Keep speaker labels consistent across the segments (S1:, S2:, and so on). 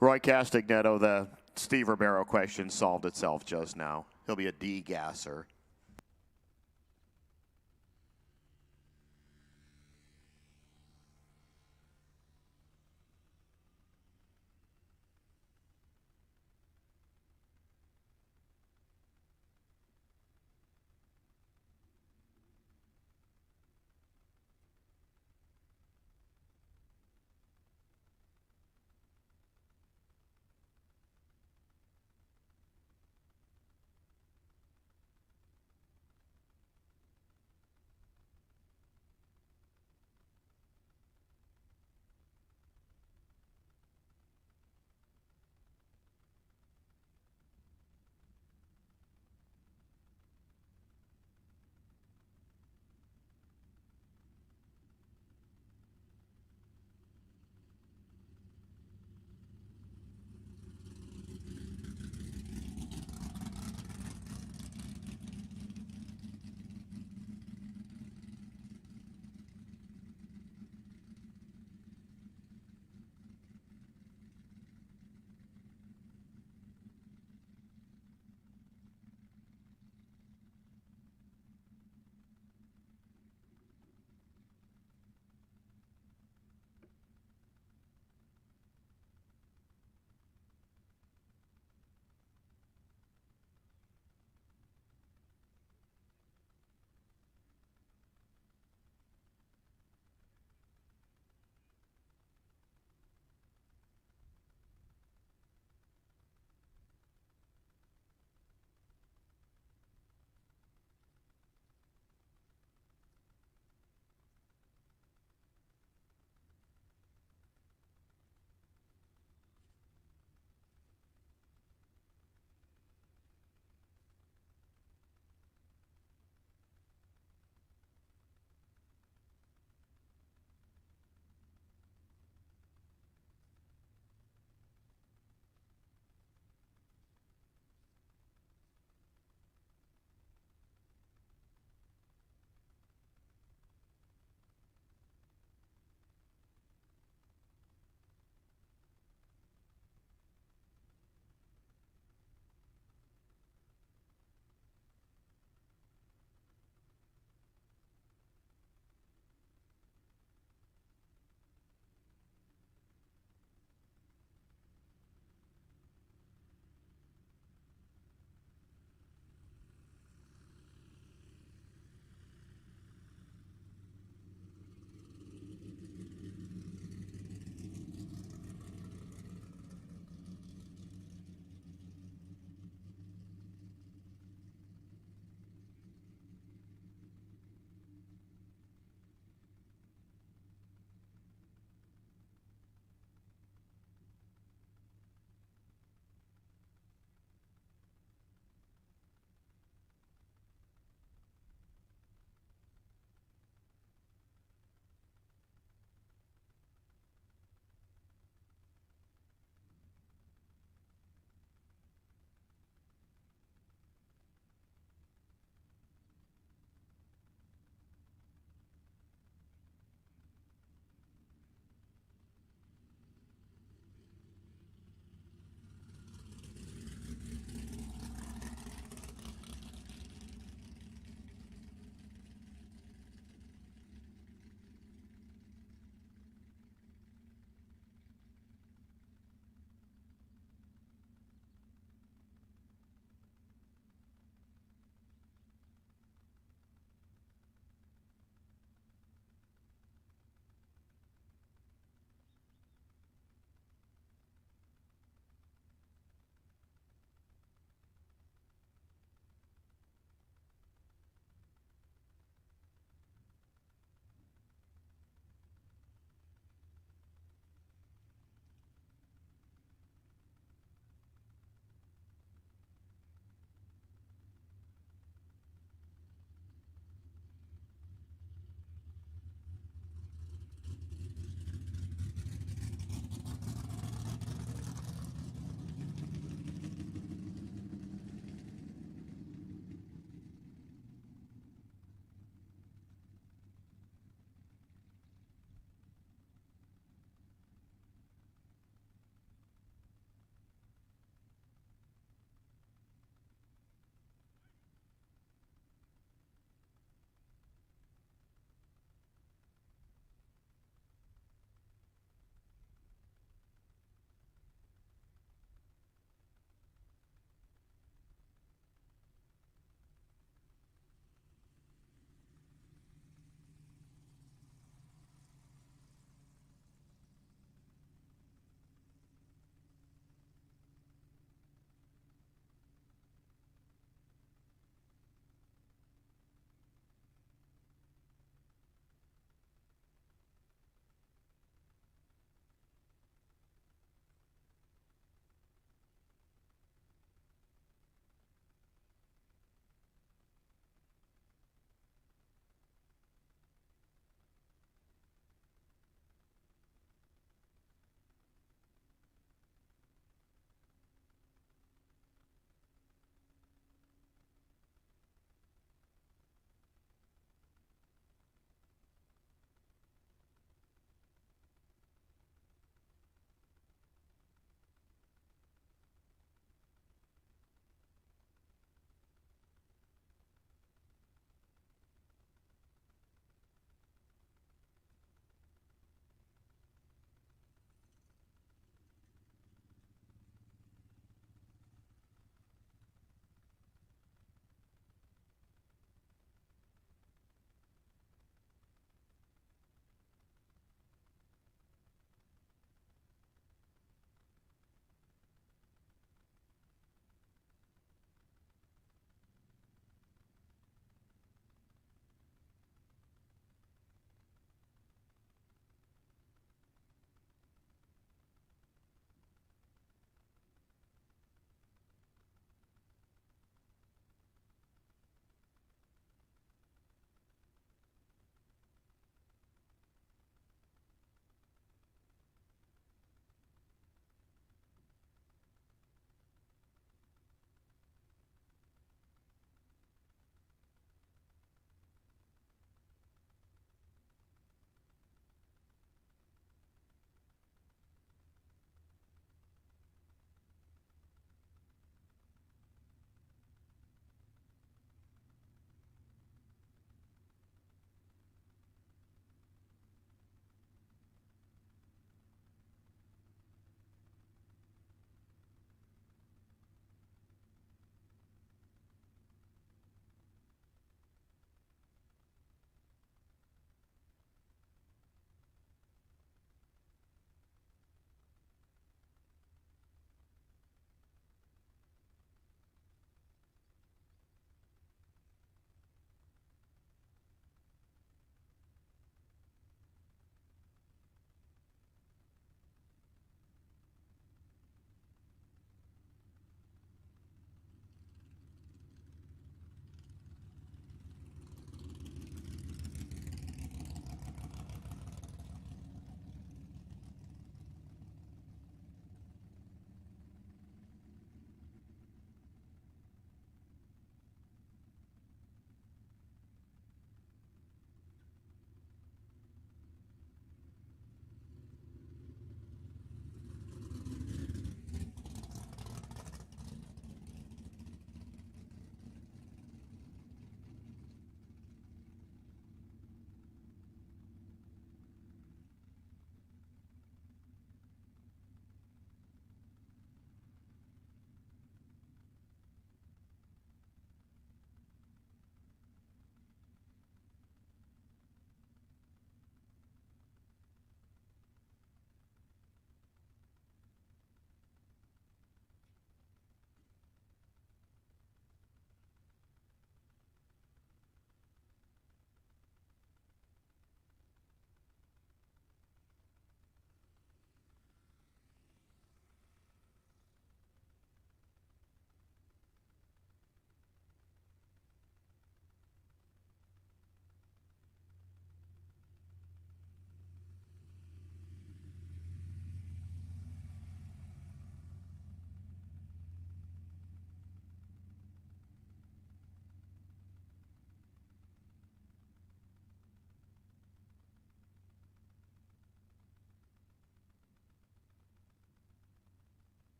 S1: Roy Castagnetto, the Steve Romero question solved itself just now. He'll be a de-gasser.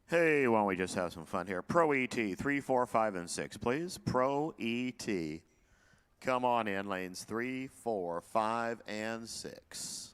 S1: Hey, why don't we just have some fun here? Pro ET, 3, 4, 5, and 6, please. Pro ET. Come on in, lanes 3, 4, 5, and 6.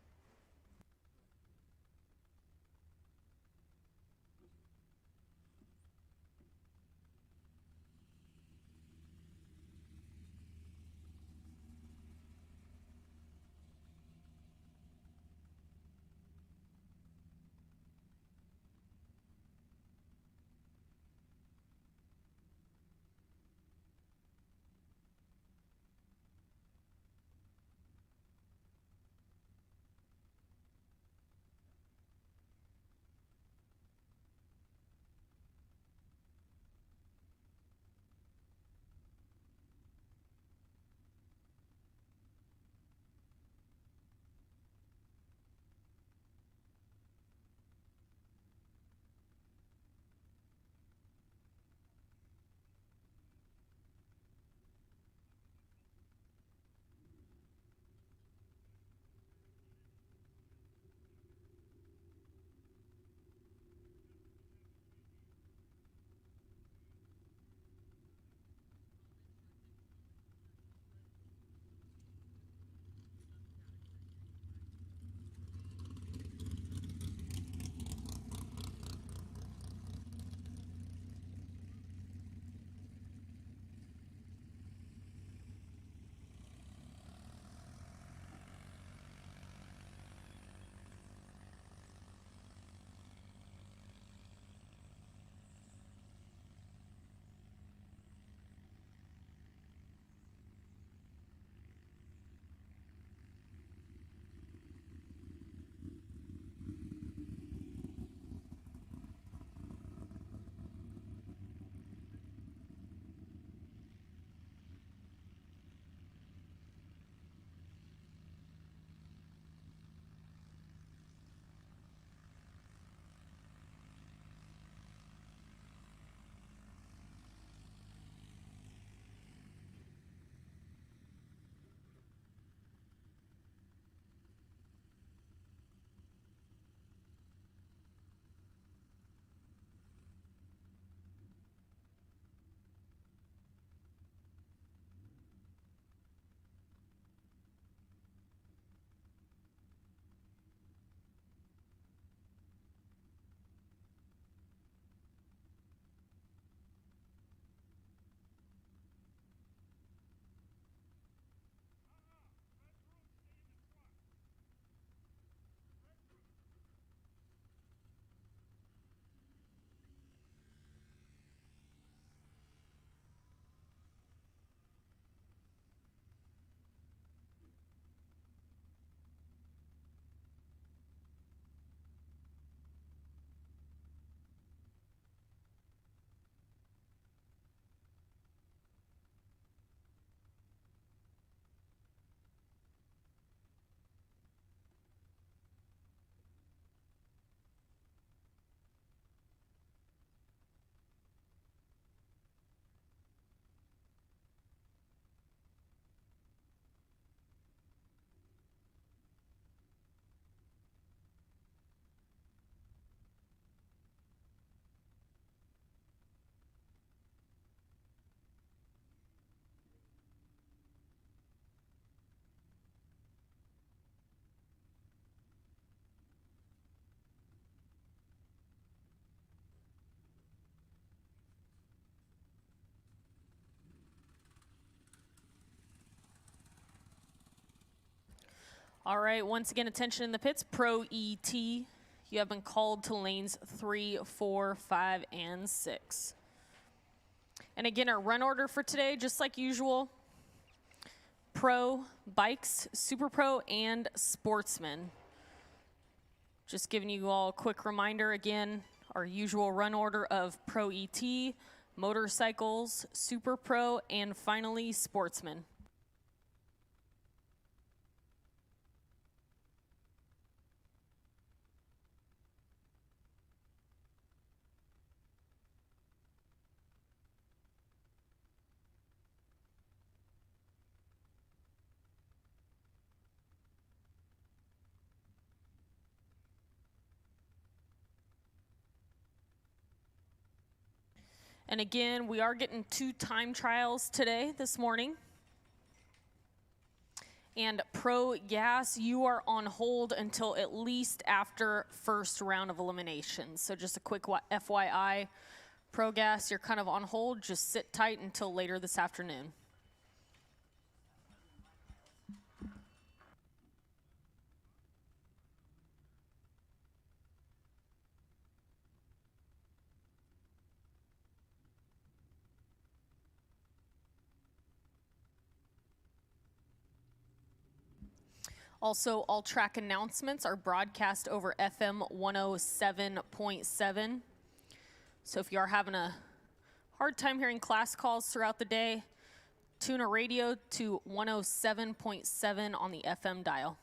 S2: All right, once again, attention in the pits. Pro ET, you have been called to lanes 3, 4, 5, and 6. And again, our run order for today, just like usual, Pro, Bikes, Super Pro, and Sportsman. Just giving you all a quick reminder again, our usual run order of Pro ET, Motorcycles, Super Pro, and finally Sportsman. And again, we are getting 2 time trials today, this morning. And Pro Gas, you are on hold until at least after first round of eliminations. So just a quick FYI, Pro Gas, you're kind of on hold. Just sit tight until later this afternoon. Also, all track announcements are broadcast over FM 107.7. So if you are having a hard time hearing class calls throughout the day, tune a radio to 107.7 on the FM dial.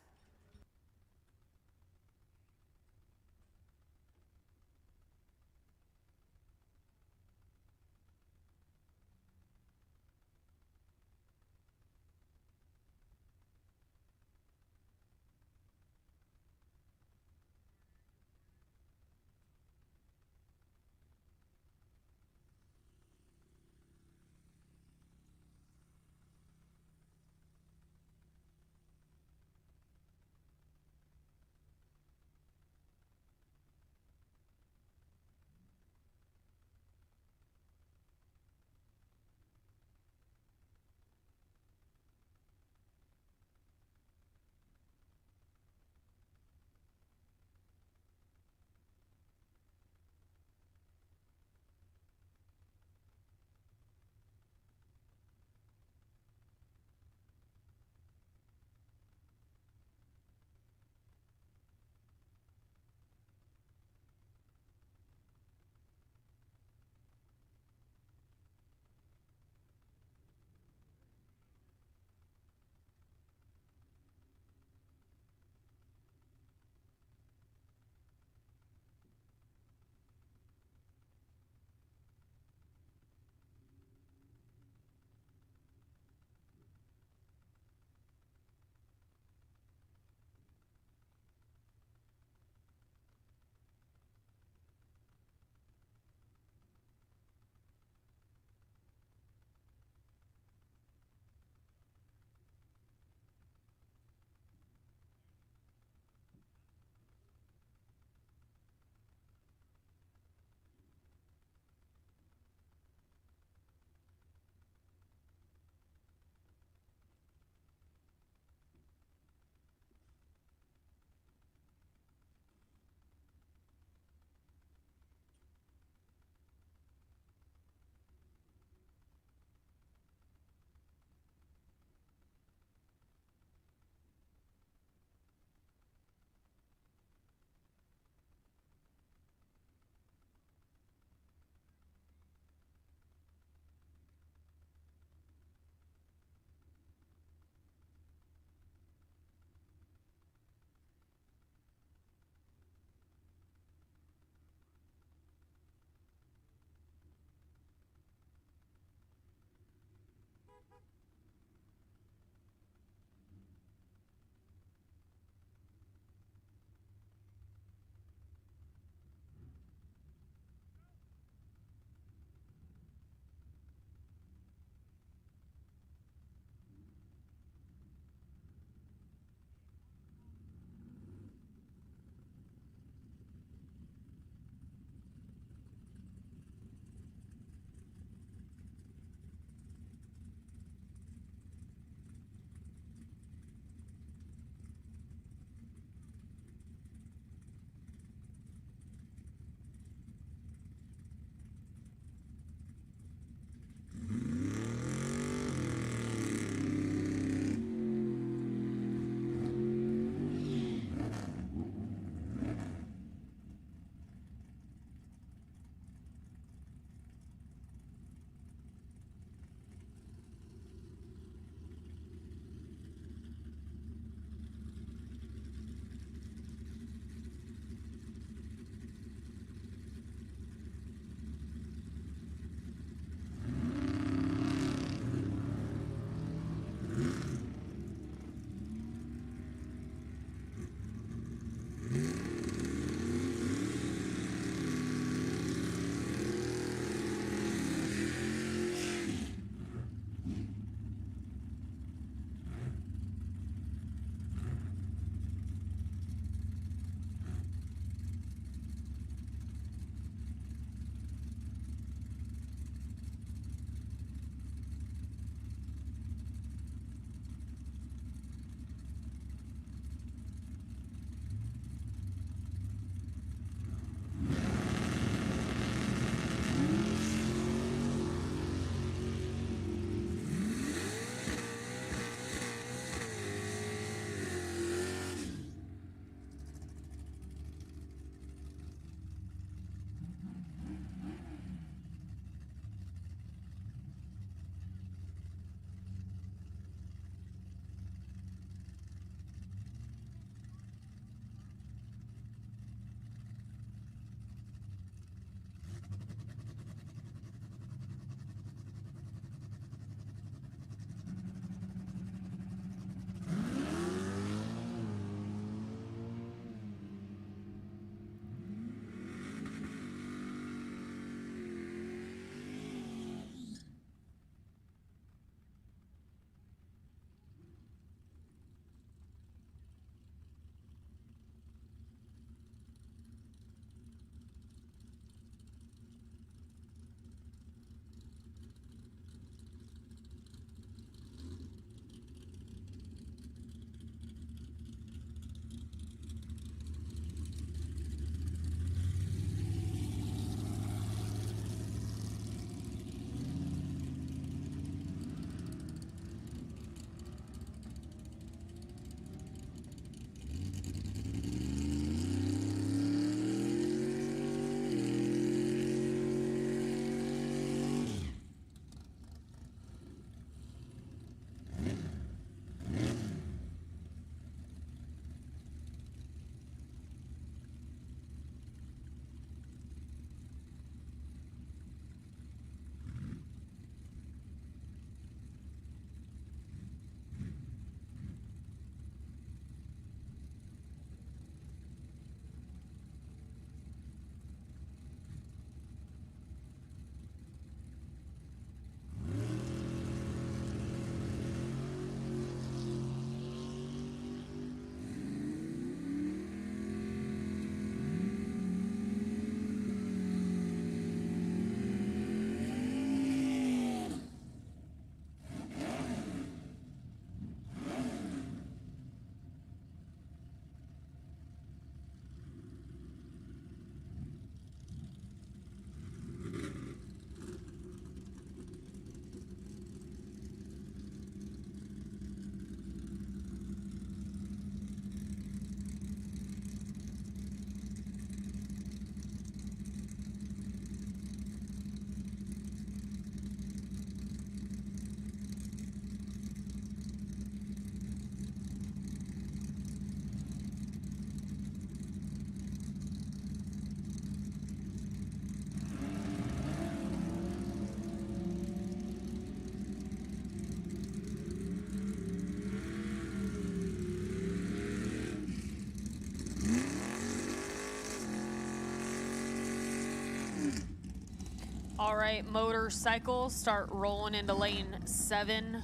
S2: All right, motorcycles, start rolling into lane 7.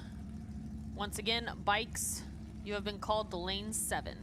S2: Once again, bikes, you have been called to lane 7.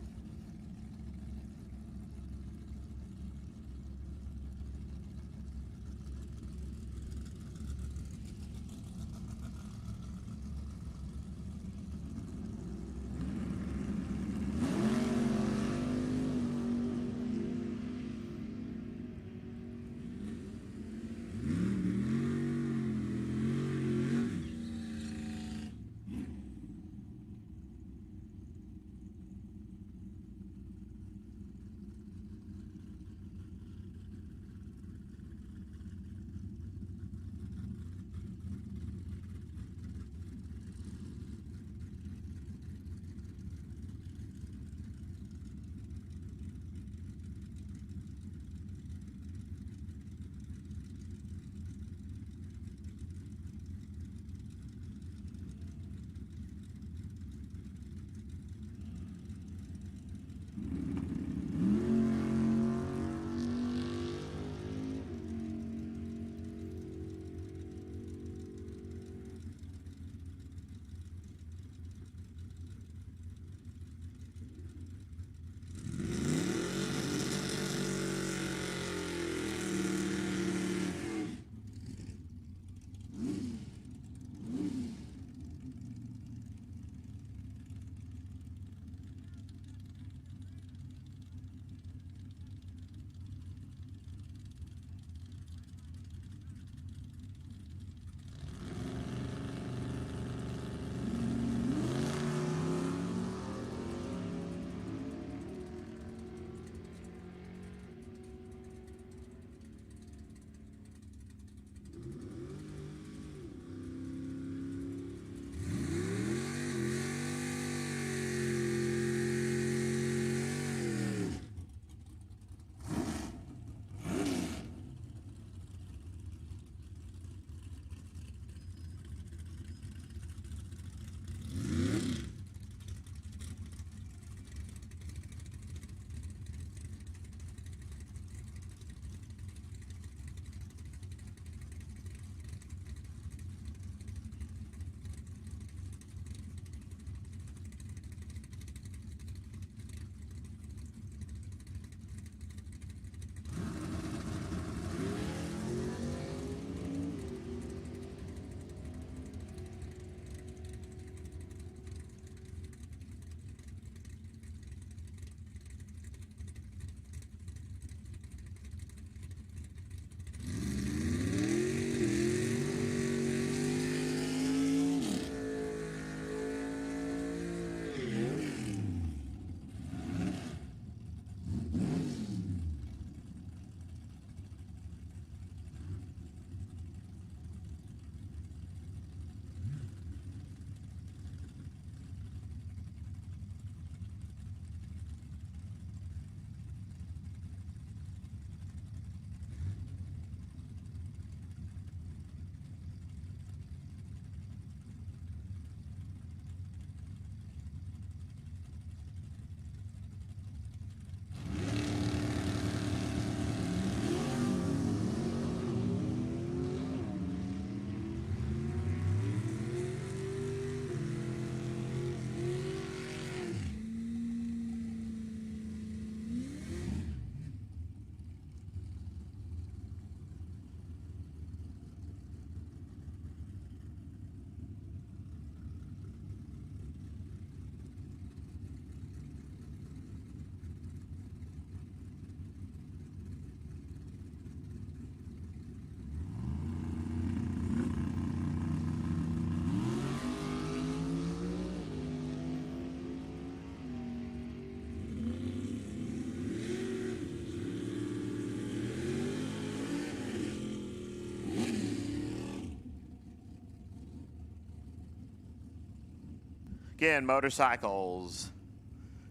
S1: Again, motorcycles.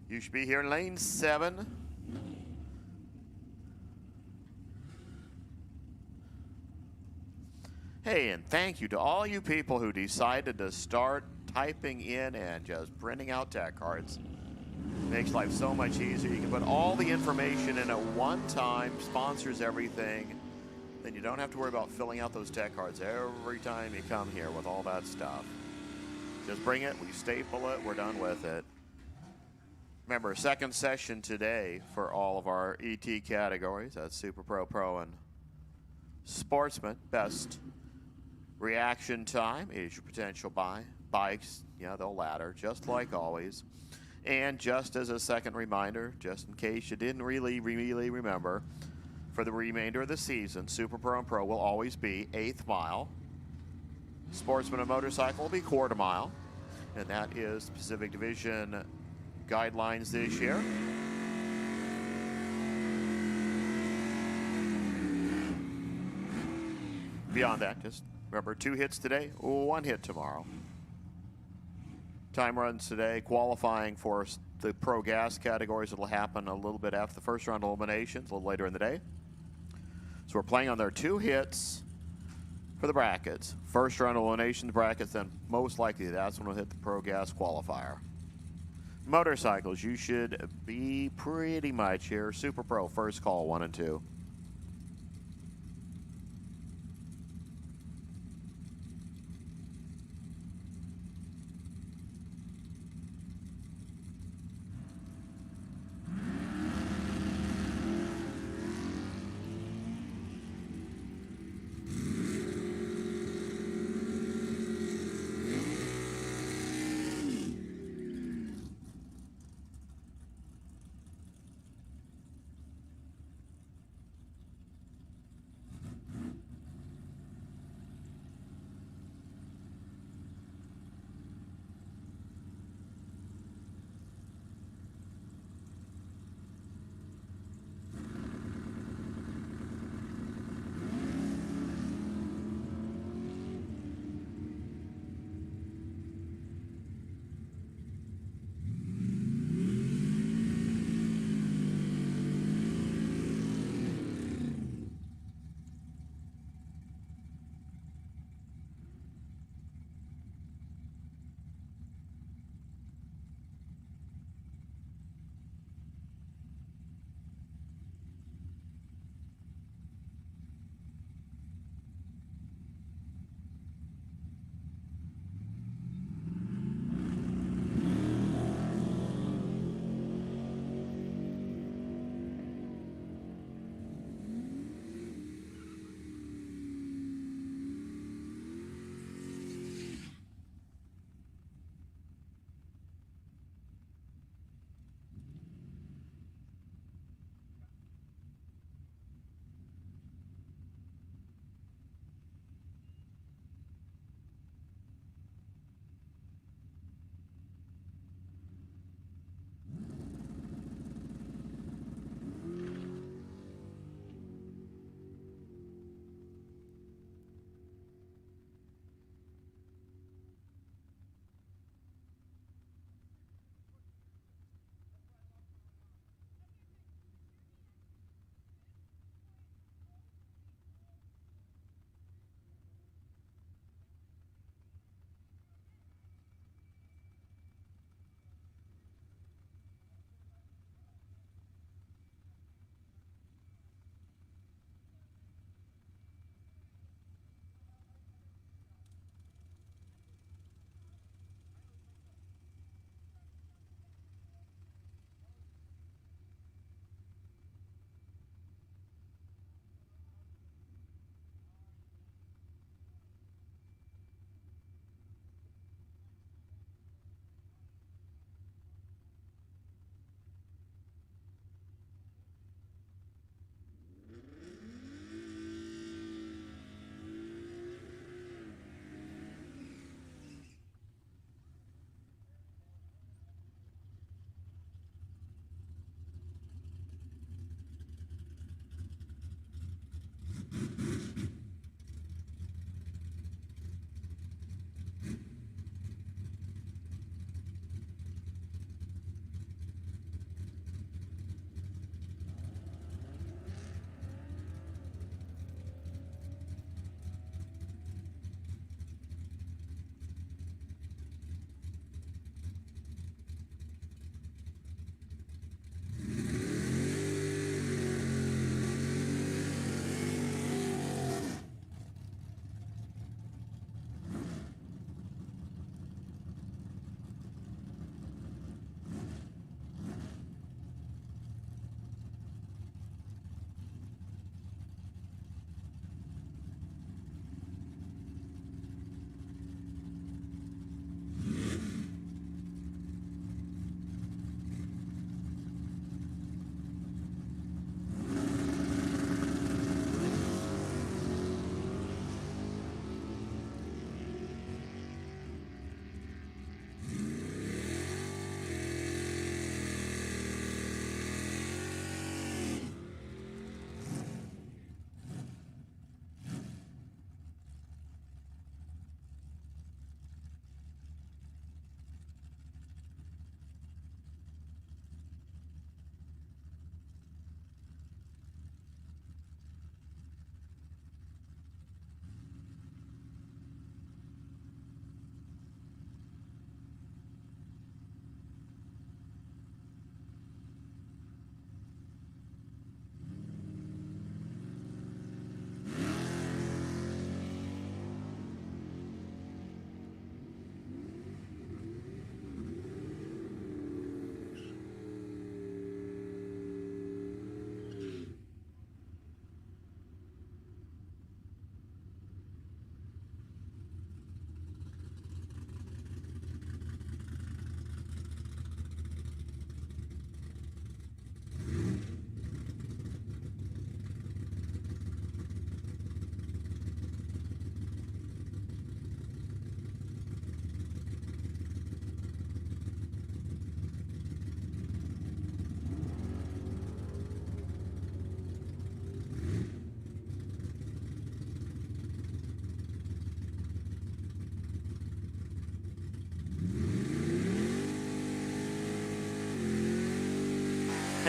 S1: You should be here in lane 7. Hey, and thank you to all you people who decided to start typing in and just printing out tech cards. Makes life so much easier. You can put all the information in at one time, sponsors everything. then you don't have to worry about filling out those tech cards every time you come here with all that stuff. Just bring it, we staple it, we're done with it. Remember, second session today for all of our ET categories. That's Super Pro, Pro, and Sportsman. Best reaction time is your potential buy. Bikes, yeah, they'll ladder, just like always. And just as a second reminder, just in case you didn't really remember, for the remainder of the season, Super Pro and Pro will always be 1/8 mile. Sportsman and Motorcycle will be 1/4 mile. And that is Pacific Division guidelines this year. Beyond that, just remember 2 hits today, 1 hit tomorrow. Time runs today, qualifying for the Pro Gas categories. It'll happen a little bit after the first round of eliminations, a little later in the day. So we're playing on their 2 hits for the brackets. First round of eliminations brackets, then most likely that's when we'll hit the Pro Gas qualifier. Motorcycles, you should be pretty much here. Super Pro, first call, 1 and 2.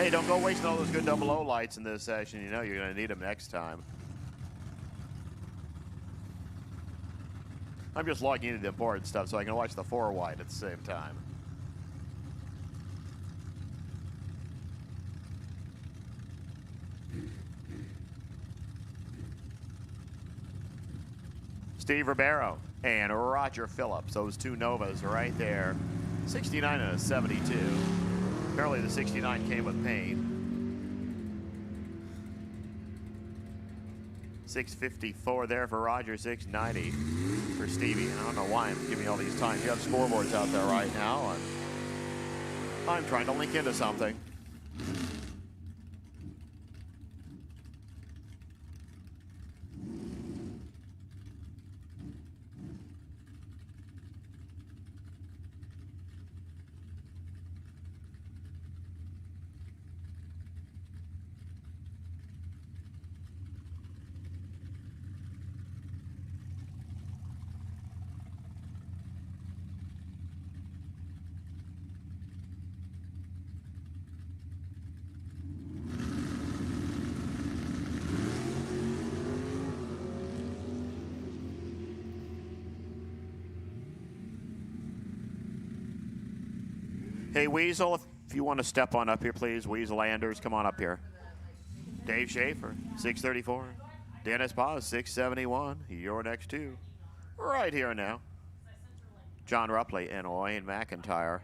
S1: Hey, don't go wasting all those good 00 lights in this session. You know you're going to need them next time. I'm just logging into the important stuff so I can watch the 4 wide at the same time. Steve Ribeiro and Roger Phillips, those two Novas right there. 69 and a 72. Apparently the 69 came with paint. 654 there for Roger, 690 for Stevie. And I don't know why I'm giving you all these times. You have scoreboards out there right now, and I'm trying to link into something. Hey, Weasel, if you want to step on up here, please. Weasel Anders, come on up here. Dave Schaefer, 634. Dennis Paz, 671. Your next two. Right here now. John Rupley and Wayne McIntyre.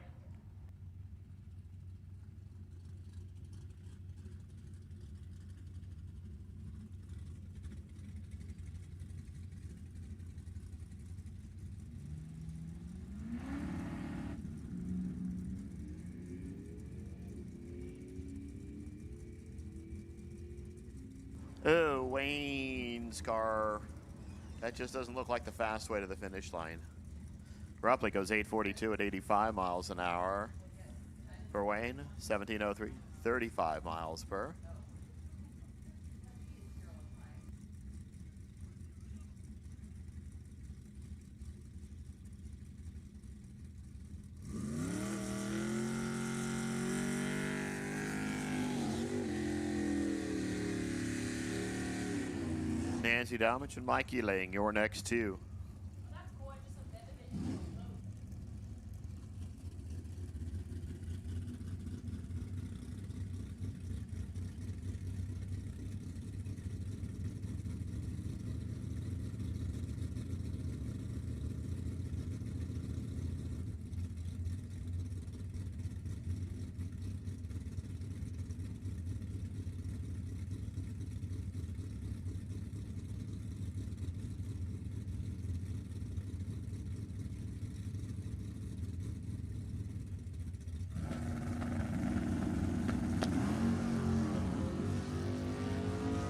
S1: Oh, Wayne's car. That just doesn't look like the fast way to the finish line. Rupley goes 842 at 85 miles an hour. For Wayne, 1703, 35 miles per. Nancy Damage and Mikey Ling, your next two.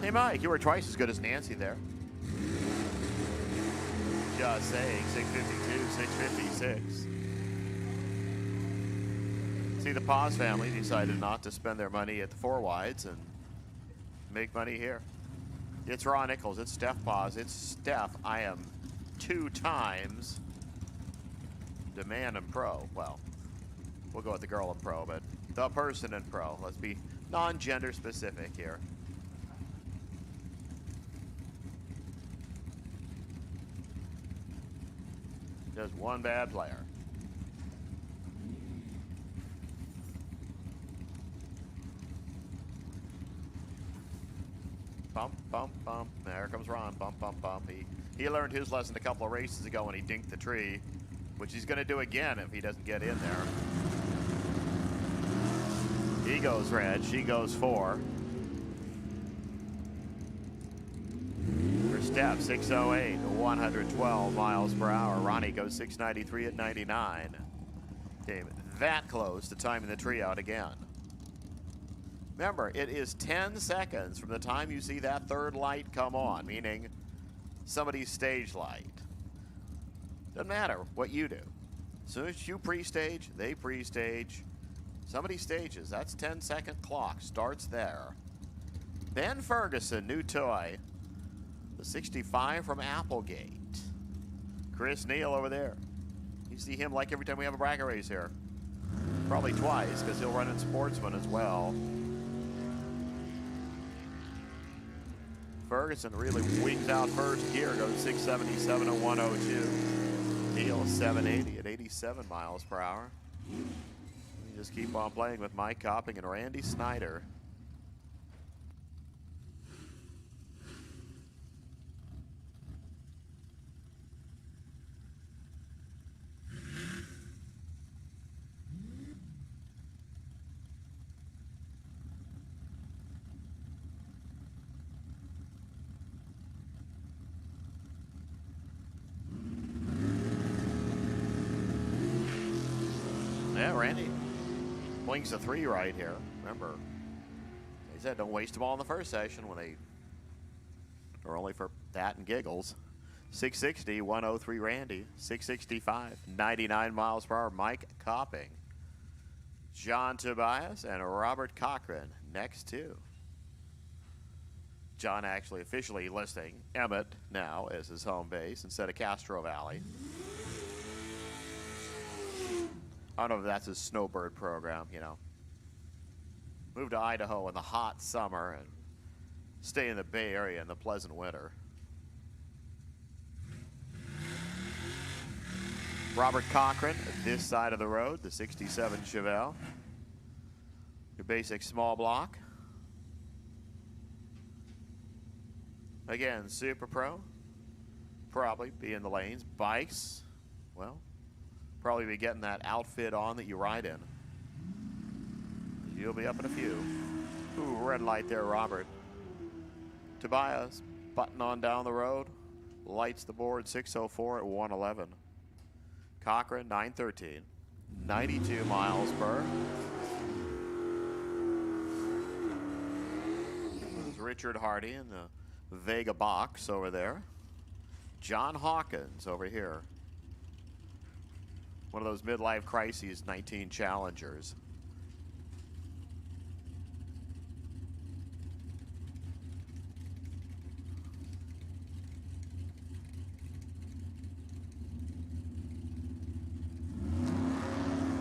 S1: Hey, Mike, you were twice as good as Nancy there. Just saying, 652, 656. See, the Paz family decided not to spend their money at the 4 wides and make money here. It's Ron Nichols, it's Steph Paz, it's Steph. I am 2 times the man in pro. Well, we'll go with the girl in pro, but the person in pro. Let's be non-gender specific here. Just one bad player. Bump, bump, bump. There comes Ron. Bump, bump, bump. He learned his lesson a couple of races ago when he dinked the tree, which he's going to do again if he doesn't get in there. He goes red. She goes 4. Step 608, 112 miles per hour. Ronnie goes 693 at 99. Came that close to timing the tree out again. Remember, it is 10 seconds from the time you see that third light come on, meaning somebody's stage light. Doesn't matter what you do. As soon as you pre-stage, they pre-stage. Somebody stages. That's 10-second clock. Starts there. Ben Ferguson, new toy. 65 from Applegate. Chris Neal over there. You see him like every time we have a bracket race here. Probably twice, because he'll run in Sportsman as well. Ferguson really wings out first gear, goes 677 and 102. Neal 780 at 87 miles per hour. We just keep on playing with Mike Copping and Randy Snyder. Yeah, Randy blinks a 3 right here. Remember, they said don't waste them all in the first session when they are only for that and giggles. 660, 103 Randy. 665, 99 miles per hour Mike Copping. John Tobias and Robert Cochran next two. John actually officially listing Emmett now as his home base instead of Castro Valley. I don't know if that's his snowbird program, you know. Move to Idaho in the hot summer and stay in the Bay Area in the pleasant winter. Robert Cochran at this side of the road, the 67 Chevelle. Your basic small block. Again, Super Pro. Probably be in the lanes. Bikes, well, probably be getting that outfit on that you ride in. You'll be up in a few. Ooh, red light there, Robert. Tobias, button on down the road. Lights the board, 604 at 111. Cochran, 913. 92 miles per. There's Richard Hardy in the Vega box over there. John Hawkins over here. One of those midlife crises 19 Challengers.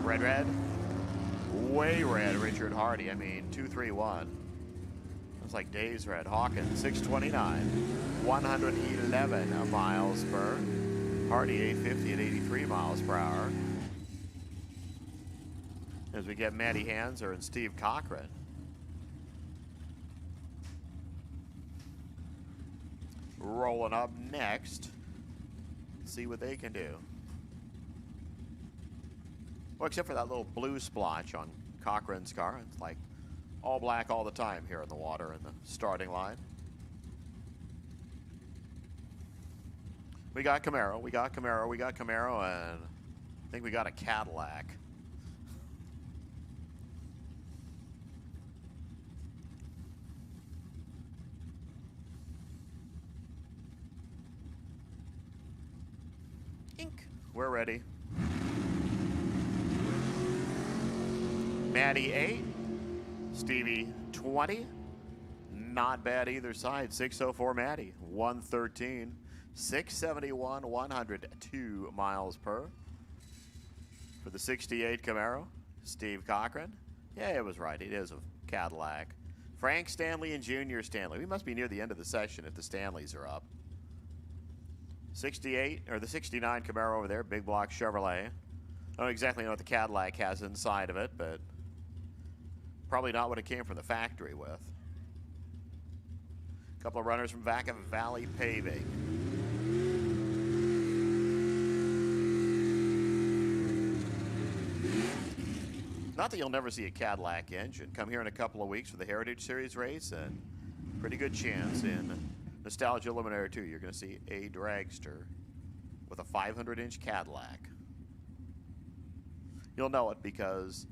S1: Red. Way red, Richard Hardy. I mean, 231. That's like days red. Hawkins, 629. 111 miles per. Hardy, 850 at 83 miles per hour. As we get Matty Hanser and Steve Cochran. Rolling up next. See what they can do. Well, except for that little blue splotch on Cochran's car. It's like all black all the time here in the water in the starting line. We got Camaro, we got Camaro, and I think we got a Cadillac. Ink. We're ready. Matty 8, Stevie 20. Not bad either side. 604 Matty, 113. 671, 102 miles per. For the 68 Camaro, Steve Cochran. Yeah, it was right. It is a Cadillac. Frank Stanley and Junior Stanley. We must be near the end of the session if the Stanleys are up. 68, or the 69 Camaro over there, big block Chevrolet. I don't exactly know what the Cadillac has inside of it, but probably not what it came from the factory with. A couple of runners from Vaca Valley Paving. Not that you'll never see a Cadillac engine. Come here in a couple of weeks for the Heritage Series race, and pretty good chance in Nostalgia Luminaire 2, you're going to see a dragster with a 500-inch Cadillac. You'll know it because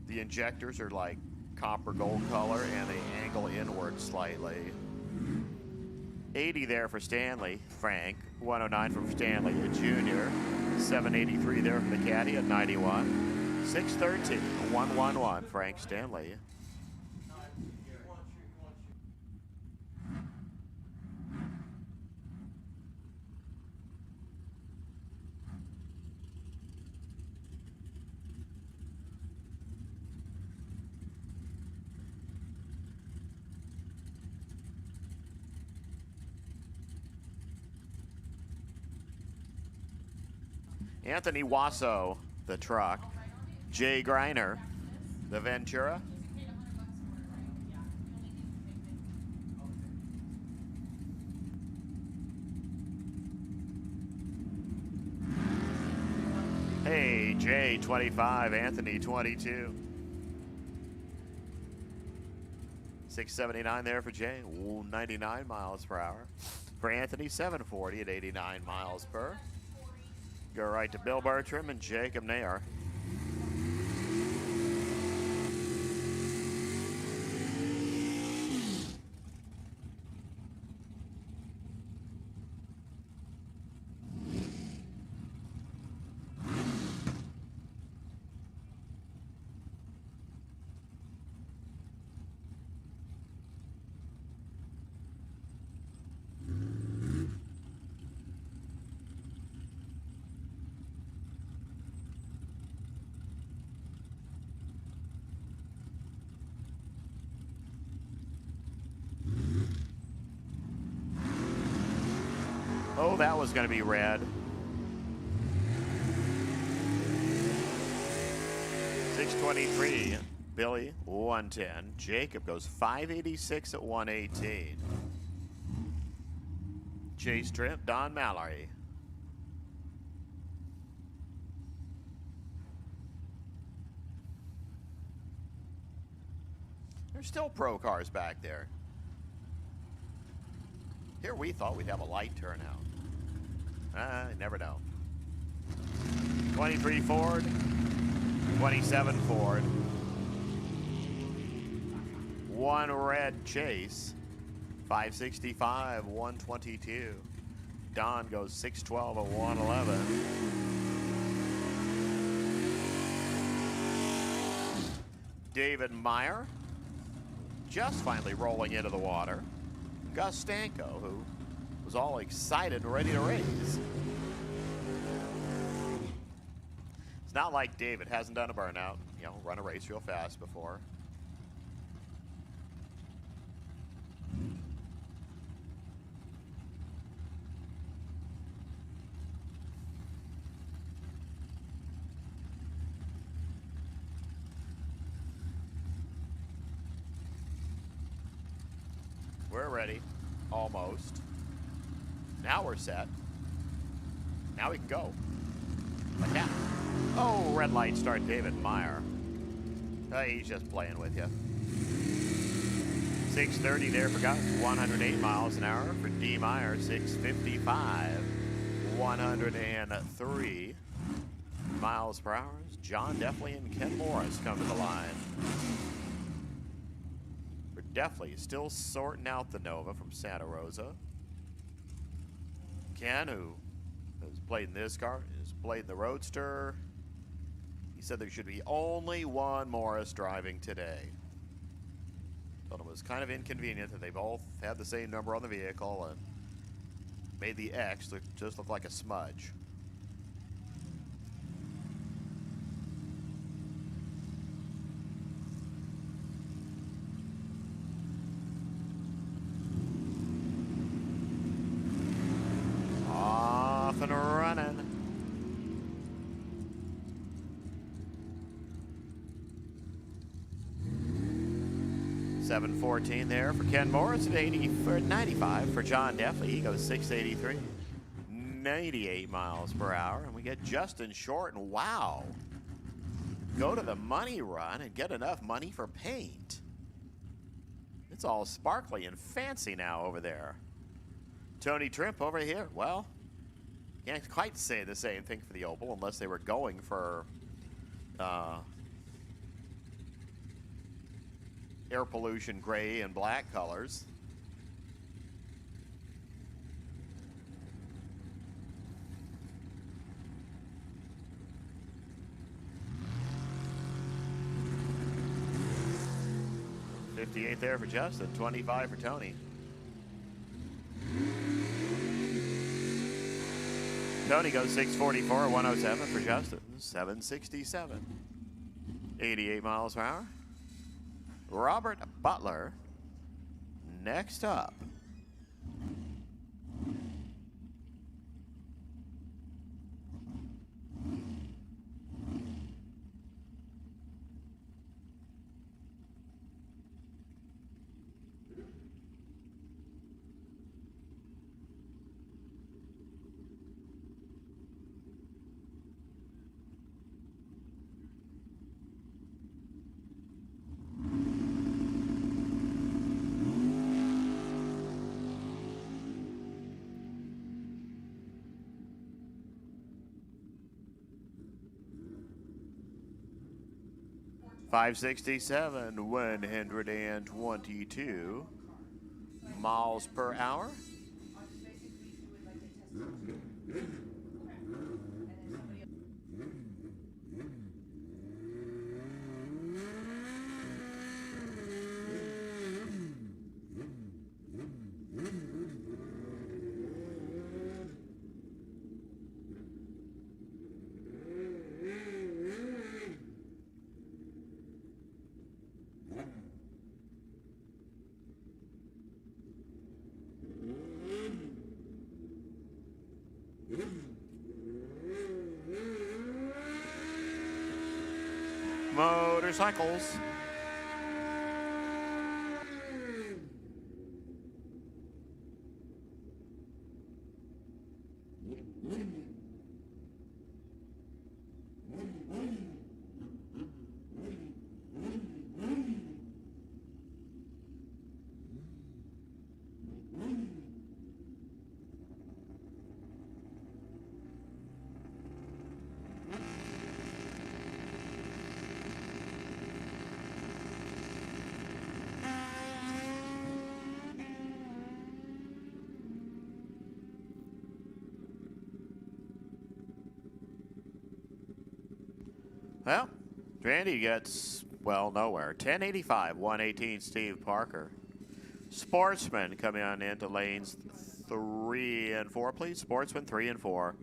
S1: the injectors are like copper gold color and they angle inward slightly. 80 there for Stanley, Frank. 109 for Stanley, a junior. 783 there for the caddy at 91. 613, 111, Frank Stanley. Anthony Wasso, the truck. Jay Greiner, the Ventura. Hey, Jay 25, Anthony 22. 679 there for Jay, 99 miles per hour. For Anthony, 740 at 89 miles per. Go right to Bill Bertram and Jacob Nair. Oh, that was going to be red. 623, Billy, 110. Jacob goes 586 at 118. Chase Trip, Don Mallory. There's still pro cars back there. Here we thought we'd have a light turnout. Never know. 23 Ford, 27 Ford. One red Chase, 565, 122. Don goes 612 at 111. David Meyer, just finally rolling into the water. Gus Stanko, who was all excited and ready to race. It's not like David hasn't done a burnout, you know, run a race real fast before. We're ready, almost. Now we're set. Now we can go. Like that. Oh, red light start David Meyer. He's just playing with you. 630 there for Gus, 108 miles an hour. For D. Meyer, 655, 103 miles per hour. John Deffley and Ken Morris come to the line. Deffley still sorting out the Nova from Santa Rosa. Ken, who has played in this car, has played in the Roadster. He said there should be only one Morris driving today. Thought it was kind of inconvenient that they both had the same number on the vehicle and made the X just look like a smudge. And running. $7.14 there for Ken Morris at 95 for John Deffley. He goes 683, 98 miles per hour, and we get Justin Short. And wow, go to the money run and get enough money for paint. It's all sparkly and fancy now over there. Tony Trimp over here. Well, can't quite say the same thing for the Opel unless they were going for air pollution gray and black colors. $58 there for Justin, 25 for Tony. Tony goes 644, 107 for Justin, 767. 88 miles per hour. Robert Butler next up. 567, 122 miles per hour. Motorcycles. Well, Randy gets, well, nowhere. 1085, 118, Steve Parker. Sportsman coming on into lanes 3 and 4, please. Sportsman 3 and 4.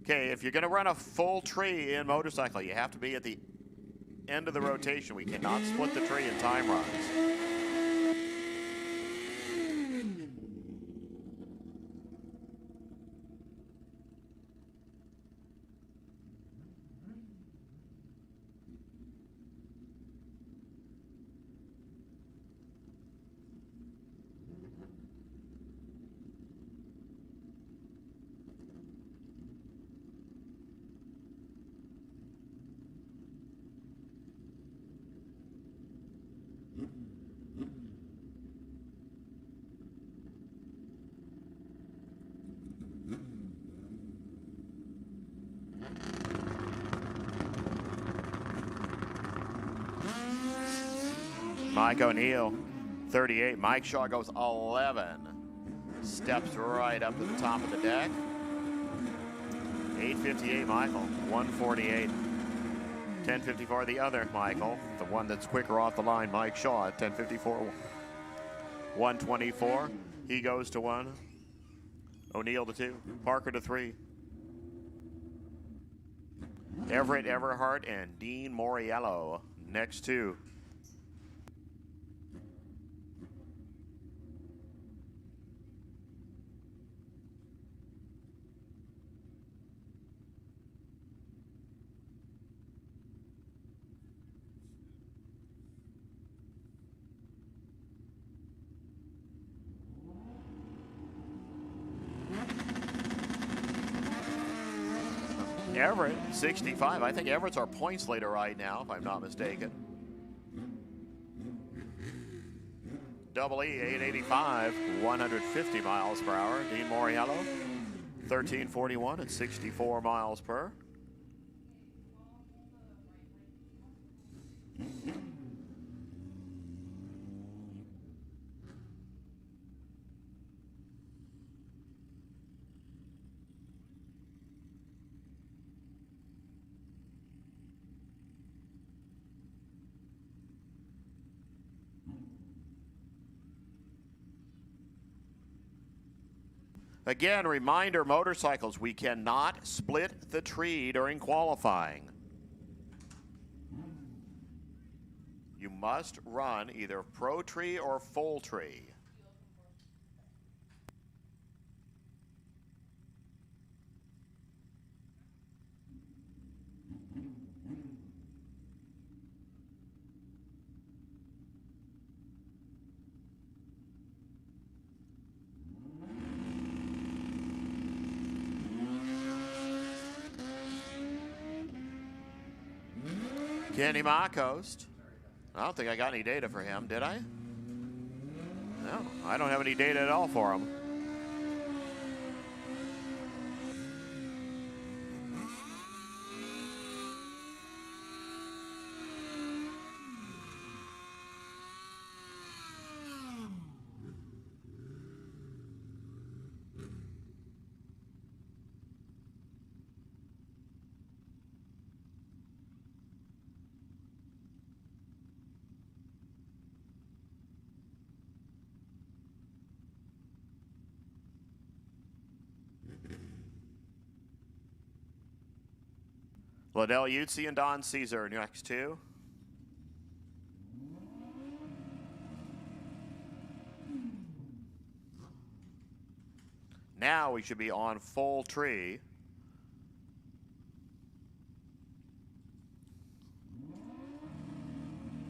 S1: Okay, if you're going to run a full tree in motorcycle, you have to be at the end of the rotation. We cannot split the tree in time runs. Mike O'Neill, 38. Mike Shaw goes 11. Steps right up to the top of the deck. 858 Michael, 148. 1054 the other Michael, the one that's quicker off the line, Mike Shaw at 1054. 124. He goes to 1. O'Neill to 2. Parker to 3. Everett Everhart and Dean Moriello next 2. Everett, 65. I think Everett's our points leader right now, if I'm not mistaken. Double E, 885, 150 miles per hour. Dean Moriello, 1341 at 64 miles per. Again, reminder, motorcycles, we cannot split the tree during qualifying. You must run either pro tree or full tree. Kenny Marcost. I don't think I got any data for him, did I? No, I don't have any data at all for him. Liddell Utsi and Don Caesar next two. Now we should be on full tree.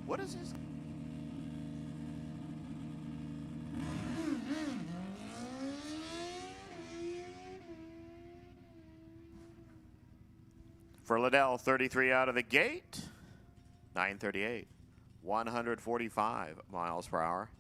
S1: What is this? For Liddell, 33 out of the gate. 938. 145 miles per hour.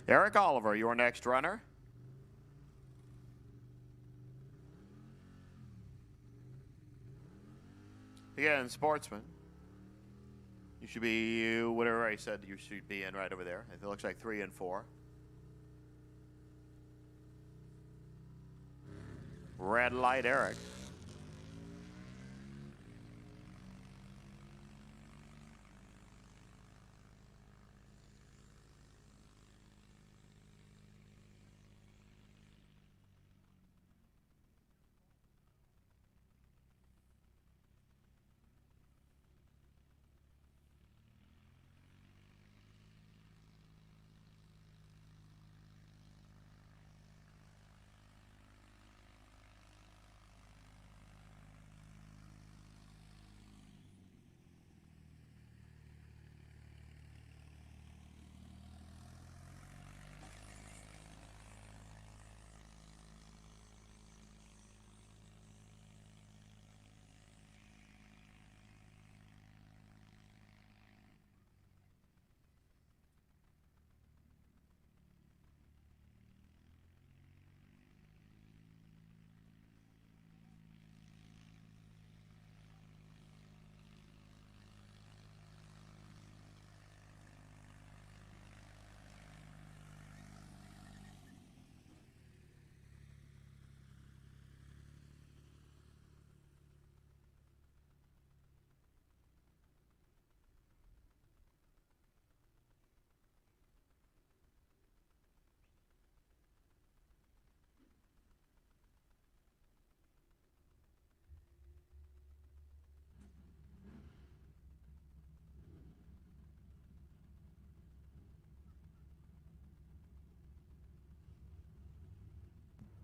S1: Eric Oliver, your next runner. Again, sportsman. You should be, whatever I said you should be in right over there. It looks like 3 and 4. Red light, Eric.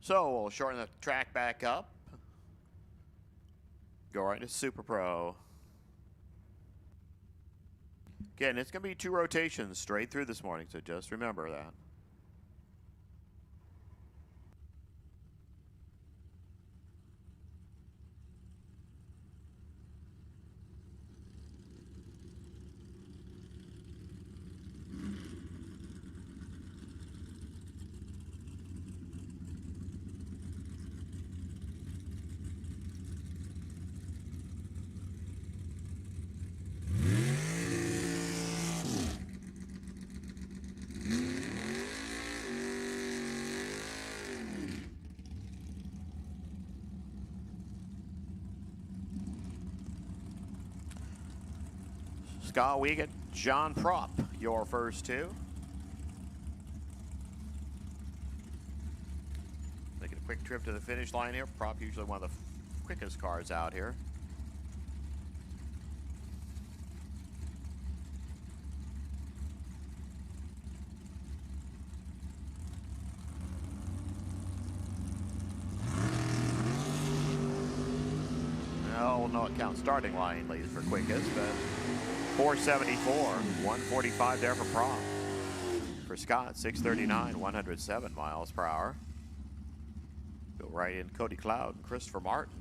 S1: So we'll shorten the track back up. Go right to Super Pro. Again, it's going to be 2 rotations straight through this morning, so just remember that. Scott Wiegand, John Prop, your first 2. Making a quick trip to the finish line here. Prop usually one of the quickest cars out here. know it counts starting line leads for quickest, but 474, 145 there for Prom. For Scott, 639, 107 miles per hour. Go right in Cody Cloud and Christopher Martin.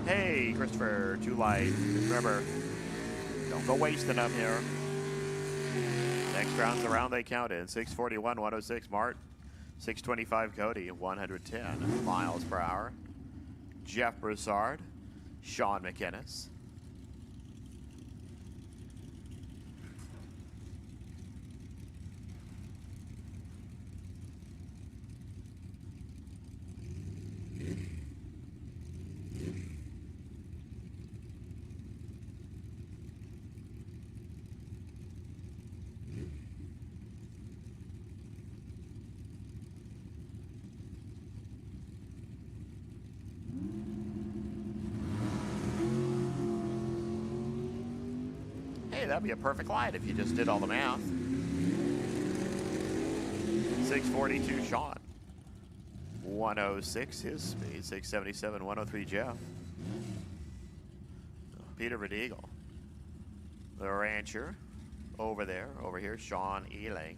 S1: Hey, Christopher, too light. Remember, don't go wasting them here. Next round's the round they count in. 641, 106, Mart. 625, Cody, 110 miles per hour. Jeff Broussard, Sean McInnes. That'd be a perfect line if you just did all the math. 642, Sean. 106, his speed. 677, 103, Jeff. Peter Verdeagle. The rancher over there. Over here, Sean Ealing.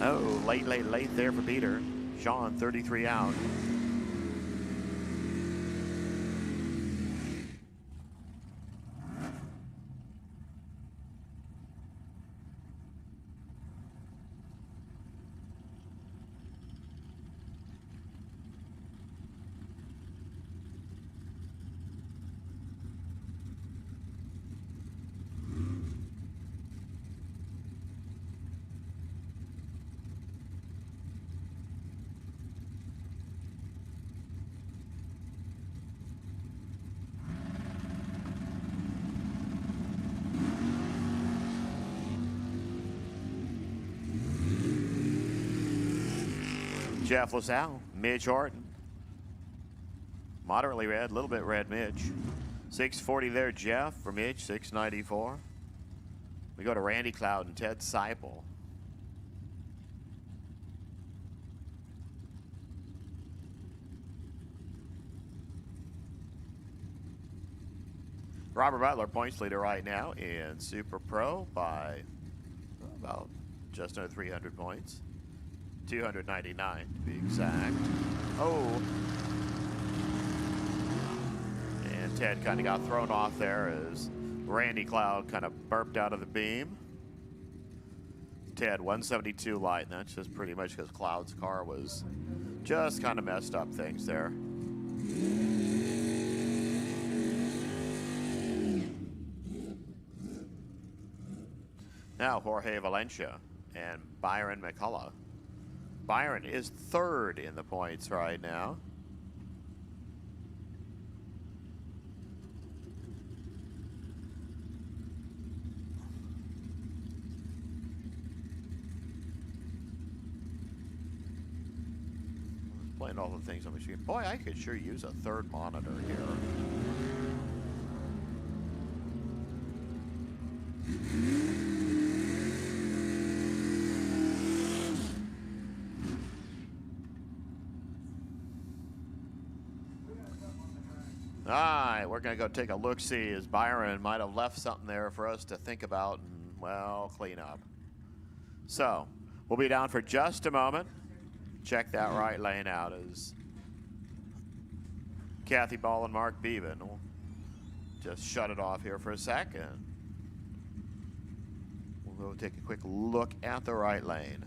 S1: Oh, late there for Peter. Sean, 33 out. Jeff LaSalle, Midge Horton. Moderately red, a little bit red Midge. 640 there, Jeff for Midge, 694. We go to Randy Cloud and Ted Seipel. Robert Butler, points leader right now in Super Pro by about just under 300 points. 299 to be exact. Oh. And Ted kind of got thrown off there as Randy Cloud kind of burped out of the beam. Ted, 172 light, and that's just pretty much because Cloud's car was just kind of messed up things there. Now Jorge Valencia and Byron McCullough. Byron is third in the points right now. Playing all the things on the screen. Boy, I could sure use a third monitor here. All right, we're going to go take a look-see as Byron might have left something there for us to think about and, well, clean up. So, we'll be down for just a moment. Check that right lane out as Kathy Ball and Mark Beaven will just shut it off here for a second. We'll go take a quick look at the right lane.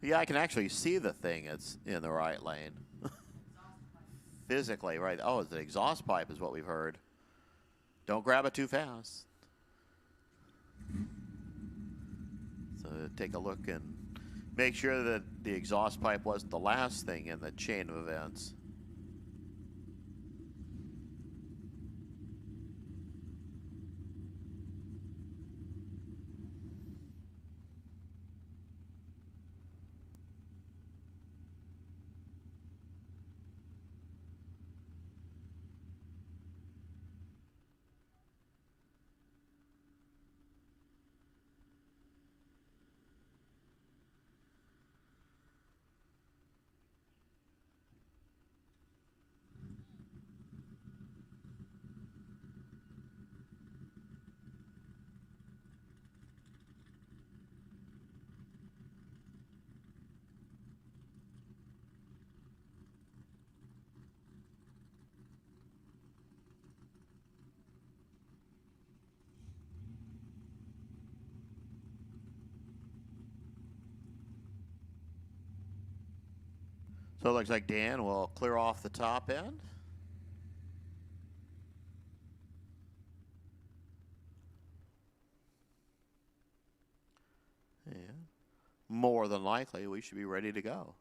S1: Yeah, I can actually see the thing. It's in the right lane. Physically, right? Oh, the exhaust pipe is what we've heard. Don't grab it too fast. So take a look and make sure that the exhaust pipe wasn't the last thing in the chain of events. So it looks like Dan will clear off the top end. And more than likely, we should be ready to go.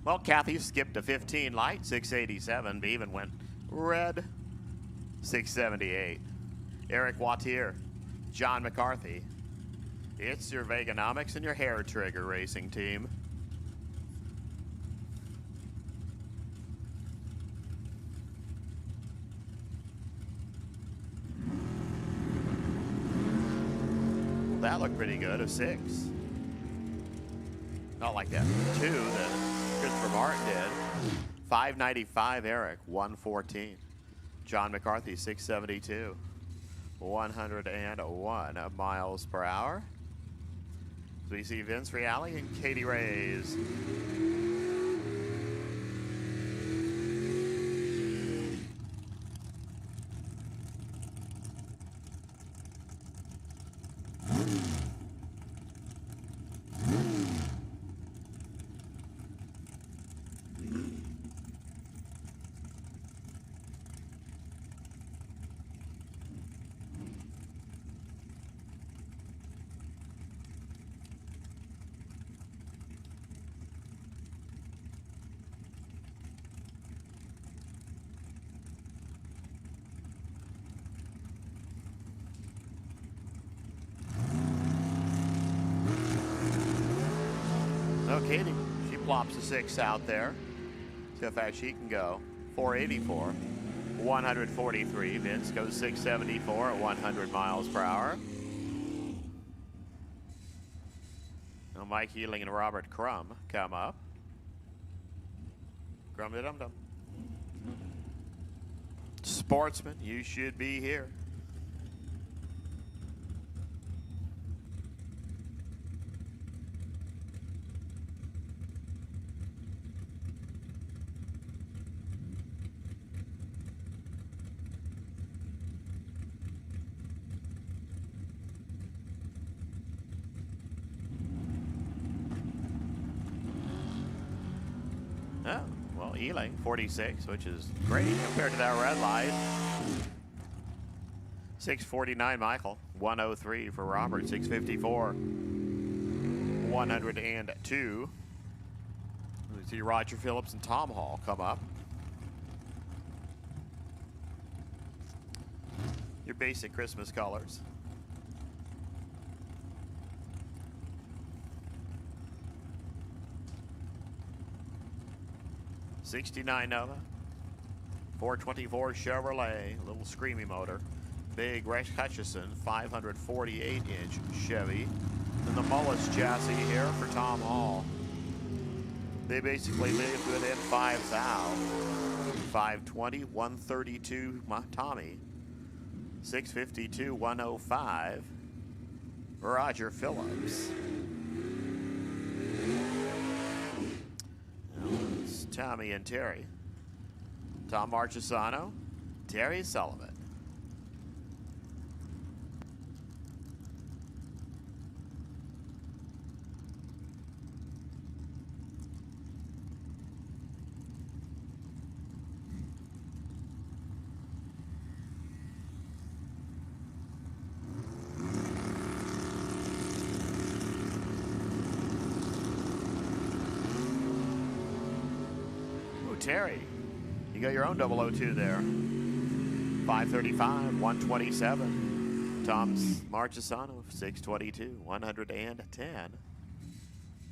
S1: Well, Kathy skipped a 15 light, 687. Bevan went red, 678. Eric Wattier, John McCarthy. It's your Veganomics and your hair trigger racing team. That looked pretty good, a 6. Not like that 2 that Christopher Martin did. 595 Eric, 114. John McCarthy, 672. 101 miles per hour. So we see Vince Reale and Katie Reyes. So Katie, she plops a 6 out there. See how fast she can go. 484, 143. Vince goes 674 at 100 miles per hour. Now Mike Healing and Robert Crum come up. Crum-de-dum-dum. Sportsman, you should be here. Oh, well, Well, Ealing, 46, which is great compared to that red light. 649, Michael. 103 for Robert. 654. 102. We see Roger Phillips and Tom Hall come up. Your basic Christmas colors. '69 Nova, 424 Chevrolet, little screamy motor. Big Rex Hutchison 548-inch Chevy. And the Mullis chassis here for Tom Hall. They basically live within 5 thou. 520, 132 Tommy. 652, 105 Roger Phillips. It's Tommy and Terry. Tom Marchesano, Terry Sullivan. Terry, you got your own 002 there. 535, 127. Tom's Marchesano, 622, 110.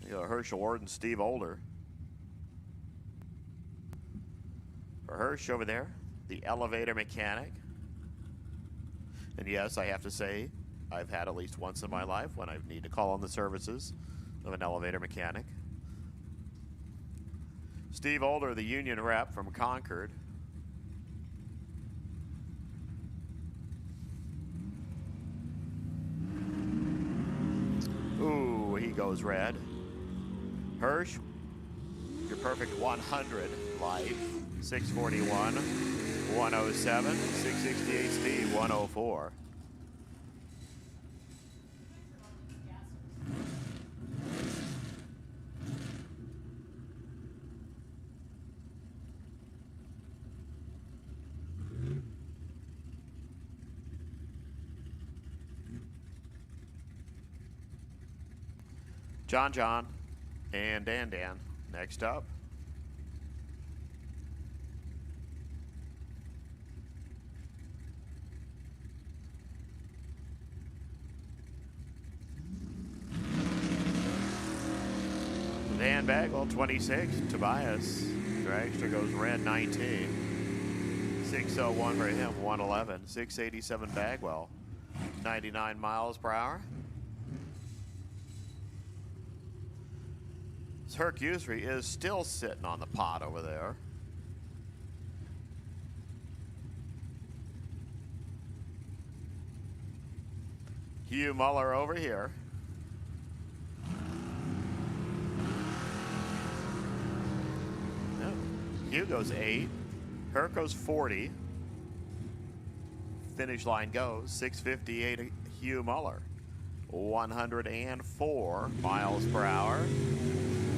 S1: You got Herschel Ward and Steve Older. For Hirsch over there, the elevator mechanic. And yes, I have to say, I've had at least once in my life when I need to call on the services of an elevator mechanic. Steve Older, the union rep from Concord. Ooh, he goes red. Hirsch, your perfect 100 light. 641, 107, 668 Steve, 104. John, and Dan next up. Dan Bagwell, 26. Tobias Dragster goes red, 19. 601 for him, 111. 687 Bagwell, 99 miles per hour. Herc Usry is still sitting on the pot over there. Hugh Muller over here. No. Hugh goes 8. Herc goes 40. Finish line goes 658 Hugh Muller. 104 miles per hour.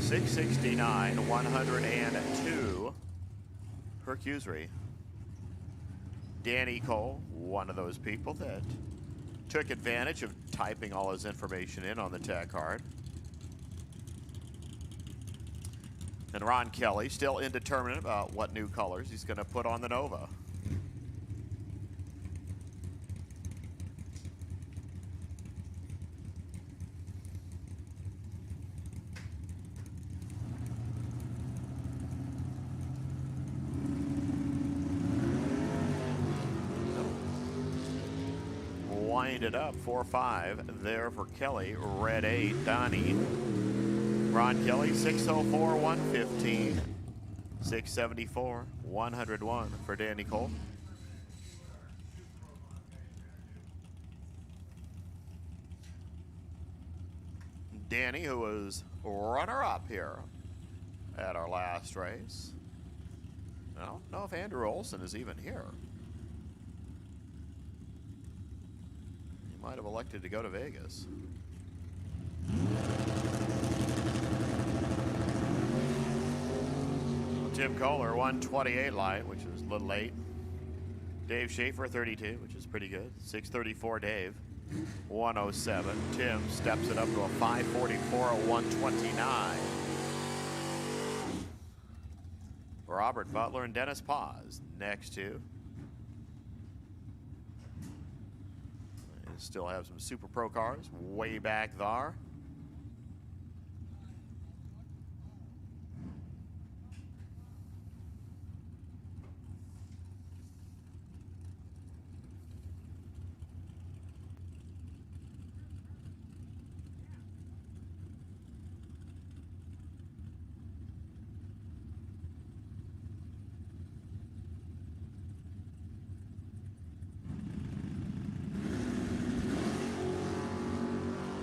S1: 669, 102, Herc Usry. Danny Cole, one of those people that took advantage of typing all his information in on the tag card. And Ron Kelly, still indeterminate about what new colors he's going to put on the Nova. Wind it up, 4-5 there for Kelly. Red 8, Donnie. Ron Kelly, 604, 115. 674, 101 for Danny Cole. Danny, who was runner-up here at our last race. I don't know if Andrew Olson is even here. Might have elected to go to Vegas. Tim Kohler, 128 light, which is a little late. Dave Schaefer, 32, which is pretty good. 634 Dave, 107. Tim steps it up to a 544, a 129. Robert Butler and Dennis Paz next two. Still have some Super Pro cars way back there.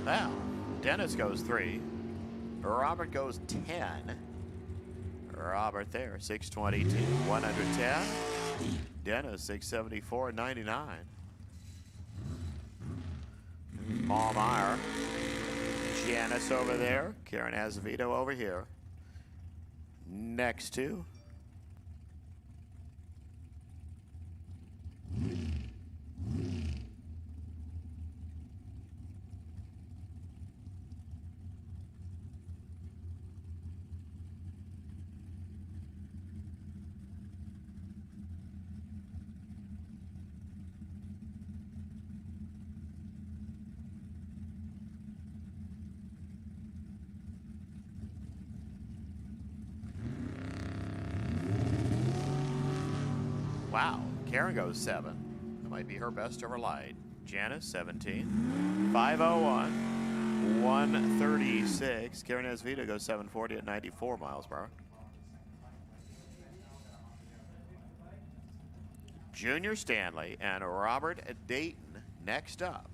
S1: Now, Dennis goes 3. Robert goes 10. Robert there, 622, 110. Dennis, 674, 99. Paul Meyer. Janice over there. Karen Azevedo over here. Next two. Wow, Karen goes 7. That might be her best ever light. Janice, 17. 501. 136. Karen Azevedo goes 740 at 94 miles per hour. Junior Stanley and Robert Dayton next up.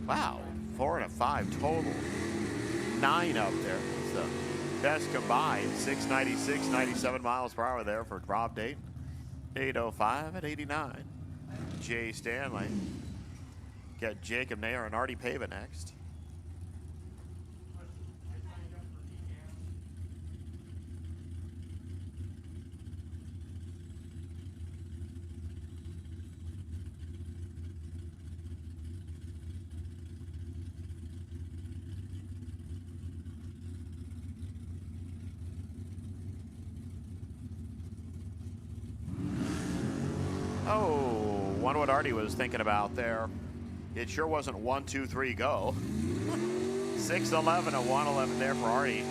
S1: Wow, 4 and a 5 total. 9 up there. It's the best combined. 696, 97 miles per hour there for Rob Dayton. 805 at 89. Jay Stanley. Got Jacob Nair and Artie Pava next. Oh, wonder what Artie was thinking about there. It sure wasn't 1, 2, 3, go. 611 and 111 there for Artie.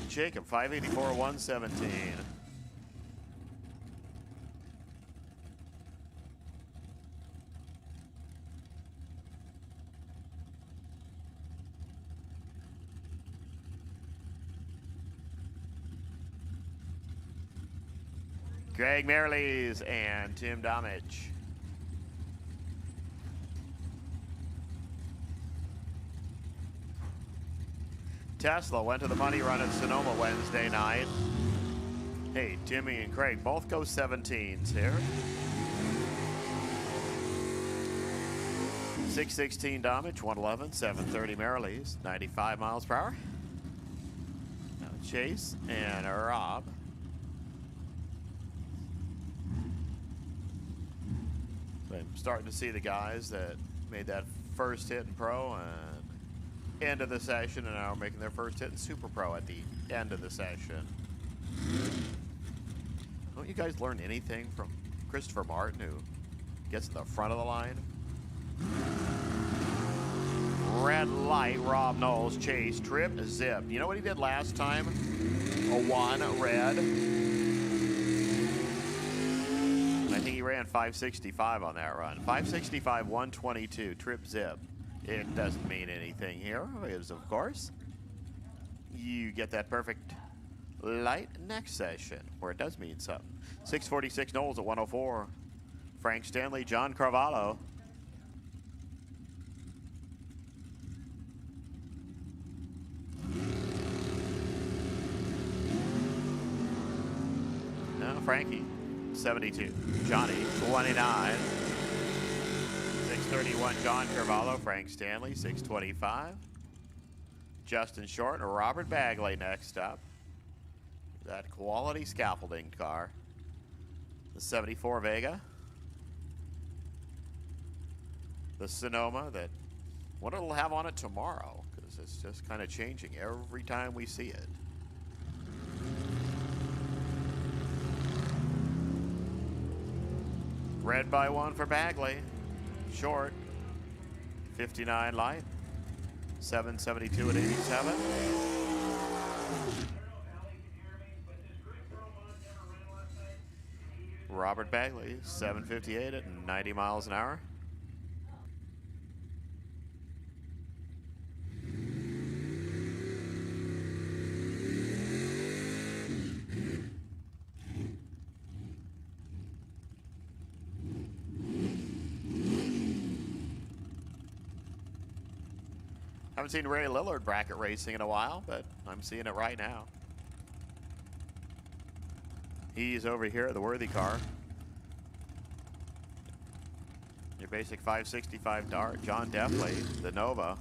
S1: Jacob, 584, 117. Greg Merlees and Tim Domich. Tesla went to the money run at Sonoma Wednesday night. Hey, Timmy and Craig both go 17s here. 616 Domich, 111, 730 Merlees, 95 miles per hour. Now Chase and Rob. I'm starting to see the guys that made that first hit in pro and end of the session and now are making their first hit in Super Pro at the end of the session. Don't you guys learn anything from Christopher Martin, who gets in the front of the line? Red light, Rob Knowles, Chase, Trip, Zip. You know what he did last time? A 1, red. I think he ran 565 on that run. 565, 122, Trip, Zip. It doesn't mean anything here, because of course, you get that perfect light next session, where it does mean something. 646 Knowles at 104. Frank Stanley, John Carvalho. Frankie, 72. Johnny, 29. 631, John Carvalho. Frank Stanley, 625. Justin Short and Robert Bagley next up. That quality scaffolding car. The 74 Vega. The Sonoma, that what it'll have on it tomorrow, because it's just kind of changing every time we see it. Red by 1 for Bagley. Short, 59 light. 772 at 87. Robert Bagley, 758 at 90 miles an hour. Haven't seen Ray Lillard bracket racing in a while, but I'm seeing it right now. He's over here at the Worthy car. Your basic 565 dart. John Deffley, the Nova.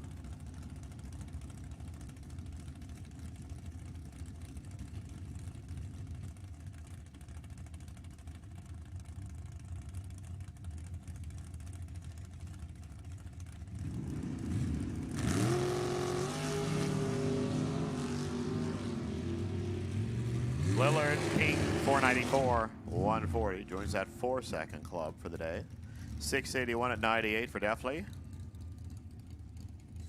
S1: Lillard, pink, 494, 140. Joins that 4-second club for the day. 681 at 98 for Deffley.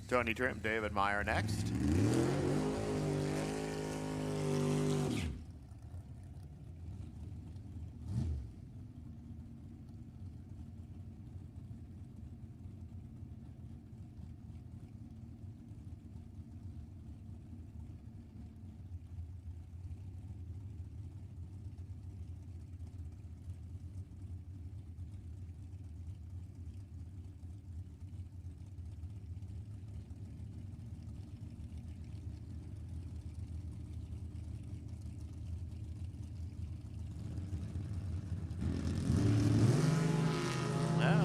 S1: Tony Trim, David Meyer next.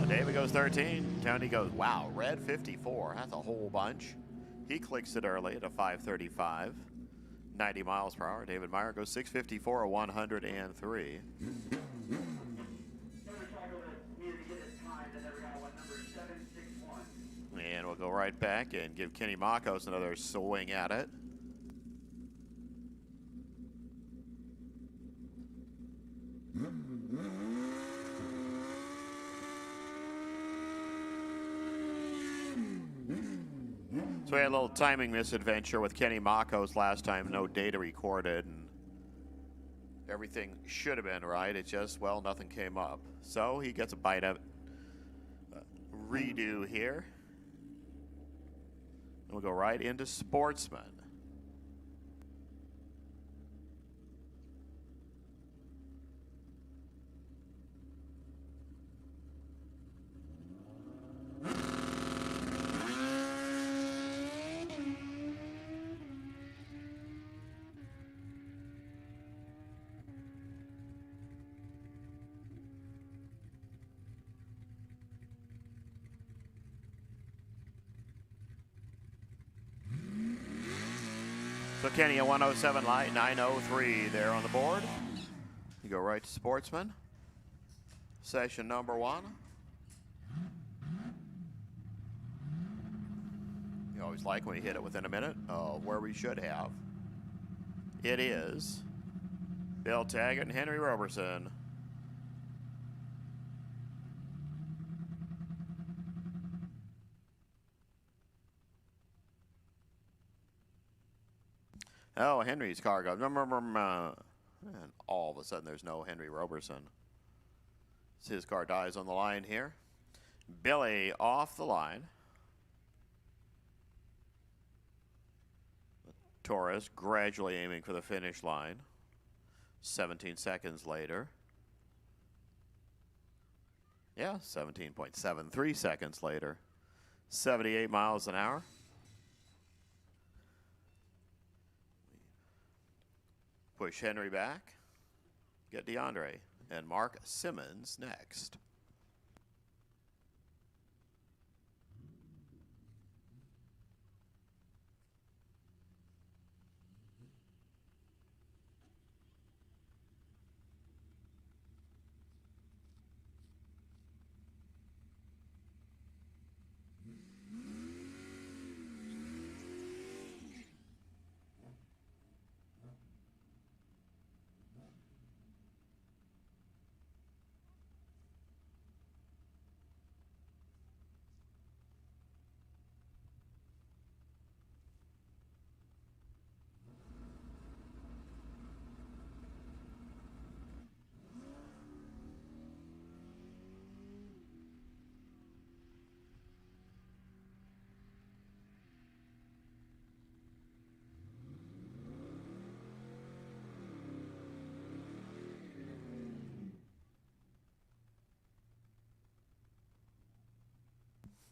S1: David goes 13. Tony goes, wow, red 54. That's a whole bunch. He clicks it early at a 535. 90 miles per hour. David Meyer goes 654, a 103. And we'll go right back and give Kenny Makos another swing at it. So we had a little timing misadventure with Kenny Makos last time. No data recorded, and everything should have been right. It just, well, nothing came up. So he gets a bite of redo here. And we'll go right into Sportsman. So Kenny, a 107 light, 903 there on the board. You go right to Sportsman. Session number 1. You always like when you hit it within a minute of where we should have. It is Bill Taggart and Henry Roberson. Oh, Henry's car goes, and all of a sudden there's no Henry Roberson. So his car dies on the line here. Billy off the line. Torres gradually aiming for the finish line. 17 seconds later. Yeah, 17.73 seconds later. 78 miles an hour. Push Henry back. get DeAndre and Mark Simmons next.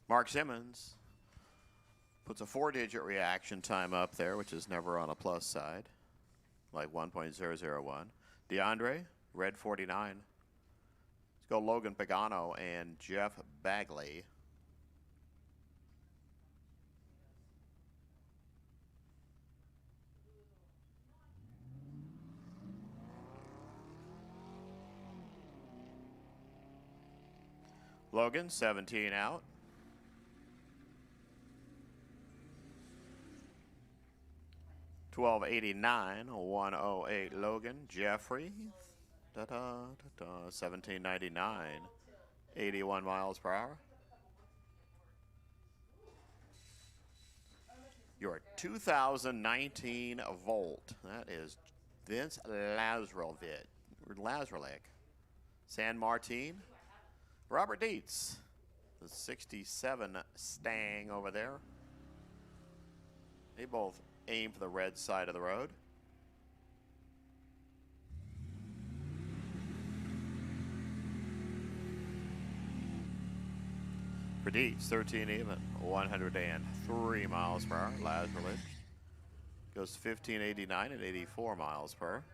S1: Mark Simmons puts a 4-digit reaction time up there, which is never on a plus side, like 1.001. DeAndre, red 49. Let's go Logan Pagano and Jeff Bagley. Logan, 17 out. $12.89, 108 Logan. Jeffrey, 17.99, 81 miles per hour. Your 2019 Volt. That is Vince Lazarevich. San Martin. Robert Dietz. The 67 Stang over there. They both aim for the red side of the road. For Dietz, 13 even, 103 miles per hour. Lazarevich goes 15.89 at 84 miles per hour.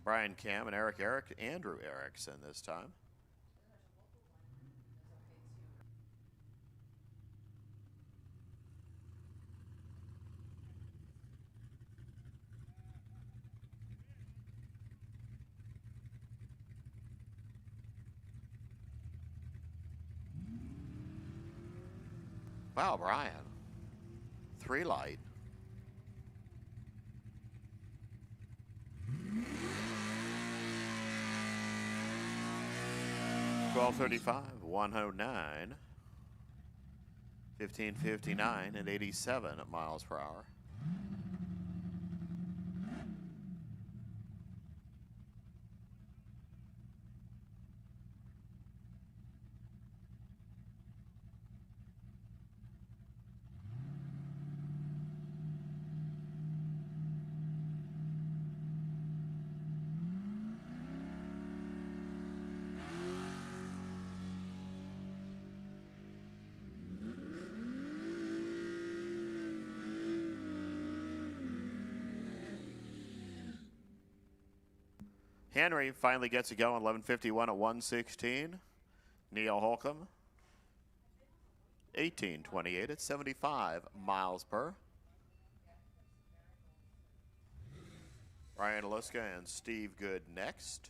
S1: Brian Cam and Andrew Erickson this time. Wow, Brian. 3 light. $12.35, 109, 15.59 and 87 miles per hour. Henry finally gets it going, 11:51 at 116. Neil Holcomb, 18:28 at 75 miles per. Ryan Liska and Steve Good next.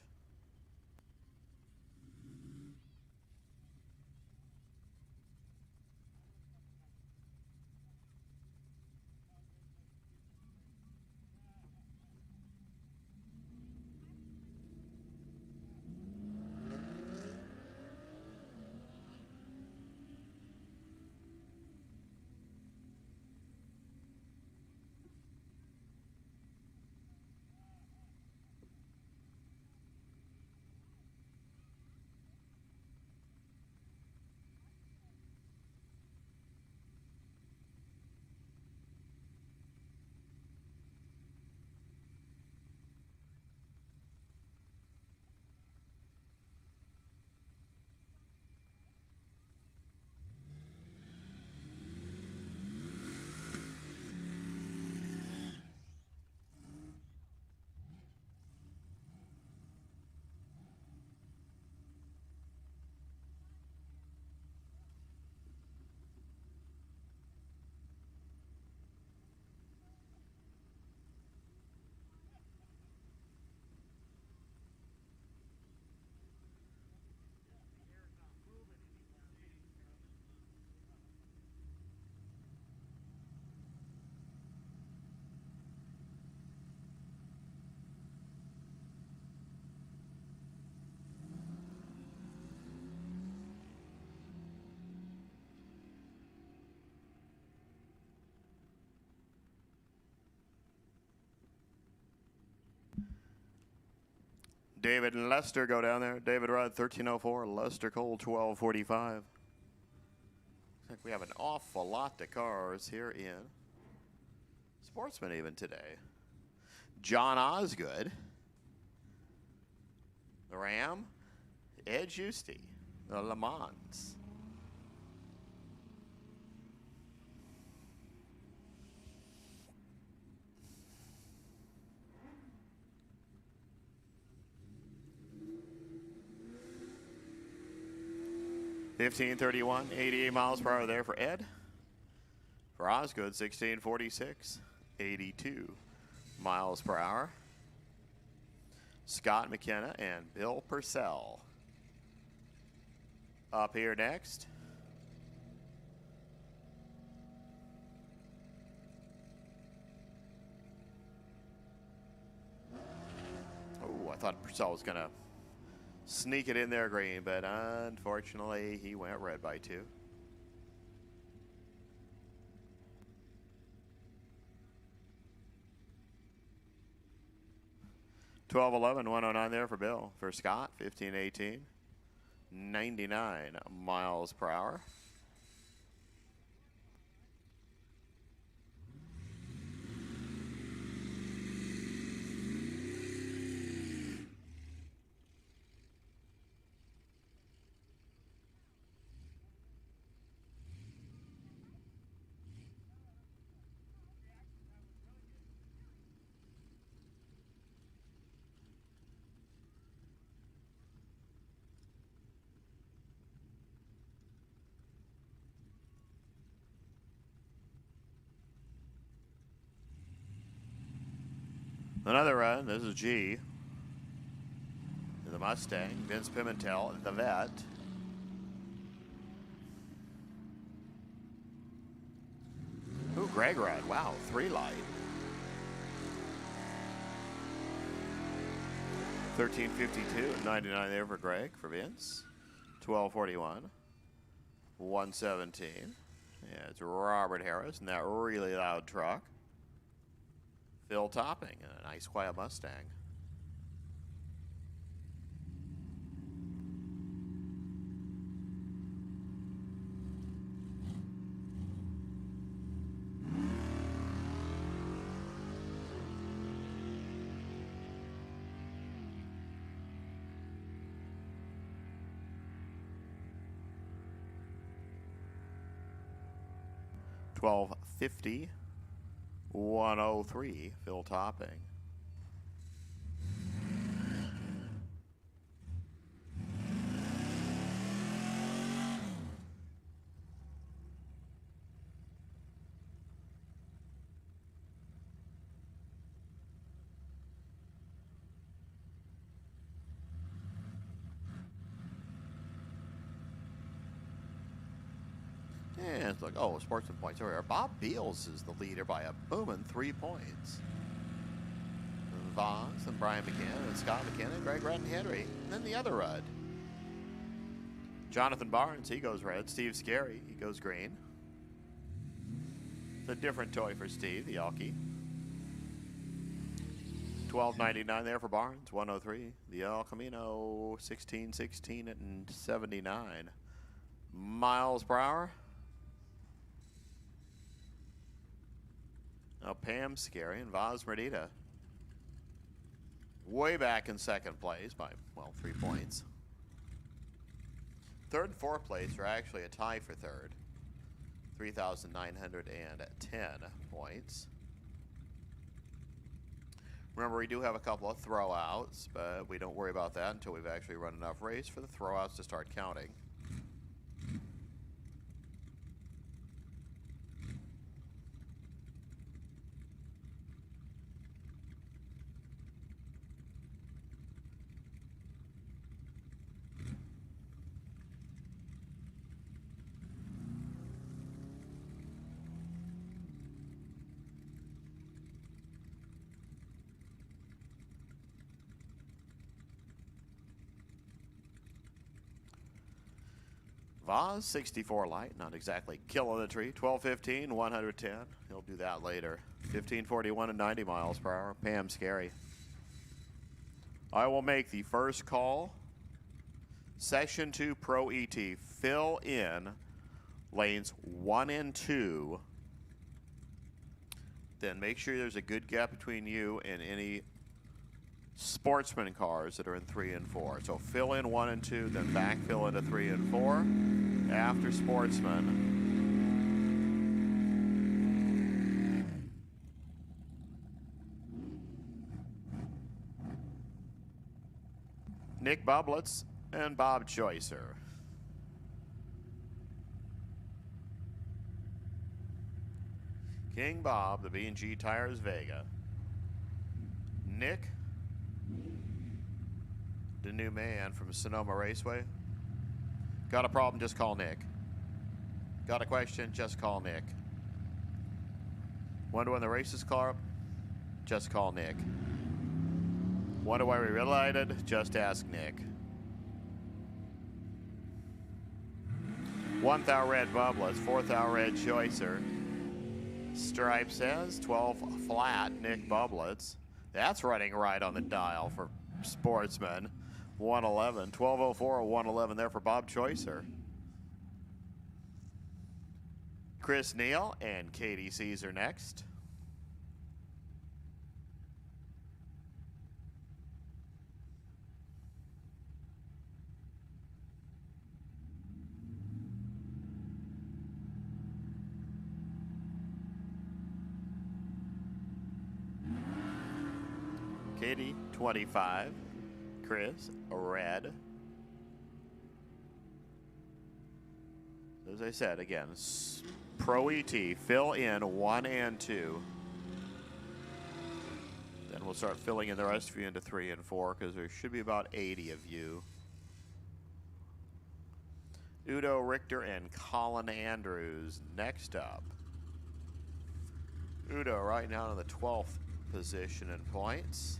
S1: David and Lester go down there. David Rudd, 1304. Lester Cole, 1245. Looks like we have an awful lot of cars here in Sportsman even today. John Osgood. The Ram. Ed Giusti. The Le Mans. $15.31, 88 miles per hour there for Ed. For Osgood, 16.46, 82 miles per hour. Scott McKenna and Bill Purcell. Up here next. Oh, I thought Purcell was going to sneak it in there green, but unfortunately he went red by 2. $12.11, 109 there for Bill. For Scott, 15.18, 99 miles per hour. Another run. This is G. The Mustang. Vince Pimentel, the Vet. Ooh, Greg Rudd. Wow, 3 light. 13.52, 99 there for Greg, for Vince. 12.41, 117. Yeah, it's Robert Harris in that really loud truck. Phil Topping, a nice quiet Mustang. $12.50. 103, Phil Topping. And it's like, oh, Sportsman points over here. Bob Beals is the leader by a booming 3 points. And Voss and Brian McKinnon and Scott McKinnon, Greg Rudd and Henry. And then the other Rudd. Jonathan Barnes, he goes red. Steve Scarry, he goes green. It's a different toy for Steve, the Alki. $12.99 there for Barnes, 103. The El Camino, 16.16 and 79 miles per hour. Now Pam Scary and Vaz Merdita way back in second place by, well, 3 points. Third and fourth place are actually a tie for third. 3,910 points. Remember, we do have a couple of throwouts, but we don't worry about that until we've actually run enough race for the throwouts to start counting. Vaz, 64 light, not exactly killing the tree. 12.15, 110. He'll do that later. 15.41 and 90 miles per hour. Pam Scary. I will make the first call. Session 2 Pro ET. Fill in lanes 1 and 2. Then make sure there's a good gap between you and any sportsman cars that are in 3 and 4. So fill in 1 and 2, then backfill into 3 and 4 after sportsman. Nick Bublitz and Bob Choicer. King Bob, the B&G Tires Vega. Nick, the new man from Sonoma Raceway. Got a problem, just call Nick. Got a question, just call Nick. Wonder when the race is clear up? Just call Nick. Wonder why we red lighted? Just ask Nick. 1th hour red Bublitz, 4th hour red Choicer. Stripe says 12 flat Nick Bublitz. That's running right on the dial for sportsman. 111, 1204, 111 there for Bob Choicer. Chris Neal and Katie Caesar next. Katie, 25. Chris, red. As I said, again, Pro ET, fill in 1 and 2. Then we'll start filling in the rest of you into 3 and 4 because there should be about 80 of you. Udo Richter and Colin Andrews next up. Udo right now in the 12th position in points.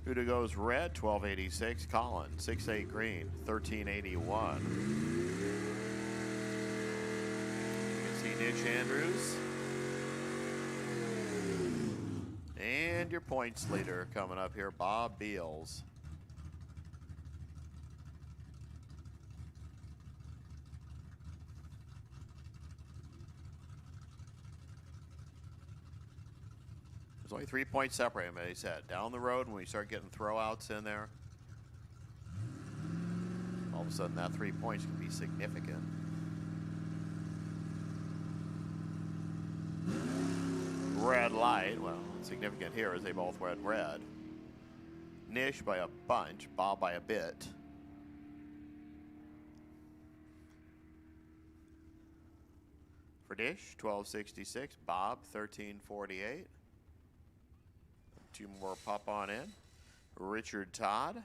S1: Udo goes red, 1286. Colin, 68 green, 1381. You can see Niche Andrews. And your points leader coming up here, Bob Beals. There's only 3 points separating, as he said. Down the road, when we start getting throwouts in there, all of a sudden that 3 points can be significant. Red light, well, significant here as they both went red. Nish by a bunch, Bob by a bit. For Dish, 1266, Bob, 1348. 2 more pop on in. Richard Todd.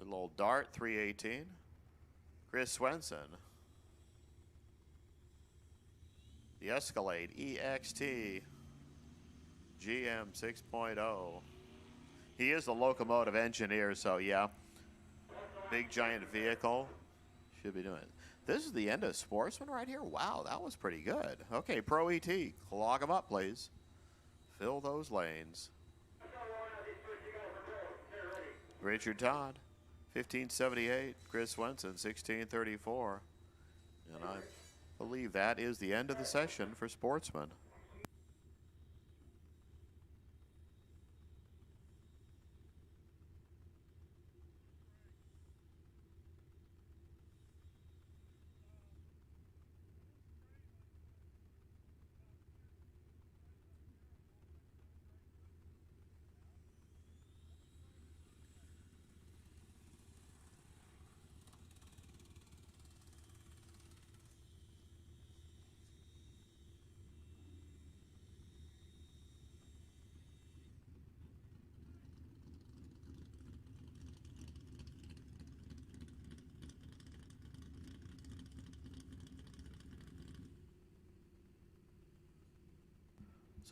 S1: A little dart, 318. Chris Swenson. The Escalade EXT GM 6.0. He is the locomotive engineer, so yeah. Big giant vehicle. Should be doing it. This is the end of Sportsman right here. Wow, that was pretty good. Okay, Pro ET, clog them up, please. Fill those lanes. Richard Todd, 1578. Chris Swenson, 1634. And I believe that is the end of the session for Sportsman.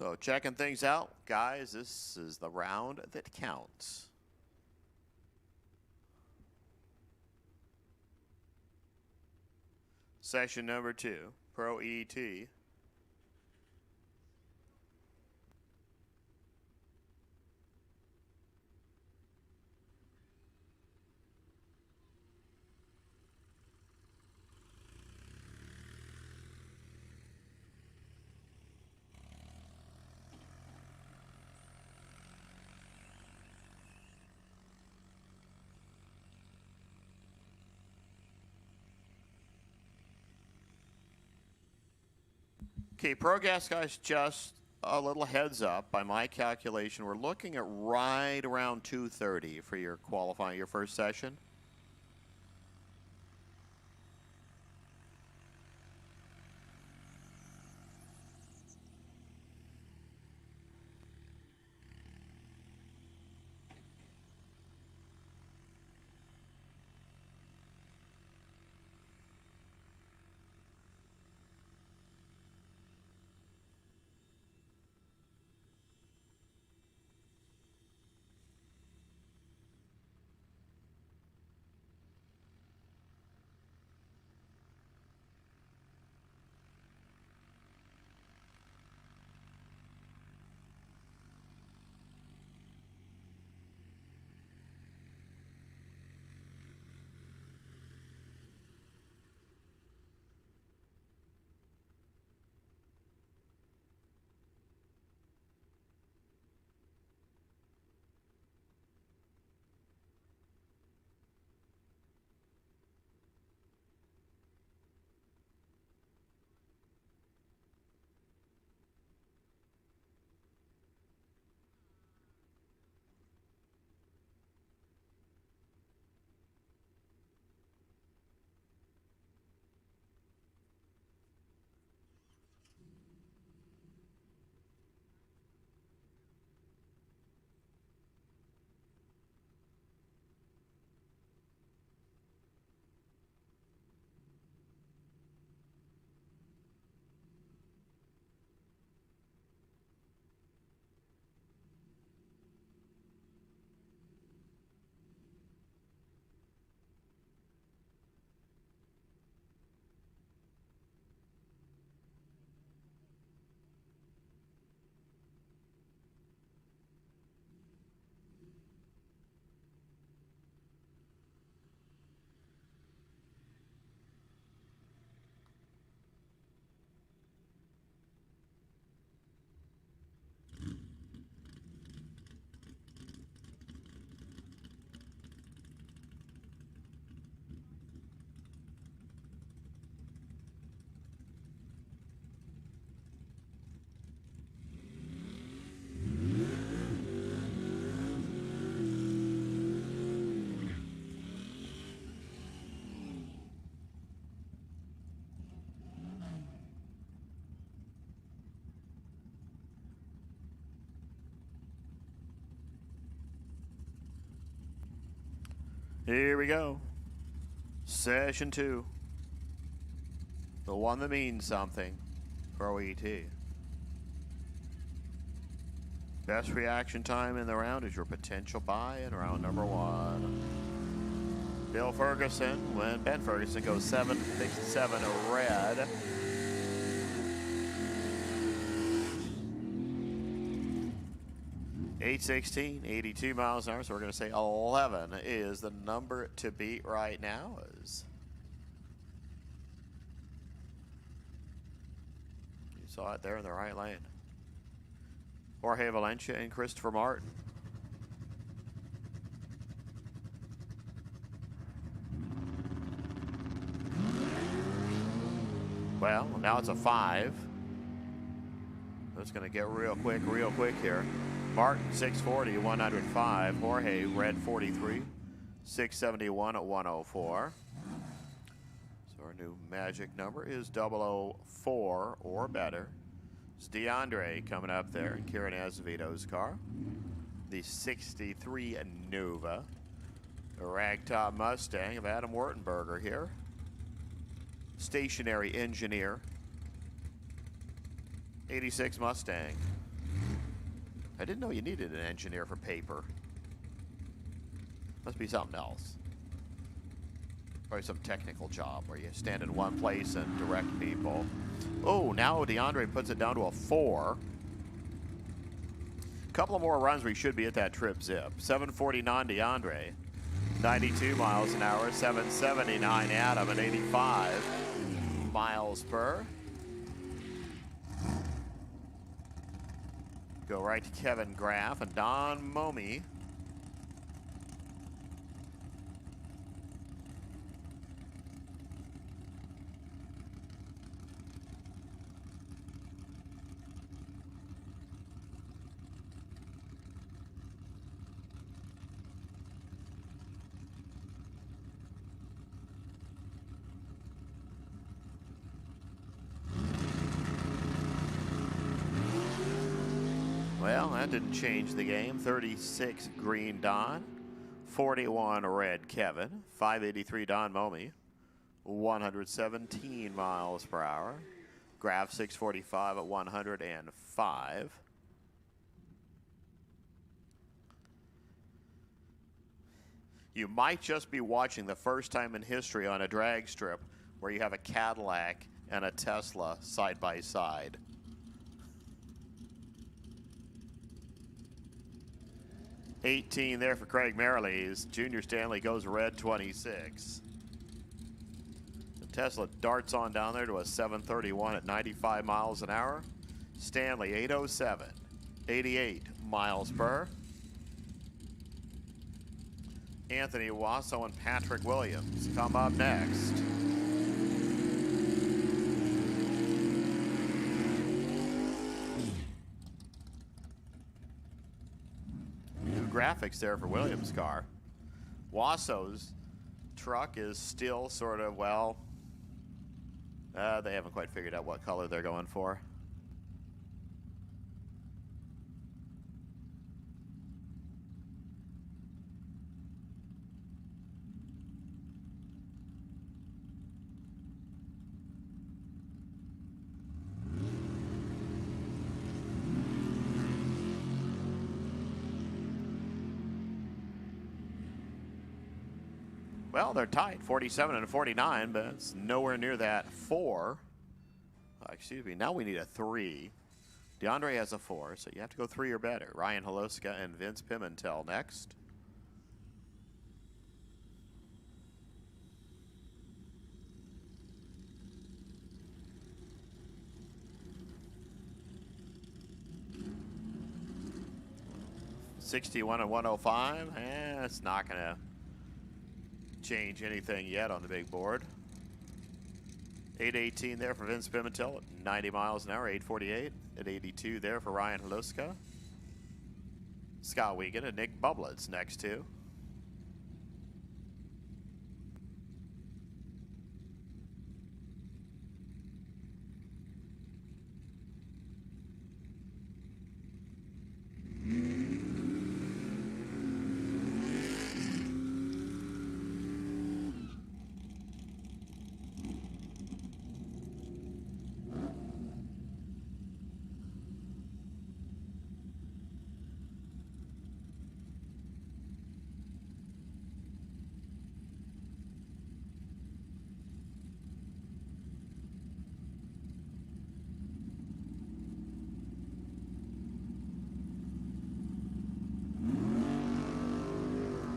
S1: So checking things out, guys, this is the round that counts. Session number 2, Pro ET. Okay, Pro Gas guys, just a little heads up. By my calculation, we're looking at right around 2:30 for your qualifying, your first session. Here we go. Session 2. The one that means something. Pro ET. Best reaction time in the round is your potential buy in round number 1. Ben Ferguson goes 767 red. .816, 82 miles an hour, so we're going to say 11 is the number to beat right now. You saw it there in the right lane. Jorge Valencia and Christopher Martin. Well, now it's a 5. It's going to get real quick here. Martin 640, 105. Jorge red 43, 671 at 104. So our new magic number is 004 or better. It's DeAndre coming up there in Kieran Azevedo's car. The 63 Nova. The ragtop Mustang of Adam Wertenberger here. Stationary engineer. 86 Mustang. I didn't know you needed an engineer for paper. Must be something else. Probably some technical job where you stand in one place and direct people. Oh, now DeAndre puts it down to a 4. Couple of more runs, we should be at that trip zip. 749 DeAndre, 92 miles an hour, 779 Adam, and 85 miles per. Go right to Kevin Graff and Don Momey. Well, that didn't change the game. 36 green Don, 41 red Kevin, 583 Don Momey, 117 miles per hour. Graph 645 at 105. You might just be watching the first time in history on a drag strip where you have a Cadillac and a Tesla side by side. $18 there for Craig Merrilees. Junior Stanley goes red, 26. The Tesla darts on down there to a 731 at 95 miles an hour. Stanley, 807, 88 miles per. Anthony Wasso and Patrick Williams come up next. Graphics there for Williams' car. Wasso's truck is still sort of, well, they haven't quite figured out what color they're going for. Well, they're tied, 47 and 49, but it's nowhere near that 4. Excuse me, now we need a 3. DeAndre has a 4, so you have to go 3 or better. Ryan Holoska and Vince Pimentel next. $61 and 105. It's not going to change anything yet on the big board. 818 there for Vince Pimentel at 90 miles an hour, 848. At 82 there for Ryan Holuska. Scott Wiegand and Nick Bublitz next two.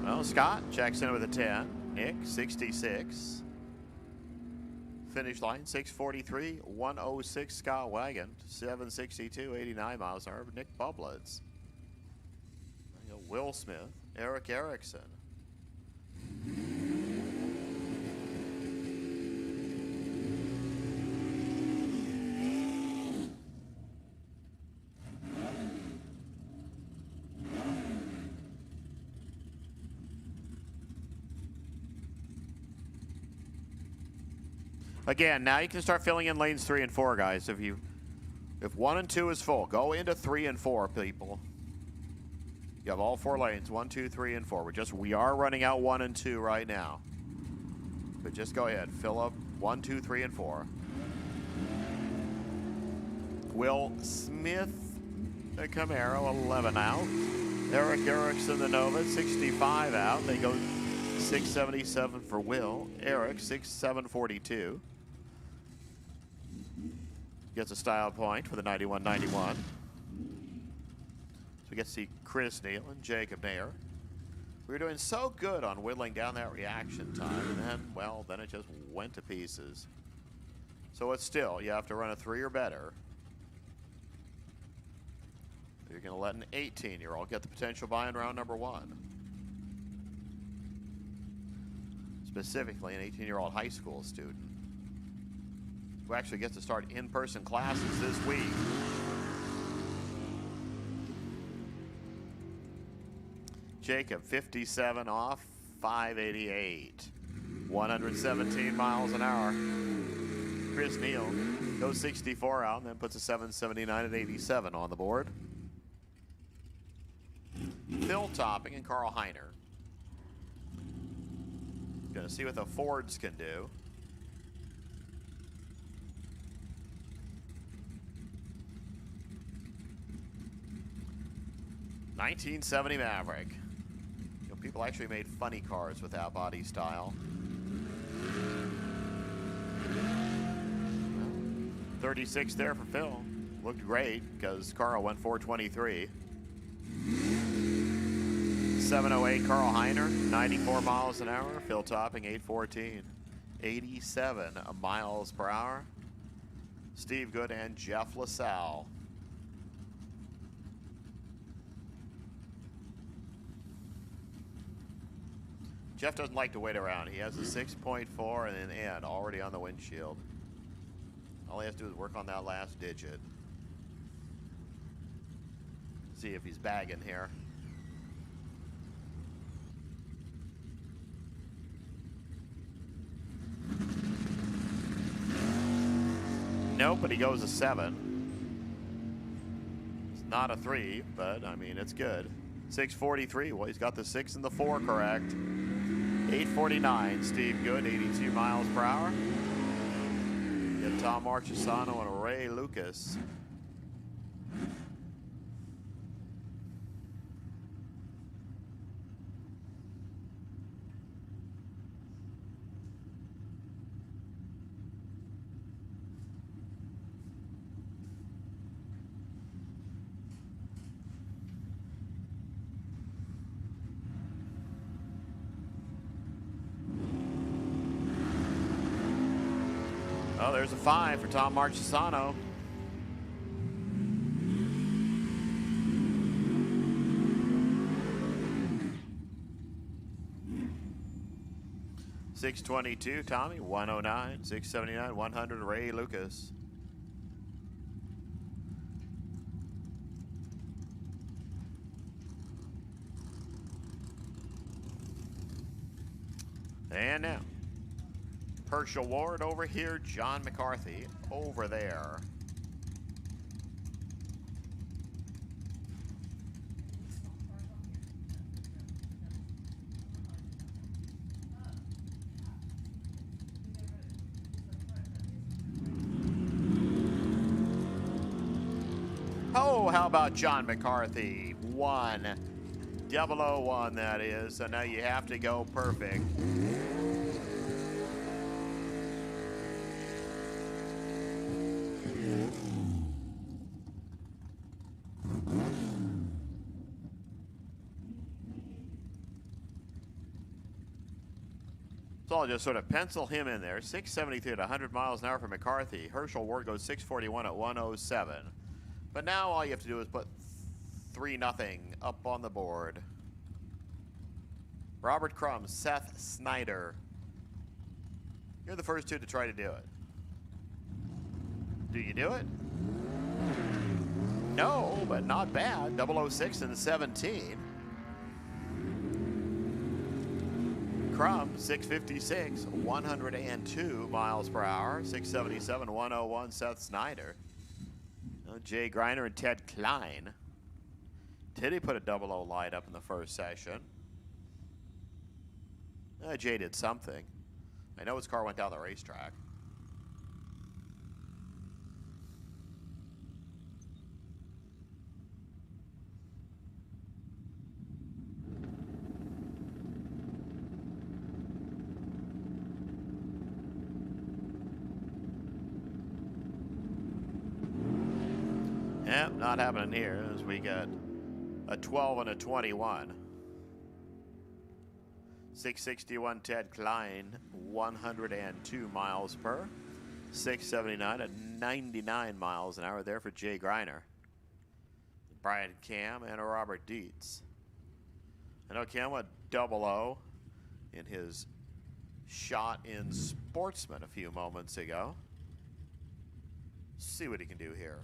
S1: Well, Scott checks in with a 10. Nick, 66. Finish line, 643, 106. Scott Wagon, 762, 89 miles an hour. Nick Bublitz. Will Smith, Eric Erickson. Again, now you can start filling in lanes 3 and 4, guys. If 1 and 2 is full, go into 3 and 4, people. You have all 4 lanes, 1, 2, 3, and 4. We are running out 1 and 2 right now. But just go ahead, fill up 1, 2, 3, and 4. Will Smith The Camaro, 11 out. Eric Erickson, the Nova, 65 out. They go 677 for Will. Eric, 6742. Gets a style point for the 91-91. So we get to see Chris Neal and Jacob Nair. We were doing so good on whittling down that reaction time, and then, well, then it just went to pieces. So it's still, you have to run a 3 or better. You're going to let an 18-year-old get the potential buy in round number 1. Specifically, an 18-year-old high school student who actually gets to start in-person classes this week. Jacob, 57 off, 588. 117 miles an hour. Chris Neal goes 64 out and then puts a 779 at 87 on the board. Phil Topping and Carl Heiner. Gonna see what the Fords can do. '70 Maverick. You know, people actually made funny cars with that body style. 36 there for Phil. Looked great because Carl went 423. 708 Carl Heiner, 94 miles an hour. Phil Topping, 814. 87 miles per hour. Steve Good and Jeff LaSalle. Jeff doesn't like to wait around. He has a 6.4 and an N already on the windshield. All he has to do is work on that last digit. See if he's bagging here. Nope, but he goes a 7. It's not a 3, but I mean, it's good. 643. Well, he's got the 6 and the 4 correct. 849. Steve Good, 82 miles per hour. Get Tom Marchesano and Ray Lucas. Oh, there's a 5 for Tom Marchesano. $622, Tommy. 109, $679, 100, Ray Lucas. And now, Herschel Ward over here, John McCarthy over there. Oh, how about John McCarthy? 1-001, that is. So now you have to go perfect. So I'll just sort of pencil him in there. 673 at 100 miles an hour for McCarthy. Herschel Ward goes 641 at 107. But now all you have to do is put 3-0 up on the board. Robert Crum, Seth Snyder. You're the first two to try to do it. Do you do it? No, but not bad. 006 and 17. Crum, 656, 102 miles per hour. 677, 101, Seth Snyder. Jay Greiner and Ted Klein. Teddy put a 00 light up in the first session. Jay did something. I know his car went down the racetrack. not happening here as we got a 12 and a 21. 661 Ted Klein, 102 miles per. 679 at 99 miles an hour there for Jay Greiner. Brian Cam and a Robert Dietz. I know Cam went 00 in his shot in Sportsman a few moments ago. See what he can do here.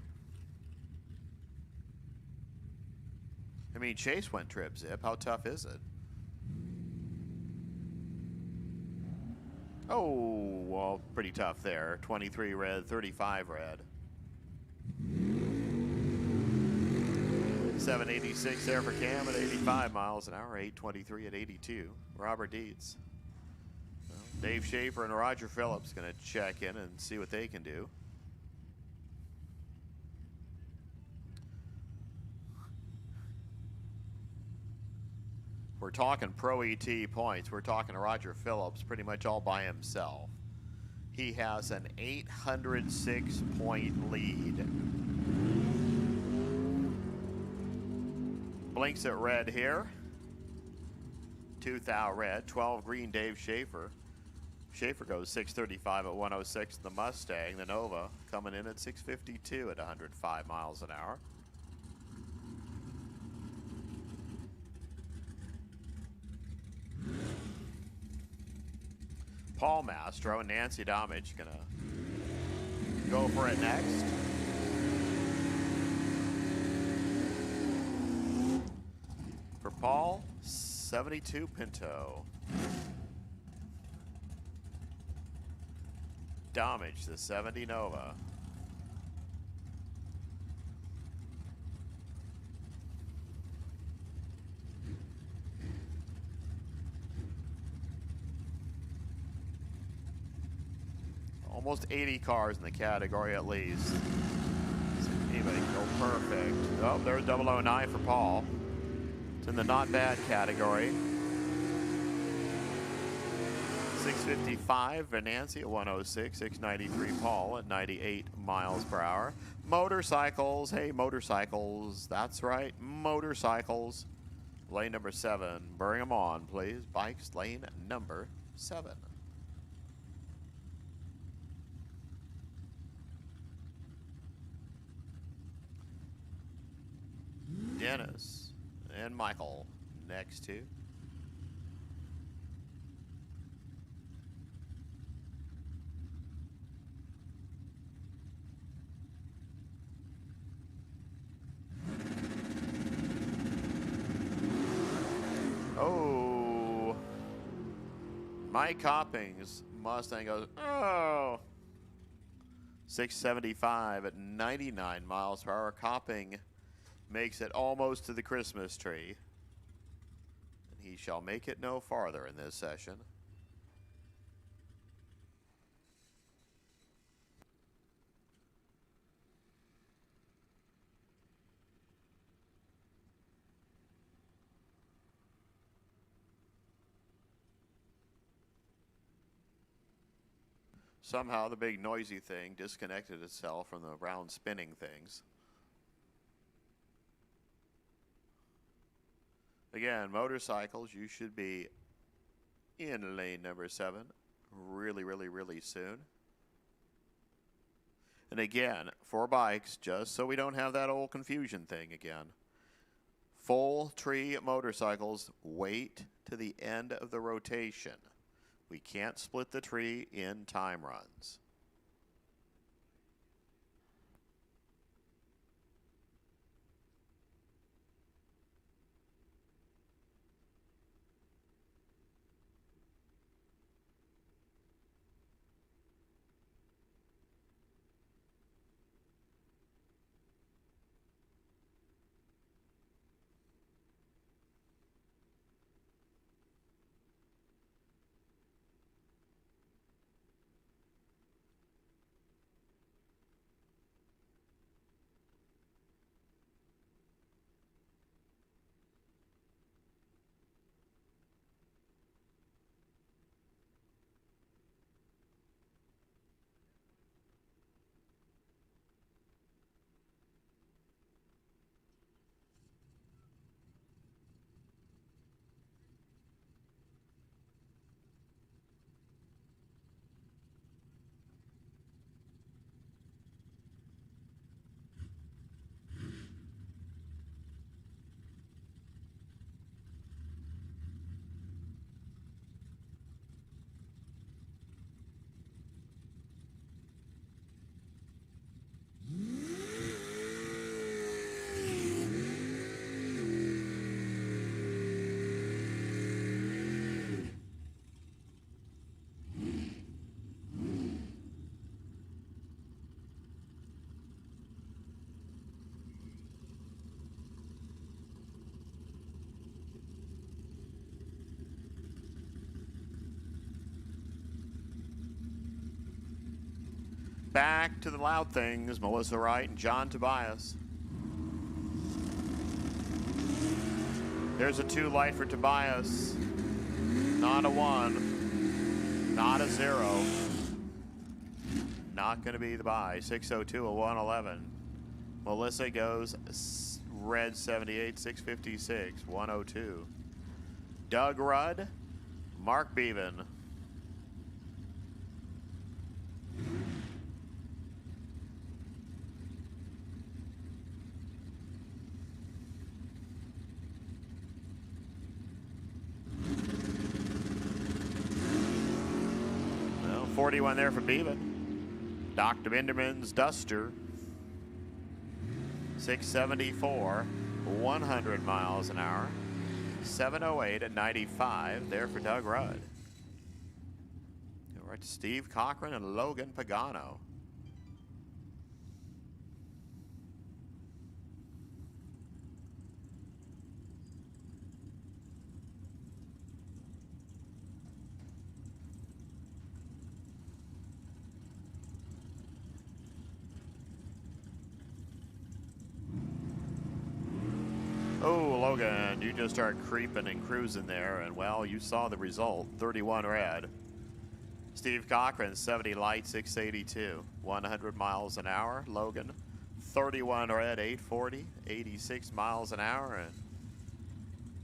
S1: I mean, Chase went trip zip. How tough is it? Oh, well, pretty tough there. 23 red, 35 red. 786 there for Cam at 85 miles an hour. 823 at 82. Robert Dietz. Well, Dave Schaefer and Roger Phillips going to check in and see what they can do. We're talking Pro ET points. We're talking Roger Phillips pretty much all by himself. He has an 806-point lead. Blinks at red here. 2,000 red, 12 green Dave Schaefer. Schaefer goes 635 at 106. The Mustang, the Nova, coming in at 652 at 105 miles an hour. Paul Mastro and Nancy Domage gonna go for it next. For Paul, 72 Pinto. Domage, the 70 Nova. Almost 80 cars in the category at least. So anybody can go perfect. Oh, there's 009 for Paul. It's in the not bad category. 655 Venancy at 106. 693 Paul at 98 miles per hour. Motorcycles. Hey, motorcycles. That's right. Motorcycles. Lane number 7. Bring them on, please. Bikes, lane number 7. Dennis and Michael next to. Oh, Mike Copping's Mustang goes, oh. 675 at 99 miles per hour. Copping makes it almost to the Christmas tree. And he shall make it no farther in this session. Somehow the big noisy thing disconnected itself from the round spinning things. Again, motorcycles, you should be in lane number 7 really, really, really soon. And again, for bikes, just so we don't have that old confusion thing again. Full tree motorcycles, wait to the end of the rotation. We can't split the tree in time runs. Back to the loud things, Melissa Wright and John Tobias. There's a 2 light for Tobias. Not a 1. Not a 0. Not going to be the buy. 602, a 111. Melissa goes red 78, 656, 102. Doug Rudd, Mark Bevan. Well, 41 there for Bevan. Dr. Binderman's Duster. 674, 100 miles an hour. 708 at 95 there for Doug Rudd. All right, Steve Cochran and Logan Pagano. Oh, Logan, you just start creeping and cruising there, and well, you saw the result, 31 red. Steve Cochran, 70 light, 682, 100 miles an hour. Logan, 31 red, 840, 86 miles an hour, and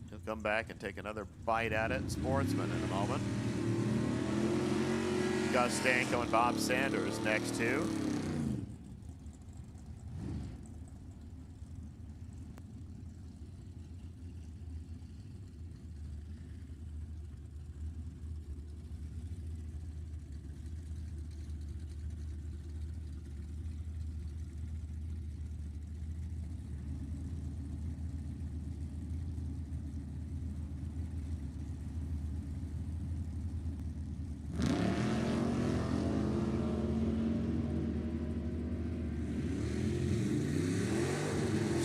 S1: he'll come back and take another bite at it. Sportsman in a moment. Gus Stanko and Bob Sanders next two.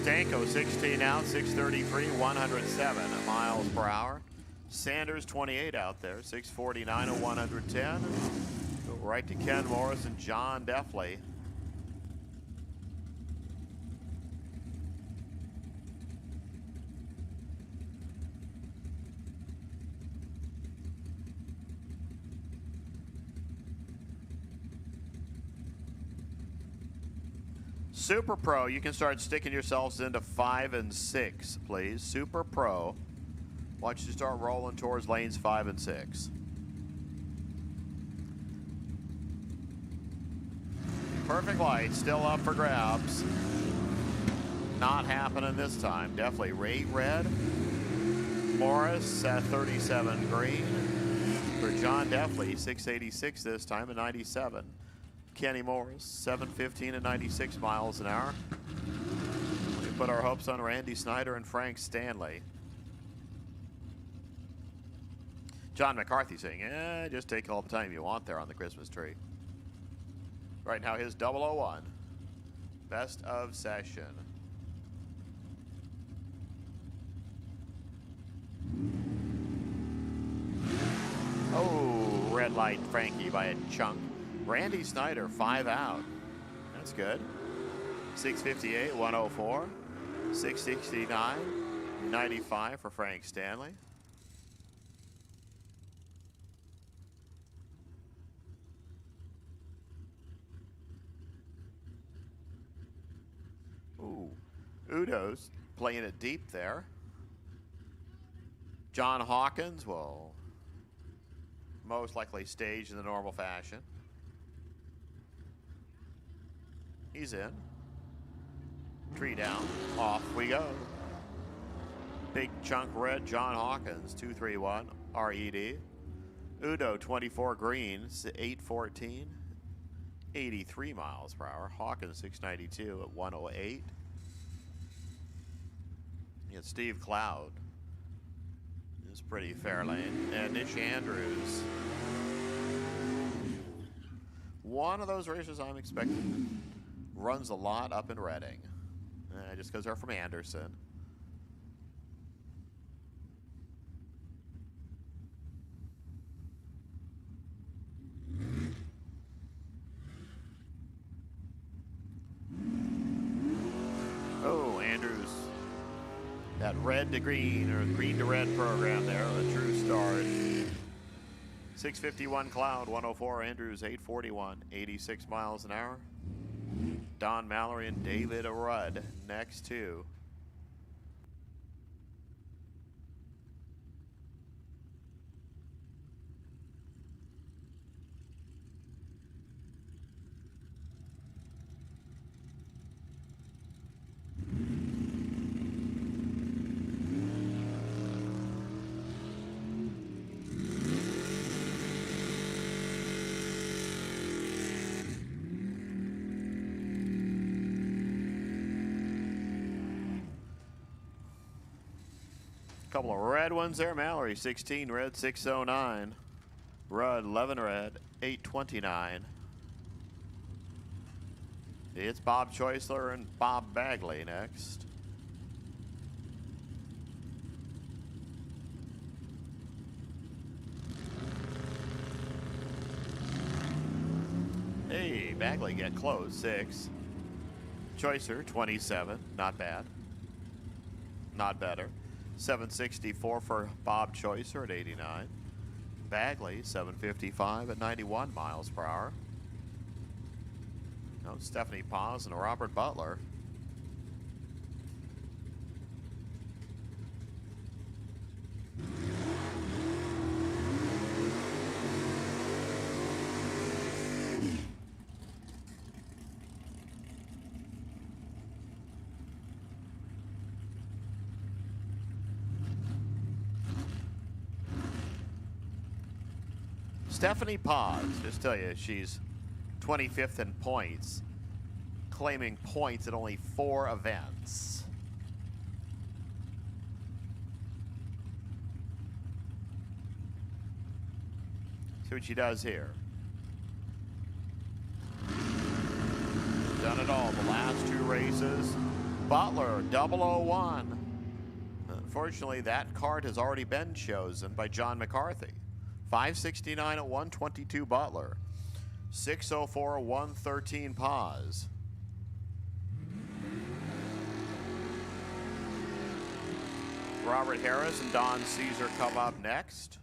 S1: Stanko 16 out, 633, 107 miles per hour. Sanders 28 out there, 649 to 110. Go right to Ken Morris and John Deffley. Super Pro, you can start sticking yourselves into 5 and 6, please. Super Pro. Watch you start rolling towards lanes 5 and 6. Perfect light, still up for grabs. Not happening this time. Definitely rate red. Morris at 37 green. For John Deffley, 686 this time and 97. Kenny Morris, 715 and 96 miles an hour. We put our hopes on Randy Snyder and Frank Stanley. John McCarthy saying, just take all the time you want there on the Christmas tree. Right now, his 001. Best of session. Oh, red light Frankie by a chunk. Randy Snyder, 5 out. That's good. 658, 104. 669, 95 for Frank Stanley. Ooh, Udo's playing it deep there. John Hawkins will most likely stage in the normal fashion. He's in. Tree down. Off we go. Big chunk red, John Hawkins, 231 RED. Udo, 24 green, 814. 83 miles per hour. Hawkins, 692 at 108. You got Steve Cloud. It's pretty fair lane. And Nish Andrews. One of those racers I'm expecting runs a lot up in Reading. Just because they're from Anderson. that red to green or green to red program there, a true start. 651 Cloud, 104 Andrews, 841, 86 miles an hour. Don Mallory and David Rudd next two. Couple of red ones there. Mallory 16 red, 609. Rudd 11 red, 829. It's Bob Choisler and Bob Bagley next. Hey, Bagley get close, 6. Choicer 27, not bad. Not better. 764 for Bob Choicer at 89. Bagley 755 at 91 miles per hour. No, Stephanie Paz and Robert Butler. Stephanie Paz, just tell you, she's 25th in points, claiming points at only 4 events. See what she does here. Done it all the last 2 races. Butler, 001. Unfortunately, that card has already been chosen by John McCarthy. 569 at 122 Butler. 604 113 Paz. Robert Harris and Don Caesar come up next.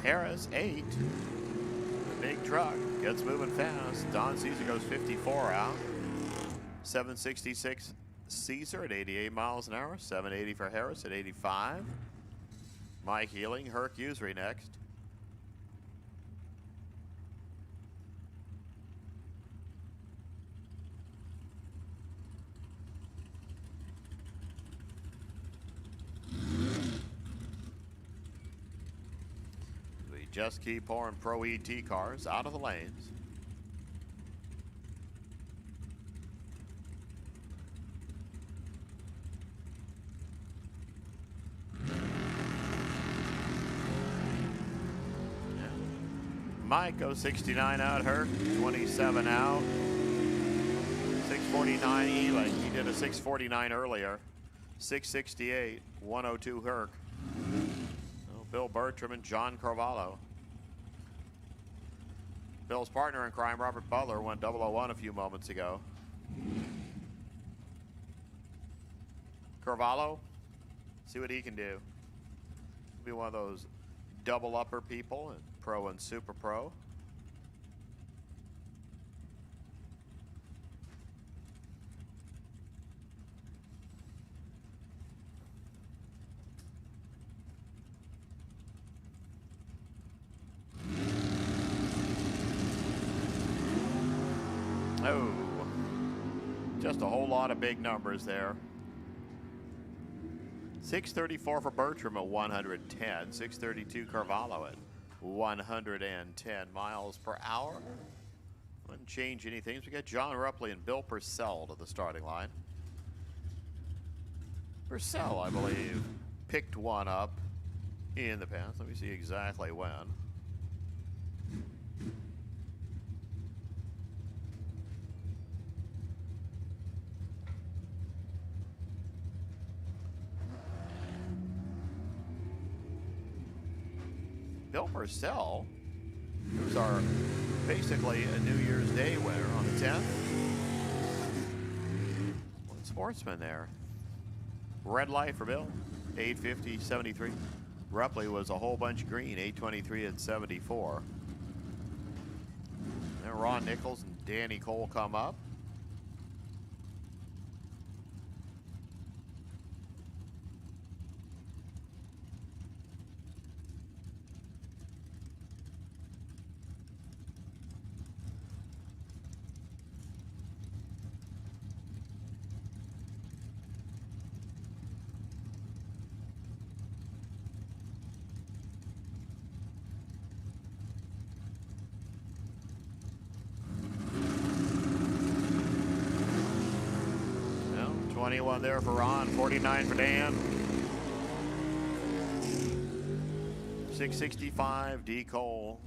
S1: Harris, 8. The big truck gets moving fast. Don Caesar goes 54 out. 766 Caesar at 88 miles an hour. 780 for Harris at 85. Mike Healing, Herc Usery next. Just keep pouring Pro ET cars out of the lanes. Yeah. Mike goes 69 out, Herc, 27 out. 649 Eli, he did a 649 earlier. 668, 102 Herc. Bill Bertram and John Carvalho. Bill's partner in crime, Robert Butler, went 001 a few moments ago. Carvalho, see what he can do. Be one of those double upper people in Pro and Super Pro. Oh, just a whole lot of big numbers there. 634 for Bertram at 110. 632 Carvalho at 110 miles per hour. Wouldn't change anything. We got John Rupley and Bill Purcell to the starting line. Purcell, I believe, picked one up in the past. Let me see exactly when. Bill Purcell, who's our basically a New Year's Day winner on the 10th. One sportsman there. Red light for Bill, 850.73. Rupley was a whole bunch green, 823 at 74. Then Ron Nichols and Danny Cole come up. Well, 21 there for Ron, 49 for Dan. 665 D Cole,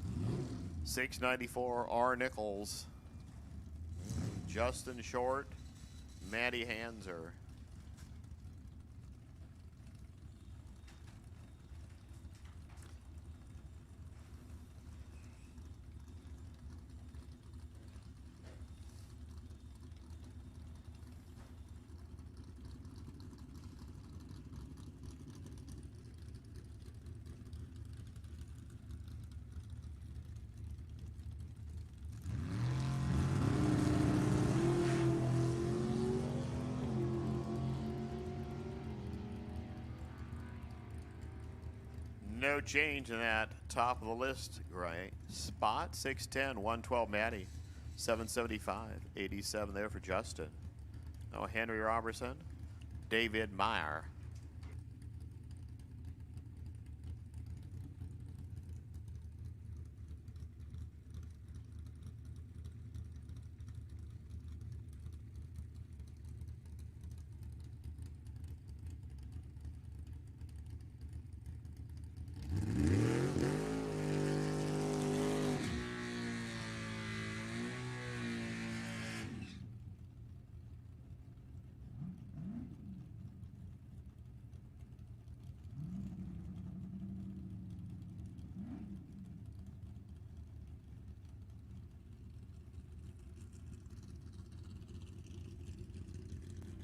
S1: 694 R Nichols, Justin Short, Matty Hanser. No change in that top of the list, right? Spot 610, 112 Matty, 775, 87 there for Justin. Oh, Henry Robertson, David Meyer.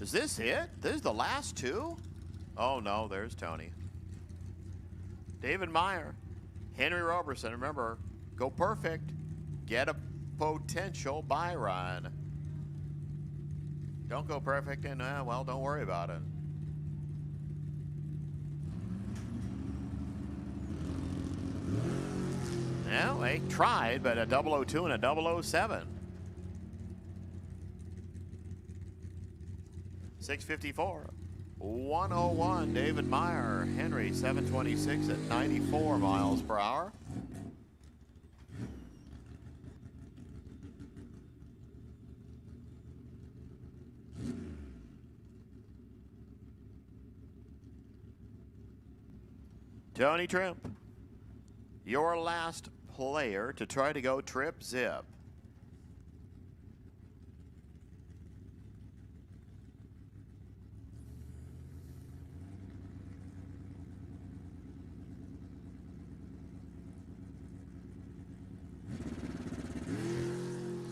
S1: Is this it? This is the last two? Oh no, there's Tony. David Meyer, Henry Robertson. Remember, go perfect, get a potential buy run. Don't go perfect and, well, don't worry about it. Well, they tried, but a 002 and a 007. 654. 101, David Meyer. Henry, 726 at 94 miles per hour. Tony Trimp, your last player to try to go trip zip.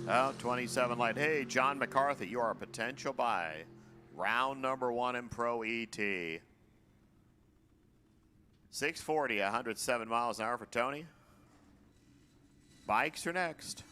S1: Oh, 27 light. Hey, John McCarthy, you are a potential buy. Round number 1 in Pro ET. 640, 107 miles an hour for Tony. Bikes are next.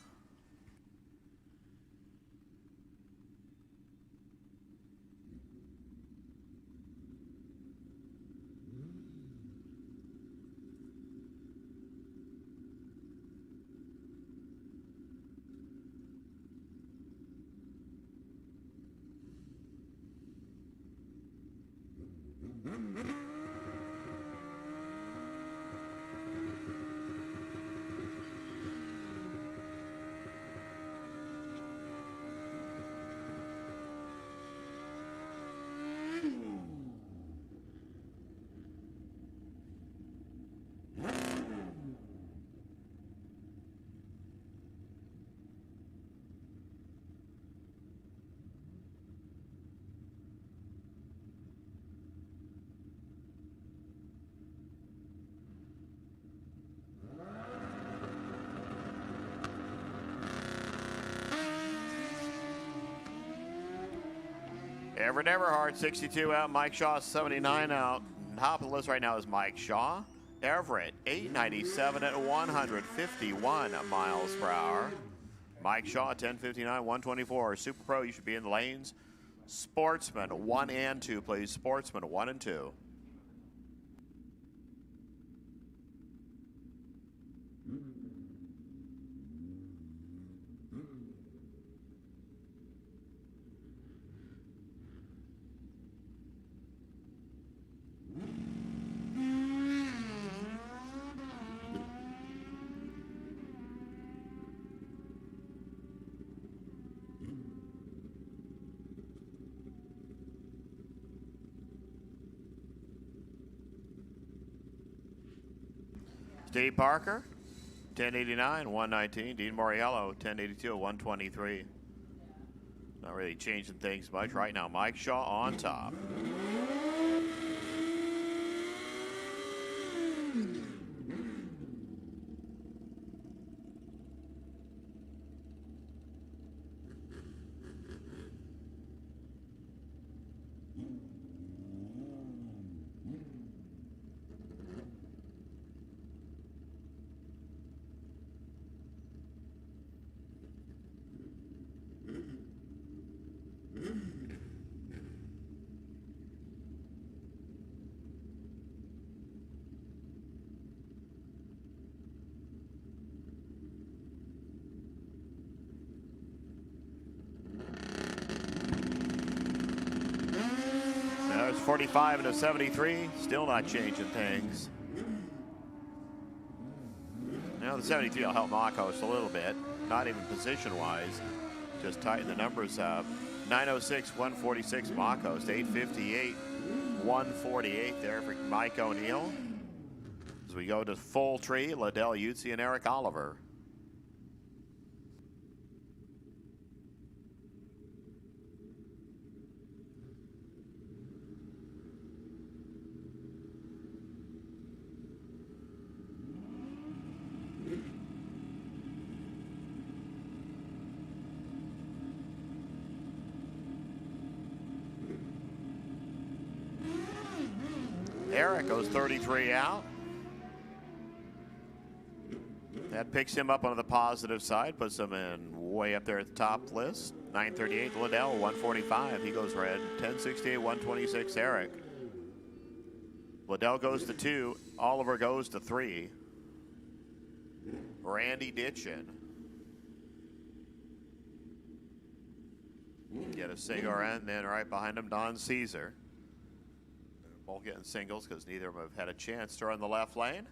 S1: Everett Everhart, 62 out. Mike Shaw, 79 out. Top of the list right now is Mike Shaw. Everett, 897 at 151 miles per hour. Mike Shaw, 1059, 124. Super Pro, you should be in the lanes. Sportsman, 1 and 2, please. Sportsman, 1 and 2. Steve Parker, 1089, 119. Dean Moriello, 1082, 123. Not really changing things much right now. Mike Shaw on top. There's 45 and a 73, still not changing things. Now the 73 will help Makos a little bit, not even position-wise, just tighten the numbers up. 906, 146 Makos, 858, 148 there for Mike O'Neill. As we go to full tree, Liddell Utzi and Eric Oliver. Eric goes 33 out. That picks him up on the positive side, puts him in way up there at the top list. 938, Liddell, 145. He goes red. 1068, 126, Eric. Liddell goes to 2. Oliver goes to 3. Randy Ditchin. Get a cigar and then right behind him, Don Caesar. Both getting singles because neither of them have had a chance to run the left lane.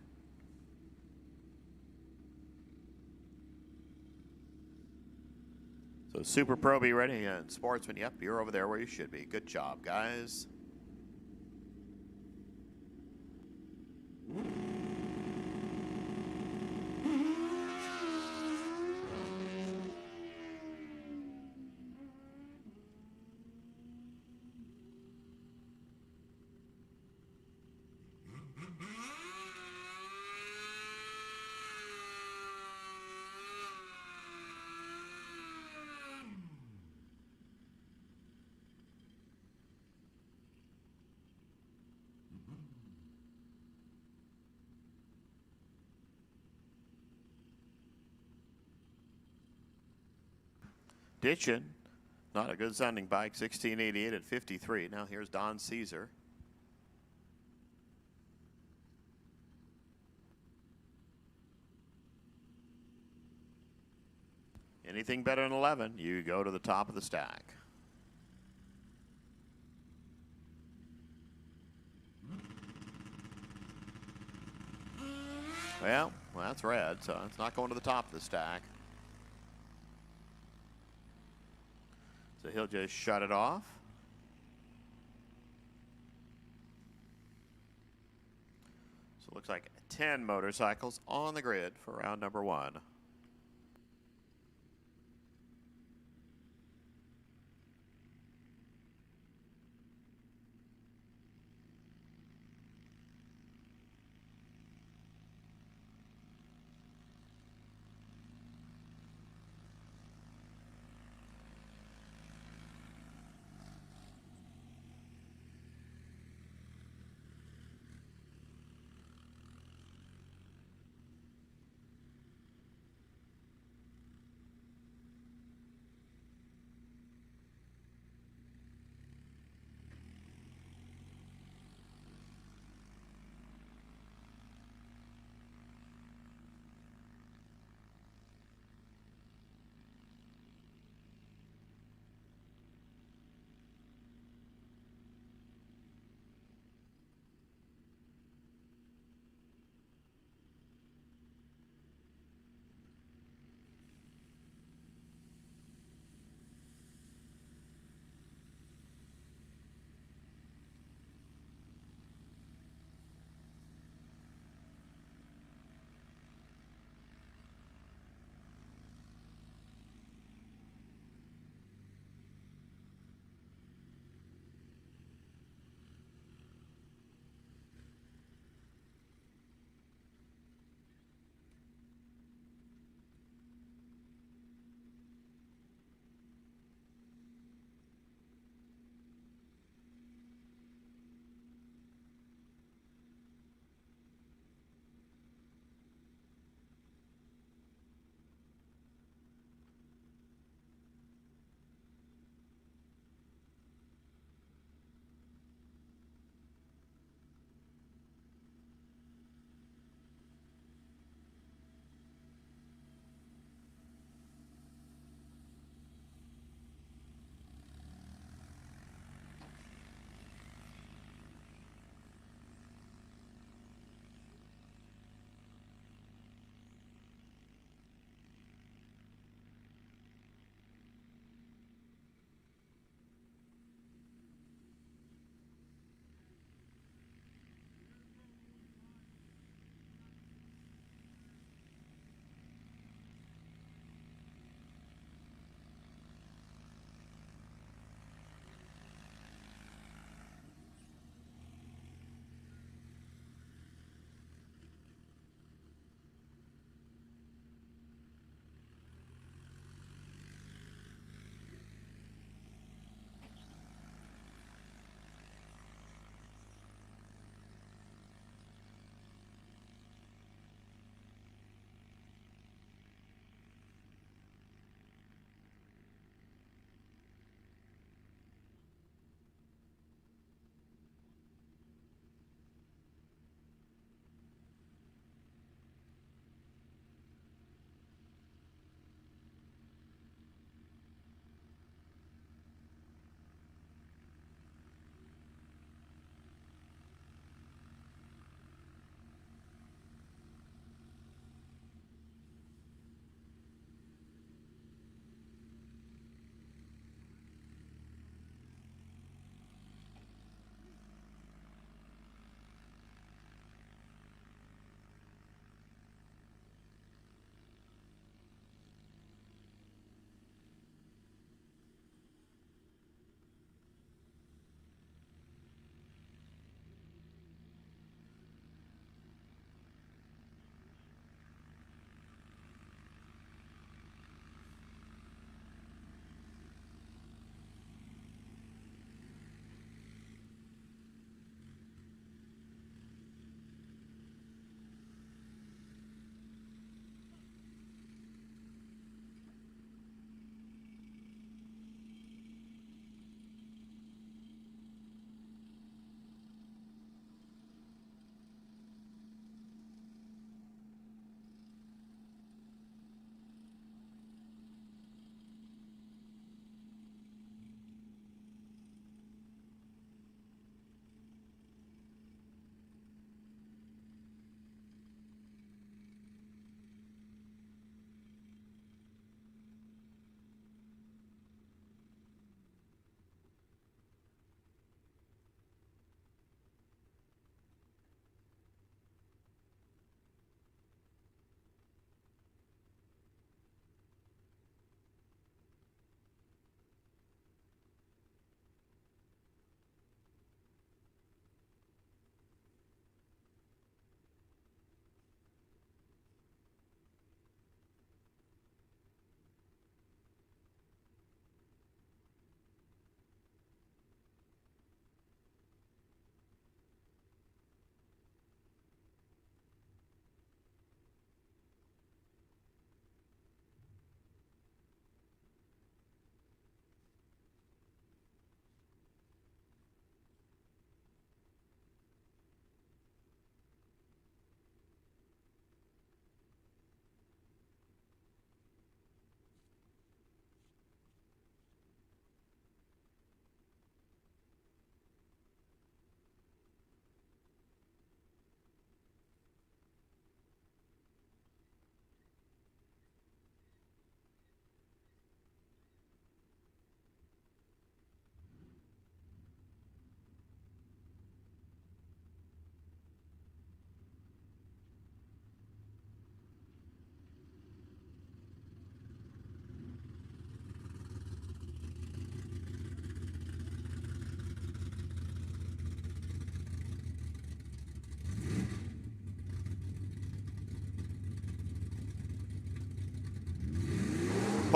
S1: So Super Pro be ready and Sportsman, yep, you're over there where you should be. Good job, guys. Ditchin, not a good sounding bike, 1688 at 53. Now here's Don Caesar. Anything better than 11, you go to the top of the stack. Well, that's red, so it's not going to the top of the stack. So he'll just shut it off. So it looks like 10 motorcycles on the grid for round number 1.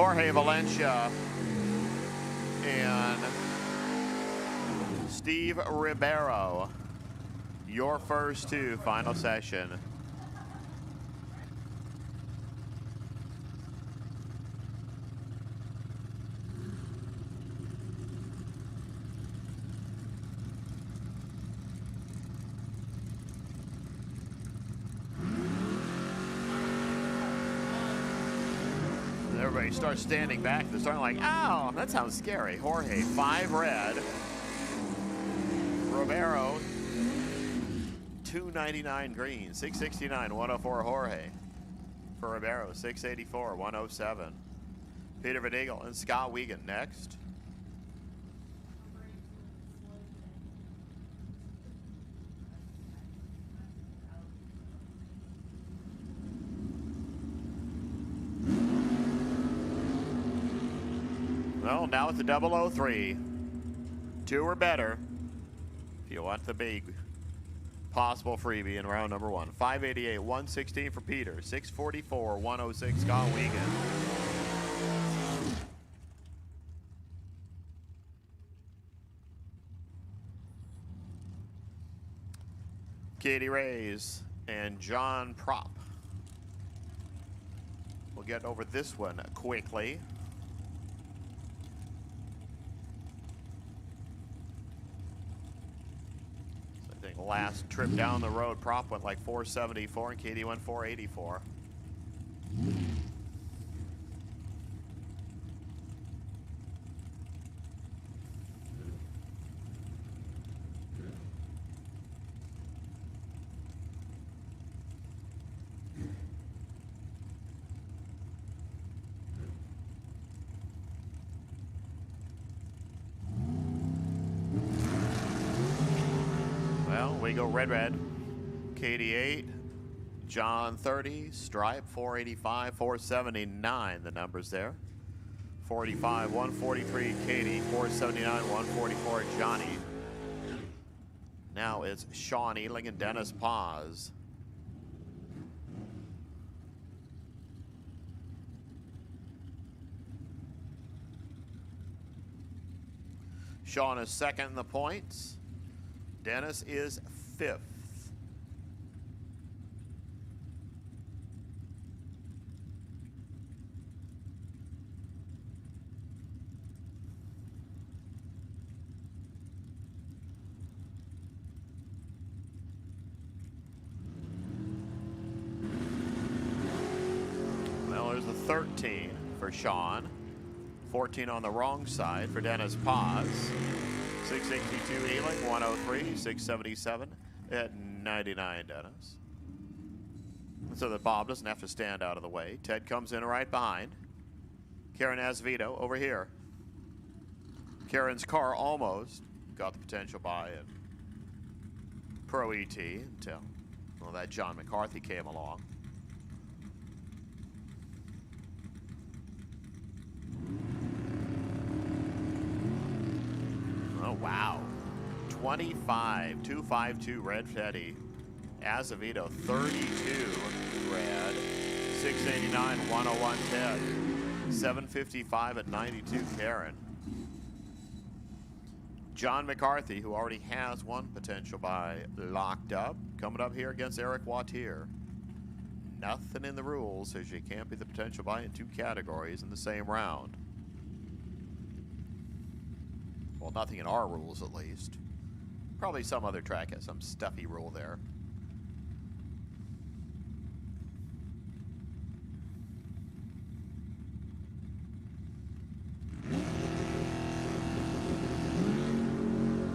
S1: Jorge Valencia and Steve Ribeiro, your first two, final session. Everybody starts standing back. They're starting like, ow, that sounds scary. Jorge, 5 red. Romero, 299 green, 669, 104 Jorge. For Romero, 684, 107. Peter Van and Scott Wiegand next. Well, now it's the 003. 2 or better if you want the big possible freebie in round number 1. 588, 116 for Peter. 644, 106 Scott Wiegand. Katie Reyes and John Prop. We'll get over this one quickly. Last trip down the road, Prop went like 474 and Katie went 484. We go red. Katie 8, John 30, Stripe 485, 479, the numbers there. 485, 143, Katie, 479, 144, Johnny. Now it's Sean Ealing and Dennis Paz. Sean is second in the points. Dennis is 5th. Well, there's the 13 for Sean. 14 on the wrong side for Dennis Paz. 662 Ealing, 103, 677 at 99 Dennis. So that Bob doesn't have to stand out of the way. Ted comes in right behind. Karen Azevedo over here. Karen's car almost got the potential buy in Pro ET until, well, that John McCarthy came along. Oh, wow. 25, 252 red Fetty. Azevedo, 32 red. 689, 101 Ted. 755 at 92 Karen. John McCarthy, who already has one potential buy locked up, coming up here against Eric Wattier. Nothing in the rules says you can't be the potential buy in 2 categories in the same round. Well, nothing in our rules, at least. Probably some other track has some stuffy rule there.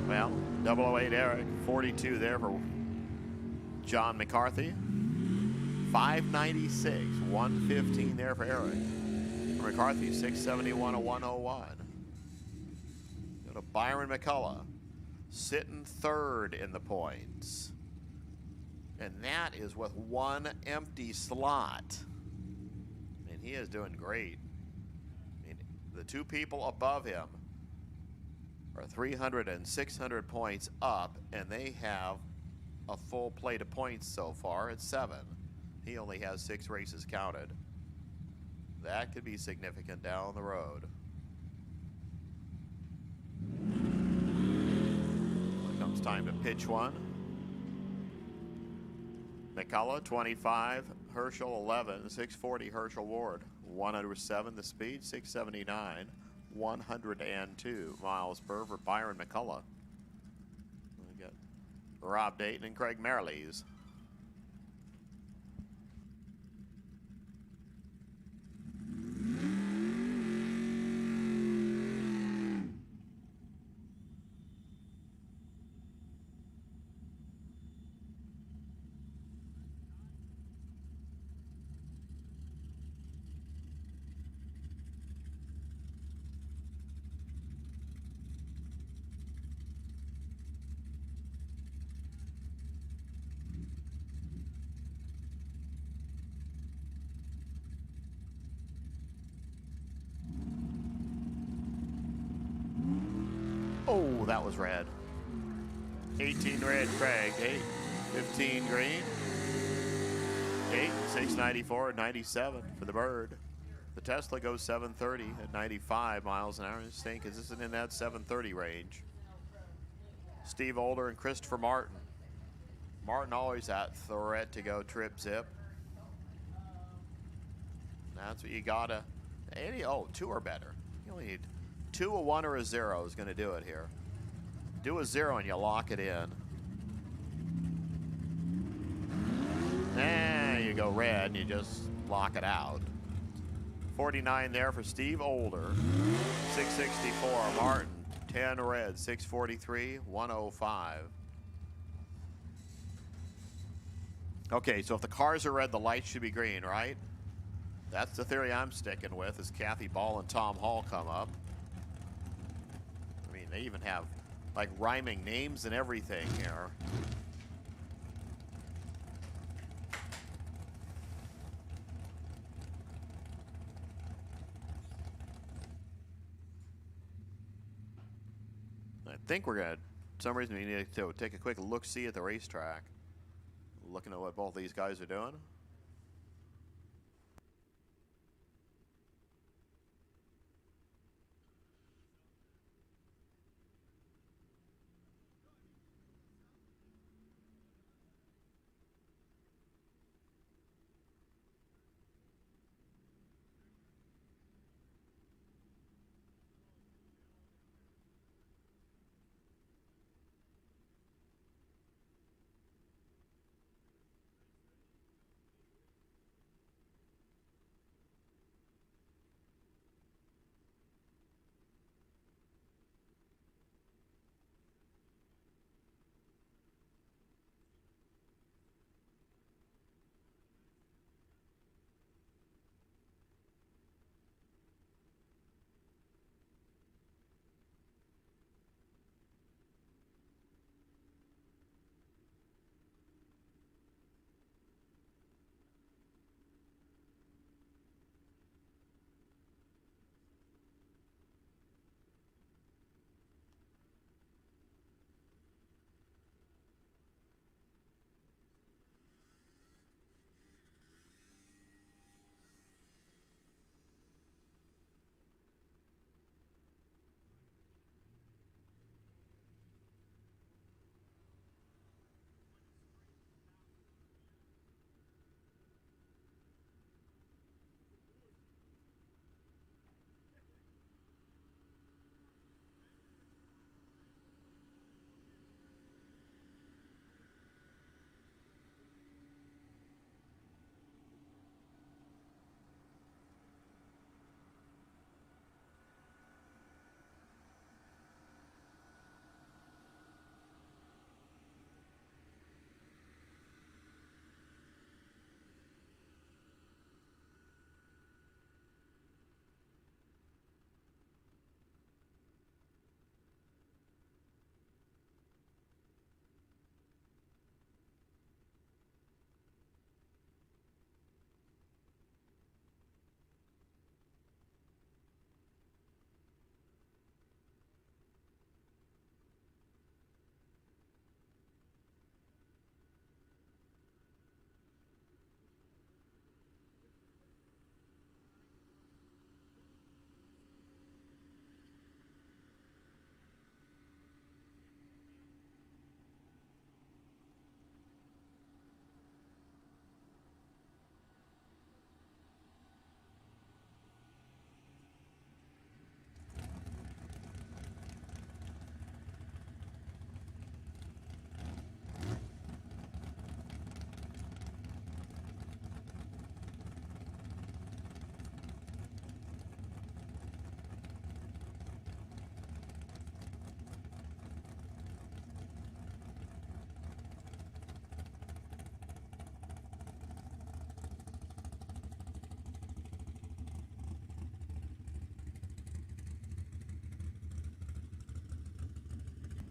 S1: Well, 008 Eric, 42 there for John McCarthy. 596, 115 there for Eric. For McCarthy, 671 to 101. Go to Byron McCullough, sitting 3rd in the points. And that is with 1 empty slot. I mean, he is doing great. I mean, the 2 people above him are 300 and 600 points up, and they have a full plate of points so far at 7. He only has 6 races counted. That could be significant down the road. Here comes time to pitch one. McCullough, 25. Herschel, 11. 640, Herschel Ward. 107 the speed, 679. 102 miles per for Byron McCullough. We got Rob Dayton and Craig Merrilies. Oh, that was red. 18 red, Craig. 8, 15 green. 8, 694 at 97 for the Bird. The Tesla goes 730 at 95 miles an hour. Just think, is this in that 730 range? Steve Older and Christopher Martin. Martin always that threat to go trip zip. That's what you gotta. Oh, 2 or better. You only need 2, a 1, or a 0 is going to do it here. Do a 0 and you lock it in. There you go, red, and you just lock it out. 49 there for Steve Older. 664, Martin. 10 red, 643, 105. Okay, so if the cars are red, the lights should be green, right? That's the theory I'm sticking with as Kathy Ball and Tom Hall come up. I mean, they even have like rhyming names and everything here. I think we're gonna, for some reason we need to take a quick look-see at the racetrack. Looking at what both these guys are doing.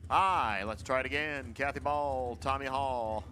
S1: Aye, let's try it again. Kathy Ball, Tommy Hall.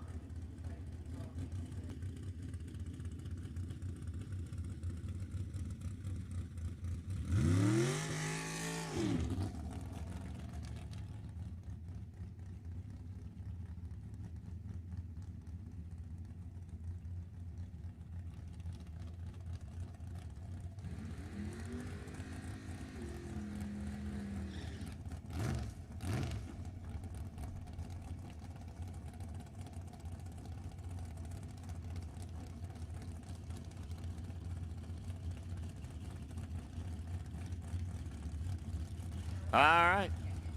S1: All right,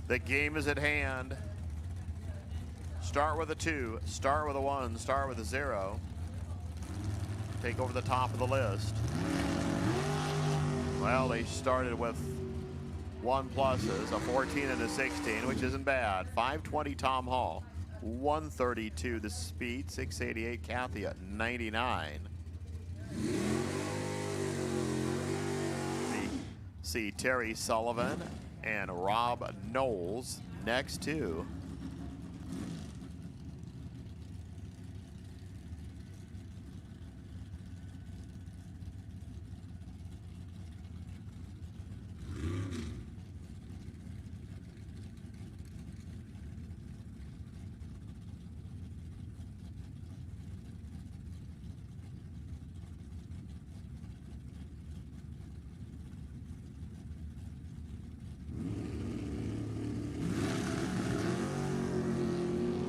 S1: the game is at hand. Start with a 2, start with a 1, start with a 0. Take over the top of the list. Well, they started with 1 pluses, a 14 and a 16, which isn't bad. 520 Tom Hall, 132 the speed, 688 Kathy at 99. See Terry Sullivan and Rob Knowles next to.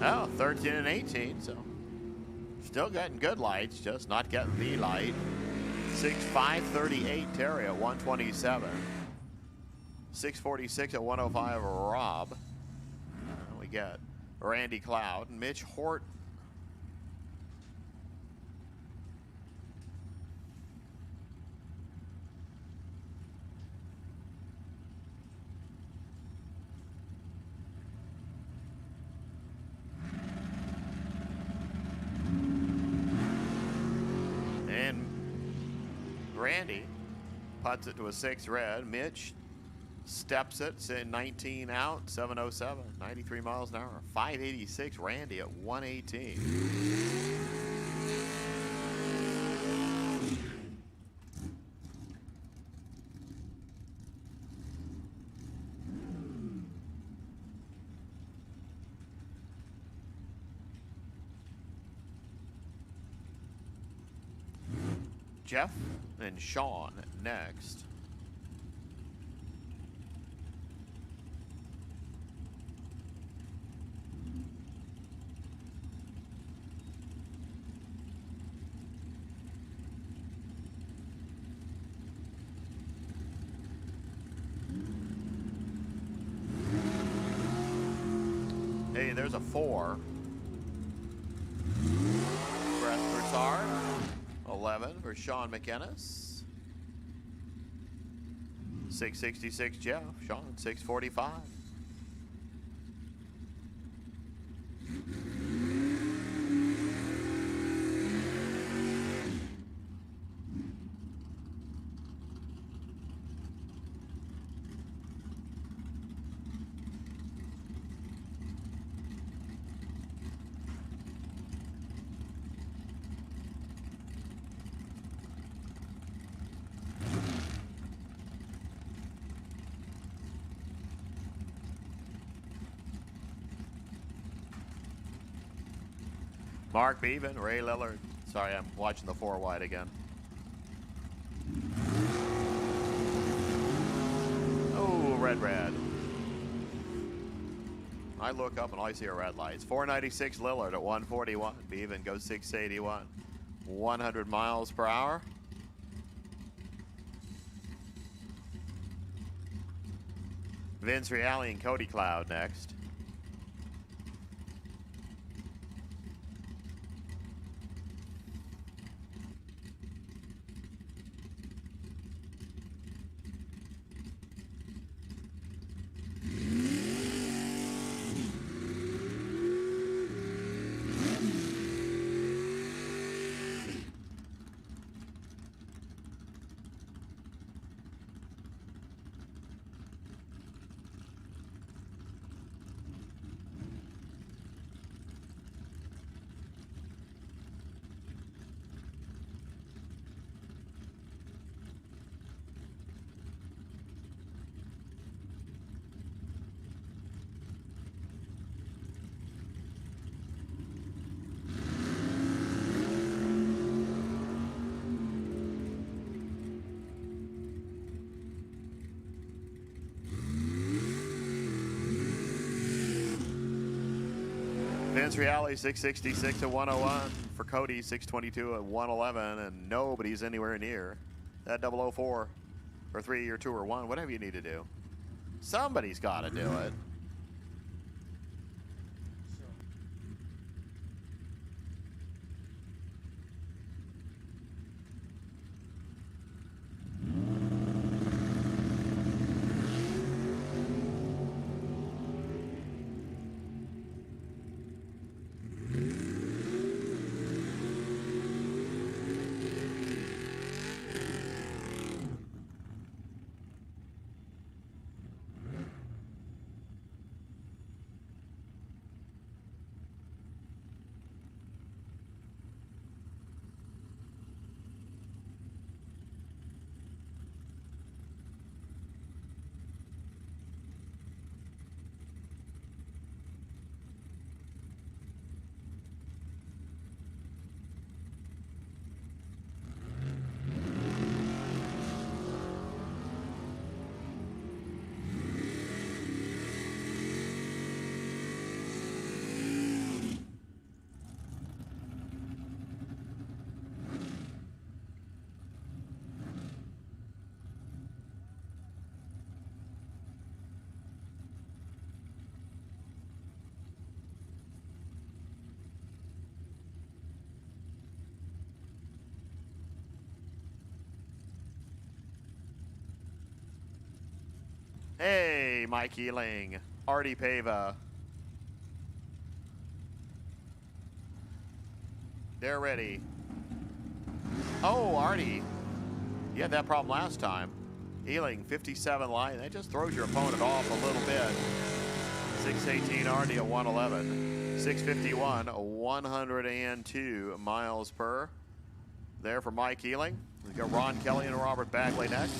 S1: Oh, 13 and 18, so still getting good lights, just not getting the light. 6.538 Terry at 127. 646 at 105 Rob. We got Randy Cloud, Mitch Hort. Randy puts it to a 6 red. Mitch steps it, 19 out, 707, 93 miles an hour. 586 Randy at 118. Jeff and Sean next. Hey, there's a 4. Brett Broussard. 11 for Sean McInnes. 666 Jeff. Sean 645. Mark Bevan, Ray Lillard. Sorry, I'm watching the 4 wide again. Oh, red. I look up and all I see are red lights. 496 Lillard at 141. Bevan goes 681. 100 miles per hour. Vince Reale and Cody Cloud next. Chancery Alley 666 at 101. For Cody 622 at 111, and nobody's anywhere near that 004 or 3 or 2 or 1, whatever you need to do. Somebody's got to do it. Hey, Mike Ealing, Artie Pava. They're ready. Oh, Artie, you had that problem last time. Ealing, 57 line. That just throws your opponent off a little bit. 618 Artie at 111. 651, 102 miles per. There for Mike Ealing. We've got Ron Kelly and Robert Bagley next.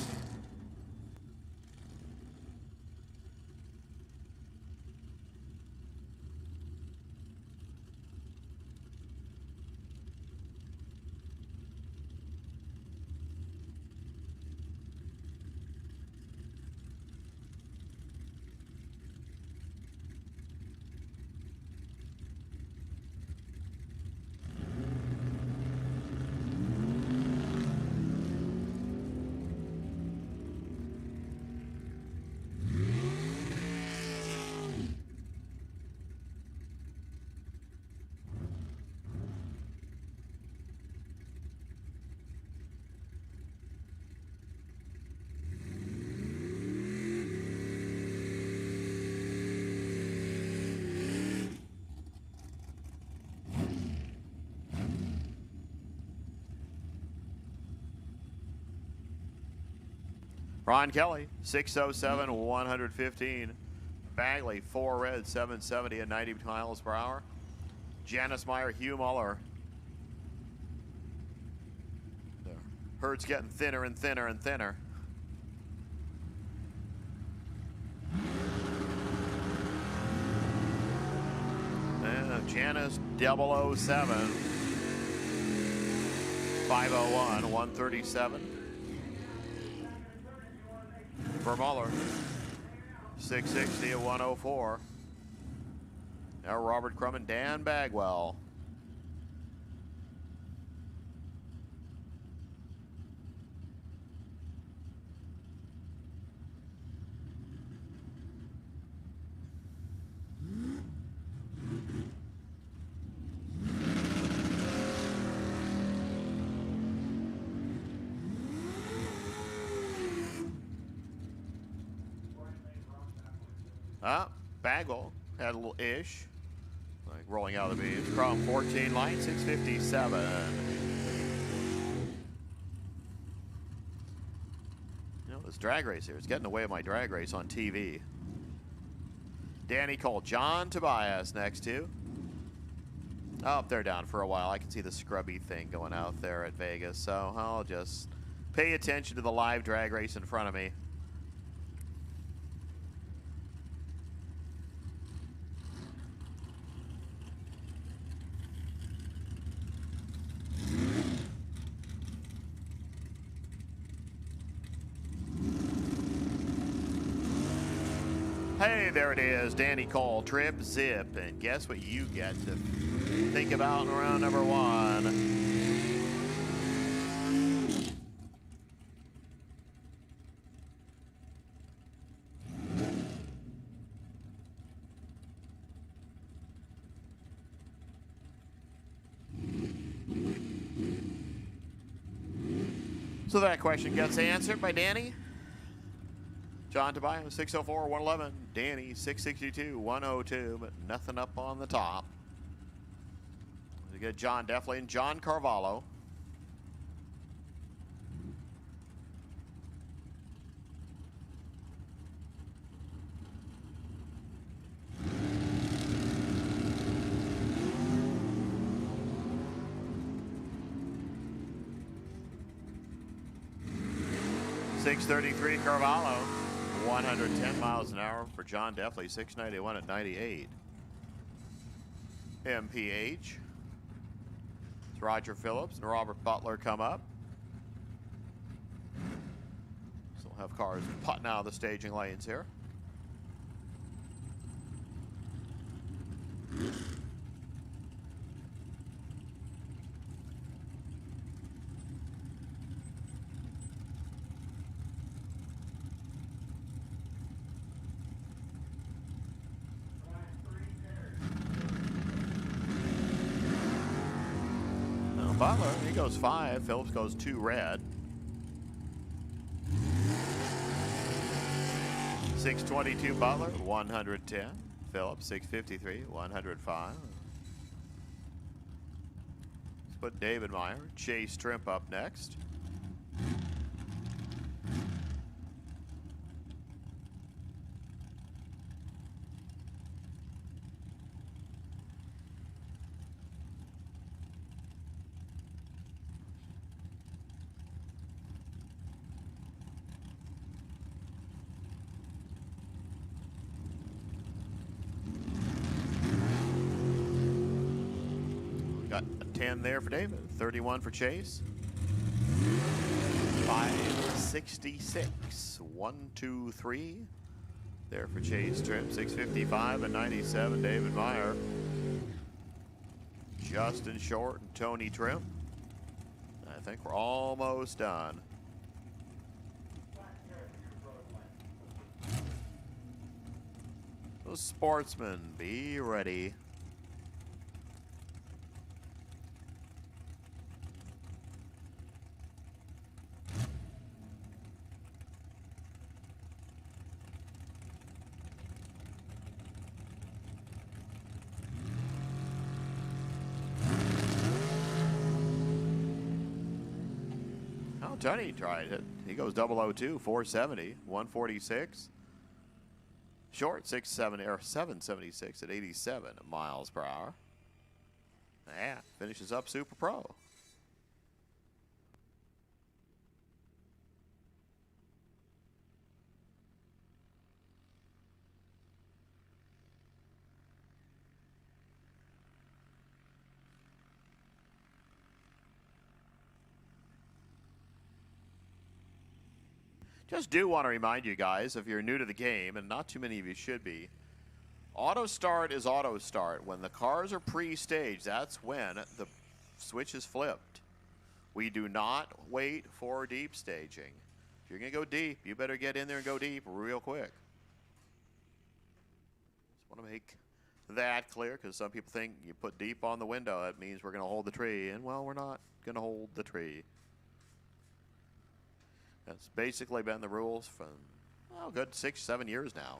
S1: Ron Kelly, 607, 115. Bagley, 4 red, 770 at 90 miles per hour. Janice Meyer, Hugh Muller. The herd's getting thinner and thinner and thinner. And Janice 007. 501, 137. For Muller, 660 at 104. Now Robert Crum and Dan Bagwell. Bagwell had a little ish, like rolling out of the beams. Crum 14 line, 657. You know, this drag race here is getting away with my drag race on TV. Danny Cole, John Tobias next to. Oh, they're down for a while. I can see the scrubby thing going out there at Vegas, so I'll just pay attention to the live drag race in front of me. Hey, there it is. Danny Cole, Trip Zip. And guess what you get to think about in round number 1? So that question gets answered by Danny. John Tobias, 604, 111. Danny, 662, 102, but nothing up on the top. We get John Definitely and John Carvalho. .633 Carvalho, 110 miles an hour for John Definitely, 691 at 98. MPH. It's Roger Phillips and Robert Butler come up. So we'll have cars putting out of the staging lanes here. Butler, he goes 5. Phillips goes 2 red. 622 Butler, 110. Phillips, 653, 105. Let's put David Meyer, Chase Trimp up next. Got a 10 there for David, 31 for Chase. 566, 1, 2, 3. There for Chase Trimp, 655 and 97, David Meyer. Justin Short and Tony Trimp. I think we're almost done. So sportsmen, be ready. Tony tried it. He goes 002, 470, 146. Short 670 or 776 at 87 miles per hour. Yeah, finishes up Super Pro. Just do want to remind you guys, if you're new to the game, and not too many of you should be, auto start is auto start. When the cars are pre-staged, that's when the switch is flipped. We do not wait for deep staging. If you're going to go deep, you better get in there and go deep real quick. Just want to make that clear, because some people think you put deep on the window, that means we're going to hold the tree. And, well, we're not going to hold the tree. That's basically been the rules for, well, good 6, 7 years now.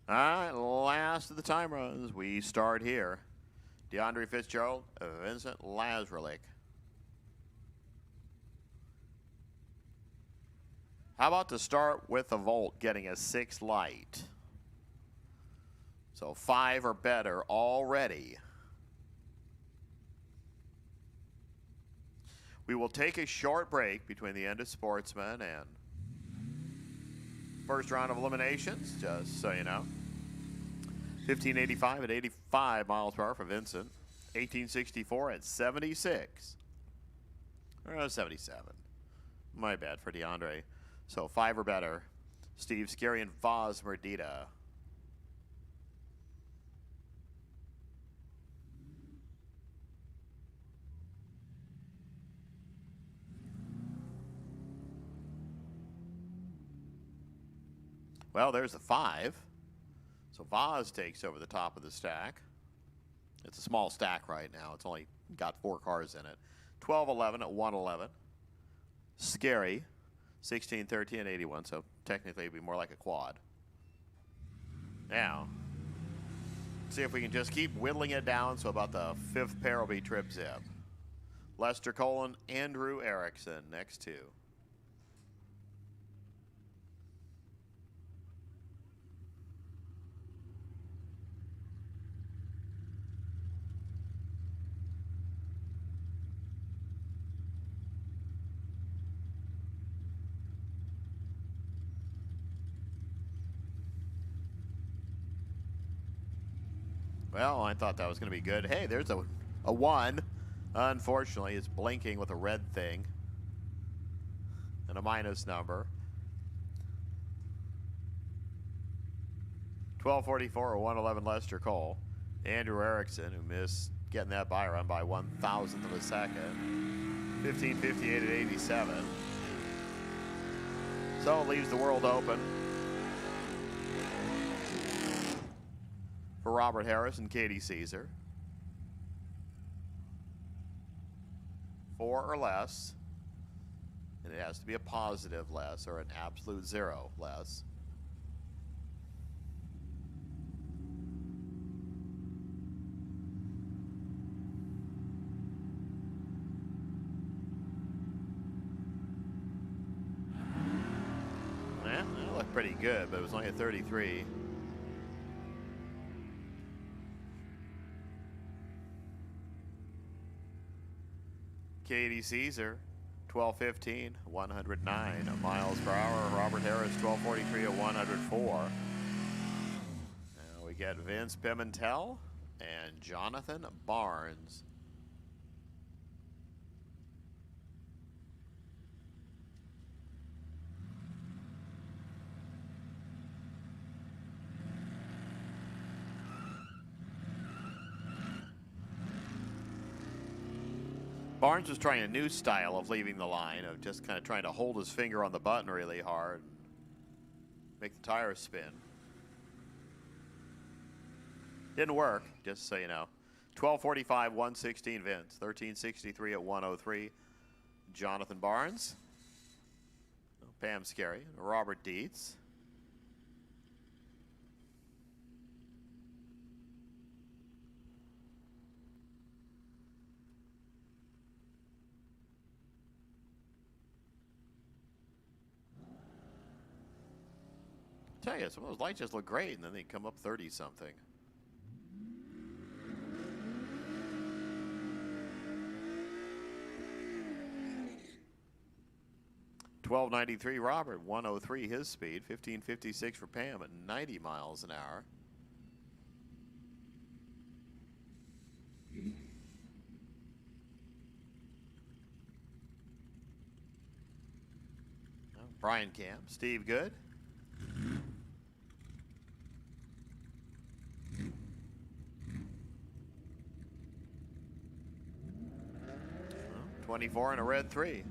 S1: All right, last of the time runs. We start here. DeAndre Fitzgerald, Vincent Lazarlik. How about to start with the Volt getting a 6 light? So 5 or better already. We will take a short break between the end of Sportsman and first round of eliminations, just so you know. 1585 at 85 miles per hour for Vincent. 1864 at 76. Or 77. My bad for DeAndre. So 5 or better. Steve Scary and Vaz Merdita. Well, there's the 5. So Vaz takes over the top of the stack. It's a small stack right now. It's only got 4 cars in it. 1211 at 111. Scary. 1613 and 81. So technically it'd be more like a quad. Now, see if we can just keep whittling it down. So about the 5th pair will be Trip Zip. Lester Colin, Andrew Erickson, next 2. Well, I thought that was going to be good. Hey, there's a 1. Unfortunately, it's blinking with a red thing and a minus number. 1244 or 111 Lester Cole. Andrew Erickson, who missed getting that by run by 1,000th of a second. 1558 at 87. So it leaves the world open for Robert Harris and Katie Caesar. 4 or less, and it has to be a positive less or an absolute 0 less. Yeah, that looked pretty good, but it was only a 33. Katie Caesar, 1215, 109 miles per hour. Robert Harris, 1243 at 104. Now we get Vince Pimentel and Jonathan Barnes. Barnes was trying a new style of leaving the line, of just kind of trying to hold his finger on the button really hard, make the tires spin. Didn't work, just so you know. 1245, 116 Vince, 1363 at 103. Jonathan Barnes, Pam Scary, Robert Dietz. Tell you, some of those lights just look great, and then they come up 30-something. $12.93 Robert, 103 his speed, 15.56 for Pam at 90 miles an hour. Brian Camp, Steve Good. 24 and a red 3.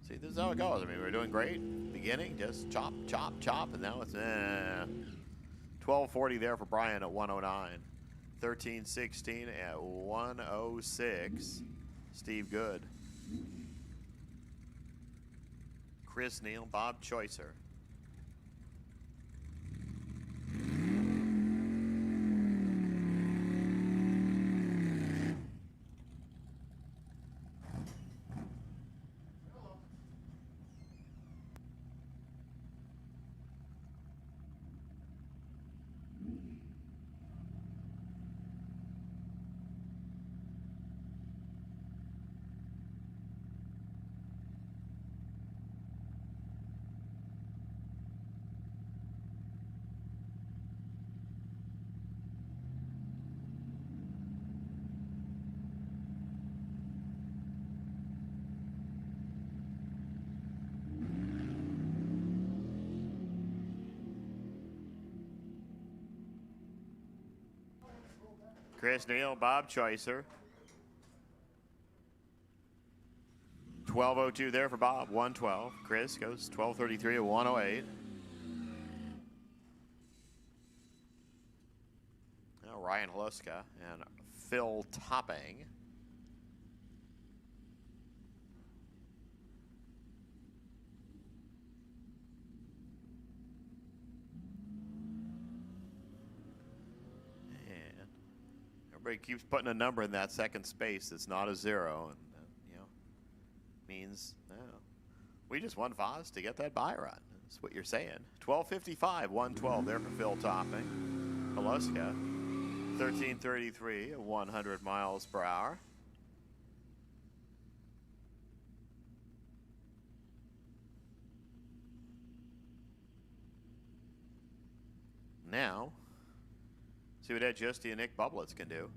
S1: See, this is how it goes. I mean, we're doing great. Beginning, just chop, chop, chop, and now it's 1240 there for Brian at 109. 1316 at 106. Steve Good. Chris Neal, Bob Choicer. Chris Neal, Bob Choicer. 12:02 there for Bob, 112. Chris goes 12:33 at 108. Now Ryan Hluska and Phil Topping. Everybody keeps putting a number in that second space that's not a 0, and you know, means no. We just want Voss to get that buy run. That's what you're saying. 12:55, 112 there for Phil Topping. Hluska, 13:33 at 100 miles per hour. Now, see what Ed Justy and Nick Bublitz can do.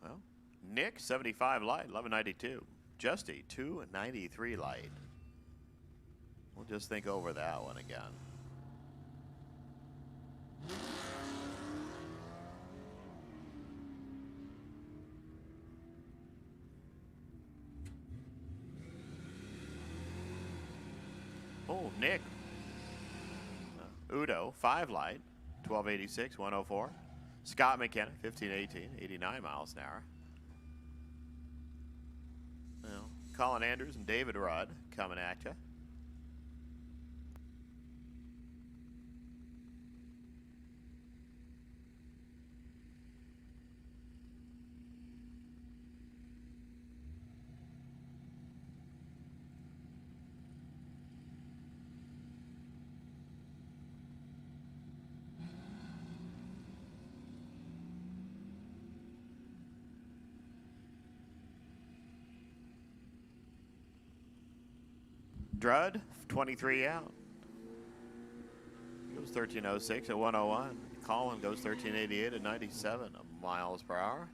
S1: Well, Nick, 75 light, 1192. Justy, 293 light. We'll just think over that one again. Oh, Nick. Udo, 5 light, 1286, 104. Scott McKenna, 1518, 89 miles an hour. Well, Colin Andrews and David Rudd coming at you. Drudd, 23 out. Goes 1306 at 101. Colin goes 1388 at 97 miles per hour.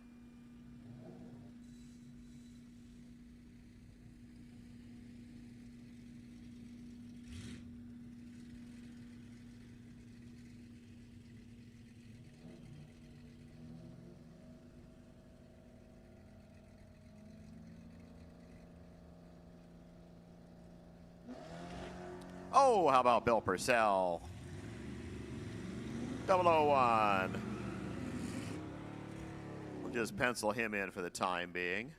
S1: Oh, how about Bill Purcell? 001. We'll just pencil him in for the time being.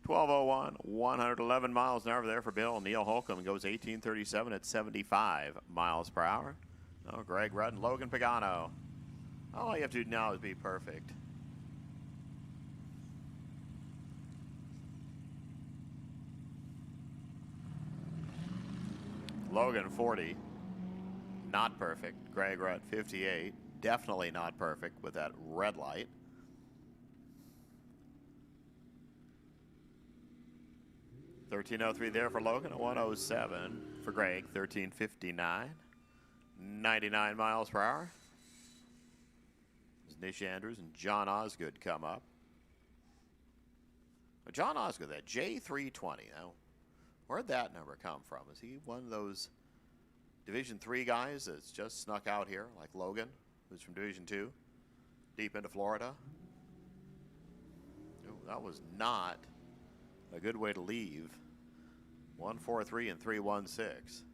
S1: (12:01), 111 miles an hour there for Bill. Neil Holcomb goes 18:37 at 75 miles per hour. Oh, Greg Rudd and Logan Pagano. All you have to do now is be perfect. Logan, 40. Not perfect. Greg Rudd, 58. Definitely not perfect with that red light. $13.03 there for Logan, a 107 for Greg, $13.59. 99 miles per hour. As Nish Andrews and John Osgood come up. John Osgood, that J320. Now, where'd that number come from? Is he one of those Division III guys that's just snuck out here, like Logan, who's from Division II, deep into Florida? Oh, that was not a good way to leave. 143 and 316.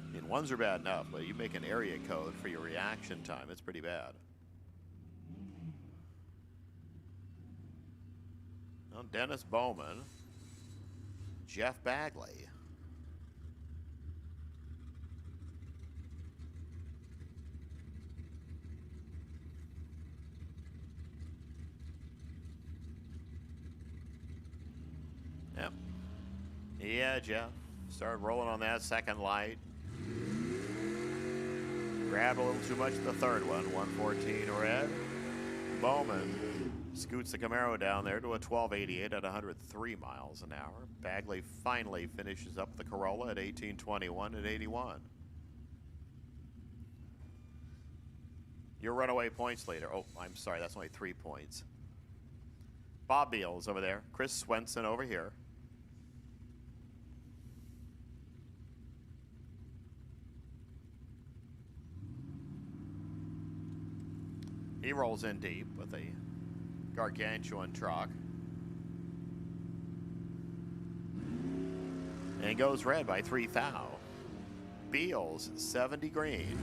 S1: I mean, ones are bad enough, but you make an area code for your reaction time, it's pretty bad. Well, Dennis Bowman, Jeff Bagley. Yep. Yeah, Jeff. Started rolling on that second light. Grabbed a little too much the third one. 114 red. Bowman scoots the Camaro down there to a 1288 at 103 miles an hour. Bagley finally finishes up the Corolla at 1821 at 81. Your runaway points leader. Oh, I'm sorry, that's only 3 points. Bob Beals over there. Chris Swenson over here. He rolls in deep with a gargantuan truck. And goes red by 3 thou. Beals, 70 green.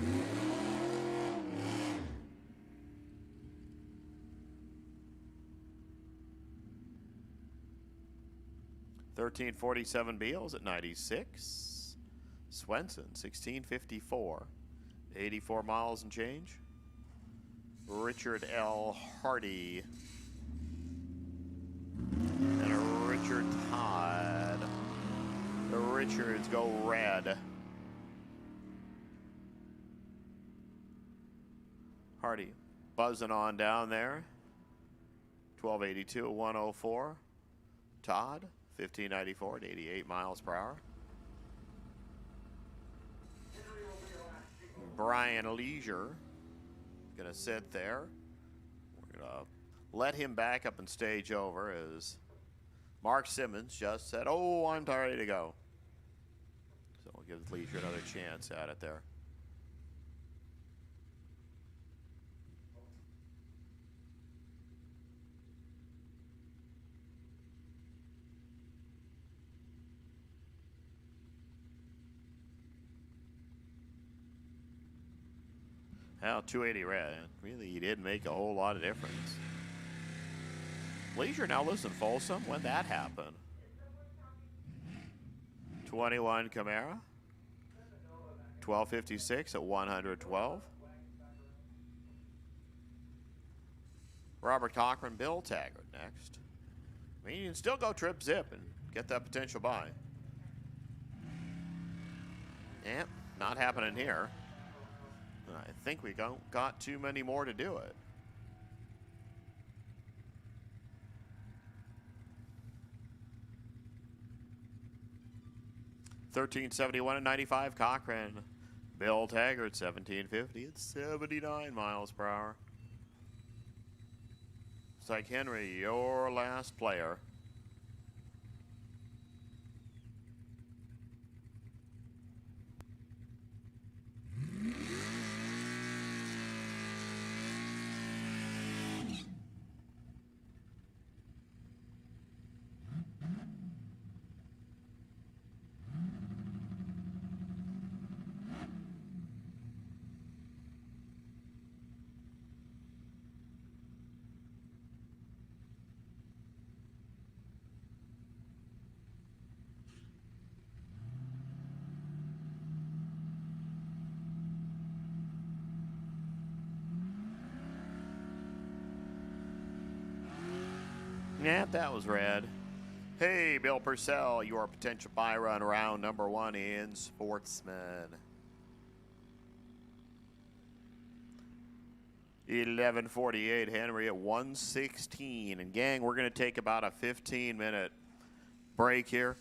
S1: $13.47 Beals at 96. Swenson, 16.54. 84 miles and change. Richard L. Hardy and a Richard Todd. The Richards go red. Hardy buzzing on down there. 1282 at 104. Todd 1594 at 88 miles per hour. Brian Leisure gonna sit there. We're gonna let him back up and stage over as Mark Simmons just said, "Oh, I'm ready to go." So we'll give Leisure another chance at it there. Well, 280 red. Really, he didn't make a whole lot of difference. Leisure now lives in Folsom. When that happened? 21 Camaro. 1256 at 112. Robert Cochran, Bill Taggart next. I mean, you can still go trip zip and get that potential buy. Yep, not happening here. I think we don't got too many more to do it. $13.71 and 95 Cochran. Bill Taggart 1750 at 79 miles per hour. Psych Henry, your last player. Yeah, that was red. Hey, Bill Purcell, your potential buy run round number 1 in Sportsman. 11:48 Henry at 116. And gang, we're going to take about a 15-minute break here.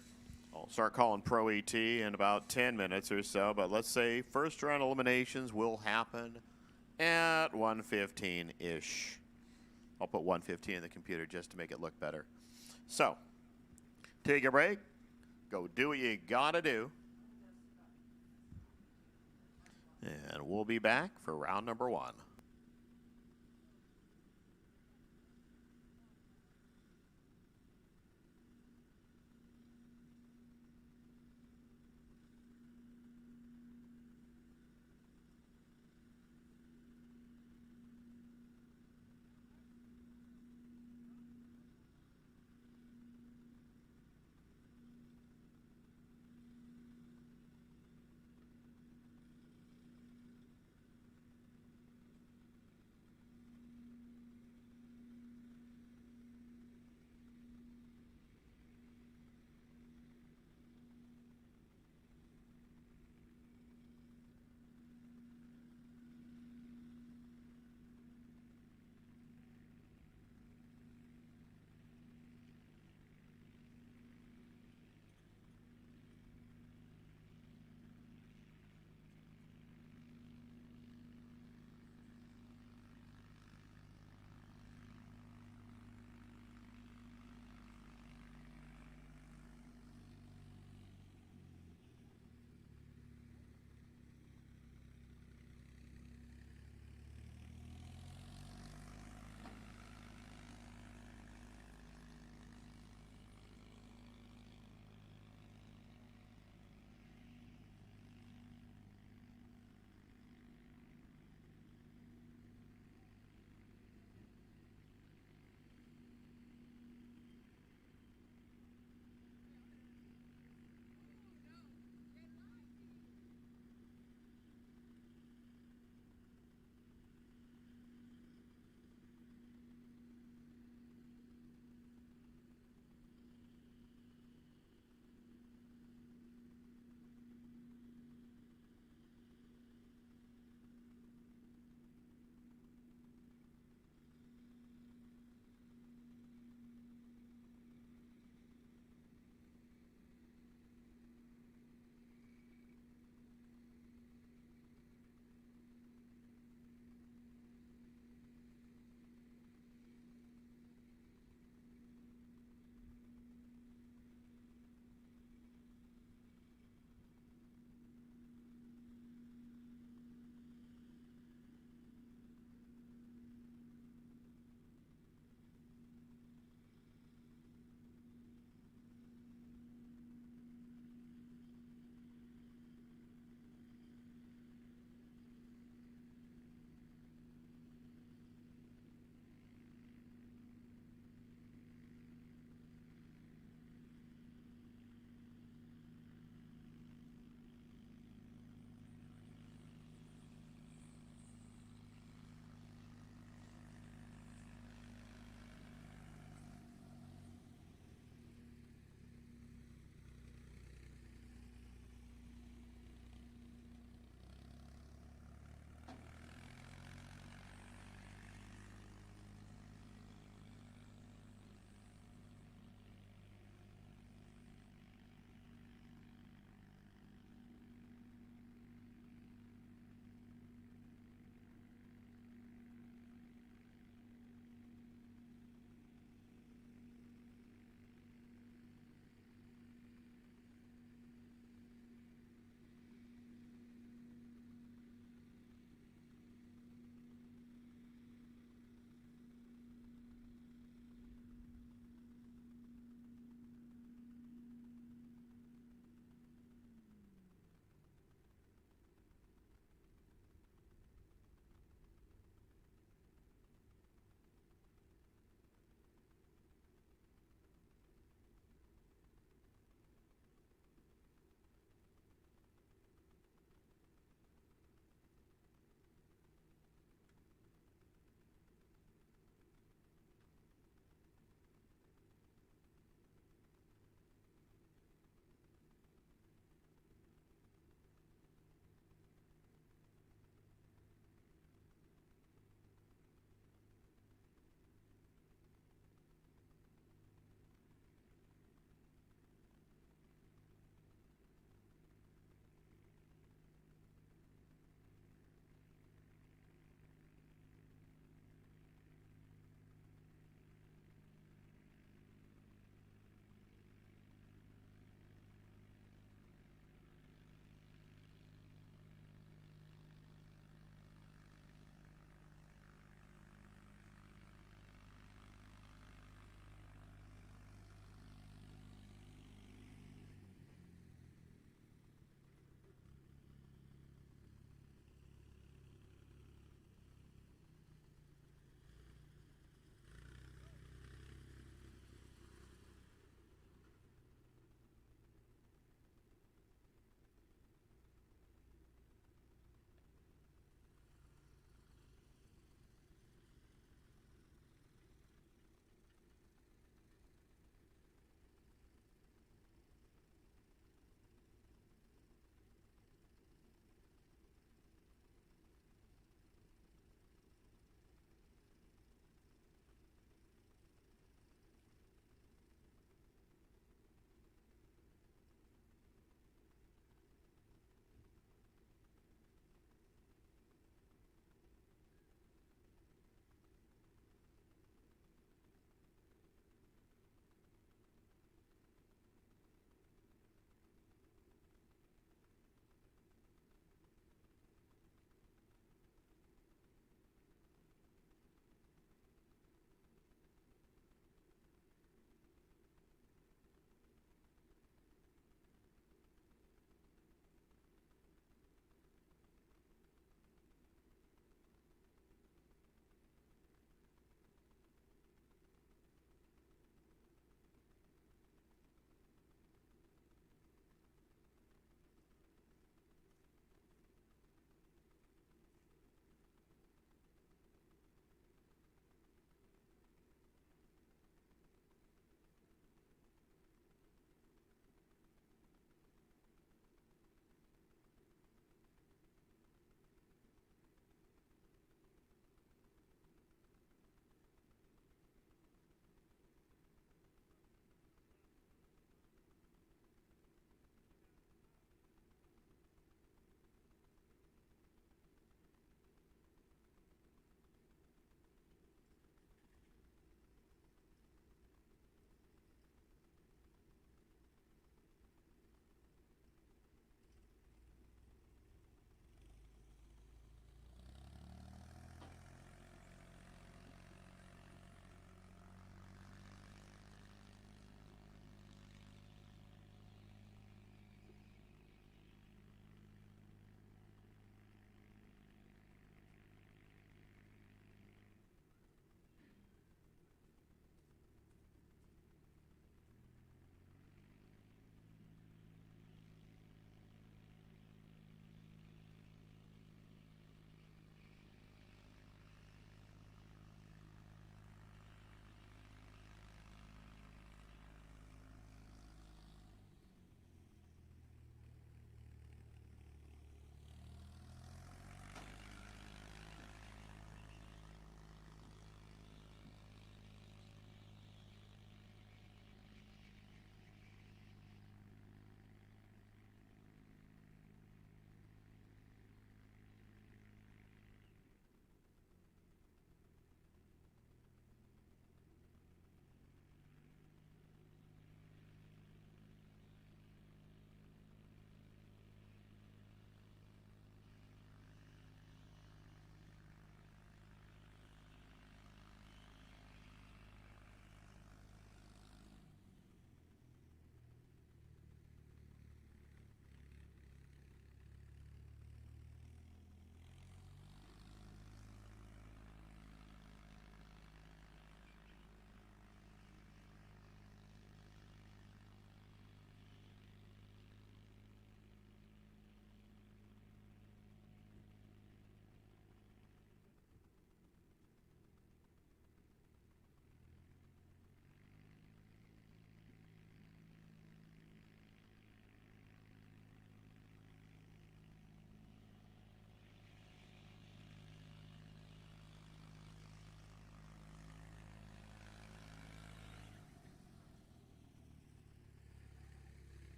S1: I'll start calling Pro ET in about 10 minutes or so. But let's say first round eliminations will happen at 115-ish. I'll put 115 in the computer just to make it look better. So, take a break. Go do what you gotta do. And we'll be back for round number 1.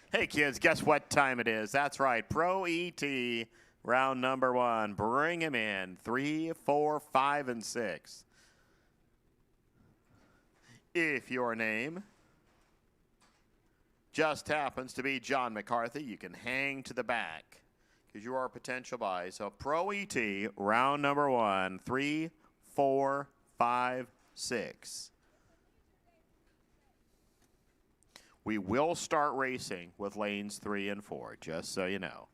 S1: Hey kids, guess what time it is? That's right, Pro ET, round number 1. Bring him in, 3, 4, 5, and 6. If your name just happens to be John McCarthy, you can hang to the back because you are a potential buy. So Pro ET, round number 1, 3, 4, 5, 6. We will start racing with lanes 3 and 4, just so you know.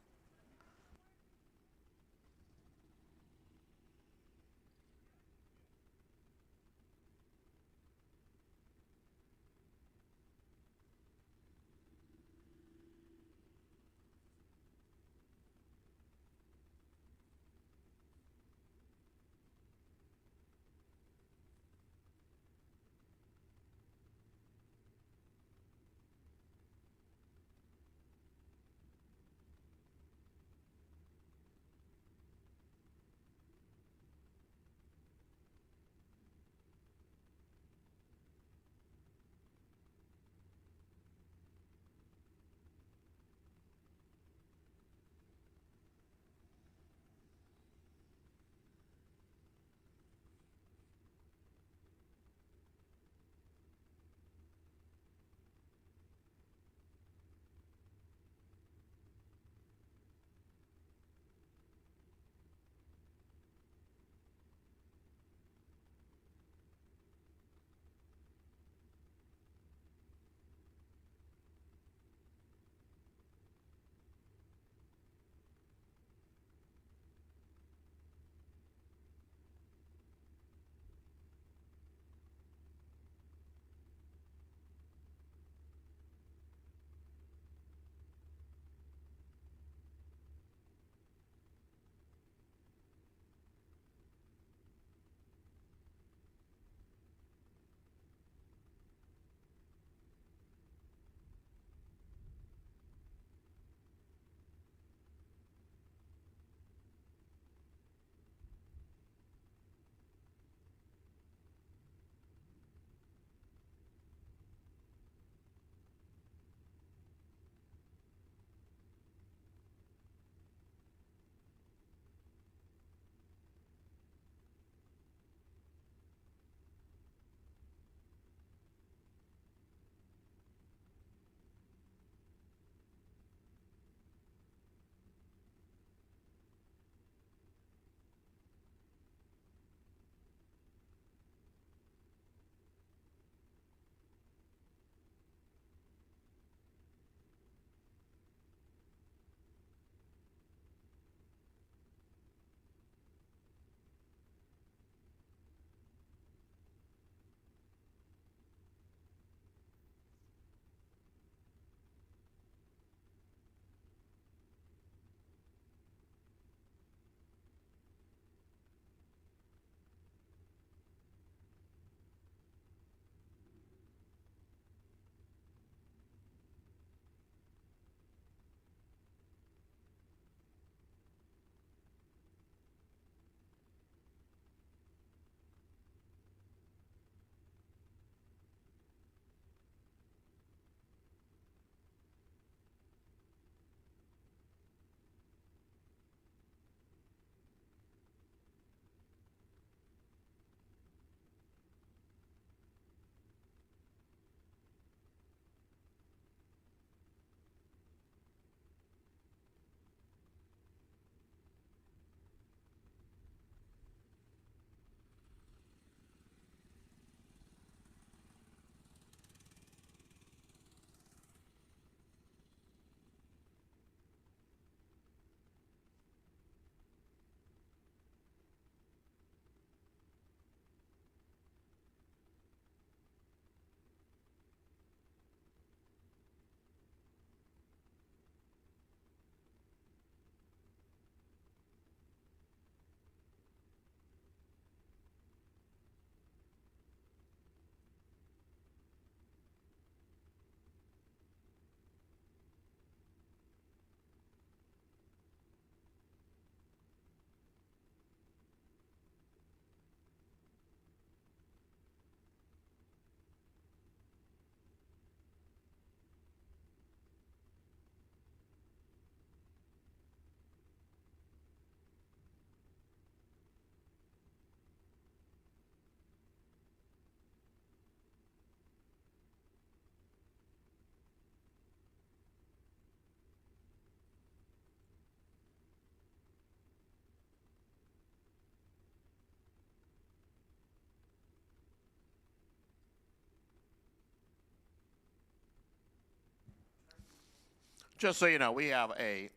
S1: Just so you know, we have a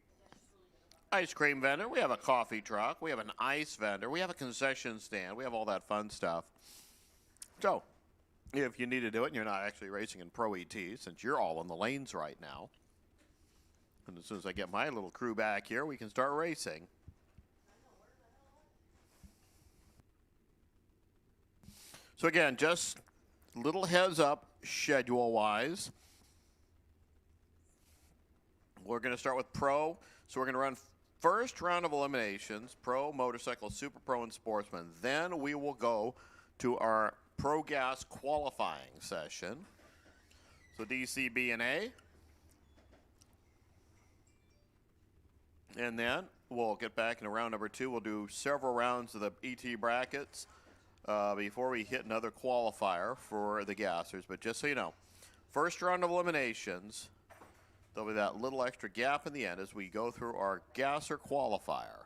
S1: ice cream vendor, we have a coffee truck, we have an ice vendor, we have a concession stand, we have all that fun stuff. So, if you need to do it and you're not actually racing in Pro ET, since you're all in the lanes right now, and as soon as I get my little crew back here, we can start racing. So again, just little heads up schedule-wise. We're going to start with Pro. So we're going to run first round of eliminations, Pro, Motorcycle, Super Pro, and Sportsman. Then we will go to our Pro Gas qualifying session. So DC, B, and A. And then we'll get back into round number 2. We'll do several rounds of the ET brackets before we hit another qualifier for the gassers. But just so you know, first round of eliminations, there'll be that little extra gap in the end as we go through our gasser qualifier.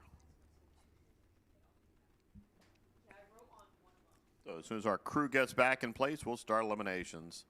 S1: So as soon as our crew gets back in place, we'll start eliminations.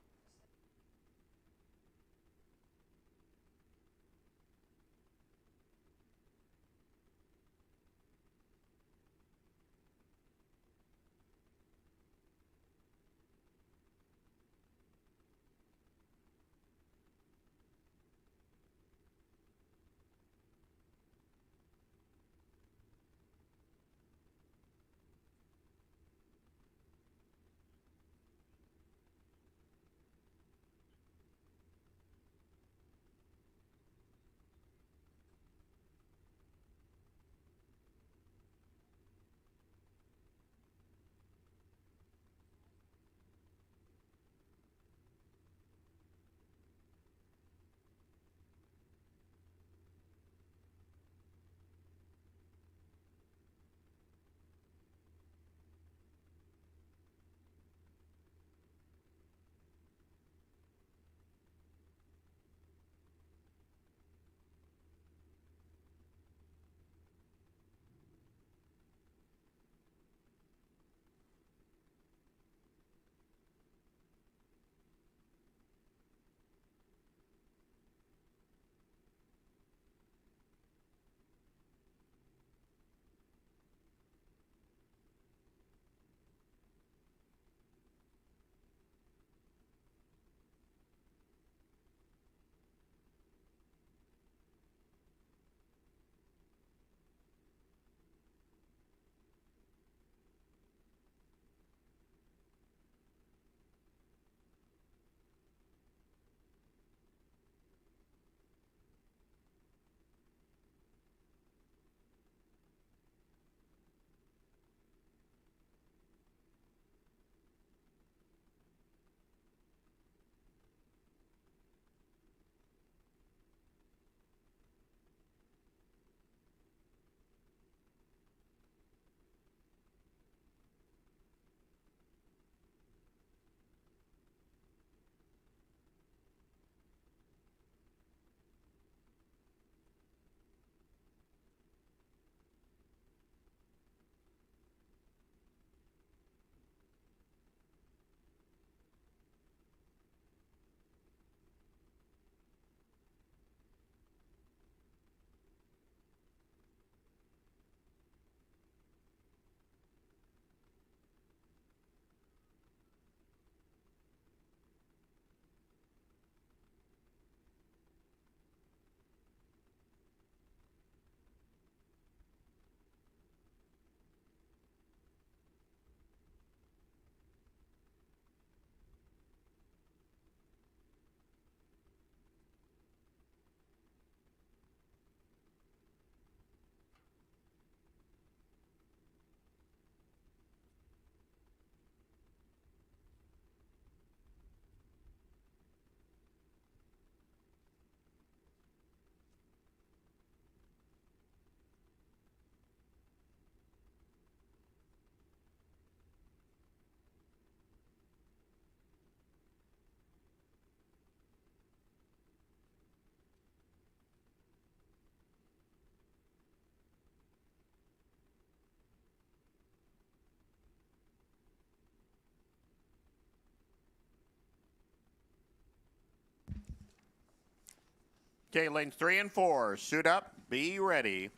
S1: Okay, lanes 3 and 4, suit up, be ready.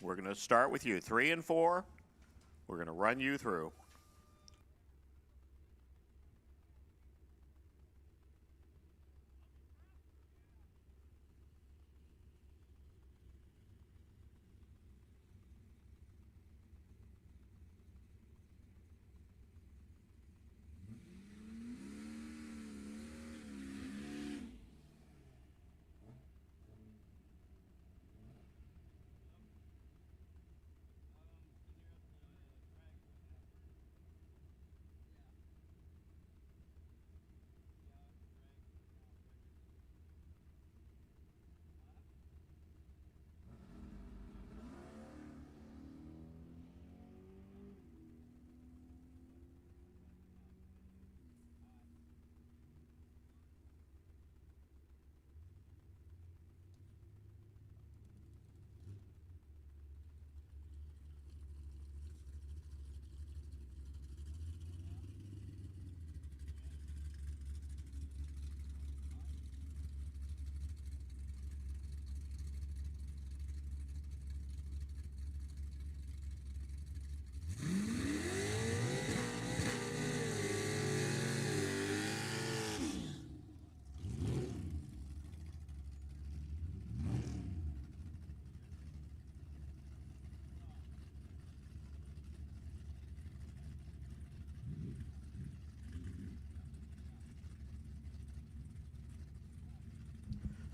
S1: We're going to start with you. 3 and 4, we're going to run you through.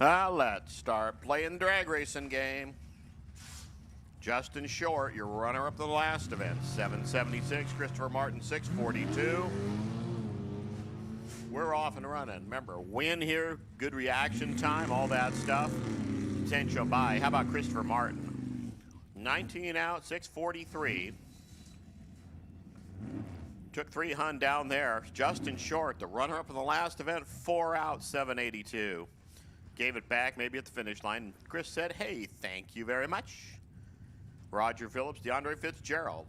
S1: Let's start playing drag racing game. Justin Short, your runner-up to the last event, 776. Christopher Martin, 642. We're off and running. Remember, win here, good reaction time, all that stuff. Potential buy. How about Christopher Martin? 19 out, 643. Took 3 hun down there. Justin Short, the runner-up in the last event, 4 out, 782. Gave it back maybe at the finish line. Chris said, hey, thank you very much. Roger Phillips, DeAndre Fitzgerald.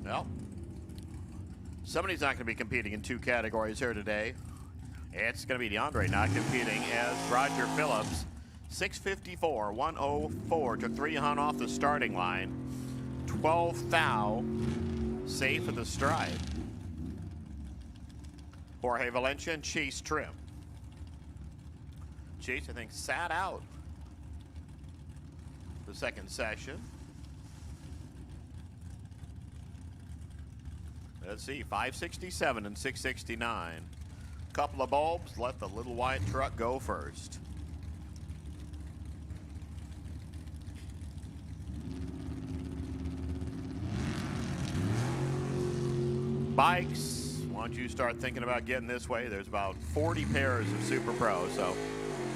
S1: Well, somebody's not going to be competing in 2 categories here today. It's going to be DeAndre not competing as Roger Phillips. 654, 104. Took 3 hun off the starting line. 12 thou. Safe at the stride. Jorge Valencia and Chase Trim. Chase, I think, sat out the second session. Let's see, 567 and 669. Couple of bulbs, let the little white truck go first. Bikes, once you start thinking about getting this way, there's about 40 pairs of Super Pro, so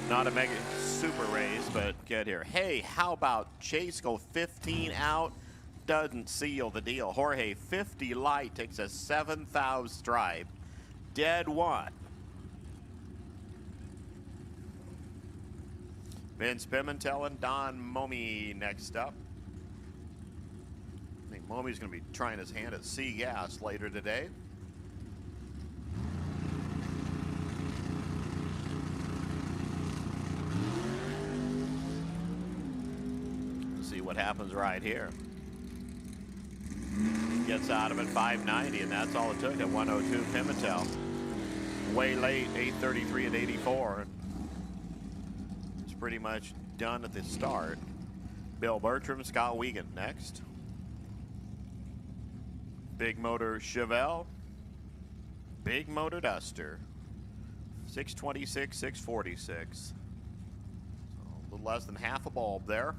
S1: not a mega super race, but get here. Hey, how about Chase go 15 out? Doesn't seal the deal. Jorge, 50 light, takes a 7,000 stripe. Dead one. Vince Pimentel and Don Momi next up. I think Momi's going to be trying his hand at Sea Gas later today. Let's see what happens right here. Gets out of it 590, and that's all it took at 102 Pimentel. Way late, 833 at 84. It's pretty much done at the start. Bill Bertram, Scott Wiegand next. Big Motor Chevelle. Big Motor Duster. 626, 646. So a little less than half a bulb there.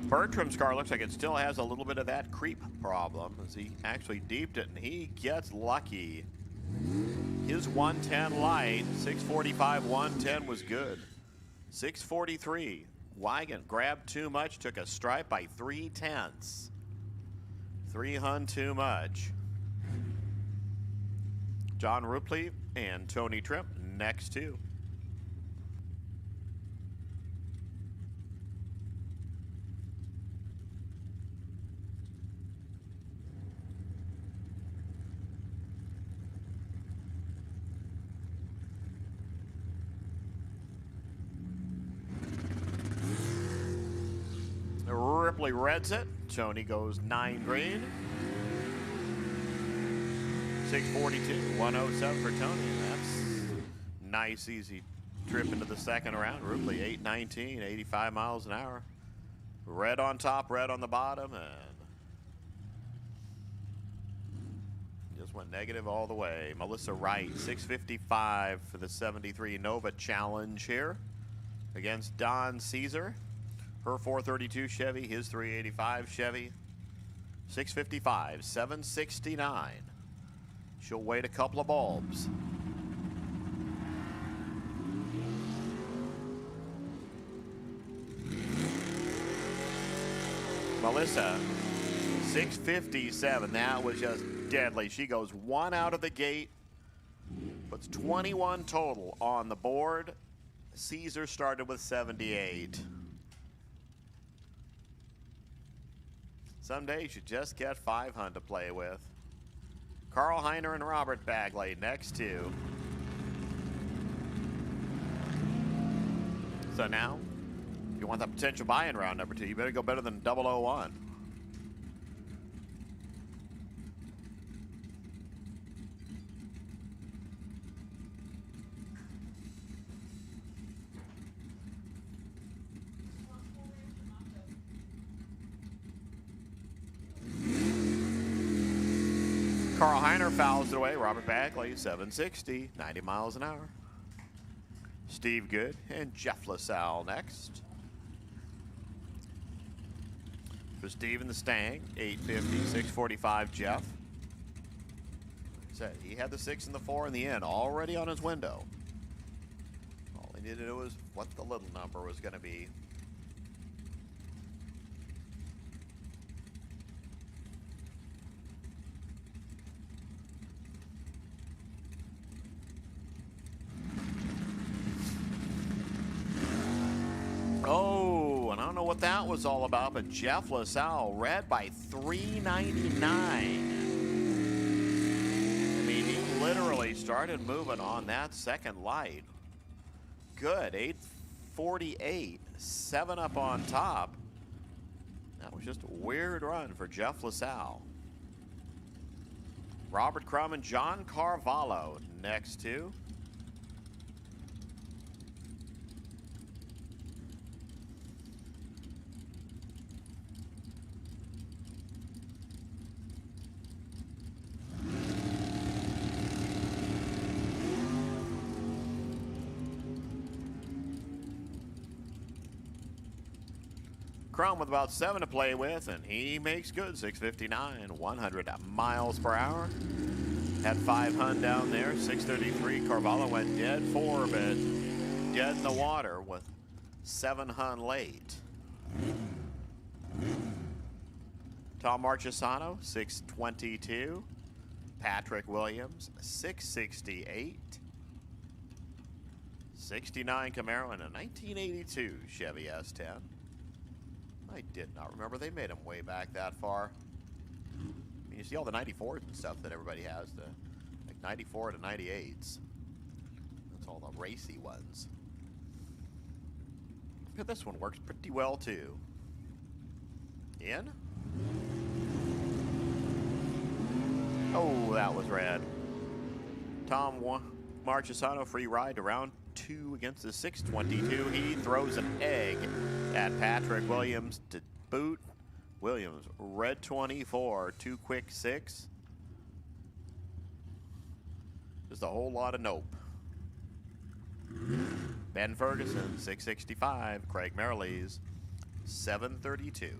S1: Bertram's car looks like it still has a little bit of that creep problem as he actually deeped it, and he gets lucky. his 110 light. 645, 110 was good. 643. Weigand grabbed too much, took a stripe by 3/10. 300 too much. John Rupley and Tony Tripp next two. Ripley reds it. Tony goes 9 green. 642, 107 for Tony. That's nice, easy trip into the second round. Ripley 819, 85 miles an hour. Red on top, red on the bottom, and just went negative all the way. Melissa Wright, 655 for the 73 Nova Challenge here against Don Caesar. Her 432 Chevy, his 385 Chevy. 655, 769. She'll wait a couple of bulbs. Melissa, 657. That was just deadly. She goes 1 out of the gate, puts 21 total on the board. Caesar started with 78. Some days you just get 500 to play with. Carl Heiner and Robert Bagley next two. So now, if you want that potential buy-in round number 2, you better go better than 001. Carl Heiner fouls it away. Robert Bagley, 760, 90 miles an hour. Steve Good and Jeff LaSalle next. For Steve and the Stang, 850, 645 Jeff. Said he had the 6 and the 4 in the end already on his window. All he needed to do was what the little number was going to be. Oh, and I don't know what that was all about, but Jeff LaSalle red by 399. I mean, he literally started moving on that second light. Good, 848, 7 up on top. That was just a weird run for Jeff LaSalle. Robert Crum and John Carvalho next two. Crum with about 7 to play with, and he makes good. 659, 100 miles per hour. Had 500 down there. 633. Carvalho went dead 4, but dead in the water with 700 late. Tom Marchesano, 622. Patrick Williams, 668. 69 Camaro and a 1982 Chevy S10. I did not remember they made them way back that far. I mean, you see all the 94s and stuff that everybody has, the like 94 to 98s. That's all the racy ones. But this one works pretty well too. In? Oh, that was red. Tom Marchesano free ride to round 2 against the 622. He throws an egg at Patrick Williams to boot. Williams, red 24, 2 quick 6. Just a whole lot of nope. Ben Ferguson, 665. Craig Merrilees, 732.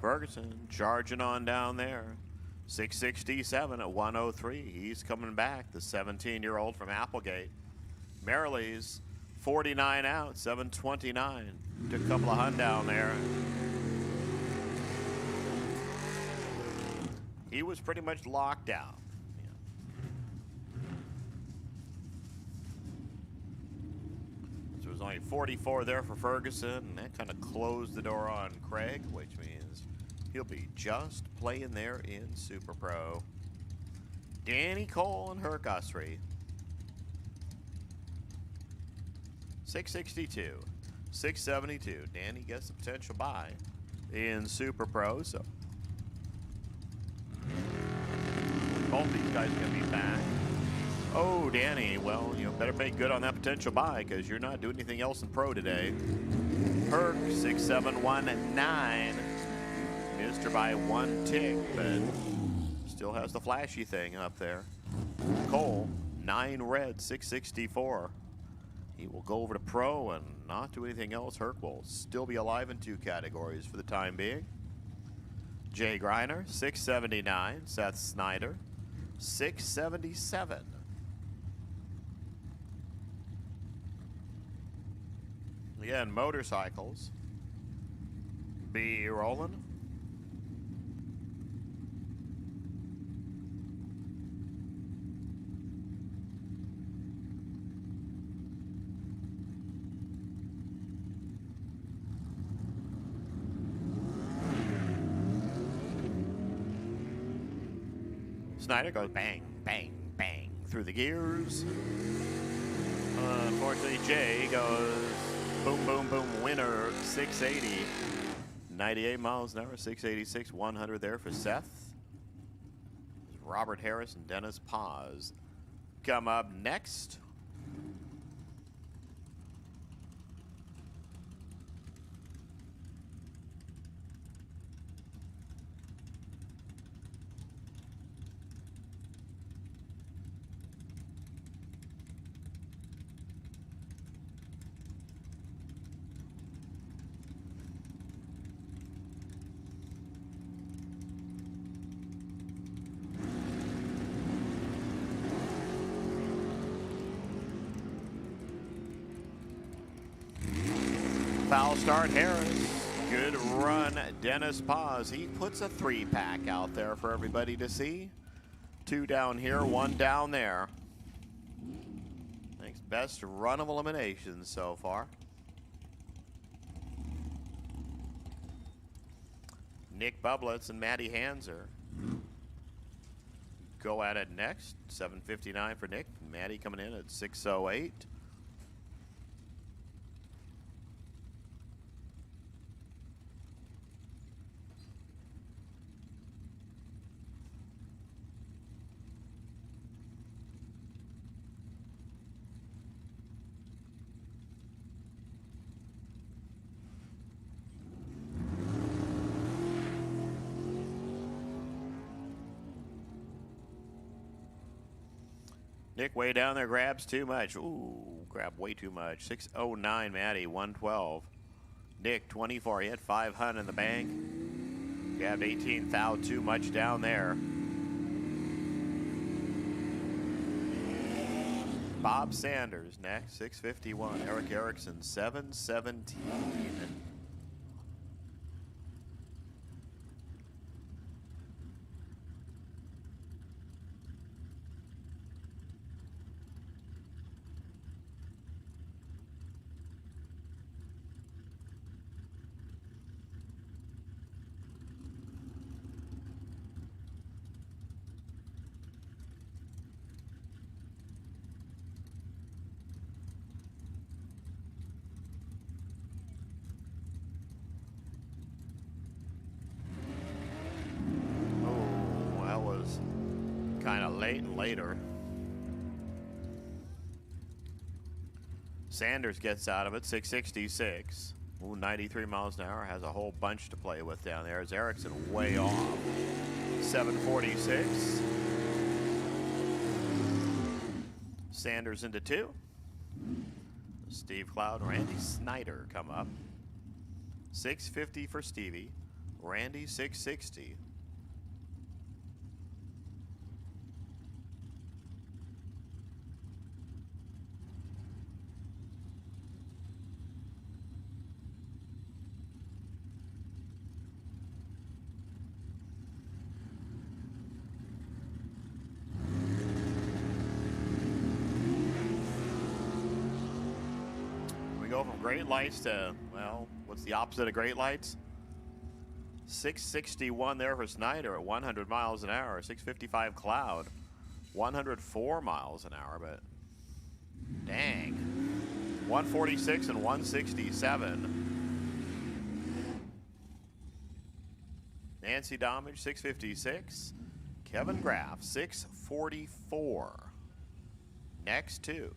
S1: Ferguson charging on down there. 667 at 103. He's coming back, the 17-year-old from Applegate. Merrill's 49 out, 729. Took a couple of hun down there. He was pretty much locked out. So it was only 44 there for Ferguson, and that kind of closed the door on Craig, which means he'll be just playing there in Super Pro. Danny Cole and Herc Usry. 662, 672. Danny gets a potential buy in Super Pro, so both these guys are going to be back. Oh, Danny, well, you better make good on that potential buy because you're not doing anything else in Pro today. Herc, 6719. Missed her by one tick, but still has the flashy thing up there. Cole, 9 red, 664. He will go over to Pro and not do anything else. Herc will still be alive in 2 categories for the time being. Jay Greiner, 679. Seth Snyder, 677. Again, motorcycles. Be rolling. Snyder goes bang, bang, bang through the gears. Unfortunately, Jay goes boom, boom, boom, winner, 680. 98 miles an hour, 686, 100 there for Seth. Robert Harris and Dennis Paz come up next. Foul start, Harris. Good run, Dennis Paz. He puts a 3-pack out there for everybody to see. 2 down here, 1 down there. Thanks, best run of eliminations so far. Nick Bublitz and Matty Hanser go at it next. 7:59 for Nick. Matty coming in at 6:08. Nick way down there, grabs too much. Ooh, grab way too much. 6:09, Matty, 112. Nick, 24. He had 5 hun in the bank. Grabbed 18 thou too much down there. Bob Sanders next, 6:51. Eric Erickson, 7:17. Kind of late and later. Sanders gets out of it, 666. Ooh, 93 miles an hour, has a whole bunch to play with down there. As Erickson way off, 746. Sanders into 2. Steve Cloud and Randy Snyder come up. 650 for Stevie. Randy 660. We go from great lights to, well, what's the opposite of great lights? 661 there for Snyder at 100 miles an hour. 655 Cloud, 104 miles an hour, but dang. 146 and 167. Nancy Domage, 656. Kevin Graff, 644. Next two.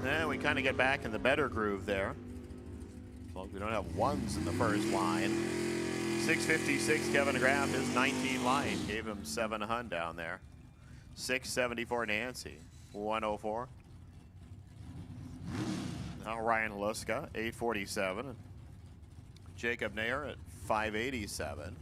S1: Yeah, we kind of get back in the better groove there. As long as we don't have ones in the first line. 656 Kevin Graff, his 19 line gave him 7 hun down there. 674 Nancy, 104. Now Ryan Luska, 847. Jacob Nair at 587.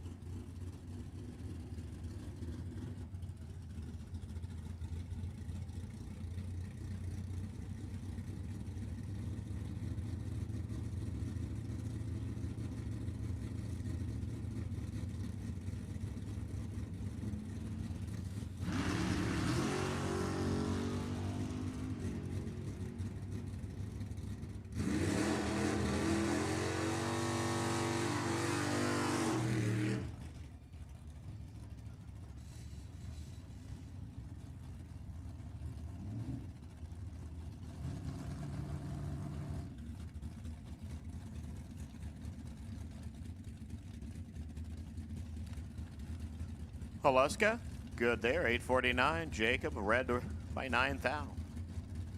S1: Holuska, good there, 849. Jacob, red by 9 thou,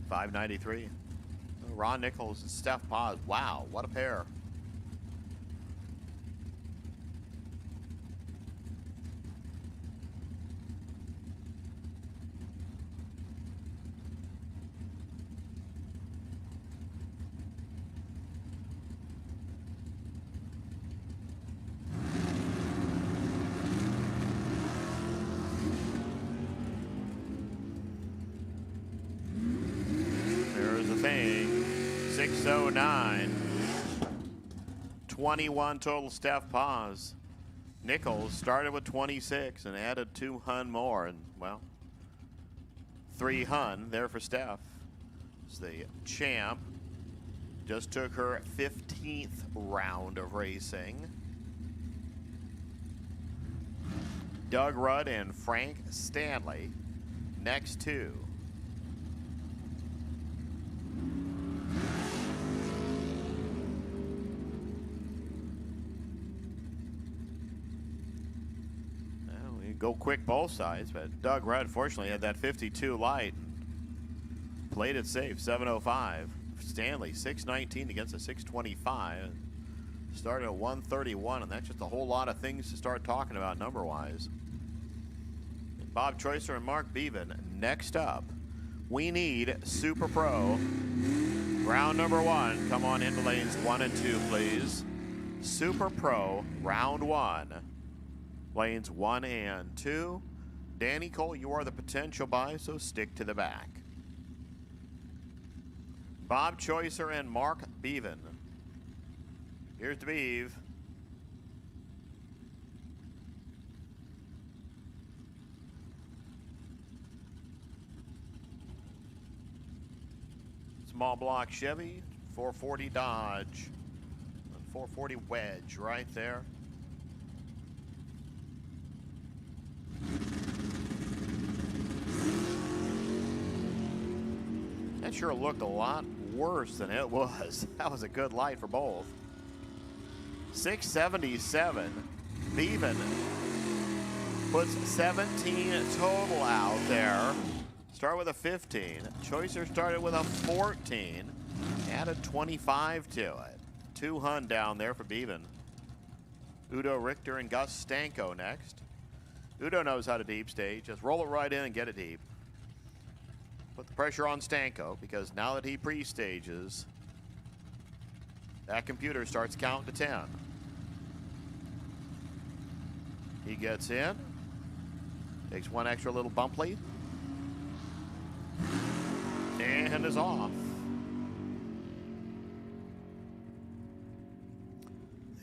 S1: 593. Ron Nichols and Steph Paz, wow, what a pair. There's the thing, 609. 21 total Steph Paz. Nichols started with 26 and added 2 hun more, and well, 3 hun there for Steph. It's the champ. Just took her 15th round of racing. Doug Rudd and Frank Stanley, next two. Well, we go quick both sides, but Doug Rudd fortunately had that 52 light. Played it safe, 705. Stanley, 619 against a 625. Started at 131, and that's just a whole lot of things to start talking about number-wise. Bob Choicer and Mark Bevan next up. We need Super Pro. Round number 1. Come on into lanes 1 and 2, please. Super Pro, round 1. Lanes 1 and 2. Danny Cole, you are the potential buy, so stick to the back. Bob Choicer and Mark Bevan. Here's the Beeve. Small block Chevy, 440 Dodge, and 440 Wedge right there. That sure looked a lot worse than it was. That was a good light for both. 677. Bevan puts 17 total out there. Start with a 15. Choicer started with a 14. Added 25 to it. 2 Hun down there for Bevan. Udo Richter and Gus Stanko next. Udo knows how to deep stage. Just roll it right in and get it deep. Put the pressure on Stanko because now that he pre-stages, that computer starts counting to 10. He gets in. Takes one extra little bump lead. And is off.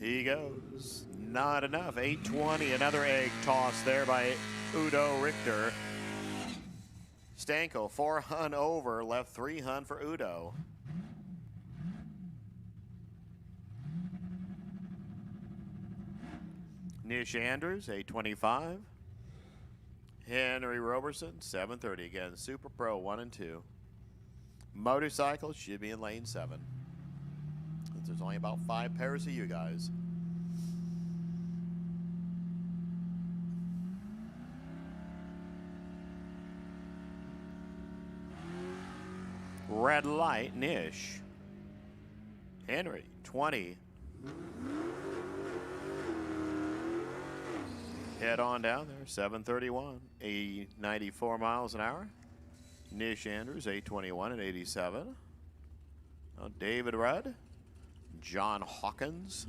S1: He goes. Not enough. 820. Another egg toss there by Udo Richter. Stanko 4 Hun over. Left 3 Hun for Udo. Nish Andrews 825. Henry Roberson 730. Again, Super Pro 1 and 2. Motorcycles should be in lane 7. There's only about 5 pairs of you guys. Red light, Nish. Henry, 20. Head on down there, 731, 94 miles an hour. Nish Andrews, 821 and 87. Now David Rudd, John Hawkins.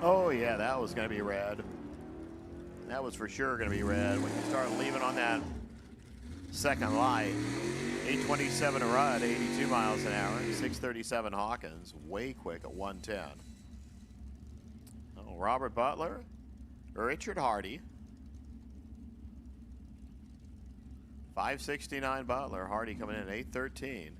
S1: Oh yeah, that was going to be red. That was for sure going to be red when you start leaving on that second light. 827 Rudd, 82 miles an hour. 637 Hawkins, way quick at 110. Oh, Robert Butler, Richard Hardy. 569 Butler, Hardy coming in at 813.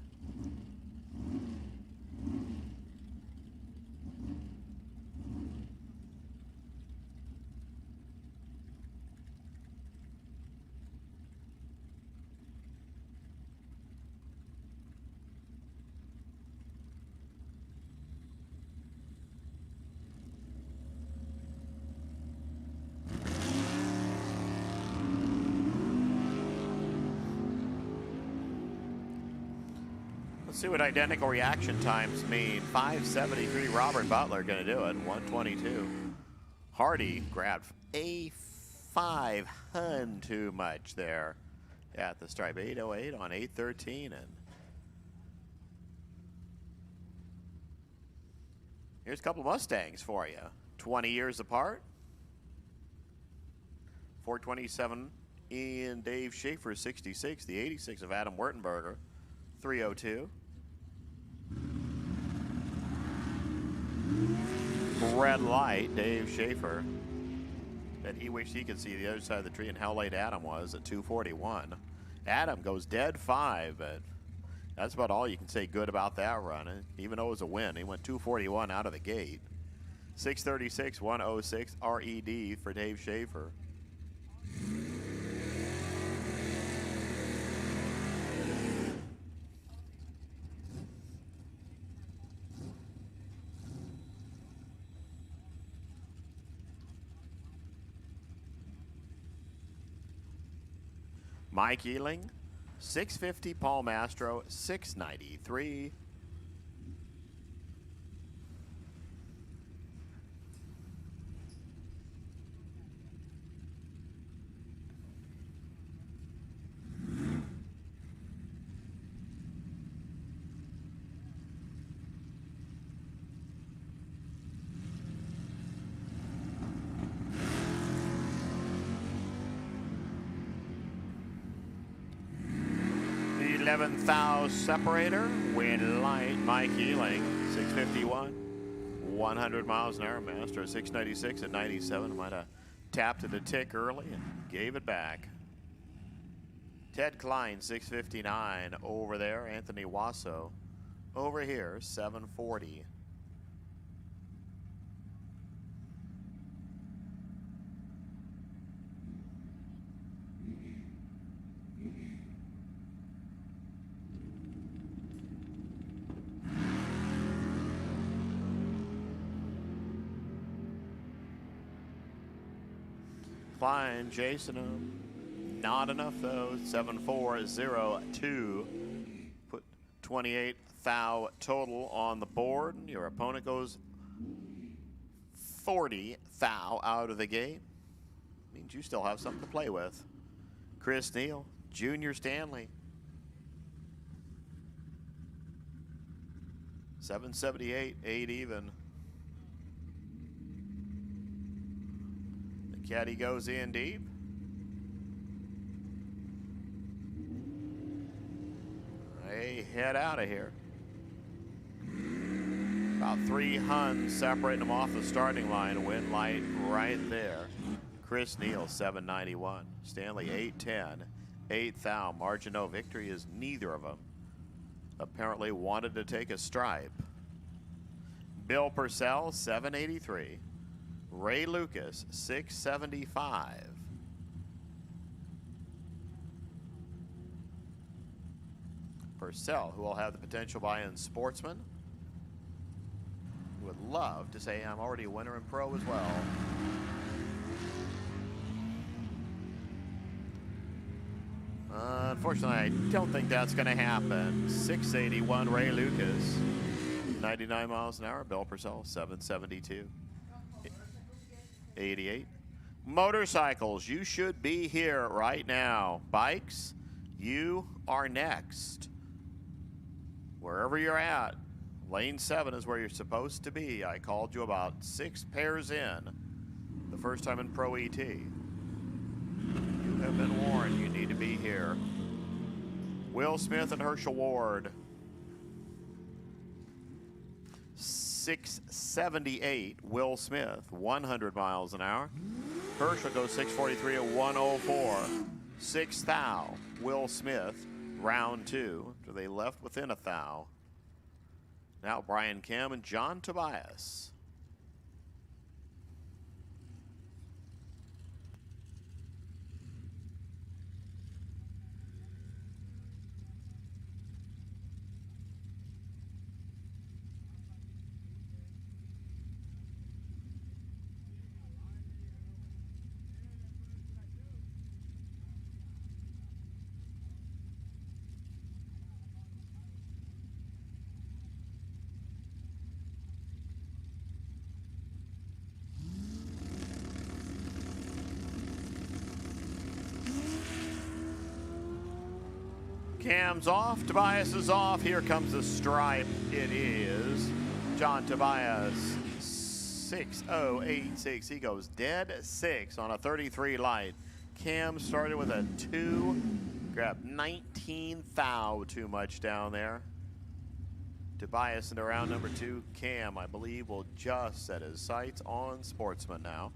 S1: Let's see what identical reaction times mean. 573 Robert Butler going to do it. 122. Hardy grabbed a 5 Hun too much there at the stripe. 808 on 813. And here's a couple of Mustangs for you. 20 years apart. 427 Ian Dave Schaefer, 66. The 86 of Adam Wertenberger, 302. Red light, Dave Schaefer. Bet he wished he could see the other side of the tree and how late Adam was at 241. Adam goes dead 5, but that's about all you can say good about that run. Even though it was a win, he went 241 out of the gate. 636, 106 RED for Dave Schaefer. Mike Ealing, 650. Paul Mastro, 693. The 11,000 separator, win light, Mike Ealing, 651. 100 miles an hour, Mastro, 696 at 97. Might have tapped it a tick early and gave it back. Ted Klein, 659 over there. Anthony Wasso, over here, 740. Klein, Jason, not enough though. 7-4-0-2. Put 28 thou total on the board. Your opponent goes 40 thou out of the gate. Means you still have something to play with. Chris Neal, Junior Stanley. 778, 8 even. Caddy goes in deep. They head out of here. About 3 Huns separating them off the starting line. Wind light right there. Chris Neal, 791. Stanley, 810. 8 thou. Margin no victory is neither of them. Apparently wanted to take a stripe. Bill Purcell, 783. Ray Lucas, 675. Purcell, who will have the potential buy-in Sportsman, would love to say, I'm already a winner in Pro as well. Unfortunately, I don't think that's going to happen. 681, Ray Lucas. 99 miles an hour, Bill Purcell, 772. 88. Motorcycles, you should be here right now. Bikes, you are next. Wherever you're at, lane 7 is where you're supposed to be. I called you about 6 pairs in the first time in Pro ET. You have been warned, you need to be here. Will Smith and Herschel Ward. 678, Will Smith, 100 miles an hour. Herschel goes 643 at 104. 6 thou, Will Smith, round 2. So they left within a thou. Now Brian Kim and John Tobias. Cam's off, Tobias is off. Here comes the stripe. It is John Tobias, 6086. He goes dead 6 on a 33 light. Cam started with a 2, grabbed 19 thou too much down there. Tobias into round number 2. Cam, I believe, will just set his sights on Sportsman now.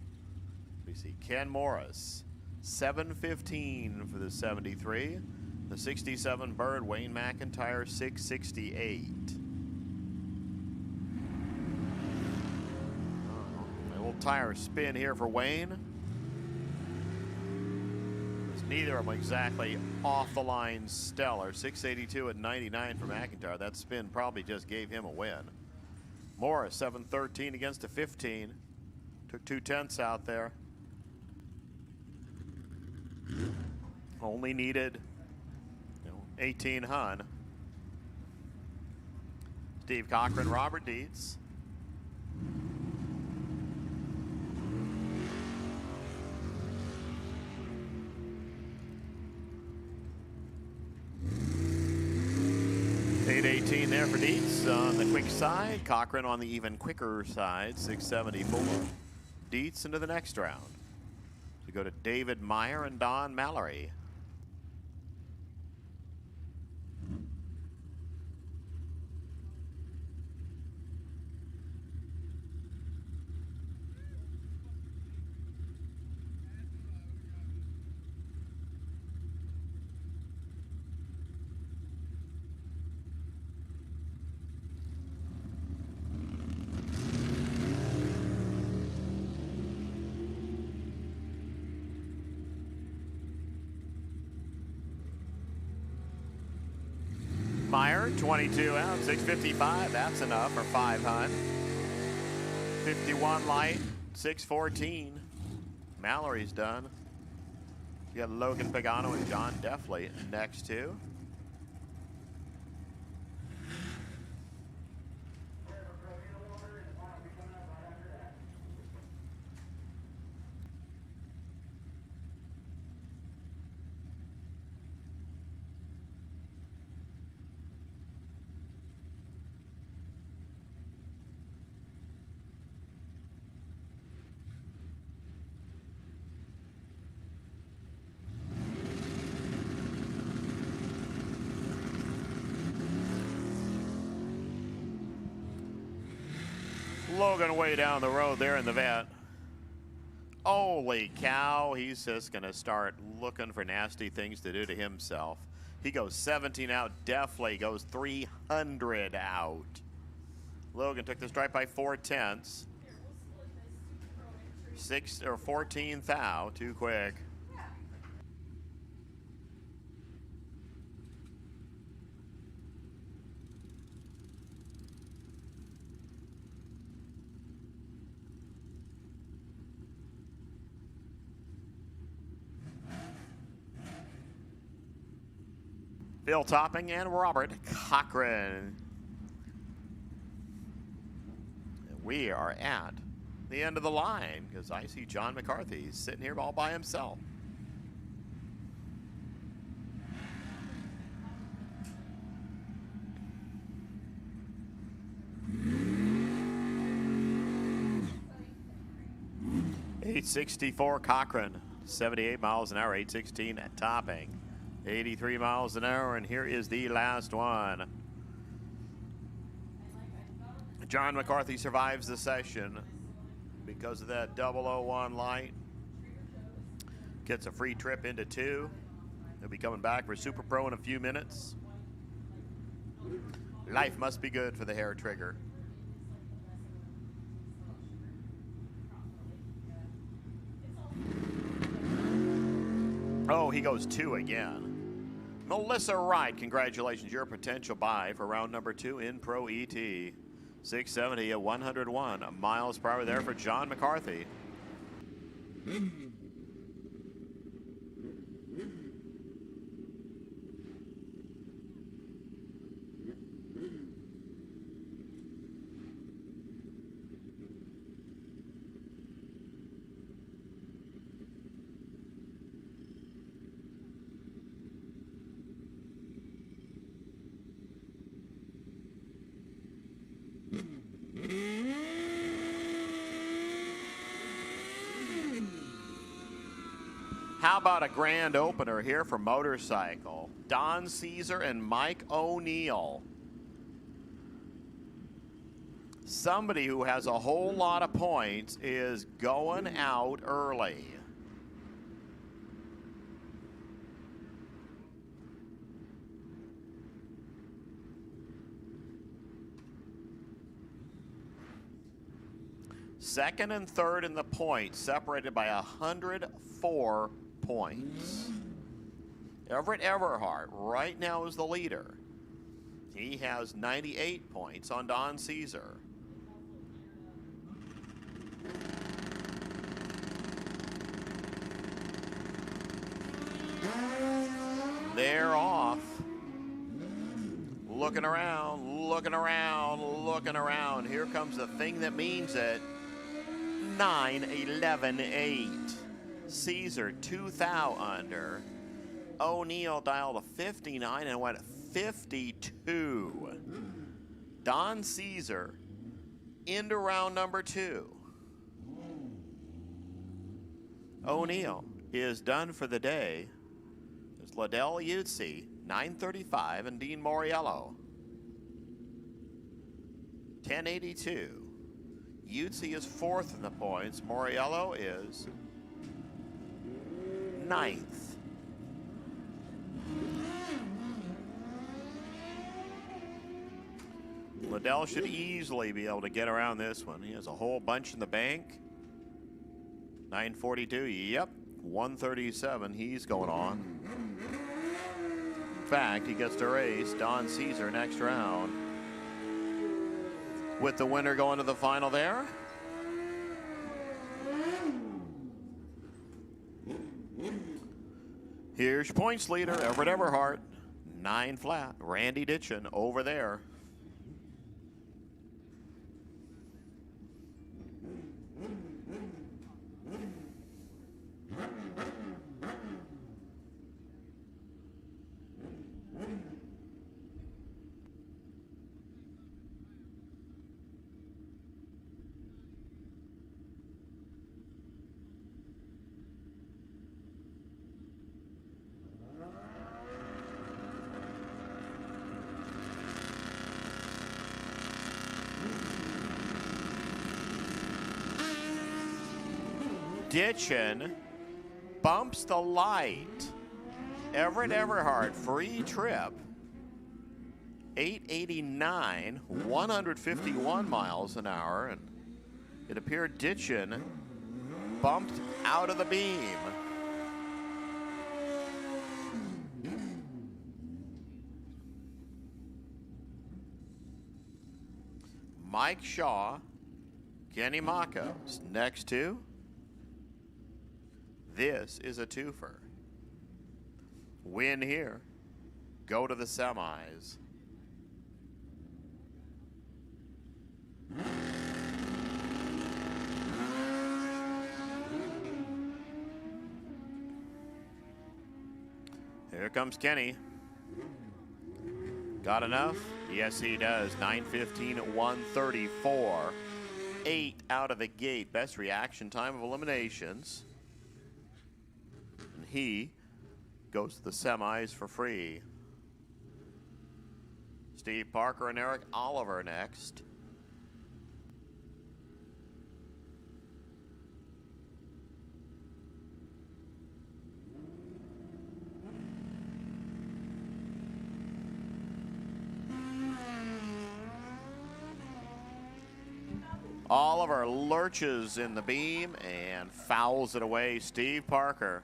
S1: We see Ken Morris, 715 for the 73. The 67 Bird, Wayne McIntyre, 668. A little tire spin here for Wayne. It's neither of them exactly off the line stellar. 682 at 99 for McIntyre. That spin probably just gave him a win. Morris, 713 against a 15. Took 2/10 out there. Only needed 18 Hun. Steve Cochran, Robert Dietz. $818 there for Dietz on the quick side. Cochran on the even quicker side, 674. Dietz into the next round. We go to David Meyer and Don Mallory. Meyer, 22 out, 655. That's enough for 500. 51 light, 614. Mallory's done. You got Logan Pagano and John Deffley next to. Logan way down the road there in the vet. Holy cow, he's just going to start looking for nasty things to do to himself. He goes 17 out. Deffley goes 300 out. Logan took the stripe by 4/10. 14 thou, too quick. Phil Topping and Robert Cochran. We are at the end of the line because I see John McCarthy sitting here all by himself. .864 Cochran, 78 miles an hour, 816 at Topping. 83 miles an hour, and here is the last one. John McCarthy survives the session because of that 001 light. Gets a free trip into 2. He'll be coming back for Super Pro in a few minutes. Life must be good for the hair trigger. Oh, he goes 2 again. Melissa Wright, congratulations. Your potential buy for round number 2 in Pro ET. 670 at 101 miles per hour there for John McCarthy. How about a grand opener here for motorcycle? Don Caesar and Mike O'Neill. Somebody who has a whole lot of points is going out early. Second and third in the points, separated by 104 points. Everett Everhart right now is the leader. He has 98 points on Don Caesar. They're off. Looking around, looking around, looking around. Here comes the thing that means it. 9-11-8. Caesar 2 thou under. O'Neill dialed a 59 and went 52. Don Caesar into round number 2. O'Neill is done for the day. There's Liddell Yutzi, 935, and Dean Moriello, 1082. Yutzi is 4th in the points. Moriello is 9th. Liddell should easily be able to get around this one. He has a whole bunch in the bank. 942, yep. 137, he's going on. fact, he gets to race Don Caesar next round. With the winner going to the final there. Here's your points leader, Everett Everhart. 9 flat. Randy Ditchin over there. Ditchin bumps the light. Everett Everhart, free trip. 889, 151 miles an hour. And it appeared Ditchin bumped out of the beam. Mike Shaw, Kenny Makos next to. This is a twofer. Win here. Go to the semis. Here comes Kenny. Got enough? Yes, he does. 9:15 at 134. 8 out of the gate. Best reaction time of eliminations. And he goes to the semis for free. Steve Parker and Eric Oliver next. Oliver lurches in the beam and fouls it away. Steve Parker.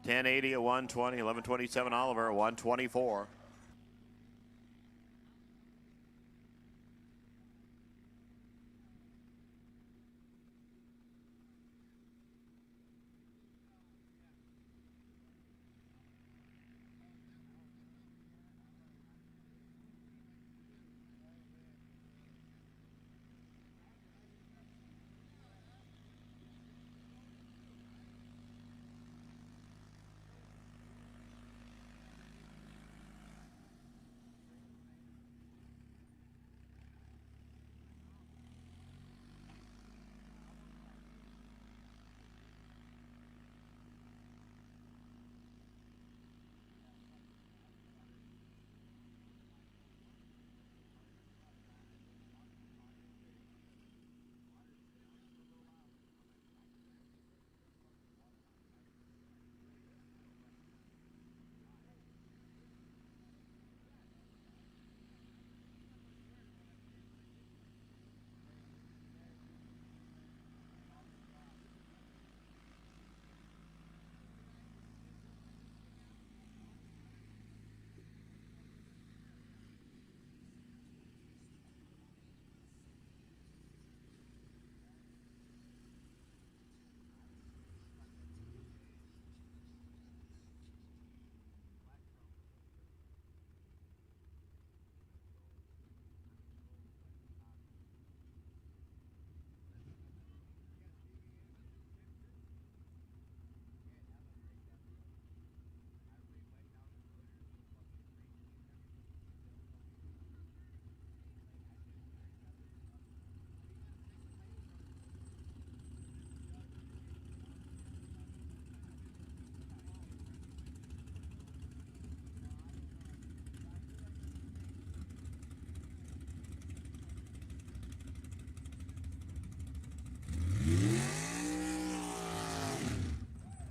S1: 1080 at 120, 1127 Oliver at 124.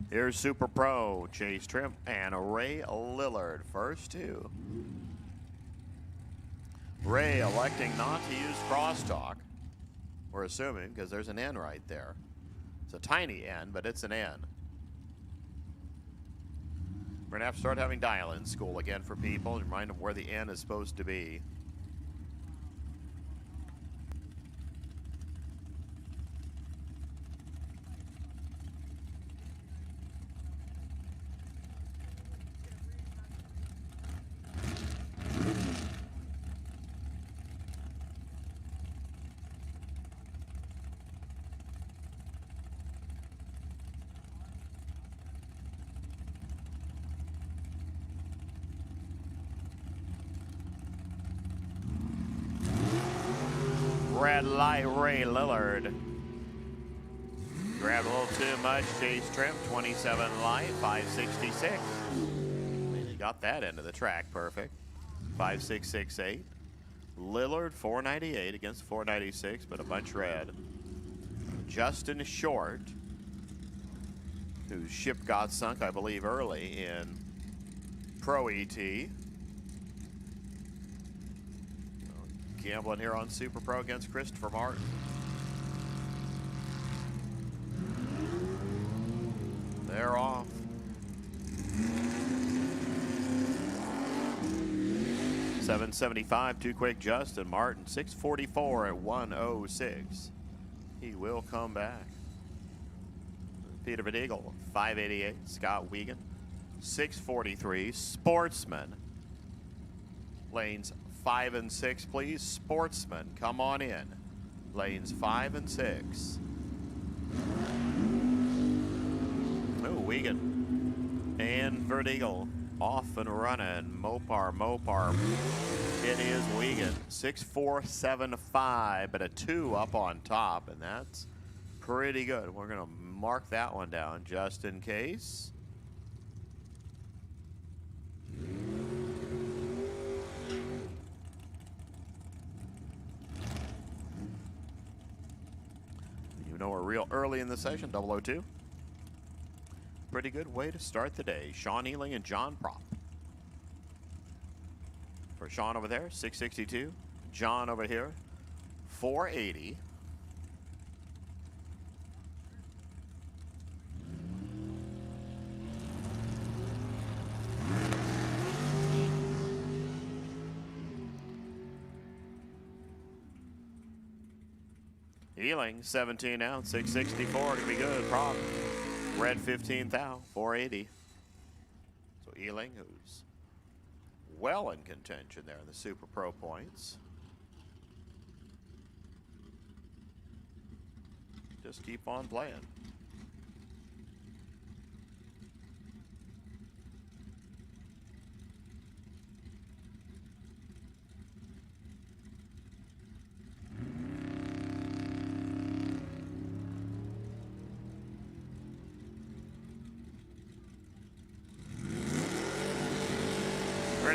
S1: Here's Super Pro, Chase Trimp, and Ray Lillard. First two. Ray electing not to use crosstalk. We're assuming, because there's an N right there. It's a tiny N, but it's an N. We're gonna have to start having dial-in school again for people and remind them where the N is supposed to be. Red light, Ray Lillard. Grabbed a little too much. Chase Trim, 27 light, 566. He got that end of the track perfect. 5668. Lillard, 498 against 496, but a bunch red. Justin Short, whose ship got sunk, I believe, early in Pro ET. Gambling here on Super Pro against Christopher Martin. They're off. $775, too quick Justin Martin. 644 at 106. He will come back. Peter Van Eagle, 588. Scott Wiegand, 643. Sportsman. Lanes 5 and 6, please. Sportsman, come on in. Lanes 5 and 6. Oh, Wiegand and Verdeagle off and running. Mopar. It is Wiegand. 6,475, but a 2 up on top, and that's pretty good. We're gonna mark that one down just in case. We're real early in the session, 002. Pretty good way to start the day. Sean Ealing and John Prop. For Sean over there, 662. John over here, 480. Ealing, 17 out, 664, gonna be good, Prop. Red 15 thou, 480. So Ealing, who's well in contention there in the Super Pro points. Just keep on playing.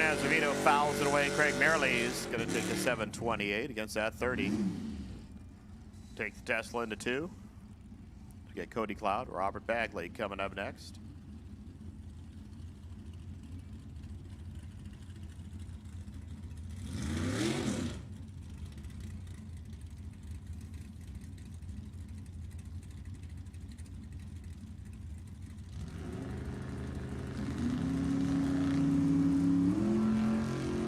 S1: Azevedo fouls it away. Craig Merrily is going to take the 728 against that 30. Take the Tesla into 2. To get Cody Cloud, Robert Bagley coming up next.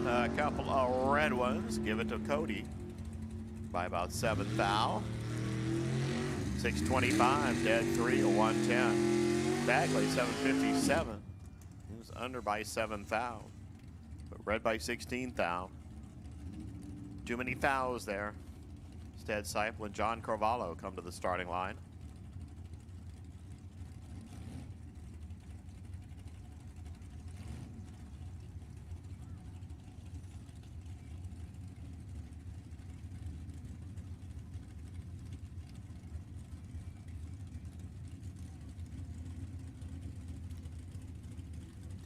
S1: A couple of red ones. Give it to Cody by about 7 thou. 625, dead 3, 110. Bagley, 757. He was under by 7 thou, but red by 16 thou. Too many thous there. Instead, Seipel and John Carvalho come to the starting line.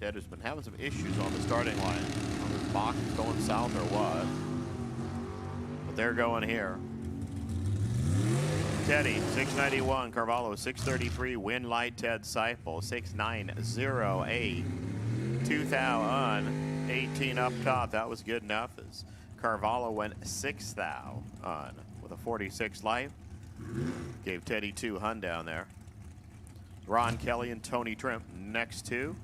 S1: Ted has been having some issues on the starting line. On his box is going south or what? But they're going here. Teddy, 691. Carvalho, 633. Win light Ted Seipel, 6908. 2 thou on. 18 up top. That was good enough as Carvalho went 6 thou on with a 46 light. Gave Teddy 2 hun down there. Ron Kelly and Tony Trimp next 2.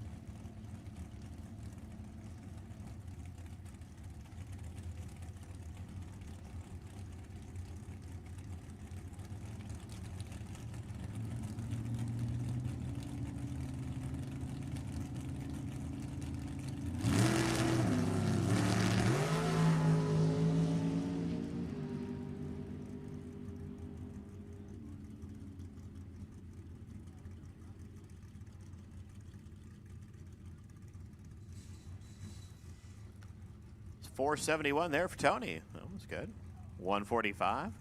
S1: 471 there for Tony. That was good. 145.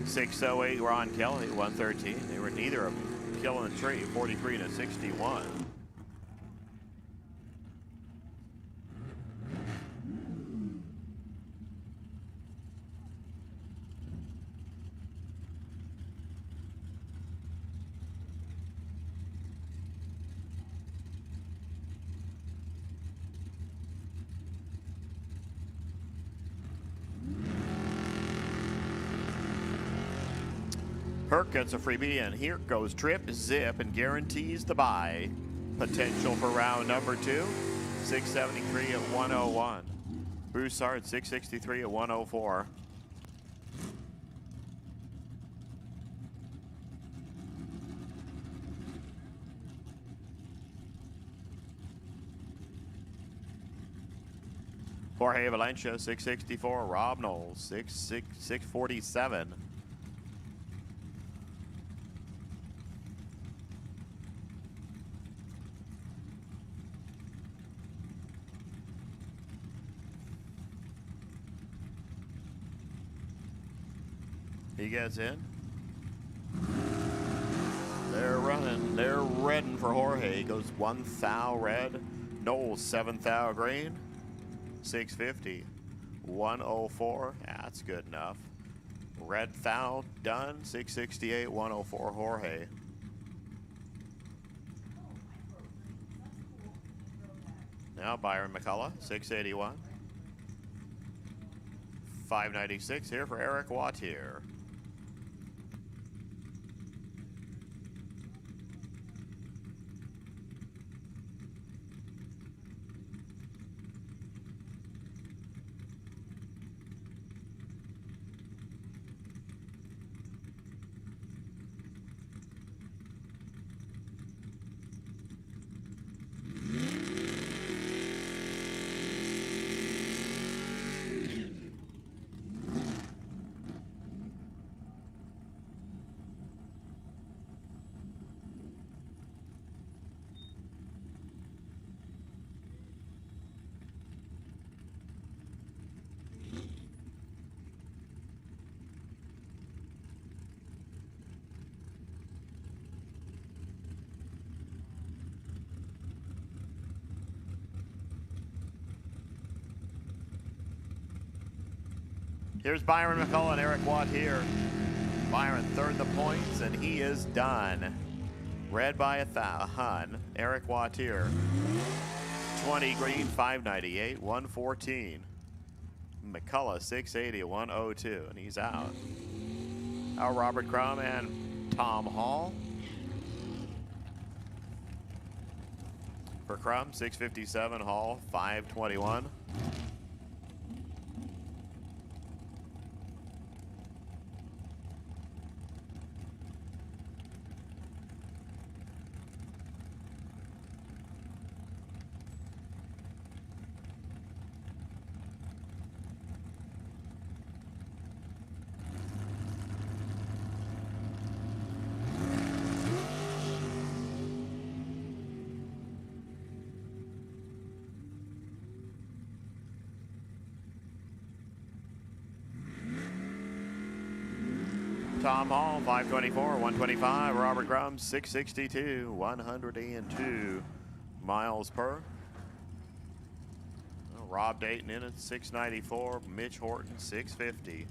S1: 608 Ron Kelly, 113. They were neither of them killing the tree. 43 to 61. Perk gets a freebie, and here goes Trip Zip and guarantees the buy. Potential for round number 2. 673 at 101. Broussard 663 at 104. Jorge Valencia 664. Rob Knowles 647. He gets in. They're running. They're redding for Jorge. He goes 1 thou red. Knowles 7 thou green. 650. 104. Yeah, that's good enough. Red thou done. 668. 104 Jorge. Now Byron McCullough 681. 596 here for Eric Wattier. Here's Byron McCullough and Eric Watt here. Byron third the points, and he is done. Red by a hun. Eric Watt here. 20 green, 598, 114. McCullough 680, 102, and he's out. Now Robert Crum and Tom Hall. For Crum 657, Hall 521. Tom Hall, 524, 125. Robert Crum, 662, 102 miles per. Rob Dayton in at 694. Mitch Horton, 650.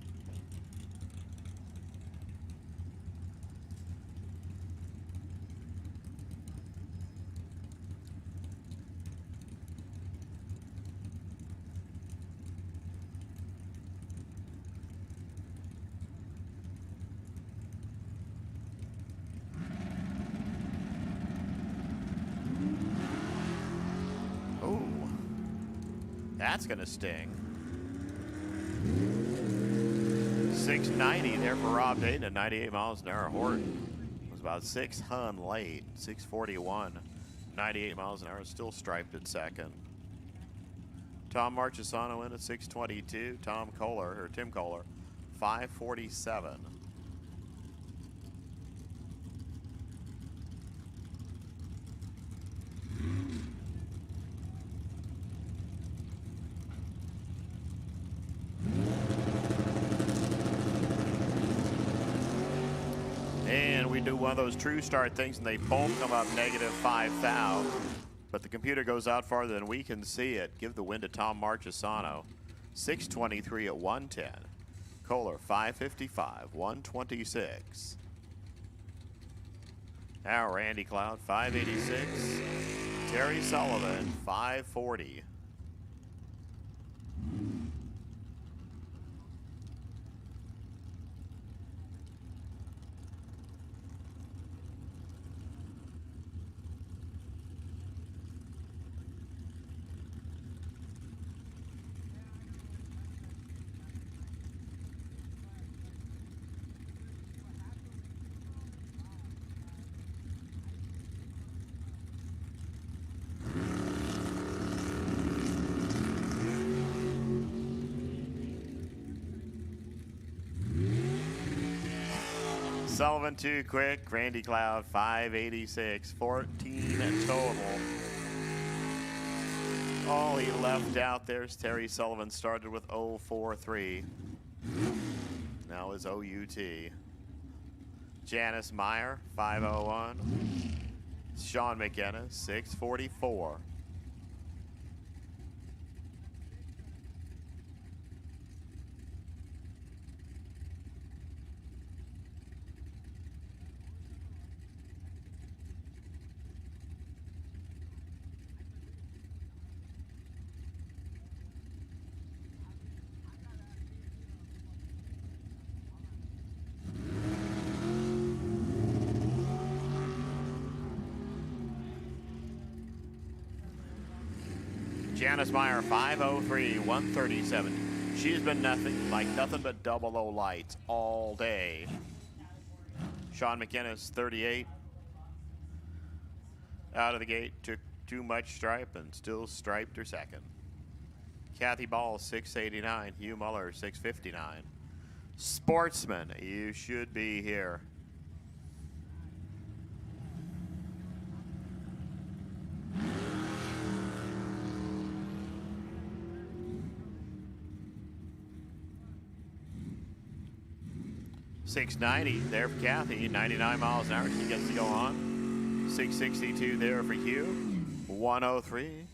S1: That's gonna sting. 690 there for Rob Dayton at 98 miles an hour. Horton was about 6 hun late, 641. 98 miles an hour, still striped at second. Tom Marchesano in at 622. Tim Kohler, 547. we do one of those true start things and they both come up -5 thou. But the computer goes out farther than we can see it. Give the win to Tom Marchesano. 623 at 110. Kohler 555, 126. Now Randy Cloud 586. Terry Sullivan 540. Sullivan too quick. Randy Cloud 586, 14 in total. All he left out there's Terry Sullivan started with 043. Now is OUT. Janice Meyer 501. Sean McKenna 644. Janice Meyer 503, 137. She's been nothing but double O lights all day. Sean McInnes 38. Out of the gate, took too much stripe and still striped her second. Kathy Ball 689, Hugh Muller 659. Sportsman, you should be here. .690 there for Kathy, 99 miles an hour. She gets to go on. 662 there for Hugh. 103.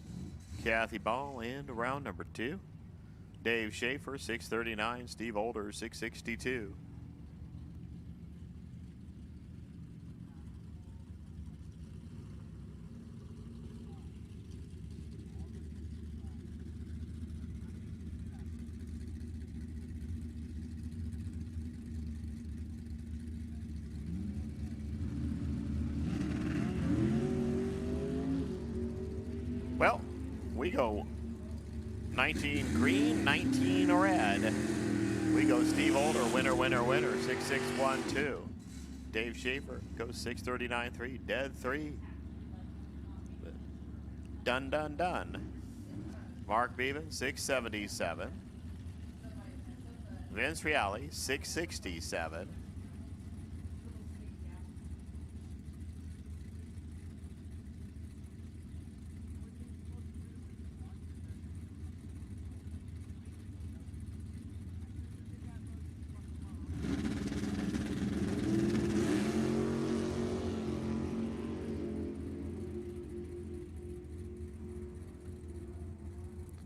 S1: Kathy Ball into round number 2. Dave Schaefer 639. Steve Older 662. Well, we go 19 green, 19 red. We go Steve Older, winner, 6612. Dave Schaefer goes 639.3, dead 3. Done. Mark Bevan, 677. Vince Reale, 667.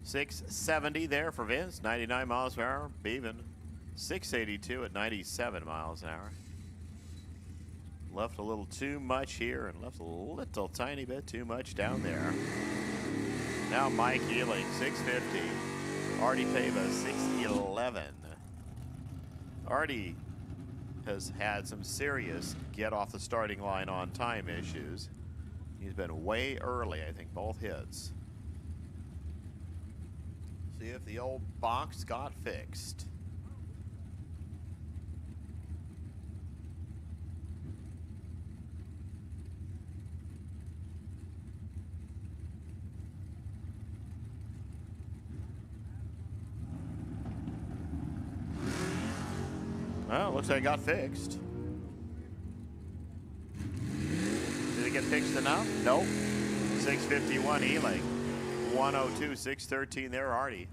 S1: .670 there for Vince, 99 miles per hour. Bevan, 682 at 97 miles an hour. Left a little too much here and left a little tiny bit too much down there. Now Mike Healing, 650. Artie Pava, 611. Artie has had some serious get off the starting line on time issues. He's been way early, I think, both hits. See if the old box got fixed. Well, looks like it got fixed. Did it get fixed enough? Nope. 651 Ealing. 102, 613 there, Artie.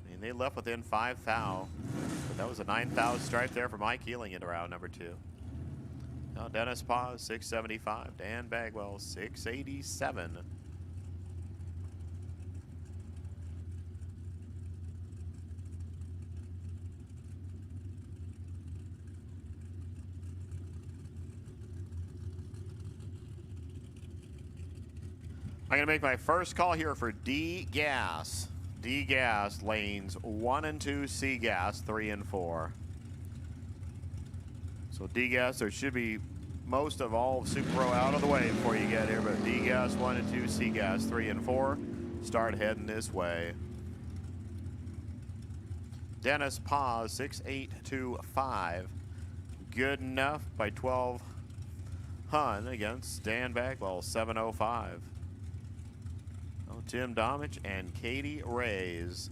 S1: I mean, they left within 5 thou. But that was a 9 thou stripe there for Mike Healing into round number 2. Now Dennis Paz, 675. Dan Bagwell, 687. I'm going to make my first call here for D Gas. D Gas lanes 1 and 2, C Gas 3 and 4. So D Gas, there should be most of all Super Pro out of the way before you get here, but D Gas 1 and 2, C Gas 3 and 4. Start heading this way. Dennis Paz 6825. Good enough by 12. Hun against Dan Bagwell 705. Oh, Tim Domich and Katie Rays.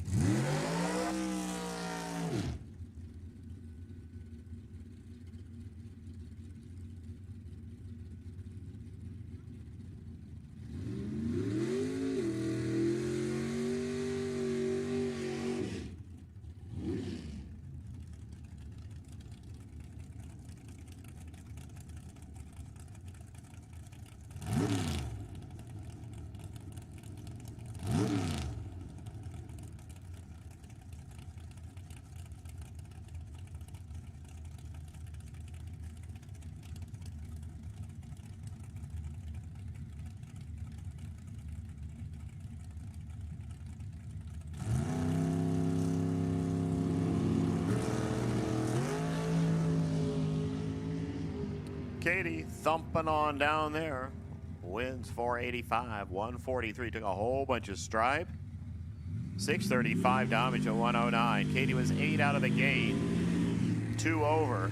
S1: Katie thumping on down there. Wins 485, 143. Took a whole bunch of stripe. 635 damage at 109. Katie was 8 out of the gate. 2 over.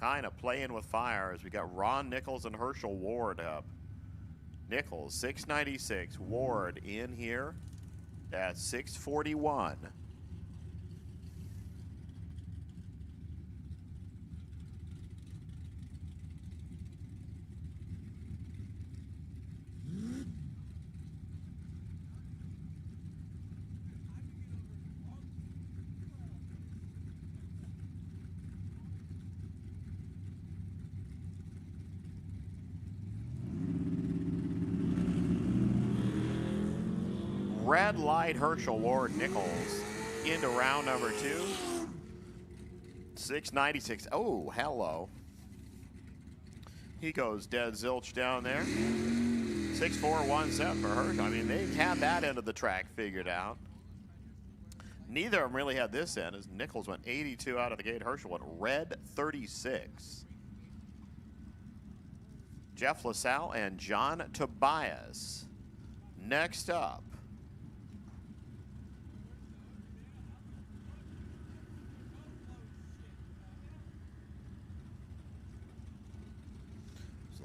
S1: Kind of playing with fire as we got Ron Nichols and Herschel Ward up. Nichols, 696. Ward in here at 641. Red light Herschel Ward Nichols into round number 2. 696. Oh, hello. He goes dead zilch down there. 6417 for Herschel. I mean, they had that end of the track figured out. Neither of them really had this end, as Nichols went 82 out of the gate. Herschel went red 36. Jeff LaSalle and John Tobias. Next up.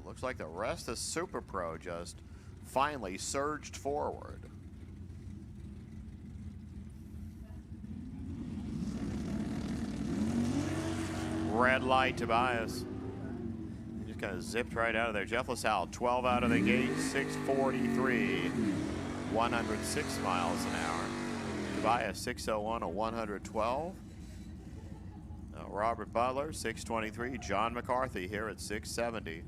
S1: Looks like the rest of Super Pro just finally surged forward. Red light Tobias. He just kind of zipped right out of there. Jeff LaSalle, 12 out of the gate, 643, 106 miles an hour. Tobias, 601, a 112. Robert Butler, 623. John McCarthy here at 670.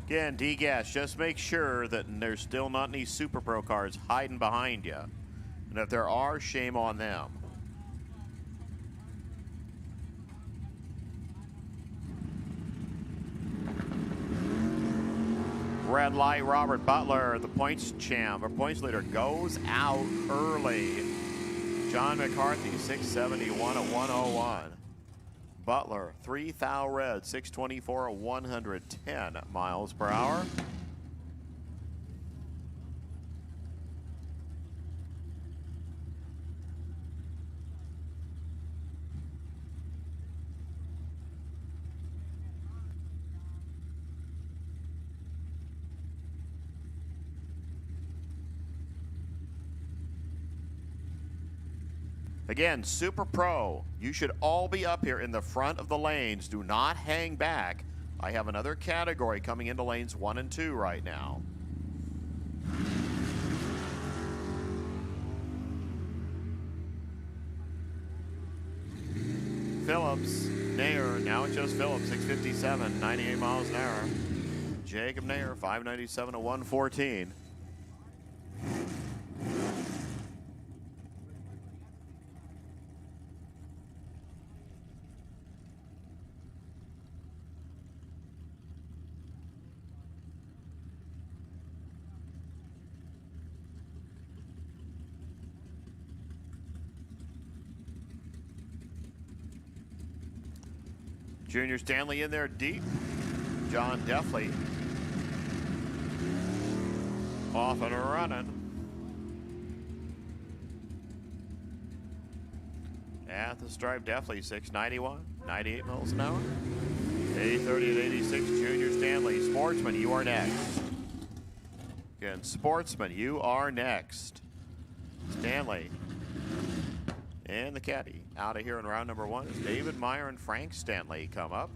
S1: Again, D-Gas, just make sure that there's still not any Super Pro cars hiding behind you. And if there are, shame on them. Red light, Robert Butler, the points champ, or points leader, goes out early. John McCarthy, 671 at 101. Butler, 3 thou red, 624 at 110 miles per hour. Again, Super Pro, you should all be up here in the front of the lanes. Do not hang back. I have another category coming into lanes 1 and 2 right now. Phillips, Nair, now it's just Phillips, 657, 98 miles an hour. Jacob Nair, 597 to 114. Junior Stanley in there deep. John Deffley off and running. At the stripe, Deffley 691, 98 miles an hour. 830 at 86, Junior Stanley. Sportsman, you are next. Again, Sportsman, you are next. Stanley. And the caddy out of here in round number 1 is David Meyer and Frank Stanley come up.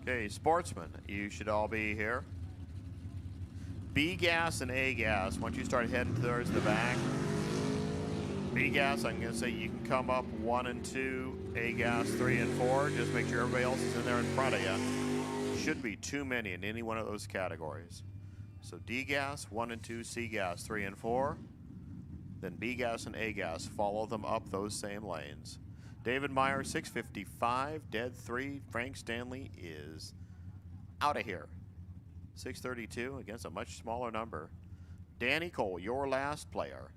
S1: Okay, Sportsman, you should all be here. B gas and A gas, once you start heading towards the back. B gas, I'm going to say you can come up 1 and 2, A gas 3 and 4. Just make sure everybody else is in there in front of you. Should be too many in any one of those categories. So D gas 1 and 2, C gas 3 and 4. Then B gas and A gas, follow them up those same lanes. David Meyer 655, dead 3. Frank Stanley is out of here. 632 against a much smaller number. Danny Cole, your last player.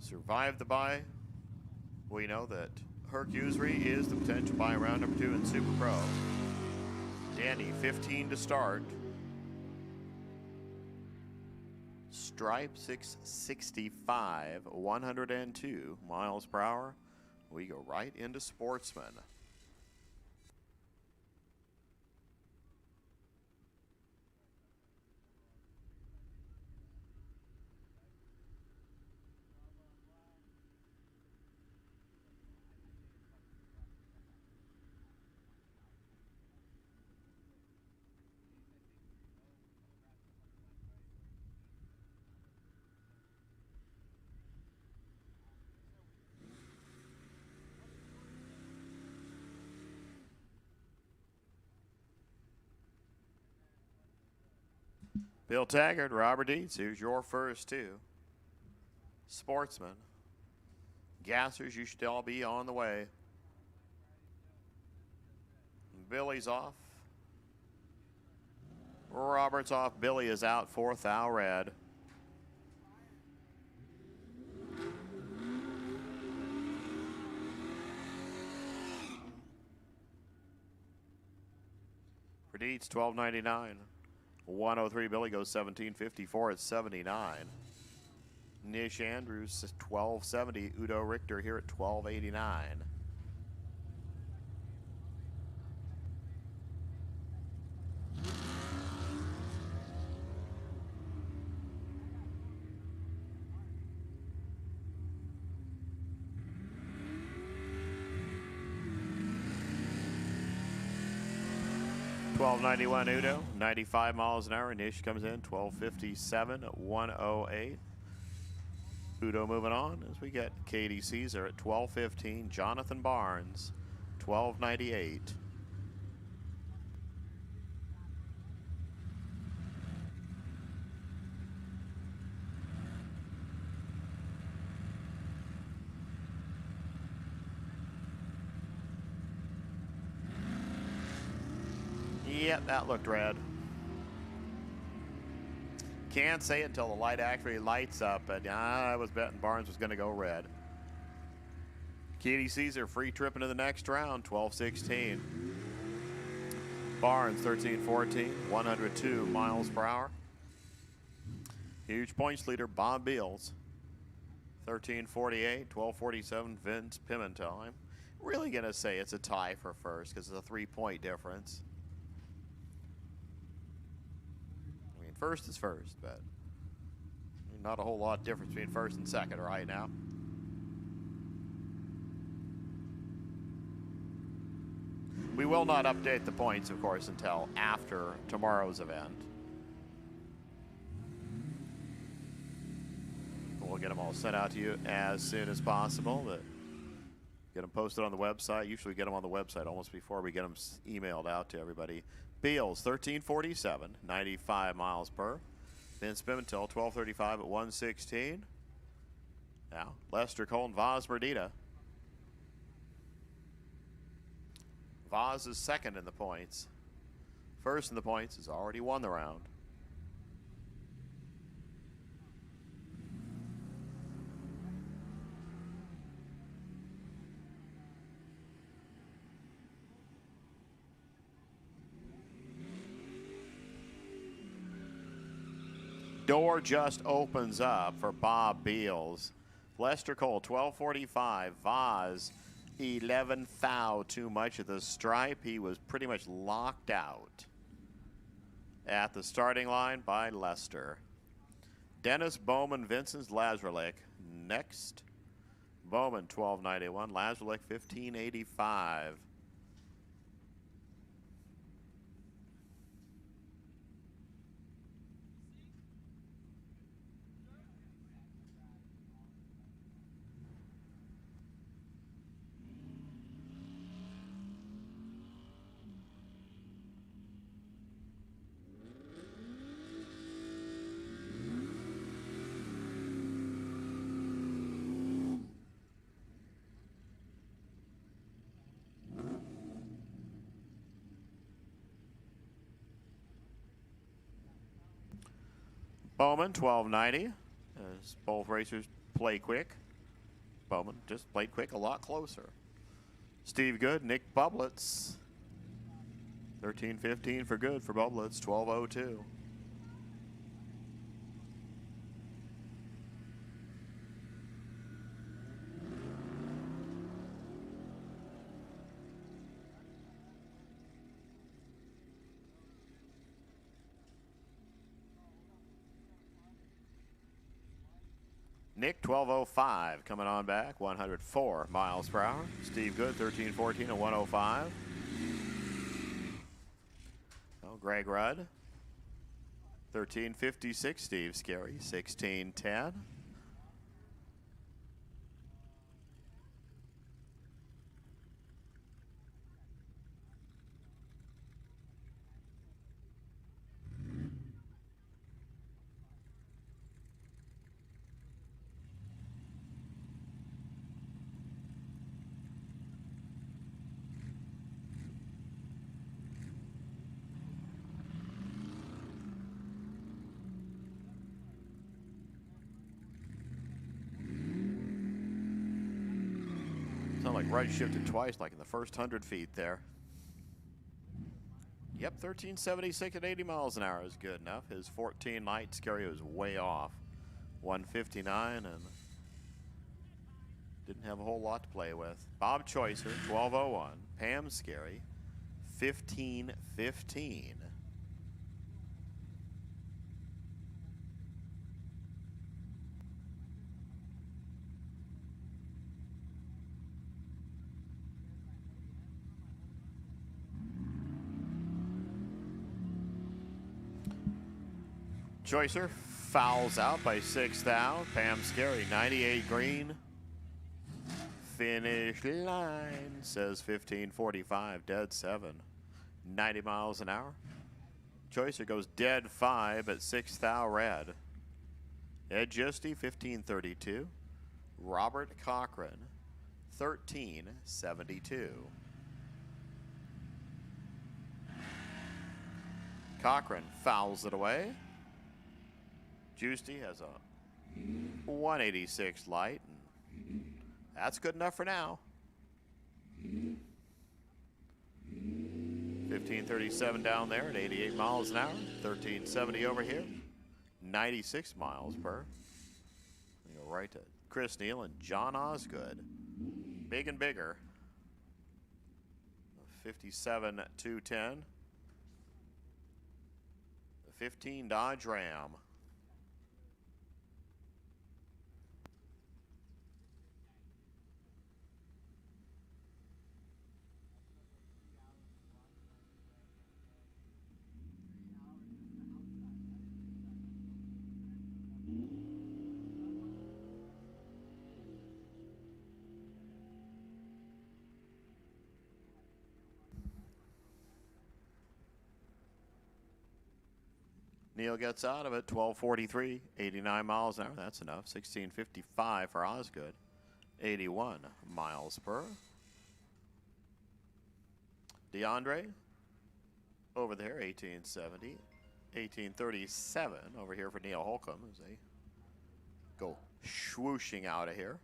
S1: Survive the bye. We know that Herc Usery is the potential buy round number 2 in Super Pro. Danny, 15 to start. Stripe 665, 102 miles per hour. We go right into Sportsman. Bill Taggart, Robert Dietz, here's your first 2. Sportsman. Gassers, you should all be on the way. Billy's off. Robert's off. Billy is out. 4th Al Red. For Dietz, 12.99. 103, Billy goes 17.54 at 79. Nish Andrews, 12.70. Udo Richter here at 12.89. $12.91 Udo, 95 miles an hour. Nish comes in, 12.57 at 108. Udo moving on as we get Katie Caesar at 12.15. Jonathan Barnes, 12.98. Yep, that looked red. Can't say it until the light actually lights up, but I was betting Barnes was going to go red. Katie Caesar, free trip into the next round, 12-16. Barnes 13-14, 102 miles per hour. Huge points leader Bob Beals 13-48, 12-47 Vince Pimentel. I'm really going to say it's a tie for first because it's a 3-point difference. I mean, first is first, but not a whole lot of difference between first and second right now. We will not update the points, of course, until after tomorrow's event. We'll get them all sent out to you as soon as possible. But get them posted on the website. Usually we get them on the website almost before we get them emailed out to everybody. Beals, 13-47, 95 miles per. Vince Pimentel, 12-35 at 116. Now, Lester Colton, Vaz Berdita. Vaz is second in the points. First in the points has already won the round. Door just opens up for Bob Beals. Lester Cole, 12:45. Vaz, 11 thou too much at the stripe. He was pretty much locked out at the starting line by Lester. Dennis Bowman, Vincent Lazarlik next. Bowman, 12:91. Lazarlik, 15:85. Bowman, 12:90. As both racers play quick. Bowman just played quick a lot closer. Steve Good, Nick Bublitz. 13:15 for Good for Bublitz, 12:02. Nick, 12:05, coming on back, 104 miles per hour. Steve Good, 13:14 and 105. Oh, Greg Rudd, 13:56. Steve Scary, 16:10. Sound like Rudd shifted twice, like in the first 100 feet there. Yep, 13:76 at 80 miles an hour is good enough. His 14 light Scary was way off. 159 and didn't have a whole lot to play with. Bob Choicer, 12:01. Pam Scary, 15:15. Choicer fouls out by 6 thou. Pam Scary, 98 green. Finish line, says 15:45, dead 7. 90 miles an hour. Choicer goes dead 5 at 6 thou red. Ed Justy, 15:32. Robert Cochran, 13:72. Cochran fouls it away. Justy has a 186 light, and that's good enough for now. 1537 down there at 88 miles an hour. 1370 over here. 96 miles per. We go right to Chris Neal and John Osgood. Big and bigger. 57 210. The 15 Dodge Ram. Neal gets out of it, 12:43, 89 miles an hour. That's enough. 16:55 for Osgood, 81 miles per. DeAndre over there, 1870, 1837 over here for Neil Holcomb as they go swooshing out of here.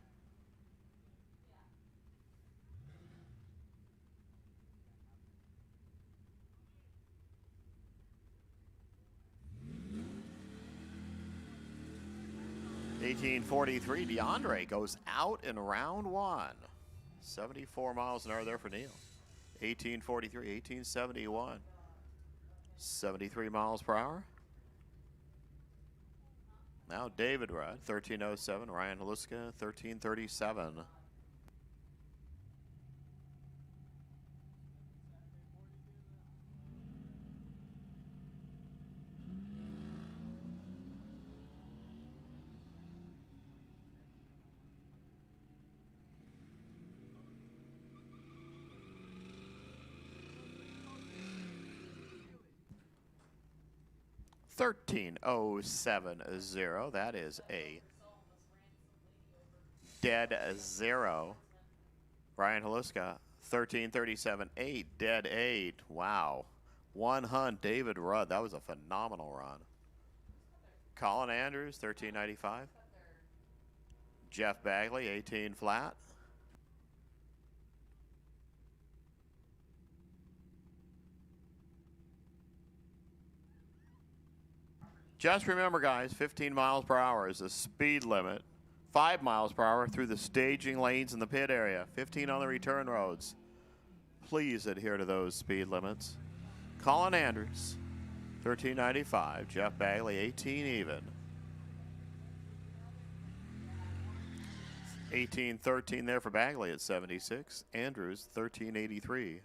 S1: $18.43, DeAndre goes out in round one. 74 miles an hour there for Neal. 18:43, 1871. 73 miles per hour. Now David Rudd, 1307. Ryan Haluska, 1337. $13.070. That is a dead zero. Ryan Haluska, 13:37.8, dead 8. Wow. One hunt, David Rudd. That was a phenomenal run. Colin Andrews, 13.95. Jeff Bagley, 18 flat. Just remember, guys, 15 miles per hour is the speed limit. 5 miles per hour through the staging lanes in the pit area. 15 on the return roads. Please adhere to those speed limits. Colin Andrews, 13.95. Jeff Bagley, 18 even. 18.13 there for Bagley at 76. Andrews, 13.83.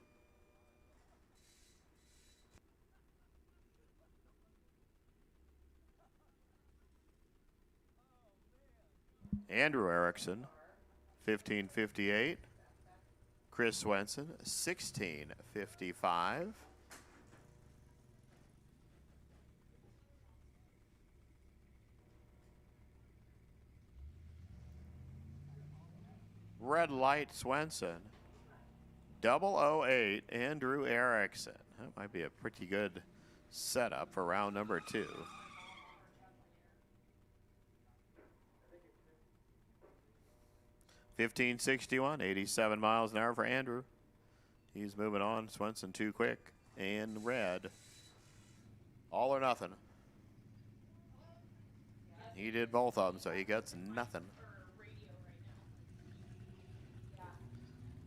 S1: Andrew Erickson, 15.58. Chris Swenson, 16.55. Red light Swenson, 008 Andrew Erickson. That might be a pretty good setup for round number 2. $15.61, 87 miles an hour for Andrew. He's moving on. Swenson too quick. And red. All or nothing. He did both of them, so he gets nothing.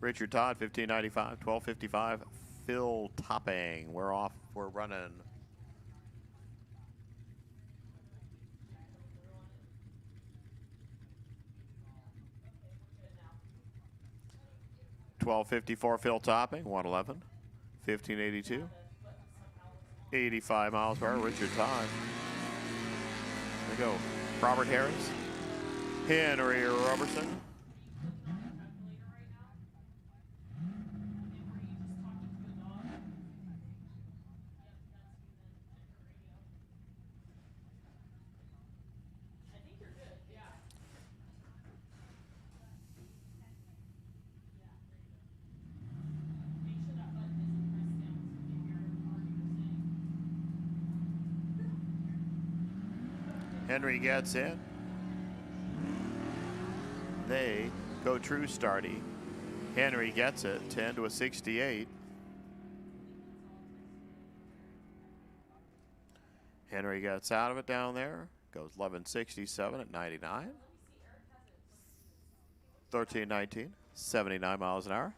S1: Richard Todd, 15.95, 12.55. Phil Topping. We're off. We're running. $12.54 Phil Topping, 111. 15.82. 85 miles per hour, Richard Todd. There we go. Robert Harris. Henry Robertson. Henry gets in. They go true starty. Henry gets it, 10 to a 68. Henry gets out of it down there. Goes 1167 at 99. 1319, 79 miles an hour.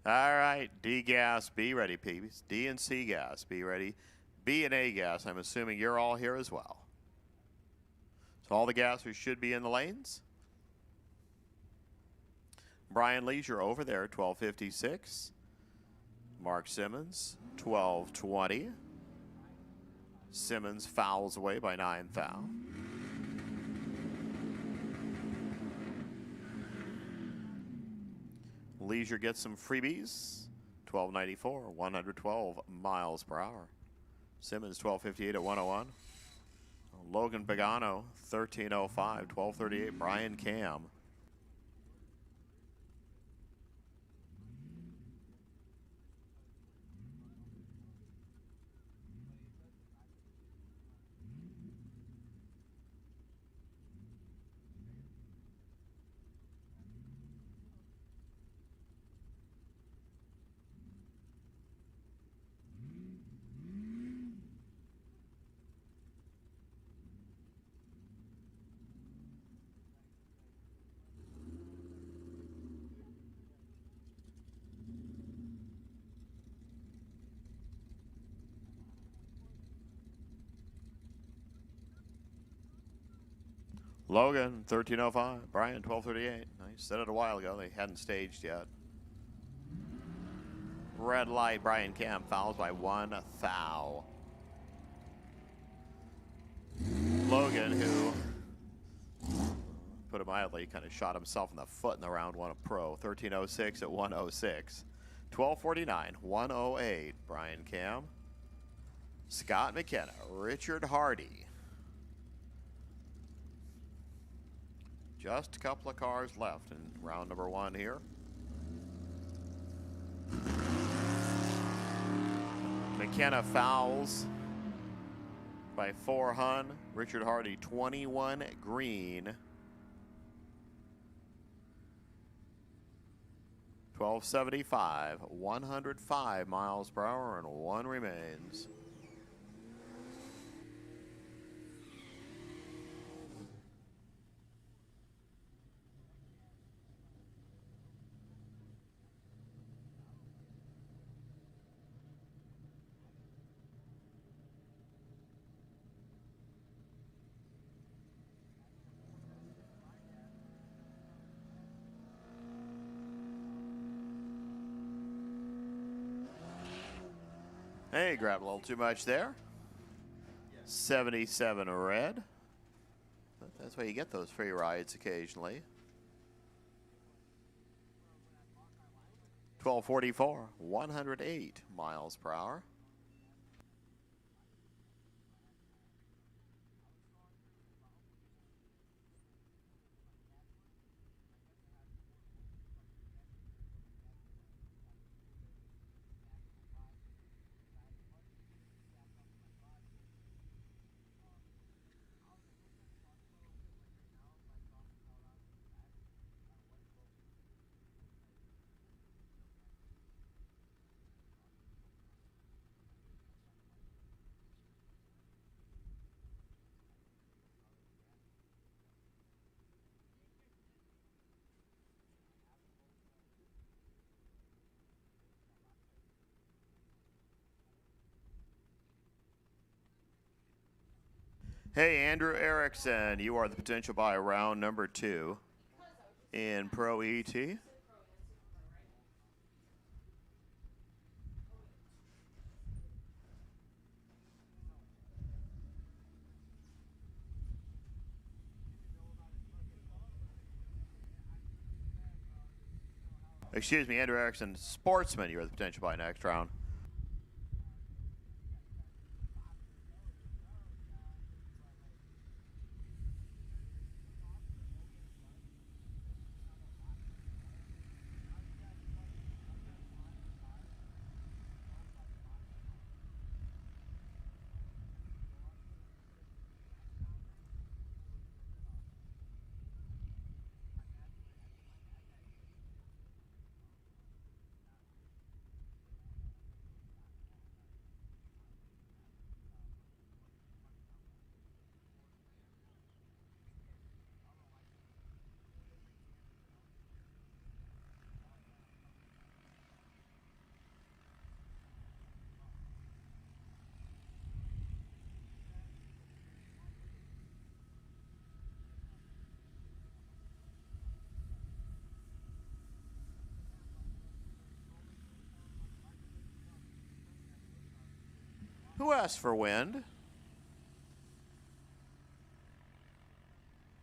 S1: All right, D gas, be ready, peeps. D and C gas, be ready. B and A gas, I'm assuming you're all here as well. So all the gassers should be in the lanes. Brian Leisure over there, 1256. Mark Simmons, 1220. Simmons fouls away by 9 thou. Leisure gets some freebies. 1294, 112 miles per hour. Simmons 1258 at 101. Logan Pagano 1305, 1238. Brian Cam. Logan, 1305. Brian, 1238. Nice. Said it a while ago. They hadn't staged yet. Red light, Brian Cam fouls by 1 thou. Logan, who, put it mildly, kind of shot himself in the foot in the round one of pro. 1306 at 106. 1249, 108. Brian Cam. Scott McKenna, Richard Hardy. Just a couple of cars left in round number 1 here. McKenna fouls by 4 hun. Richard Hardy 21 green. 1275, 105 miles per hour, and 1 remains. Hey, grabbed a little too much there. 77 red. But that's why you get those free rides occasionally. 1244, 108 miles per hour. Hey, Andrew Erickson, you are the potential buy round number 2 in Pro ET. Excuse me, Andrew Erickson, Sportsman, you are the potential buy next round. northwest for wind.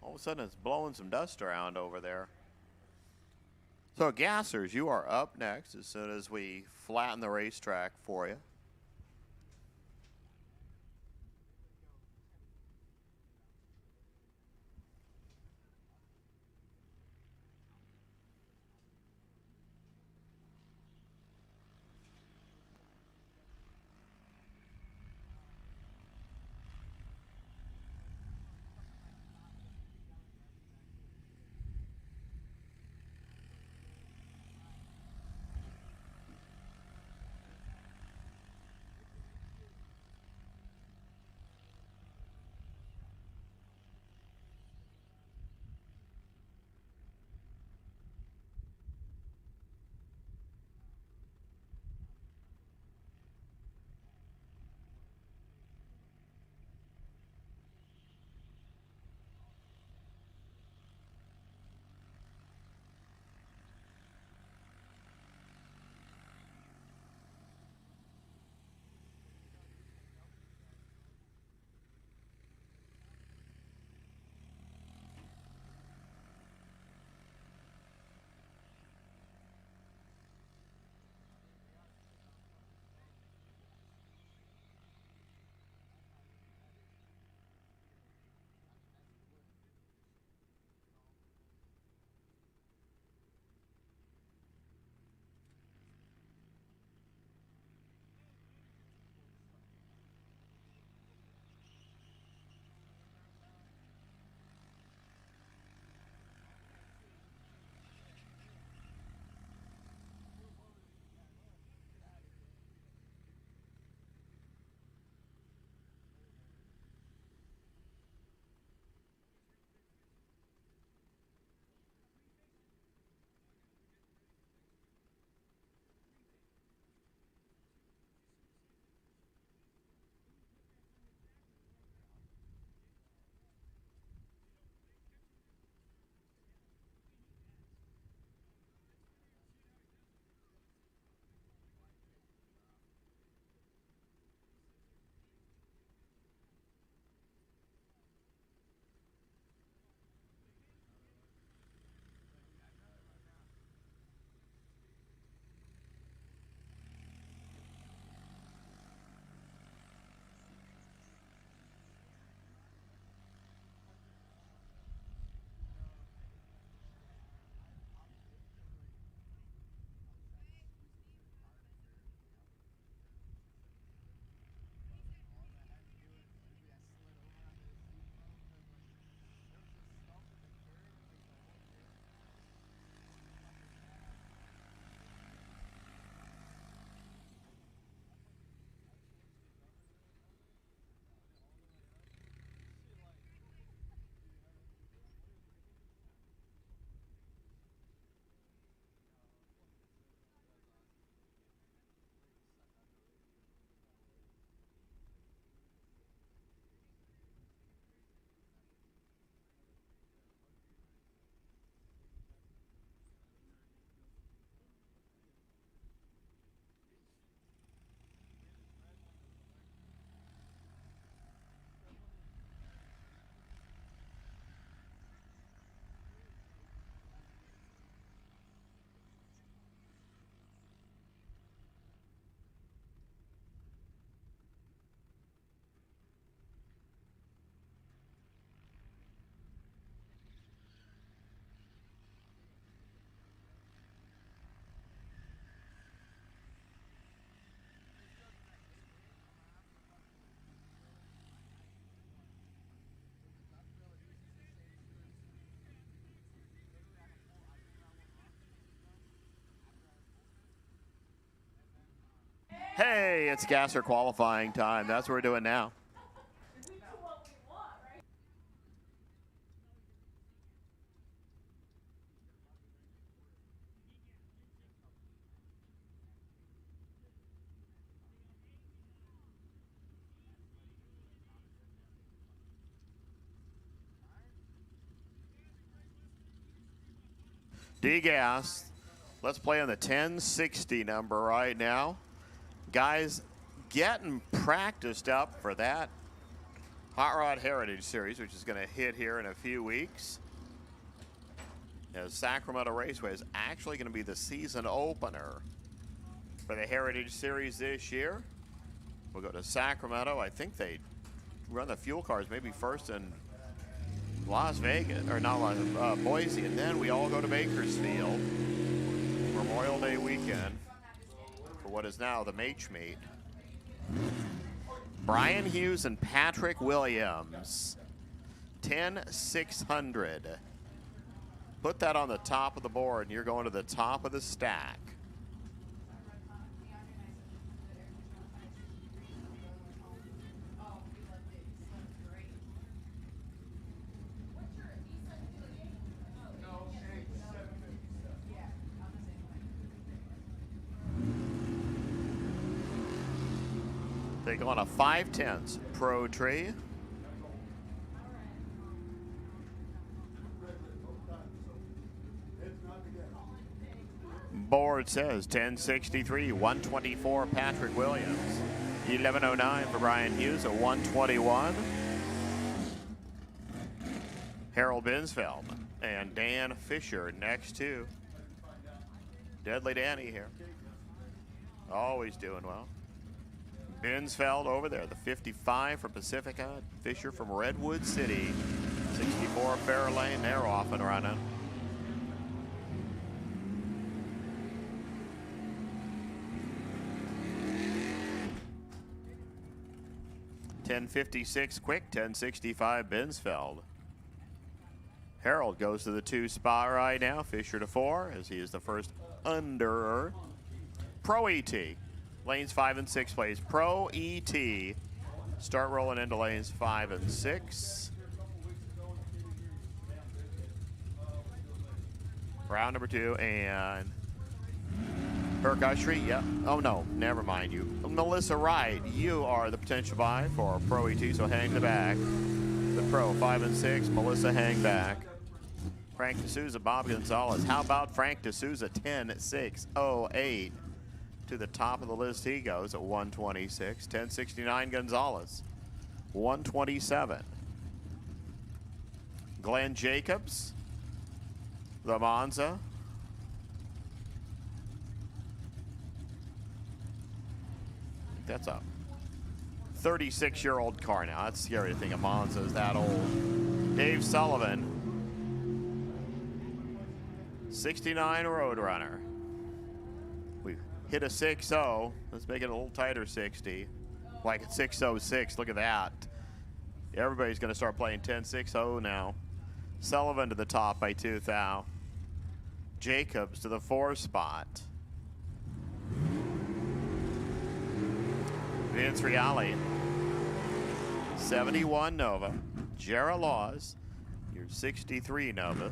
S1: All of a sudden it's blowing some dust around over there. So Gassers, you are up next as soon as we flatten the racetrack for you. Hey, it's Gasser qualifying time. That's what we're doing now. D-Gas. Let's play on the 1060 number right now. Guys, getting practiced up for that Hot Rod Heritage Series, which is going to hit here in a few weeks. As Sacramento Raceway is actually going to be the season opener for the Heritage Series this year. We'll go to Sacramento. I think they run the fuel cars maybe first in Las Vegas, or not Las, Boise, and then we all go to Bakersfield Memorial Day weekend for what is now the Mach Meet. Brian Hughes and Patrick Williams, 10,600. Put that on the top of the board, and you're going to the top of the stack. They go on a 5/10 Pro Tree. Board says 1063, 124 Patrick Williams, 1109 for Brian Hughes, a 121. Harold Binsfeld and Dan Fisher next to Deadly Danny here. Always doing well. Binsfeld over there, the 55 for Pacifica. Fisher from Redwood City, 64 Fairlane. They're off and running. .1056 quick, 1065 Binsfeld. Harold goes to the 2 spot right now. Fisher to 4 as he is the first under. Pro ET. Lanes 5 and 6 plays Pro ET. Start rolling into lanes 5 and 6. Round number 2 and Percushery, yep. Oh no, never mind you. Melissa Wright, you are the potential buy for Pro ET, so hang the back. The Pro 5 and 6, Melissa hang back. Frank D'Souza, Bob Gonzalez. How about Frank D'Souza, 10-6-0-8. To the top of the list he goes at 126. 1069 Gonzalez, 127. Glenn Jacobs, the Monza. That's a 36-year-old car now. That's scary to think a Monza is that old. Dave Sullivan, 69 Roadrunner. We hit a 6-0. Let's make it a little tighter 60. Like at 606. Look at that. Everybody's going to start playing 10-6-0 now. Sullivan to the top by 2 thou. Jacobs to the 4 spot. Vince Reale, 71 Nova. Jarrah Laws, your 63 Nova.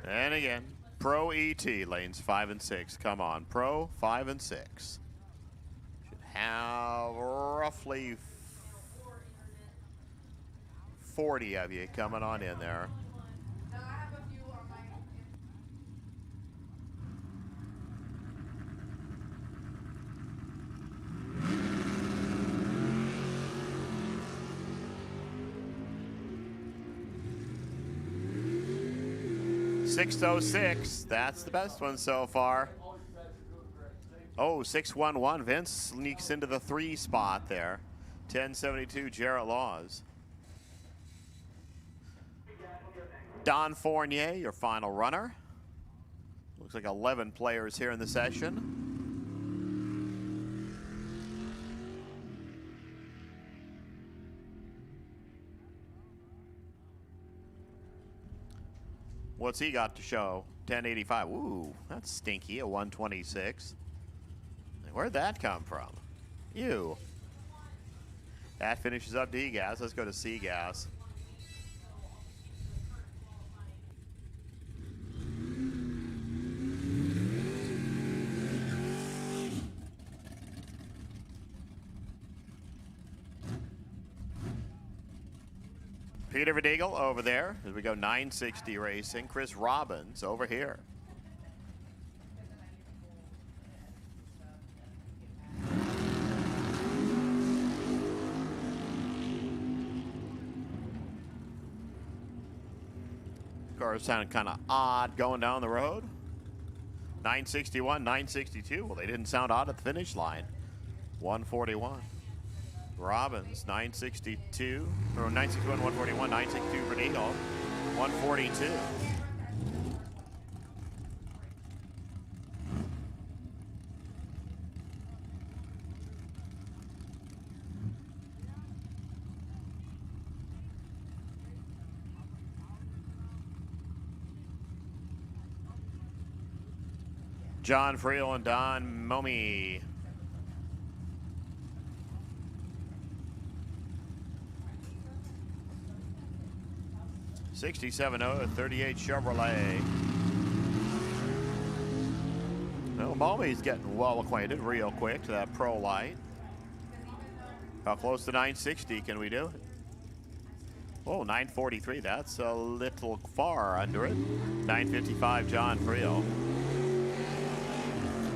S1: And again, Pro ET, lanes 5 and 6. Come on, Pro 5 and 6. Should have roughly 40 of you coming on in there. .606, that's the best one so far. Oh, 611, Vince sneaks into the 3 spot there. 1072, Jarrah Laws. Don Fournier, your final runner. Looks like 11 players here in the session. What's he got to show? 1085. Ooh, that's stinky at 126. Where'd that come from? You. That finishes up D-Gas. Let's go to C-Gas. Peter Verdeagle over there as we go 960 racing. Chris Robbins over here. Cars sounded kind of odd going down the road. 961, 962. Well, they didn't sound odd at the finish line. 141. Robbins, 962. Or 961, 141, 962 for Verdeagle. 142. John Friel and Don Momi. '67 38 Chevrolet. Well, Momi's getting well acquainted real quick to that pro light. How close to 960 can we do it? Oh, 943. That's a little far under it. 955 John Friel.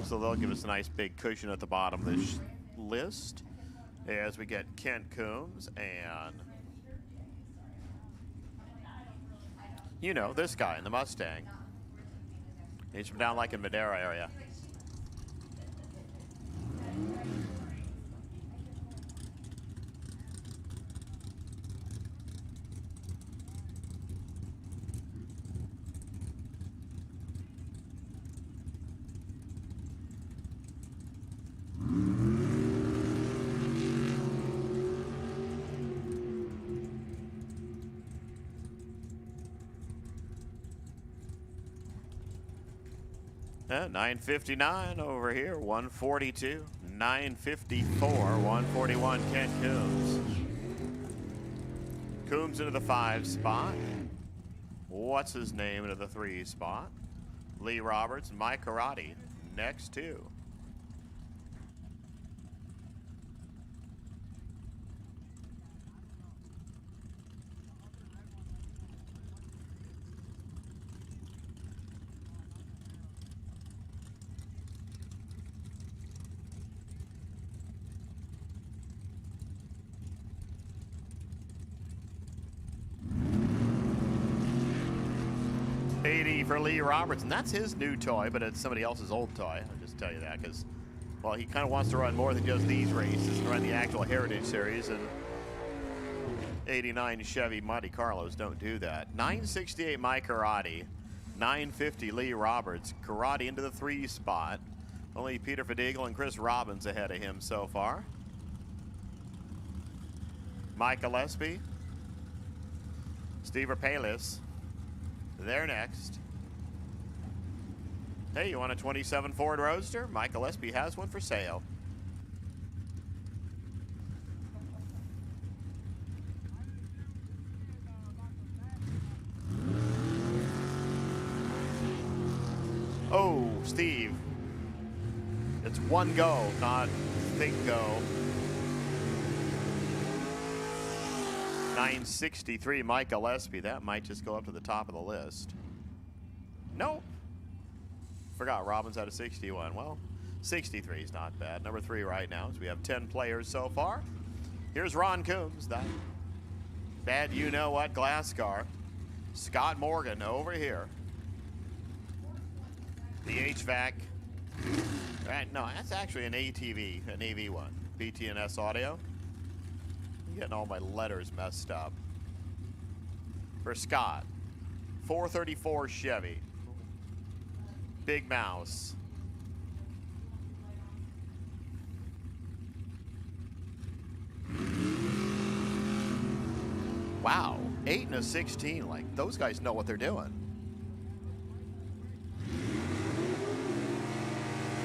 S1: So they'll give us a nice big cushion at the bottom of this list as we get Kent Coombs and, you know, this guy in the Mustang. He's from down like in Madera area. Yeah, 959 over here, 142, 954, 141 Kent Coombs. Coombs into the 5 spot. What's his name into the 3 spot? Lee Roberts, Mike Karate, next 2. For Lee Roberts, and that's his new toy, but it's somebody else's old toy. I'll just tell you that because, well, he kind of wants to run more than just these races and run the actual Heritage Series, and 89 Chevy Monte Carlos don't do that. 968 Mike Karate, 950 Lee Roberts. Karate into the 3 spot. Only Peter Verdeagle and Chris Robbins ahead of him so far. Mike Gillespie, Steve Palis, they're next. Hey, you want a 27 Ford Roadster? Mike Gillespie has one for sale. Oh, Steve. It's one go, not think go. 963 Mike Gillespie. That might just go up to the top of the list. Nope. Forgot Robbins had a 61. Well, 63 is not bad. Number 3 right now. So we have 10 players so far. Here's Ron Coombs, that bad you-know-what glass car. Scott Morgan over here. The HVAC. Right, no, that's actually an ATV, an AV1. BT&S audio. I'm getting all my letters messed up. For Scott, 434 Chevy. Big Mouse. Wow, 8 and a 16. Like, those guys know what they're doing.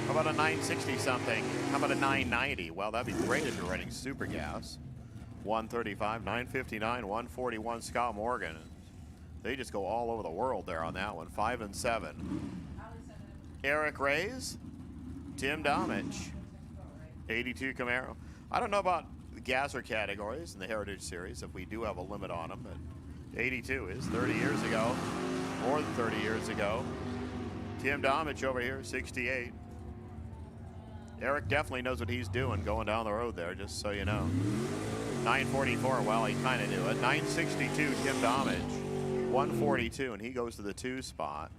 S1: How about a 960 something? How about a 990? Well, that'd be great if you're running super gas. 135, 959, 141 Scott Morgan. They just go all over the world there on that one. 5 and 7. Eric Reyes, Tim Domich, 82 Camaro. I don't know about the gasser categories in the Heritage Series, if we do have a limit on them, but 82 is 30 years ago, more than 30 years ago. Tim Domich over here, 68. Eric definitely knows what he's doing going down the road there, just so you know. 944, well, he kind of knew it. 962, Tim Domich. 142, and he goes to the 2 spot.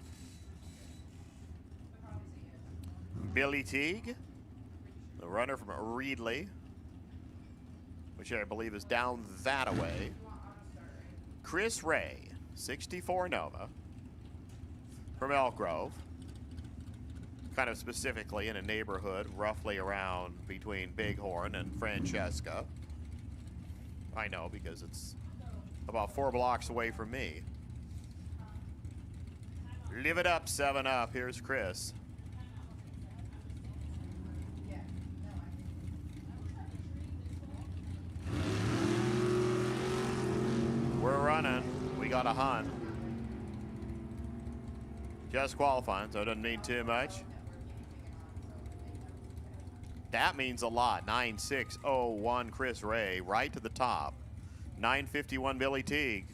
S1: Billy Teague, the runner from Reedley, which I believe is down that away. Chris Ray, 64 Nova, from Elk Grove. Kind of specifically in a neighborhood roughly around between Bighorn and Francesca. I know because it's about 4 blocks away from me. Live it up, 7 Up. Here's Chris. We're running. We got a hunt. Just qualifying, so it doesn't mean too much. That means a lot. 9601 Chris Ray, right to the top. 951 Billy Teague.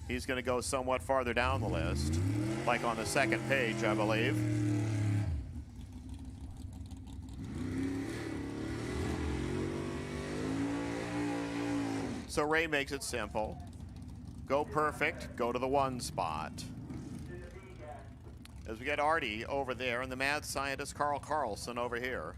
S1: He's going to go somewhat farther down the list, like on the second page, I believe. So Ray makes it simple. Go perfect, go to the 1 spot. As we get Artie over there and the mad scientist Carl Carlson over here.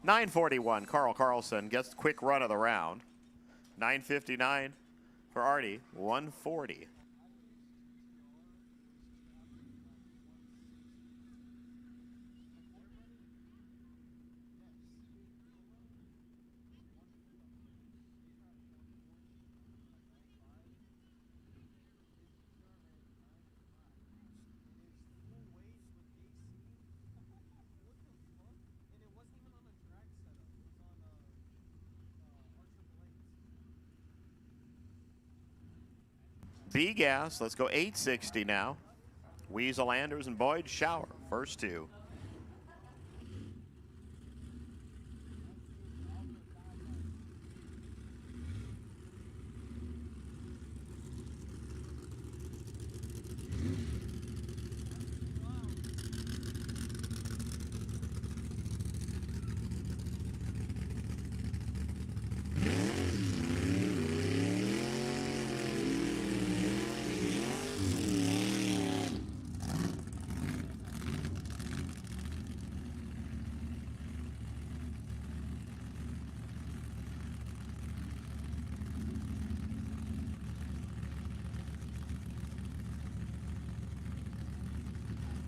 S1: .941, Carl Carlson gets the quick run of the round. 9:59 for Artie, 1:40. B-Gas, let's go 860 now. Weasel Anders and Boyd Shower, first 2.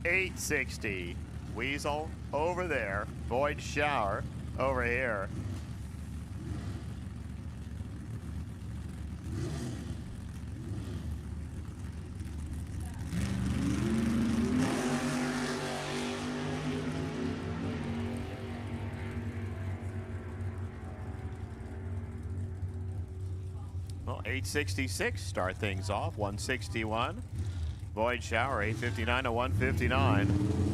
S1: .860. Weasel over there. Boyd Shower over here. Well, 866 start things off. 161. Boyd Shower, 859 to 159.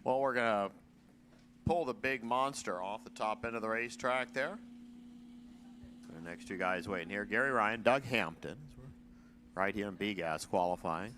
S1: Well, we're going to pull the big monster off the top end of the racetrack there. The next two guys waiting here, Gary Ryan, Doug Hampton, right here in B-Gas qualifying.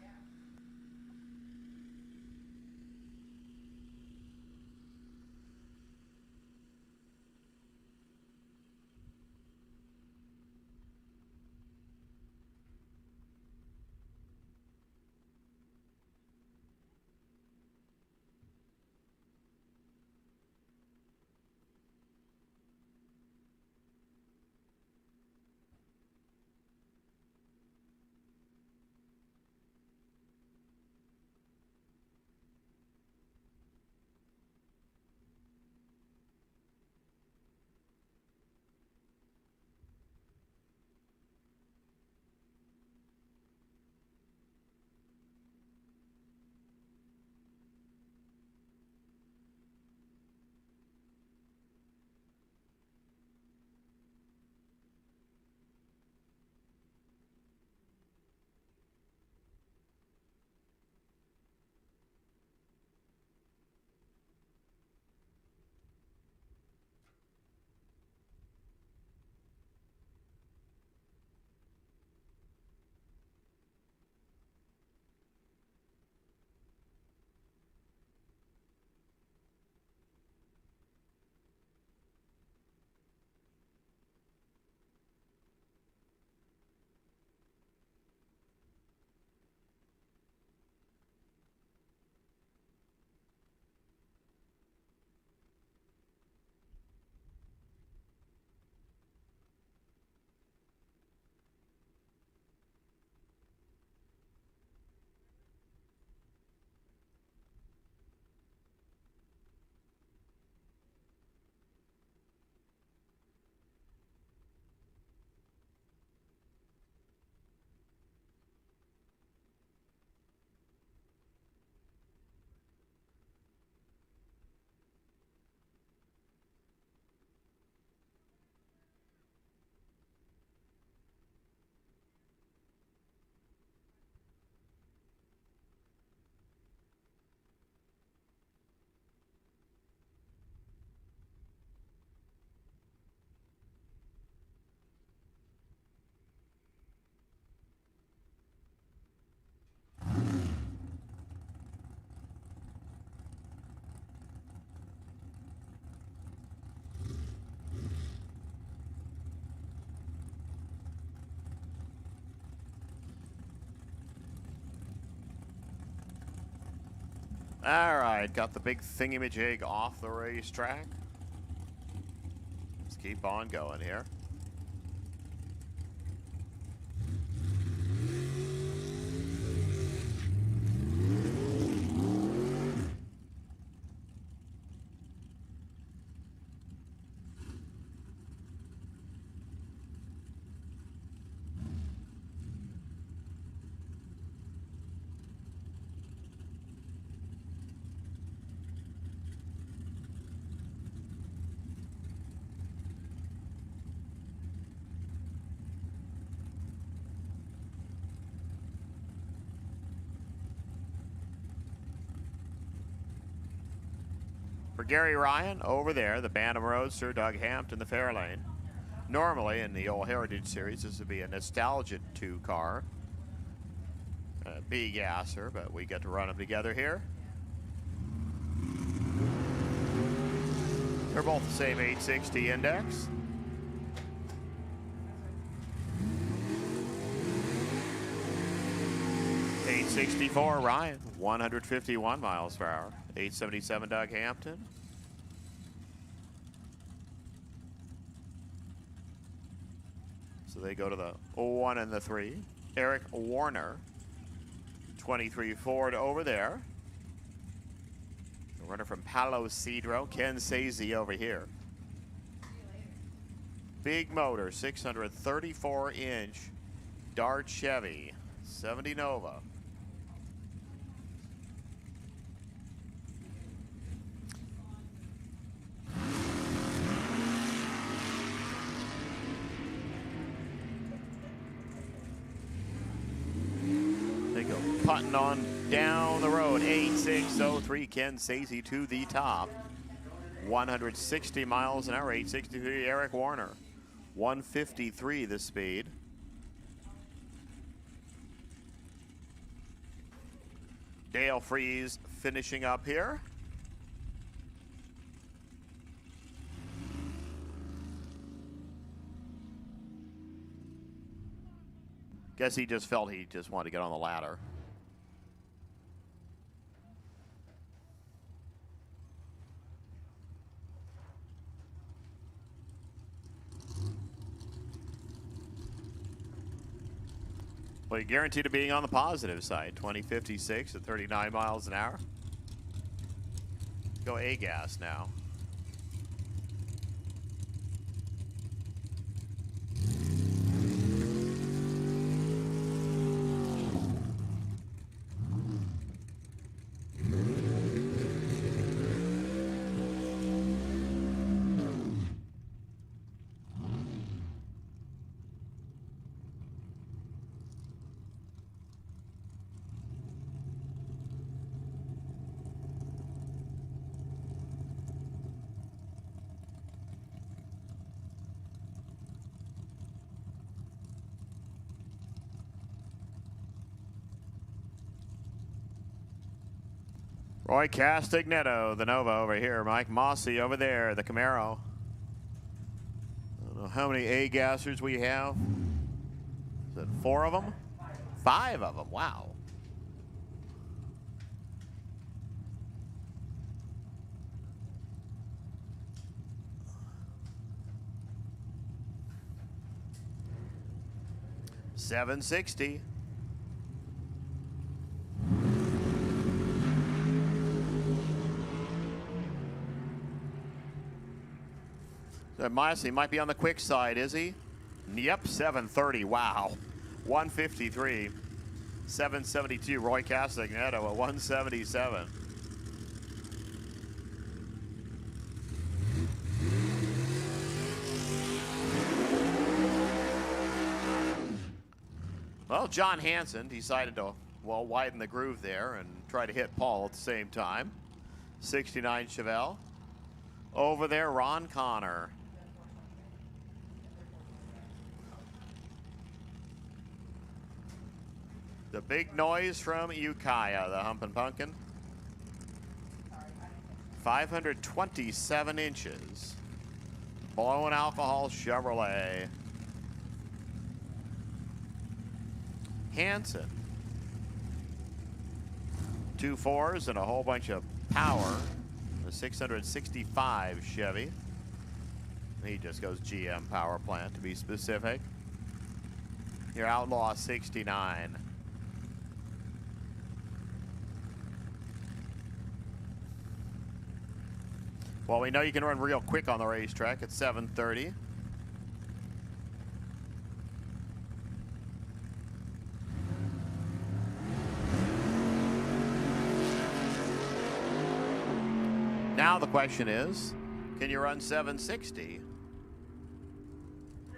S1: All right, got the big thingamajig off the racetrack. Let's keep on going here. For Gary Ryan, over there, the Bantam Roadster, Doug Hampton, the Fairlane. Normally, in the old Heritage Series, this would be a Nostalgia 2 car. A B-gasser, but we get to run them together here. They're both the same 860 index. .864 Ryan, 151 miles per hour. 877 Doug Hampton. So they go to the 1 and the 3. Eric Warner, 23 Ford over there. The runner from Palo Cedro, Ken Sazy over here. Big motor, 634-inch Dart Chevy, 70 Nova. They go putting on down the road. 8603 Ken Sazy to the top. 160 miles an hour. 863 Eric Warner. 153 the speed. Dale Freeze finishing up here. Guess he just felt he just wanted to get on the ladder. Well, you're guaranteed to being on the positive side. 2056 at 39 miles an hour. Go A-gas now. Roy Castagnetto, the Nova over here. Mike Mossy over there, the Camaro. I don't know how many A-gassers we have. Is it 4 of them? 5 of them, wow. $760. Mossy might be on the quick side, is he? Yep, 730. Wow. 153. 772. Roy Castagnetto at 177. Well, John Hansen decided to, well, widen the groove there and try to hit Paul at the same time. 69 Chevelle. Over there, Ron Connor. The big noise from Ukiah, the Humpin' Pumpkin. 527 inches. Blowing alcohol Chevrolet. Hansen. 2 4s and a whole bunch of power. The 665 Chevy. He just goes GM power plant to be specific. Your Outlaw 69. Well, we know you can run real quick on the racetrack at 730. Now the question is, can you run 760?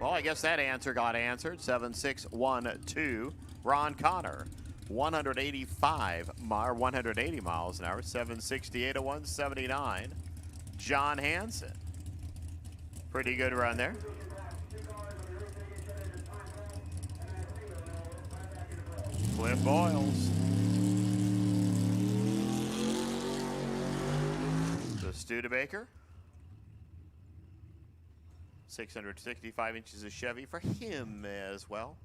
S1: Well, I guess that answer got answered. 7612. Ron Connor, 180 miles an hour. 768 to 179. John Hansen. Pretty good run there. Cliff Boyles. The Studebaker. 665 inches of Chevy for him as well.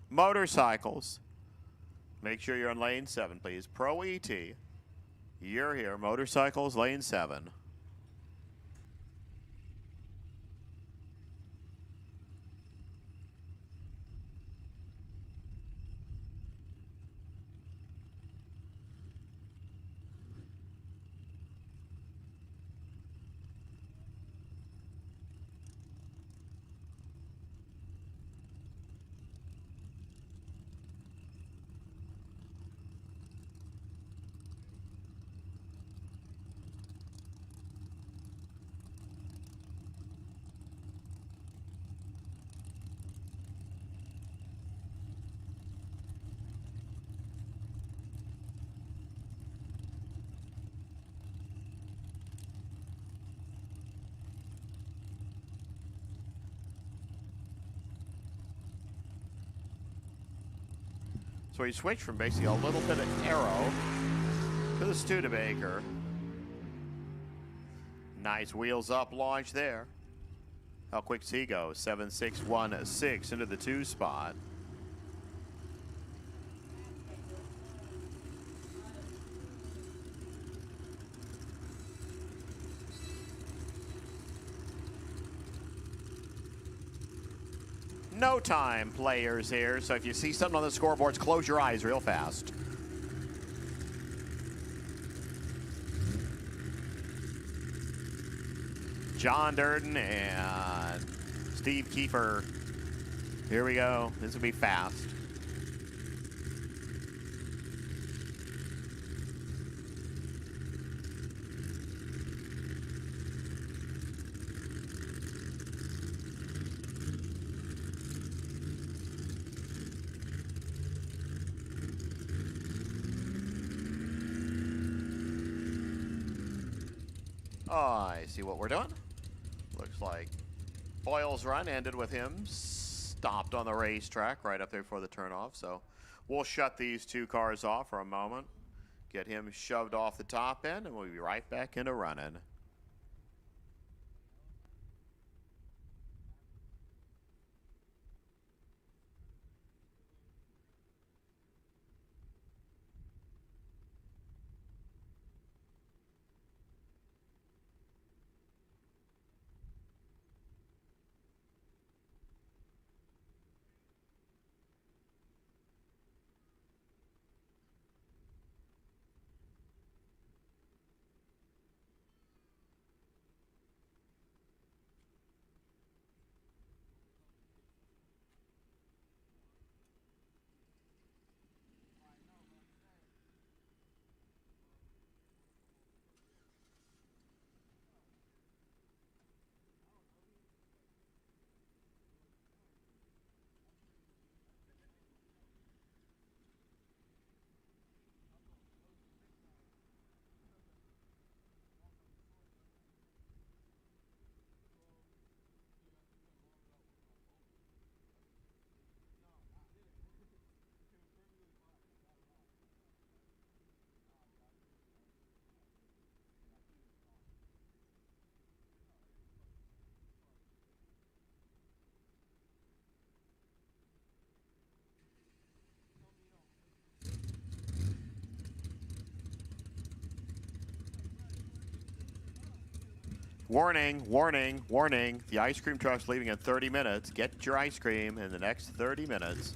S1: Motorcycles. Make sure you're in lane 7, please. Pro ET. You're here. Motorcycles, lane 7. So he switched from basically a little bit of aero to the Studebaker. Nice wheels up launch there. How quick does he go? 7.616 into the 2 spot. No time players here, so if you see something on the scoreboards, close your eyes real fast. John Durden and Steve Kiefer. Here we go. This will be fast. Oh, I see what we're doing. Looks like Boyle's run ended with him stopped on the racetrack right up there before the turnoff. So we'll shut these 2 cars off for a moment, get him shoved off the top end, and we'll be right back into running. Warning, warning, warning. The ice cream truck's leaving in 30 minutes. Get your ice cream in the next 30 minutes.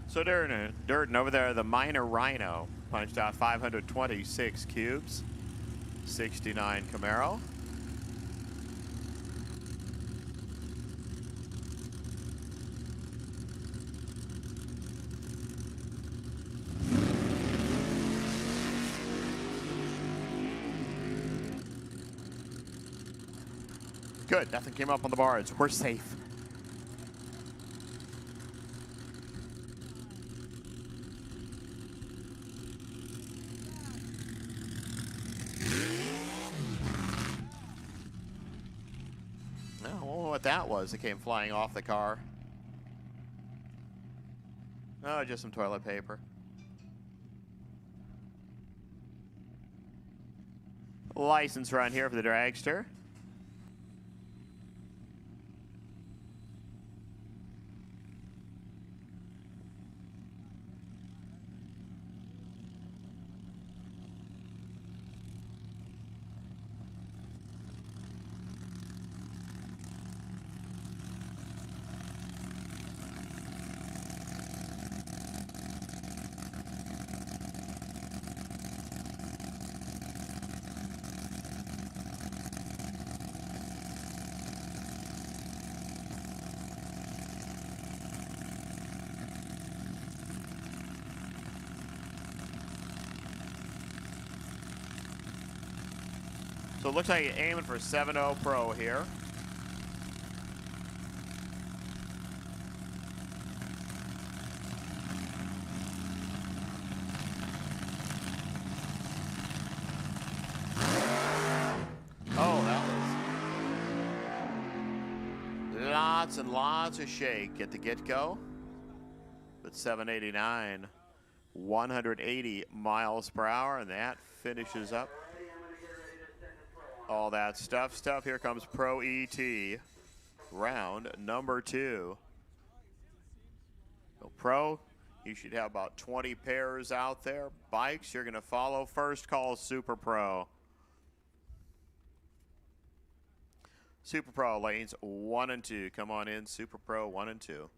S1: So Durden over there, the minor Rhino, punched out 526 cubes, 69 Camaro. Good, nothing came up on the bars. We're safe. I don't know what that was that came flying off the car. Oh, just some toilet paper. License run here for the dragster. So it looks like you're aiming for 7.0 Pro here. Oh, that was lots and lots of shake at the get-go. But 789, 180 miles per hour, and that finishes up all that stuff. Here comes Pro ET, round number 2. So Pro, you should have about 20 pairs out there. Bikes, you're going to follow first call Super Pro. Super Pro lanes 1 and 2. Come on in, Super Pro 1 and 2.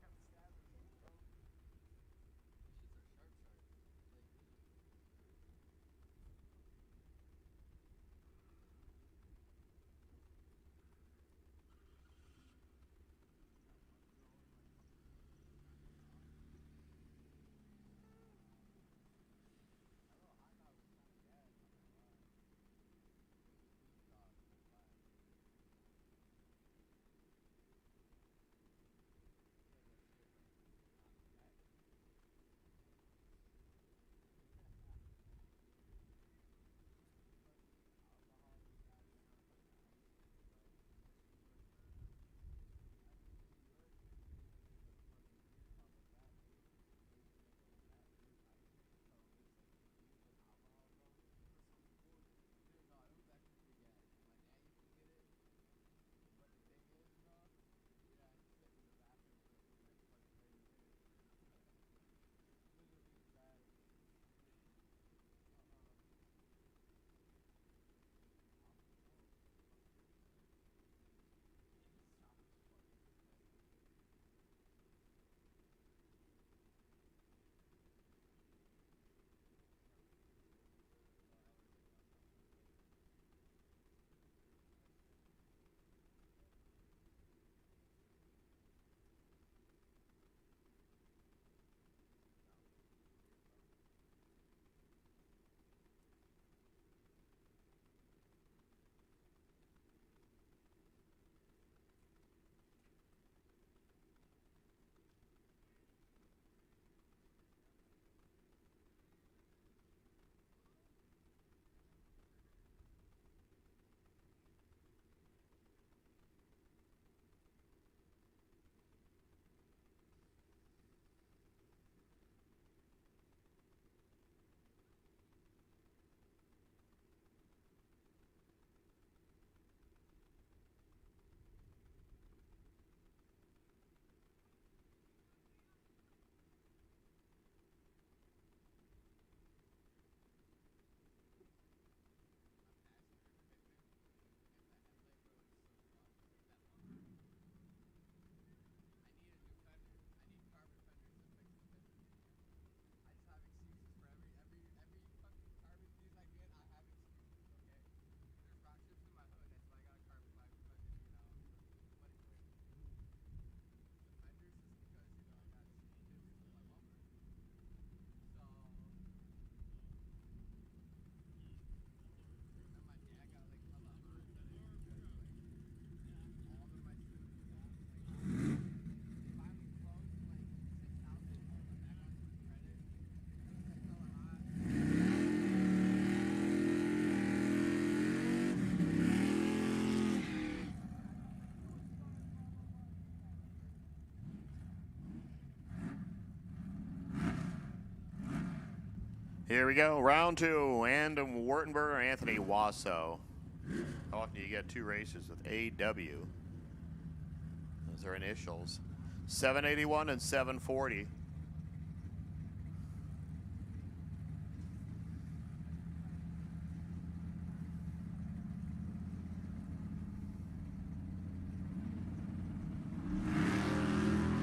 S1: Here we go, round 2. Adam Wartenberg, Anthony Wasso. How often do you get 2 races with AW? Those are initials. 781 and 740.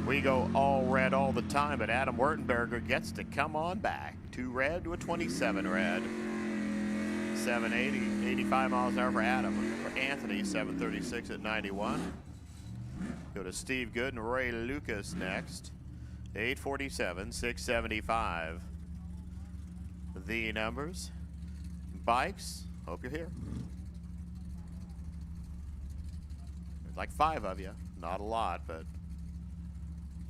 S1: We go all red all the time, but Adam Wurtenberger gets to come on back. 2 red to a 27 red. 780, 85 miles an hour for Adam. For Anthony, 736 at 91. Go to Steve Good and Ray Lucas next. 847, 675. The numbers. Bikes, hope you're here. There's like 5 of you. Not a lot, but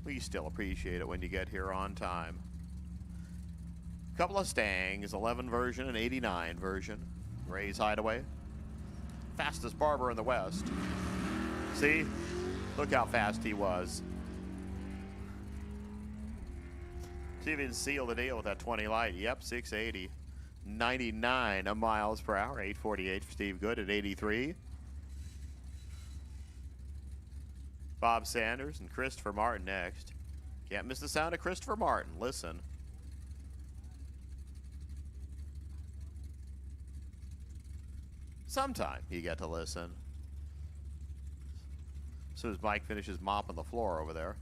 S1: we still appreciate it when you get here on time. Couple of Stangs, 11 version and 89 version. Ray's Hideaway. Fastest barber in the West. See? Look how fast he was. See if he can seal the deal with that 20 light. Yep, 680. 99 miles per hour. 848 for Steve Good at 83. Bob Sanders and Christopher Martin next. Can't miss the sound of Christopher Martin. Listen. Sometime you get to listen. As soon as Mike finishes mopping the floor over there.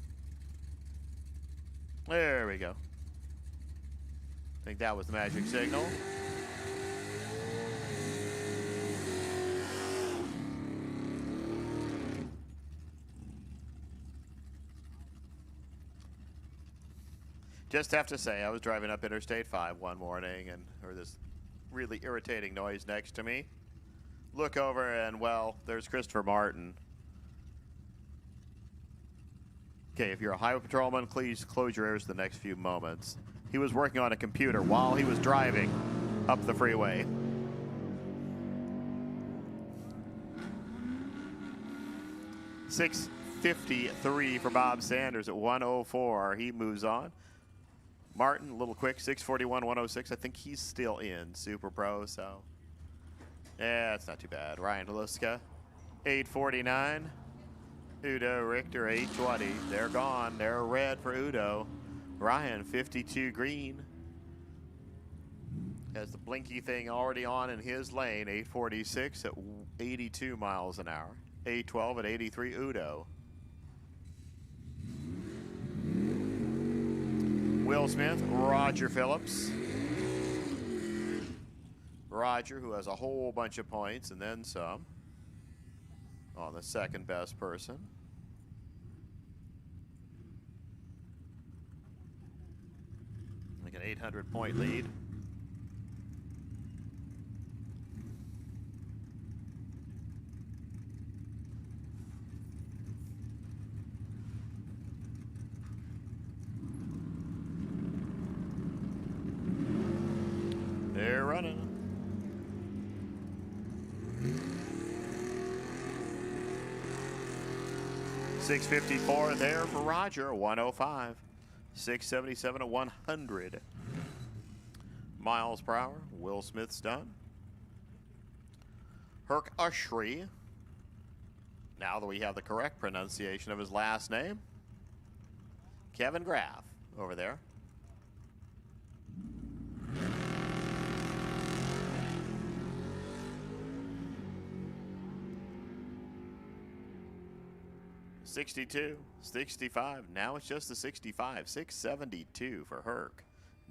S1: There we go. Think that was the magic signal. Just have to say, I was driving up Interstate 5 one morning and heard this really irritating noise next to me. Look over and, well, there's Christopher Martin. Okay, if you're a highway patrolman, please close your ears the next few moments. He was working on a computer while he was driving up the freeway. $6.53 for Bob Sanders at 104. He moves on. Martin, a little quick, 641, 106. I think he's still in Super Pro, so yeah, it's not too bad. Ryan Haluska, 849. Udo Richter, 820. They're gone. They're red for Udo. Ryan, 52 green. Has the blinky thing already on in his lane. 846 at 82 miles an hour. 812 at 83, Udo. Will Smith, Roger Phillips. Roger, who has a whole bunch of points and then some on the second best person. Like an 800-point lead. They're running. $6.54 there for Roger, 105. 677 at 100 miles per hour. Will Smith's done. Herc Ushry. Now that we have the correct pronunciation of his last name. Kevin Graff over there. $62, $65. Now it's just the 65. $672 for Herc.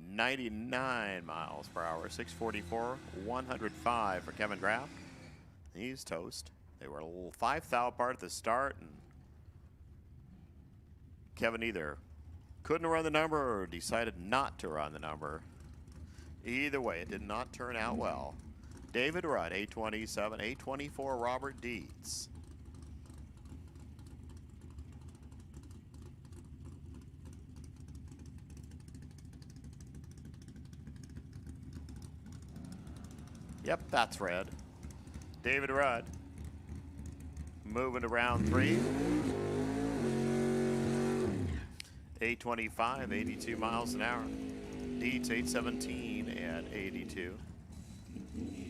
S1: 99 miles per hour. $644, 105 for Kevin Graff. He's toast. They were a little 5 thou apart at the start, and Kevin either couldn't run the number or decided not to run the number. Either way, it did not turn out well. David Rudd, 827, 824, Robert Dietz. Yep, that's red. David Rudd moving to round 3. 825, 82 miles an hour. Deets 817 and 82.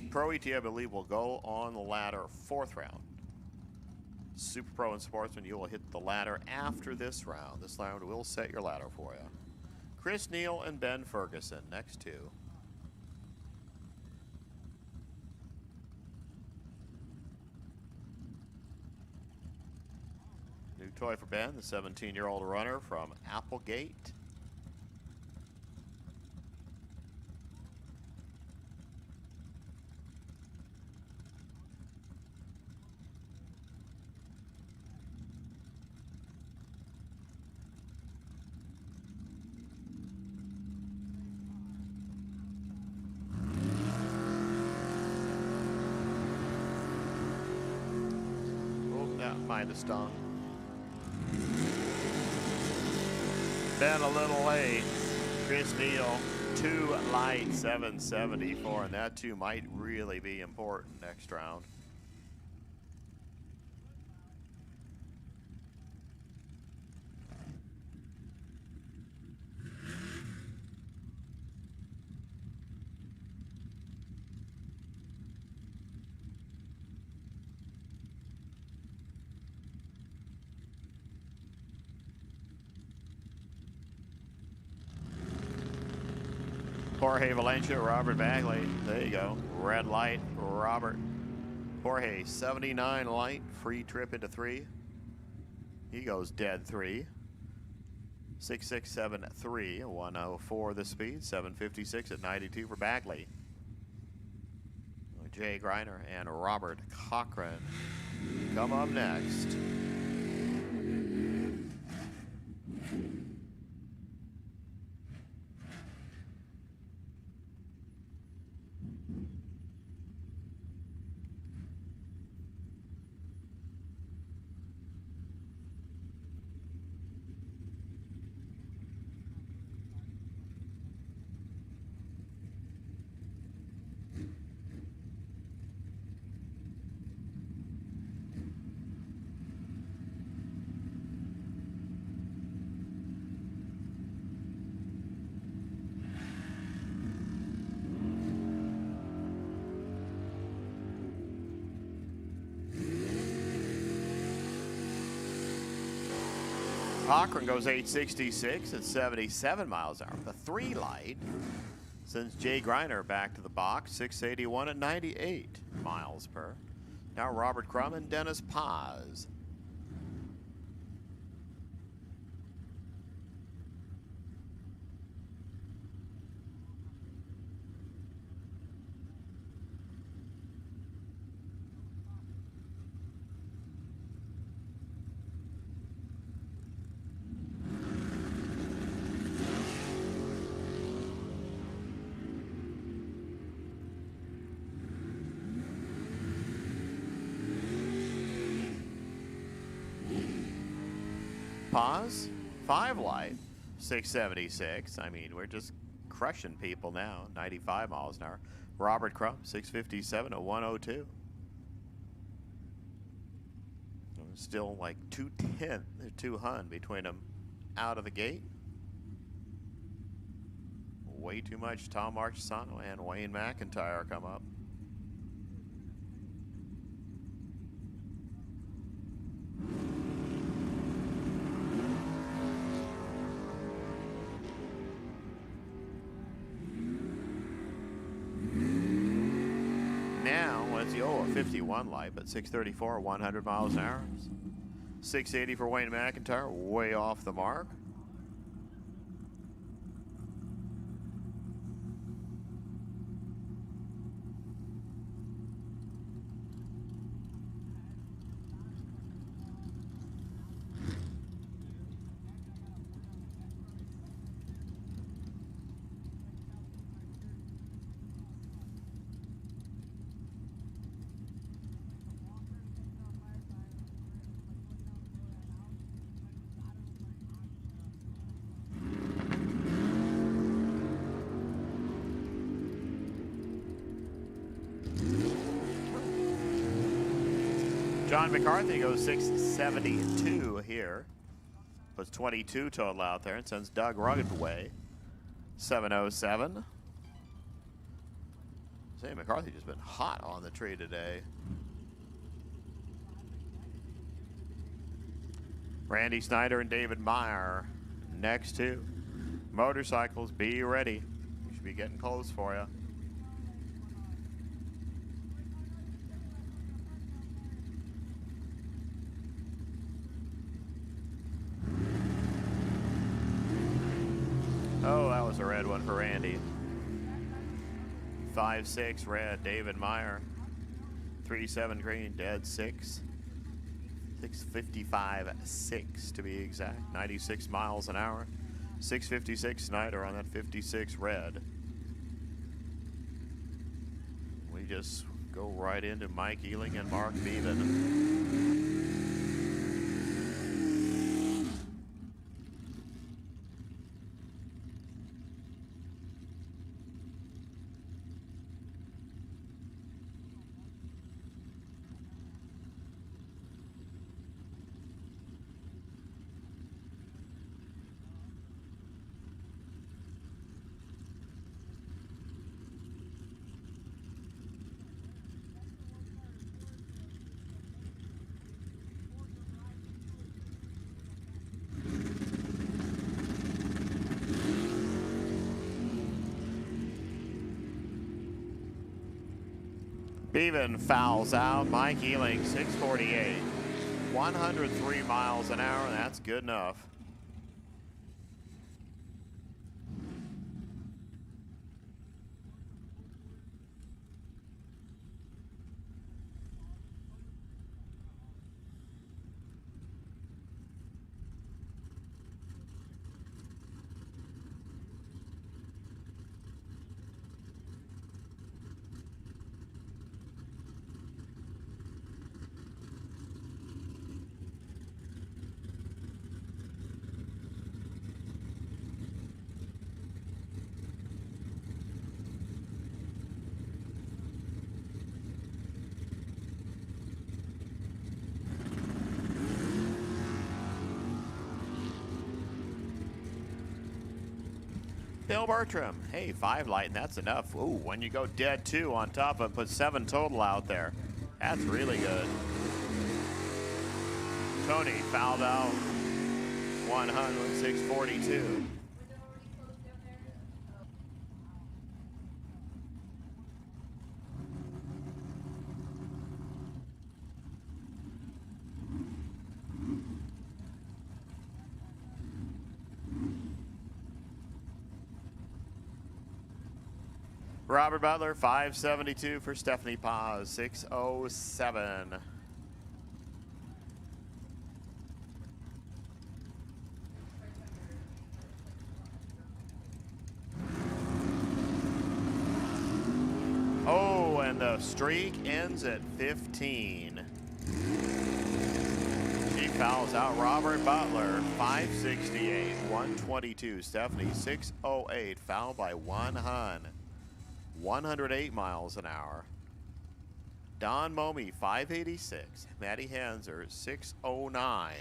S1: Pro ET, I believe, will go on the ladder 4th round. Super Pro and Sportsman, you will hit the ladder after this round. This round will set your ladder for you. Chris Neal and Ben Ferguson, next two. New toy for Ben, the 17-year-old runner from Applegate. Might have stung. Been a little late. Chris Neal, 2 light 774, and that 2 might really be important next round. Jorge Valencia, Robert Bagley. There you go. Red light, Robert. Jorge, 79 light, free trip into 3. He goes dead 3. 6673, 104 the speed, 756 at 92 for Bagley. Jay Greiner and Robert Cochran come up next. Cochran goes 866 at 77 miles an hour with a 3 light. Sends Jay Greiner back to the box, 681 at 98 miles per. Now Robert Crum and Dennis Paz. Paz, 5 light, 676. I mean, we're just crushing people now, 95 miles an hour. Robert Crum, 657 at 102. Still like 210, 200 between them out of the gate. Way too much. Tom Marchesano and Wayne McIntyre come up. A 51 light, but 634, 100 miles an hour. 680 for Wayne McIntyre, way off the mark. John McCarthy goes 672 here. Puts 22 total out there and sends Doug Rugged away. 707. Say, McCarthy just been hot on the tree today. Randy Snyder and David Meyer next to motorcycles. Be ready. We should be getting close for you. Oh, that was a red one for Randy. 5-6 red, David Meyer. 3-7 green, dead 6. 655.6 to be exact. 96 miles an hour. 656 Snyder on that 56 red. We just go right into Mike Ealing and Mark Beaven. Beaven fouls out. Mike Ealing, 648. 103 miles an hour, and that's good enough. Bill Bertram, hey, 5 light, and that's enough. Ooh, when you go dead 2 on top of it, put 7 total out there. That's really good. Tony fouled out 100, 642. Robert Butler, 572 for Stephanie Paz, 607. Oh, and the streak ends at 15. She fouls out Robert Butler, 568, 122. Stephanie, 608, fouled by 108 miles an hour. Don Momey, 586. Maddie Hanser, 609.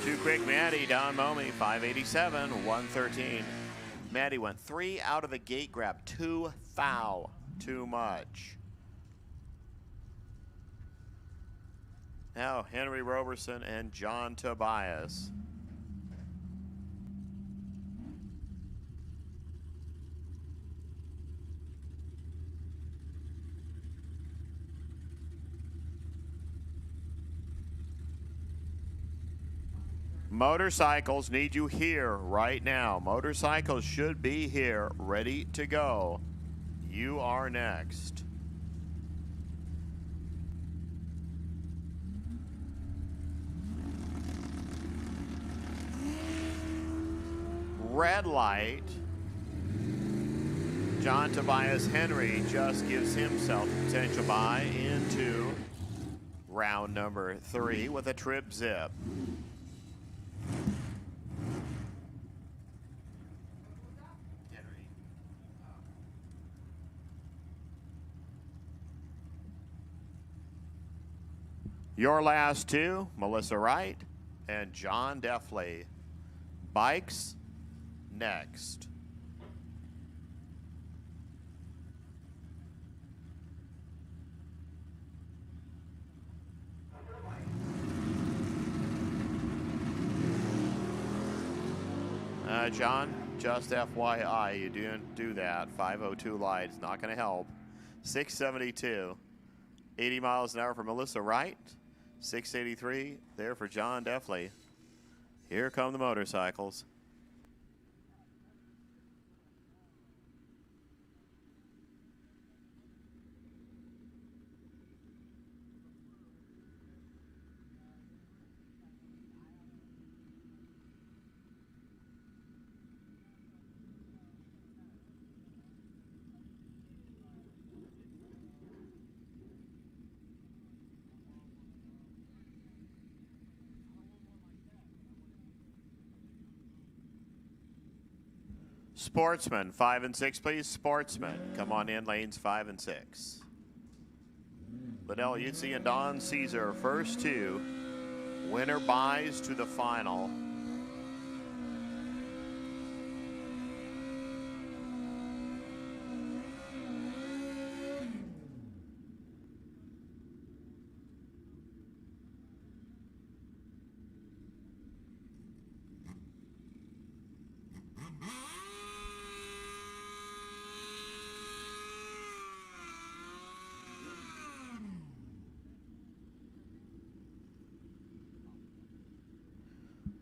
S1: Too quick, Maddie. Don Momey, 587, 113. Maddie went 3 out of the gate, grabbed 2 foul. Too much. Now, Henry Roberson and John Tobias. Motorcycles need you here right now. Motorcycles should be here, ready to go. You are next. Red light. John Tobias Henry just gives himself a potential buy into round number 3 with a trip zip. Your last two, Melissa Wright and John Deffley. Bikes next. John, just FYI, you do that. 502 light, it's not going to help. 672, 80 miles an hour for Melissa Wright. 683 there for John Deffley. Here come the motorcycles. Sportsman, 5 and 6, please. Sportsman, come on in, lanes 5 and 6. Liddell Utzi and Don Caesar, first two. Winner buys to the final.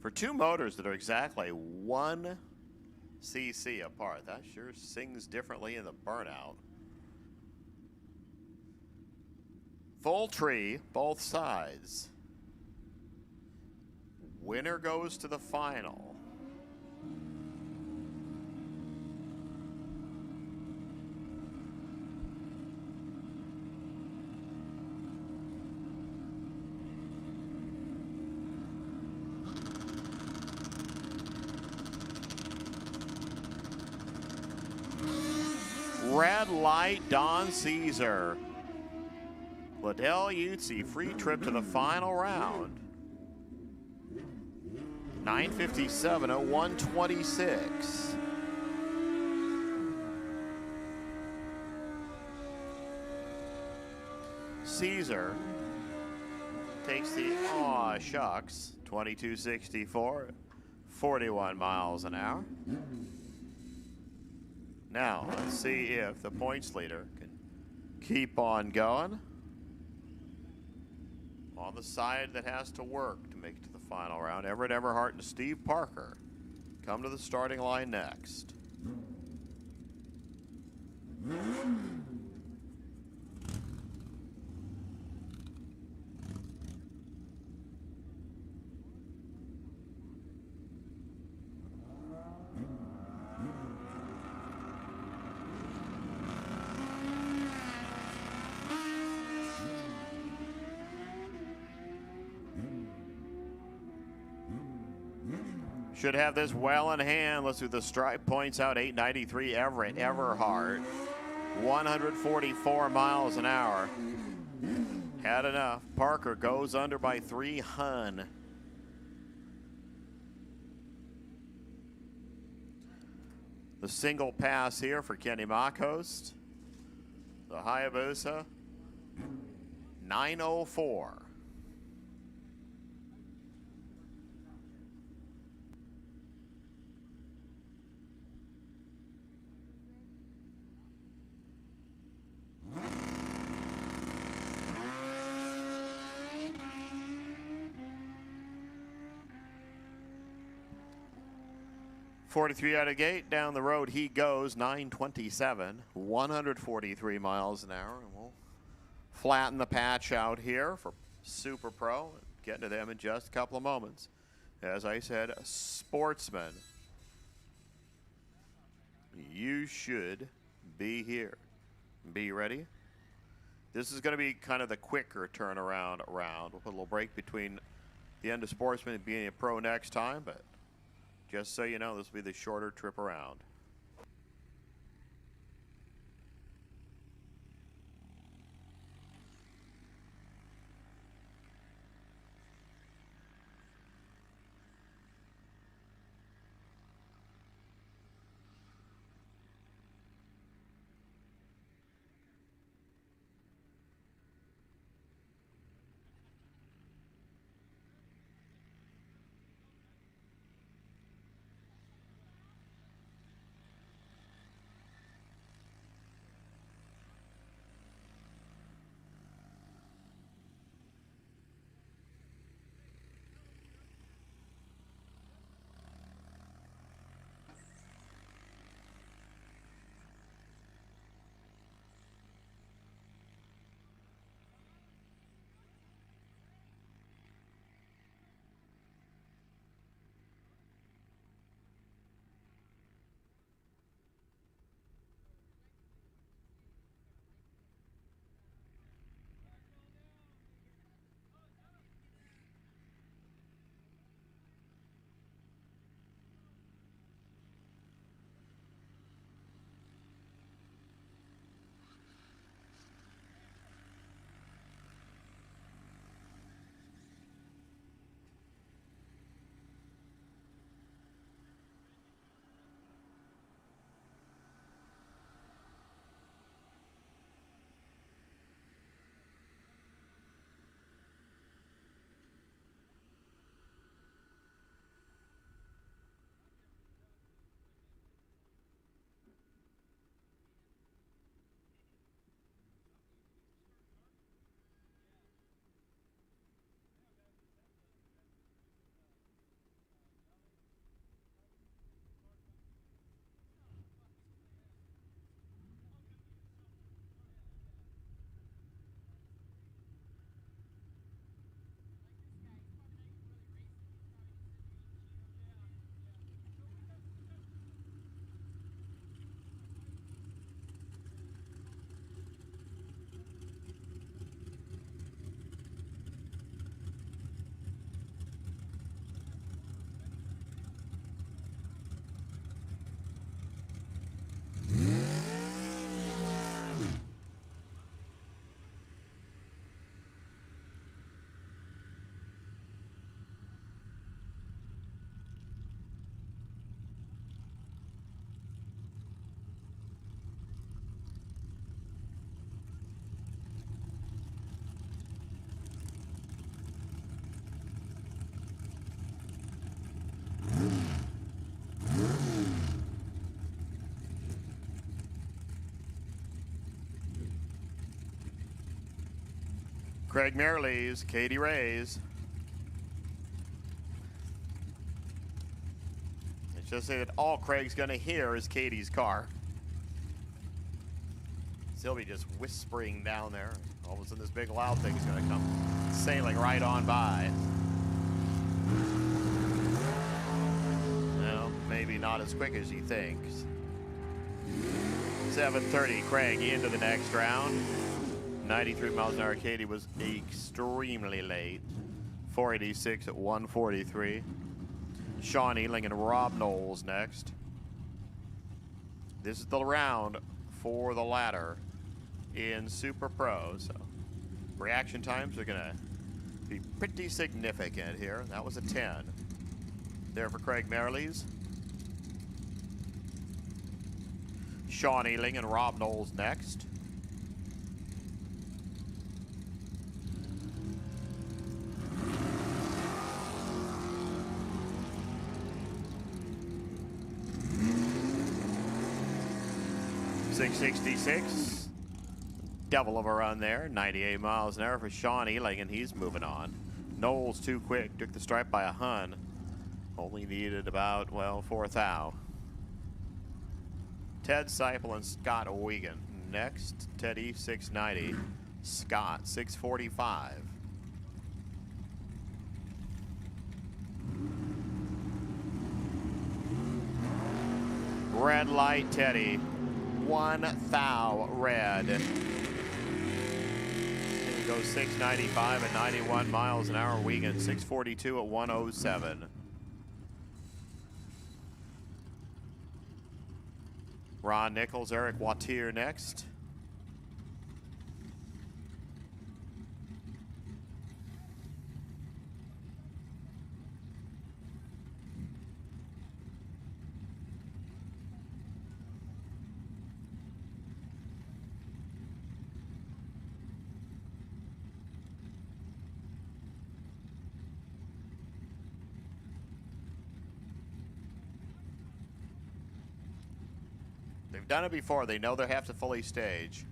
S1: For two motors that are exactly 1 cc apart, that sure sings differently in the burnout. Full tree, both sides. Winner goes to the final. Red light, Don Caesar. Liddell Utzi, free trip to the final round. 9:57 at 126. Caesar takes the aw shucks 2264, 41 miles an hour. Now, let's see if the points leader can keep on going. On the side that has to work to make it to the final round, Everett Everhart and Steve Parker come to the starting line next. Should have this well in hand. Let's do the stripe points out. 893 Everett Everhart. 144 miles an hour. Had enough. Parker goes under by 3 hun. The single pass here for Kenny Machost. The Hayabusa. 904. 43 out of gate, down the road he goes, 927, 143 miles an hour, and we'll flatten the patch out here for Super Pro. Getting to them in just a couple of moments. As I said, sportsmen, you should be here. Be ready. This is going to be kind of the quicker turnaround round. We'll put a little break between the end of sportsman and being a pro next time, but just so you know, this will be the shorter trip around. Craig Merrilies, Katie Ray's. It's just that all Craig's going to hear is Katie's car. Sylvie just whispering down there. All of a sudden, this big loud thing is going to come sailing right on by. Well, maybe not as quick as he thinks. 7:30, Craig into the next round. 93 miles an hour. Katie was extremely late. 486 at 143. Sean Ealing and Rob Knowles next. This is the round for the ladder in Super Pro. So reaction times are going to be pretty significant here. That was a 10. There for Craig Merrilies. Sean Ealing and Rob Knowles next. .666, devil of a run there. 98 miles an hour for Sean Ealing, and he's moving on. Knowles too quick, took the stripe by a Hun. Only needed about, well, 4th thou. Ted Seipel and Scott Wiegand. Next, Teddy 690, Scott 645. Red light, Teddy. 1 thou red. And he goes 695 at 91 miles an hour. Wiegand 642 at 107. Ron Nichols, Eric Wattier next. They've done it before. They know they have to fully stage.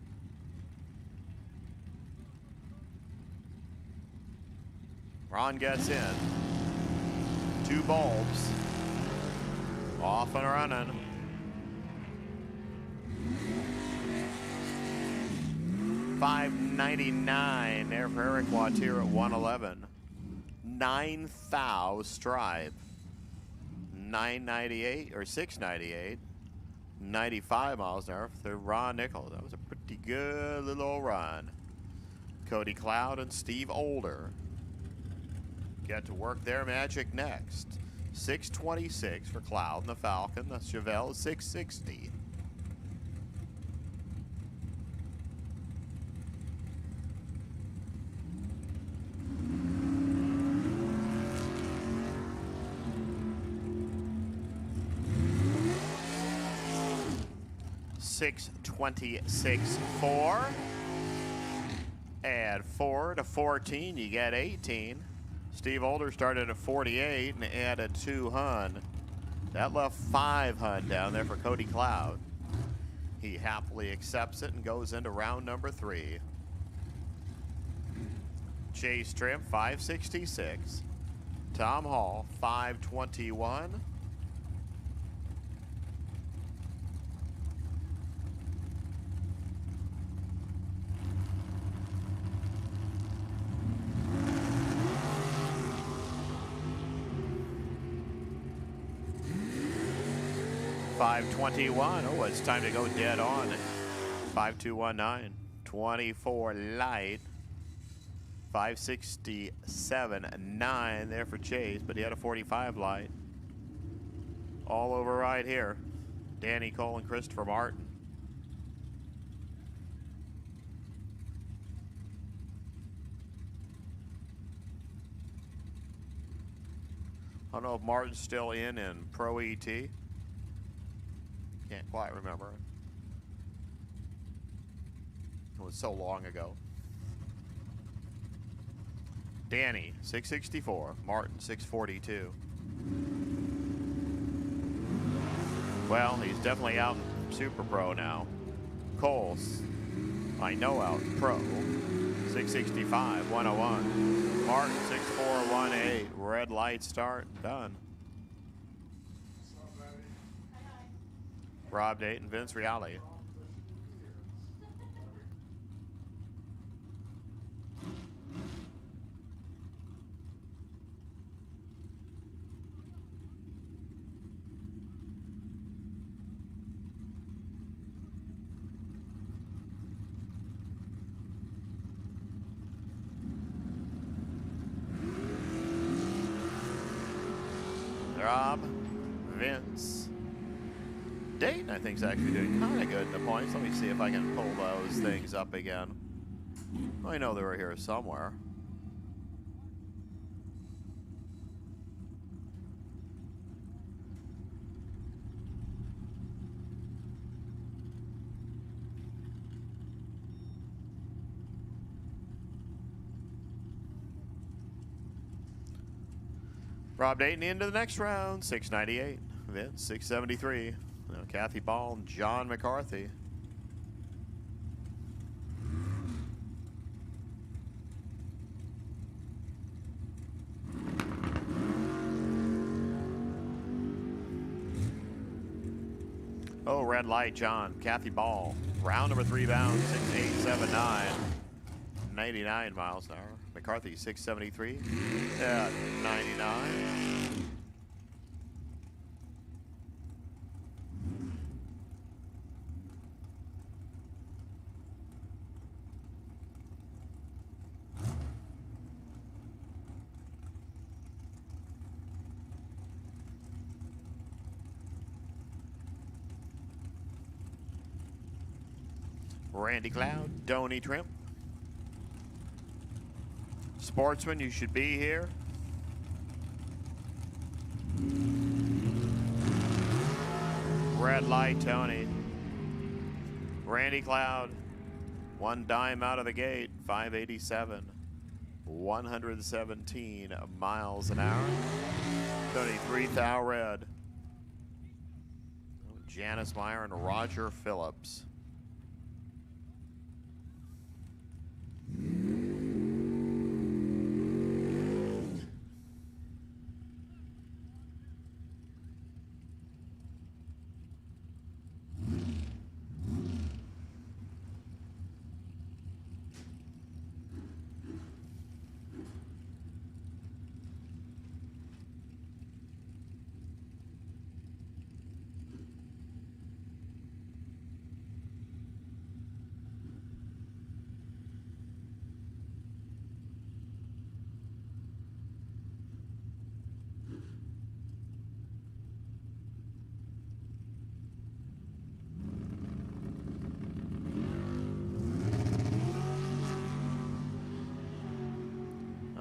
S1: Ron gets in. 2 bulbs. Off and running. $5.99 there for Eric Wattier at 111. 9 thou stripe. 998 or 698. 95 miles an hour for Ron Nichols. That was a pretty good little old run. Cody Cloud and Steve Older get to work their magic next. 626 for Cloud and the Falcon. The Chevelle 660. $626.4. Add 4 to 14, you get 18. Steve Older started at 48 and added 2 hun. That left 5 hun down there for Cody Cloud. He happily accepts it and goes into round number 3. Chase Trim 566. Tom Hall 521. $521. Oh, it's time to go dead on. 5219. 24 light. 567.9 there for Chase, but he had a 45 light. All over right here. Danny Cole and Christopher Martin. I don't know if Martin's still in Pro ET. Can't quite remember. It was so long ago. Danny, 664. Martin, 642. Well, he's definitely out in Super Pro now. Coles, I know out in Pro. 665, 101. Martin, 6418. Red light start, done. Rob Dayton, Vince Reale. Rob, Vince. Dayton, I think, is actually doing kind of good in the points. Let me see if I can pull those things up again. I know they were here somewhere. Rob Dayton into the next round, 698. Vince, 673. Now Kathy Ball and John McCarthy. Oh, red light, John. Kathy Ball. Round number 3 bound, 6879. 99 miles an hour. McCarthy, 673 at 99. Randy Cloud, Donnie Trimp. Sportsman, you should be here. Red light, Tony. Randy Cloud, 1 dime out of the gate, 587, 117 miles an hour. Tony, 3,000 red. Janice Meyer and Roger Phillips.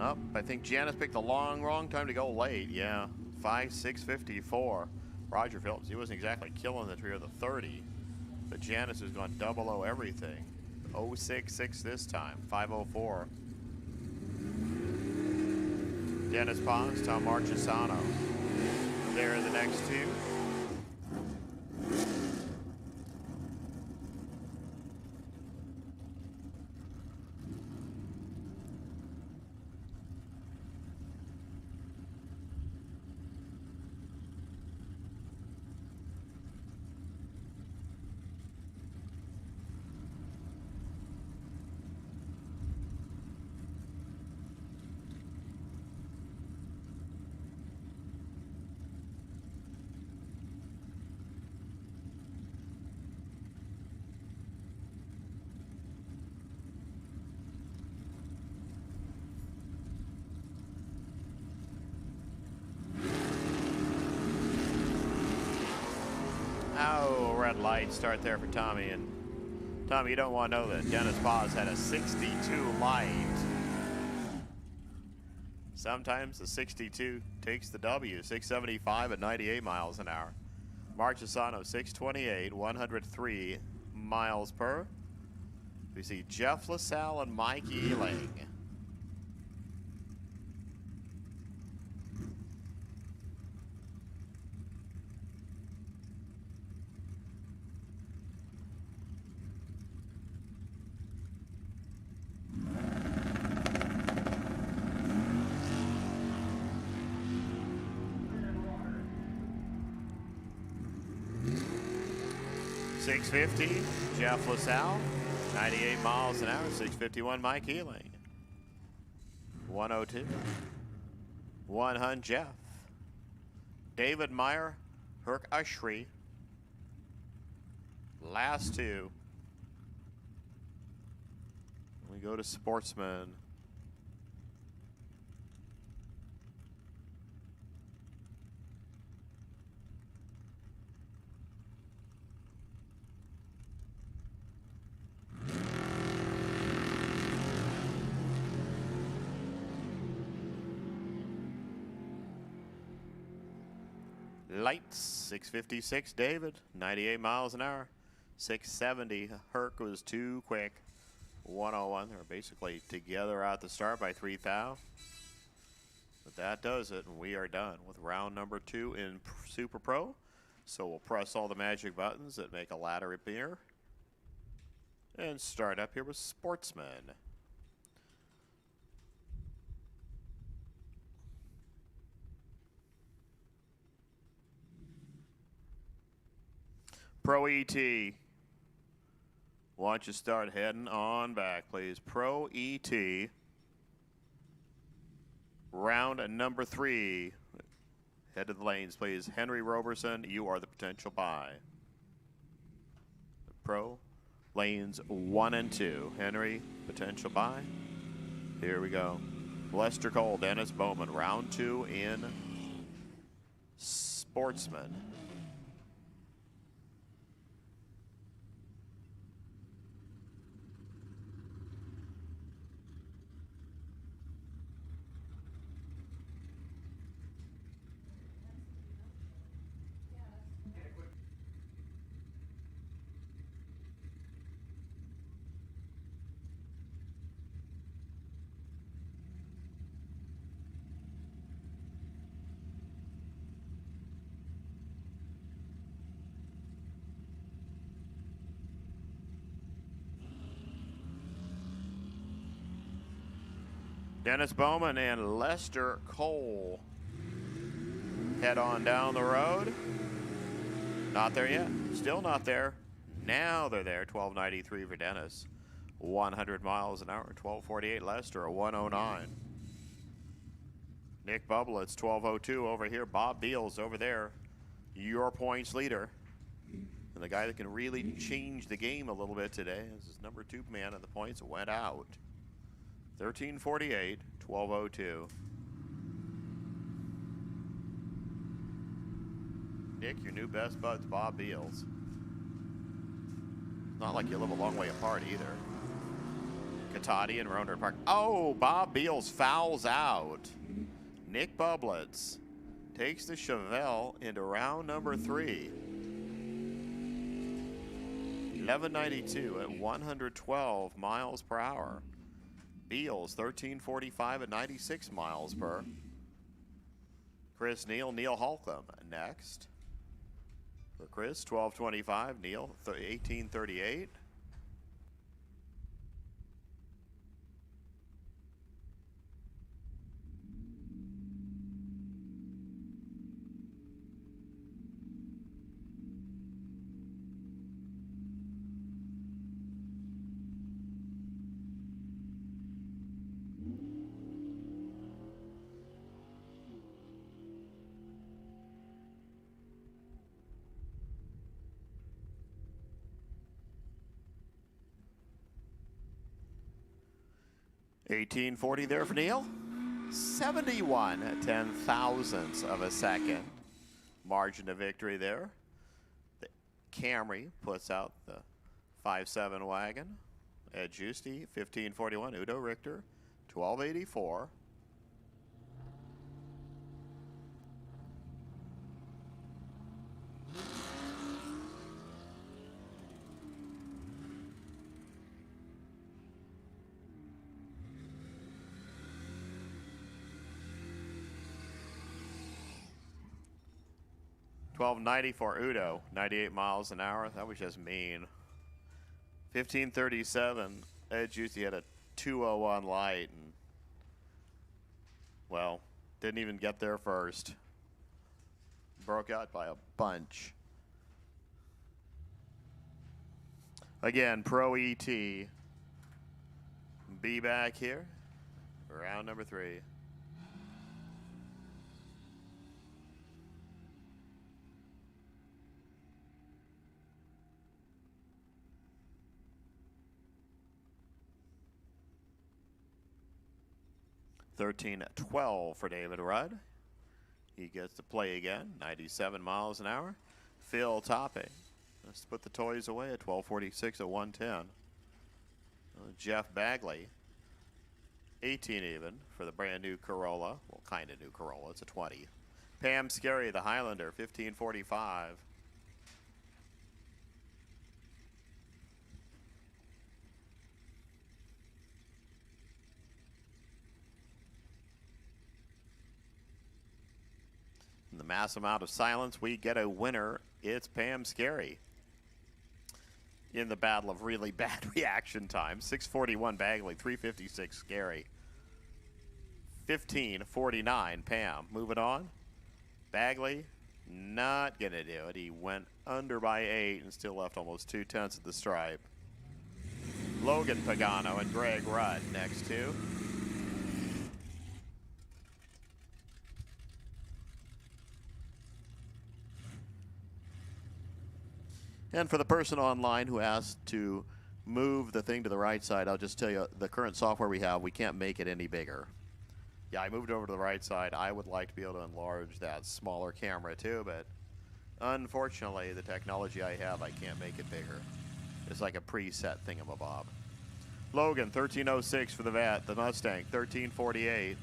S1: Oh, I think Janice picked the wrong time to go late. Yeah, 5:6:54. Roger Phillips, he wasn't exactly killing the tree of the 30, but Janice has gone double O everything. 066 this time, 5:04. Dennis Pons, Tom Marchesano. There are the next two. Oh, red light start there for Tommy. And Tommy, you don't want to know that Dennis Paz had a 62 light. Sometimes the 62 takes the W. 675 at 98 miles an hour. Marchesano, 628, 103 miles per. We see Jeff LaSalle and Mike Ealing. .650, Jeff LaSalle. 98 miles an hour, 651, Mike Ealing. 102, 100, Jeff. David Meyer, Herc Ushry. Last two. We go to Sportsman. Lights, 656, David, 98 miles an hour. 670, Herc was too quick. 101, they're basically together at the start by 3,000. But that does it, and we are done with round number 2 in Super Pro. So we'll press all the magic buttons that make a ladder appear. And start up here with Sportsman. Pro ET. Why don't you start heading on back, please? Pro ET. Round number 3. Head to the lanes, please. Henry Roberson, you are the potential buy. Pro lanes 1 and 2. Henry, potential buy. Here we go. Lester Cole, Dennis Bowman. Round 2 in Sportsman. Dennis Bowman and Lester Cole head on down the road. Not there yet. Still not there. Now they're there. 1293 for Dennis. 100 miles an hour. 1248 Lester. A 109. Nick Bublitz, 1202 over here. Bob Beals over there. Your points leader. And the guy that can really change the game a little bit today is his number 2 man, and the points went out. 1348, 1202. Nick, your new best bud's Bob Beals. Not like you live a long way apart either. Katati and Roner Park. Oh, Bob Beals fouls out. Nick Bublitz takes the Chevelle into round number 3. 1192 at 112 miles per hour. Beals, 1345 at 96 miles per. Chris Neal Holcomb next. For Chris, 1225. Neal, 1838. $18.40 there for Neal. 71 ten-thousandths of a second. Margin of victory there. The Camry puts out the 5.7 wagon. Ed Giusti, 1541. Udo Richter, 1284. $12.90 for Udo, 98 miles an hour. That was just mean. 1537. Ed Giusti had a 201 light and, well, didn't even get there first. Broke out by a bunch. Again, Pro ET. Be back here. Round number 3. $13.12 for David Rudd. He gets to play again, 97 miles an hour. Phil Topping. Let's put the toys away at 1246 at 110. Jeff Bagley, 18 even for the brand new Corolla. Well, kind of new Corolla. It's a 20. Pam Scary, the Highlander, 1545. In the mass amount of silence, we get a winner. It's Pam Scary. In the battle of really bad reaction time, 641 Bagley, 356 Scary. 1549 Pam. Moving on. Bagley, Not going to do it. He went under by 8 and still left almost 2/10 of the stripe. Logan Pagano and Greg Rudd next two. And for the person online who asked to move the thing to the right side, I'll just tell you, the current software we have, we can't make it any bigger. Yeah, I moved over to the right side. I would like to be able to enlarge that smaller camera too, but unfortunately, the technology I have, I can't make it bigger. It's like a preset thingamabob. Logan, 1306 for the Mustang, 1348.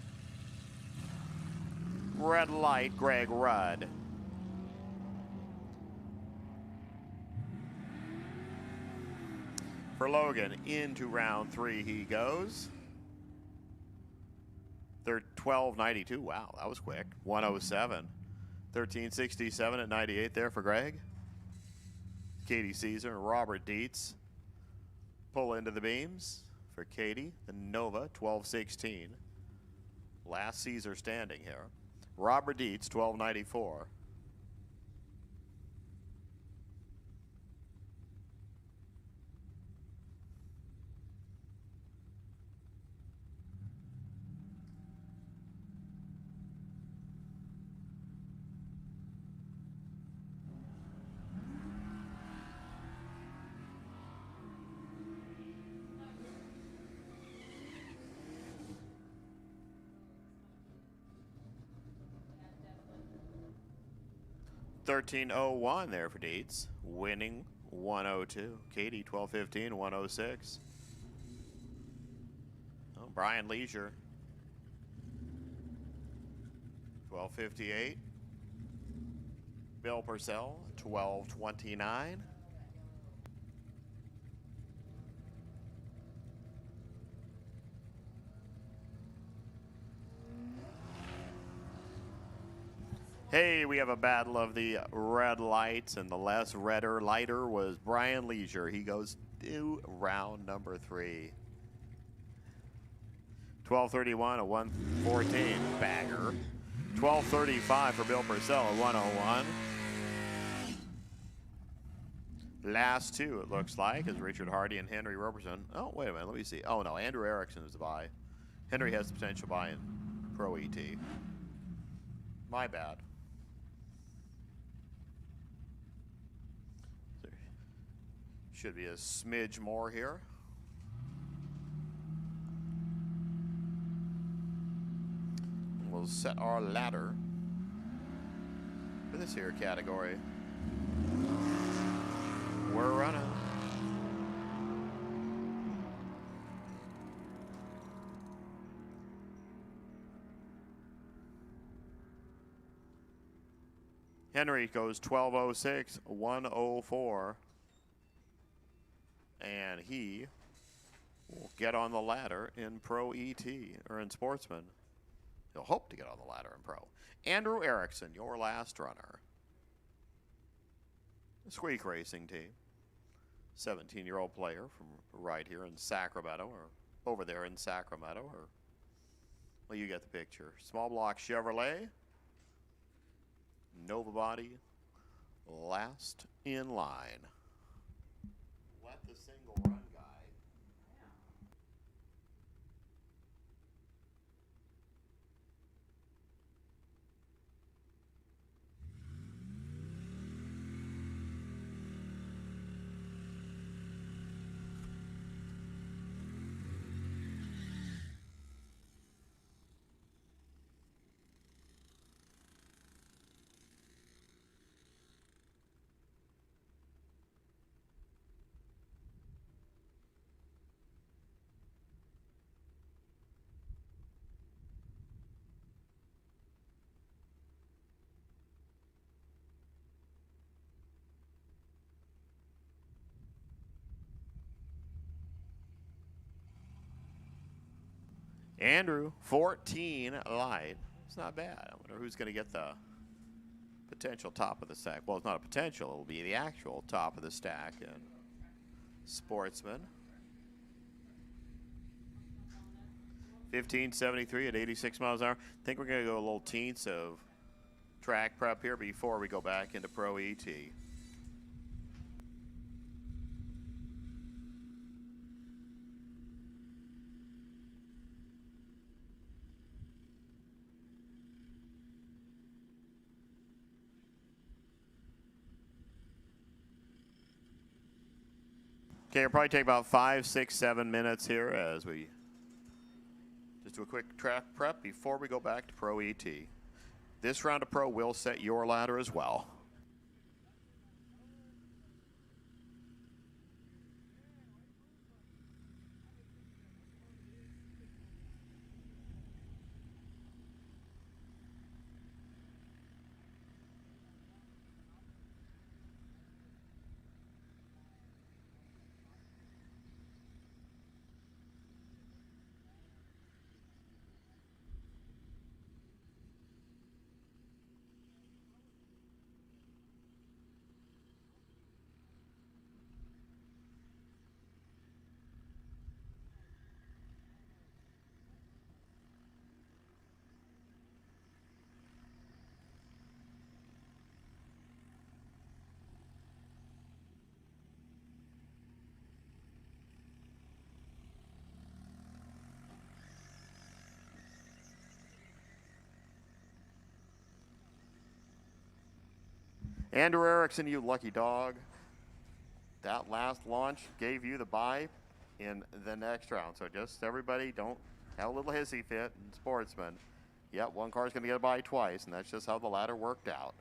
S1: Red light, Greg Rudd. For Logan, into round 3 he goes. 1292. Wow, that was quick. 107. 1367 at 98 there for Greg. Katie Caesar and Robert Dietz pull into the beams for Katie. The Nova, 1216. Last Caesar standing here. Robert Dietz, 1294. $13.01 there for Dietz, winning 102. Katie, 12:15, 106. Oh, Brian Leisure, 12:58. Bill Purcell, 12:29. Hey, we have a battle of the red lights, and the less lighter was Brian Leisure. He goes to round number 3. 12:31, a 114 bagger. 12:35 for Bill Purcell, a 101. Last two, it looks like, is Richard Hardy and Henry Robertson. Oh, wait a minute, let me see. Oh, no, Andrew Erickson is the buy. Henry has the potential buy in Pro ET. My bad. Should be a smidge more here. We'll set our ladder for this here category. We're running. Henry goes 12:06, 104. And he will get on the ladder in Pro ET, or in Sportsman. He'll hope to get on the ladder in Pro. Andrew Erickson, your last runner. The Squeak Racing team. 17-year-old player from right here in Sacramento, or over there in Sacramento, or, well, you get the picture. Small block Chevrolet. Nova body, last in line. Let the single run guy. Andrew, 14 light. It's not bad. I wonder who's going to get the potential top of the stack. Well, it's not a potential. It'll be the actual top of the stack. And Sportsman. 1573 at 86 miles an hour. I think we're going to go a little teens of track prep here before we go back into Pro ET. Okay, it'll probably take about 5, 6, 7 minutes here as we just do a quick track prep before we go back to Pro ET. This round of Pro will set your ladder as well. Andrew Erickson, you lucky dog. That last launch gave you the bye in the next round. So just everybody don't have a little hissy fit and sportsman. Yeah, one car's going to get a bye twice, and that's just how the ladder worked out.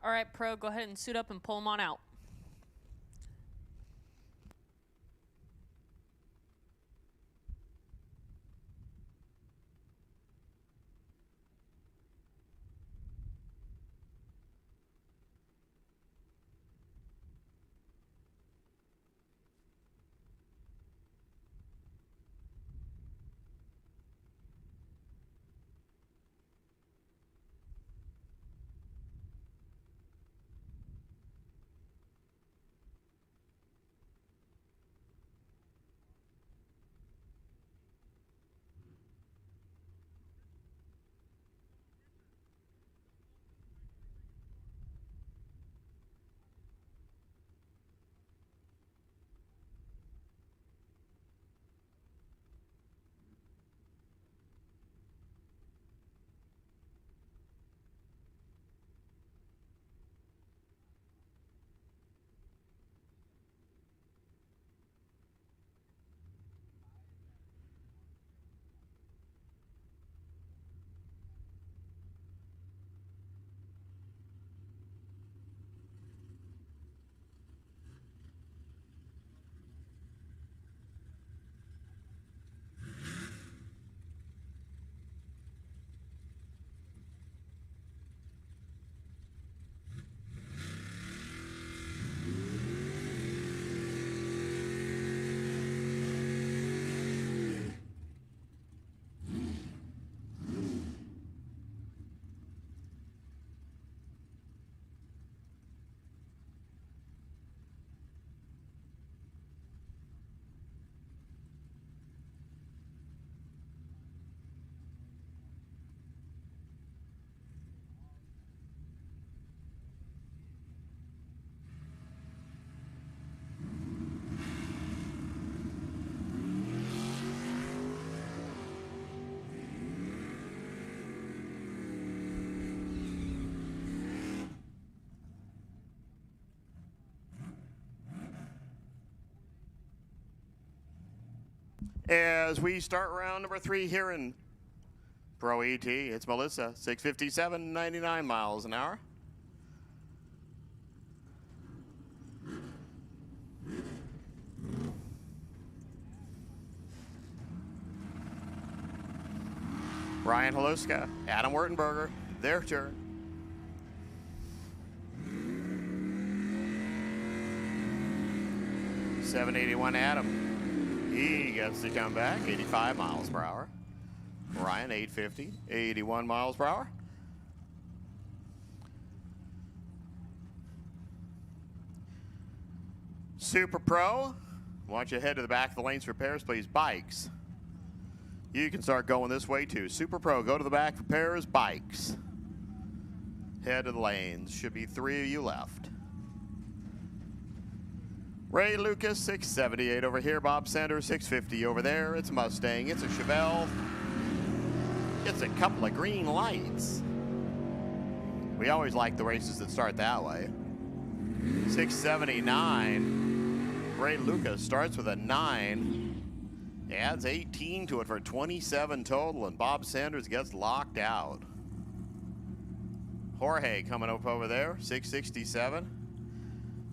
S2: All right, Pro, go ahead and suit up and pull them on out.
S1: As we start round number 3 here in Pro ET, it's Melissa, 657, 99 miles an hour. Ryan Haluska, Adam Wertenberger, their turn. .781 Adam. He gets to come back, 85 miles per hour. Ryan, 850, 81 miles per hour. Super Pro, want you to head to the back of the lanes for pairs, please. Bikes. You can start going this way too. Super Pro, go to the back for pairs, bikes. Head to the lanes. Should be 3 of you left. Ray Lucas, 678 over here. Bob Sanders, 650 over there. It's a Mustang. It's a Chevelle. It's a couple of green lights. We always like the races that start that way. 679. Ray Lucas starts with a 9. Adds 18 to it for 27 total, and Bob Sanders gets locked out. Jorge coming up over there, 667.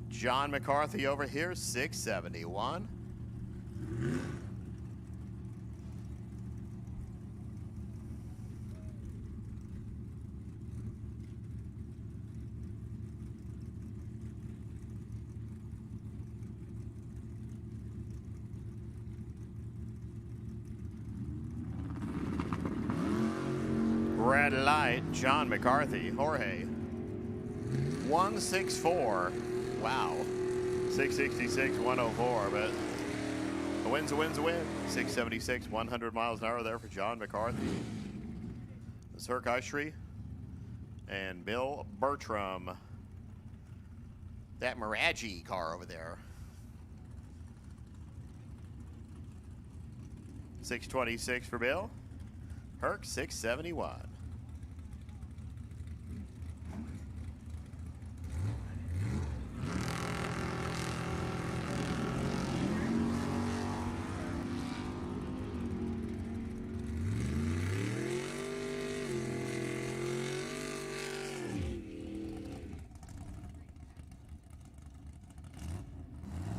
S1: John McCarthy over here, 671. Red light, John McCarthy, Jorge. 164. Wow. 666, 104, but a win's a win's a win. 676, 100 miles an hour there for John McCarthy. Sir Kushri and Bill Bertram. That Mirage car over there. 626 for Bill. Herc, 671.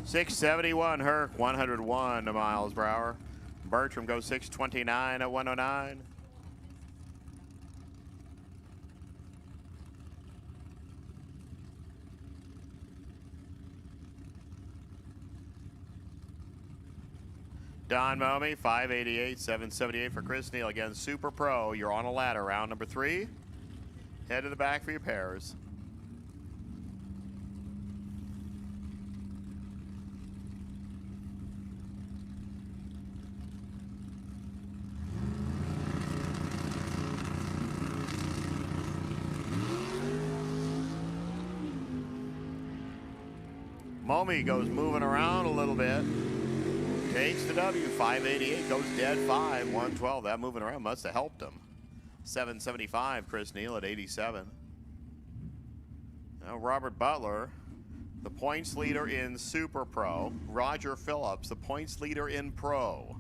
S1: .671 Herc, 101 miles per hour. Bertram goes 629 at 109. Don Momey, 588, 778 for Chris Neal. Again, Super Pro, you're on a ladder, round number 3. Head to the back for your pairs. Momey goes moving around a little bit. Takes the W, 588, goes dead 5, 112. That moving around must have helped him. 775, Chris Neal at 87. Now Robert Butler, the points leader in Super Pro. Roger Phillips, the points leader in Pro.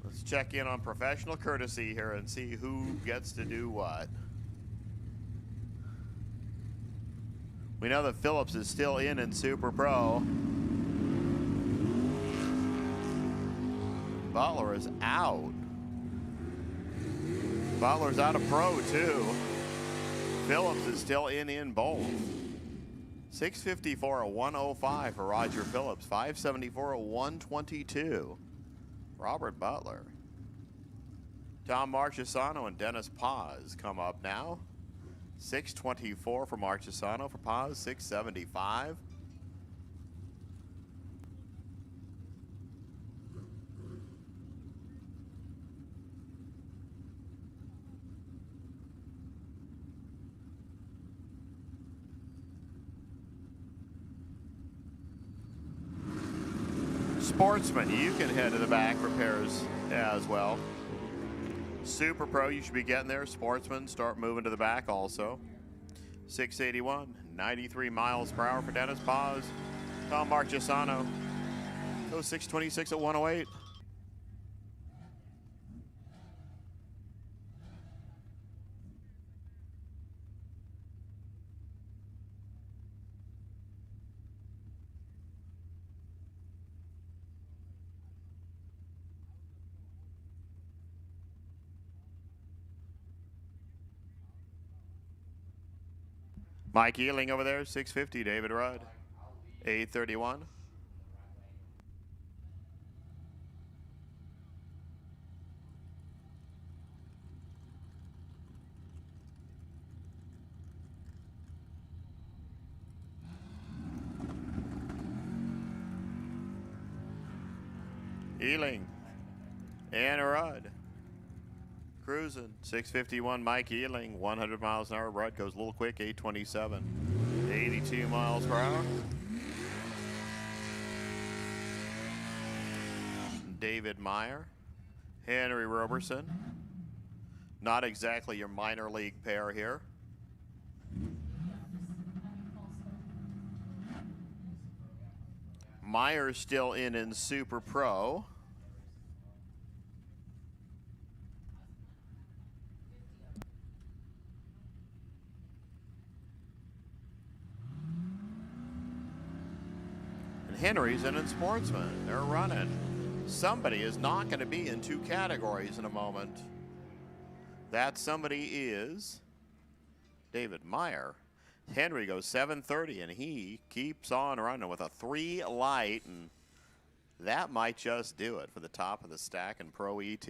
S1: Let's check in on professional courtesy here and see who gets to do what. We know that Phillips is still in Super Pro. Butler is out. Butler's out of Pro too. Phillips is still in both. 654, a 105 for Roger Phillips. 574, a 122. Robert Butler. Tom Marchesano and Dennis Paz come up now. 624 for Marchesano, for Paz, 675. Sportsman, you can head to the back for pairs as well. Super Pro, you should be getting there. Sportsman, start moving to the back also. 681, 93 miles per hour for Dennis Paz. Tom Marchesano goes 626 at 108. Mike Ealing over there, 650. David Rudd, 831. Ealing and Rudd cruising 651. Mike Ealing 100 miles an hour. Rudd goes a little quick, 827, 82 miles per hour. David Meyer, Henry Roberson, not exactly your minor league pair here. Meyer's still in Super Pro. And Henry's in Sportsman. They're running. Somebody is not going to be in two categories in a moment. That somebody is David Meyer. Henry goes 730, and he keeps on running with a 3 light, and that might just do it for the top of the stack in Pro ET.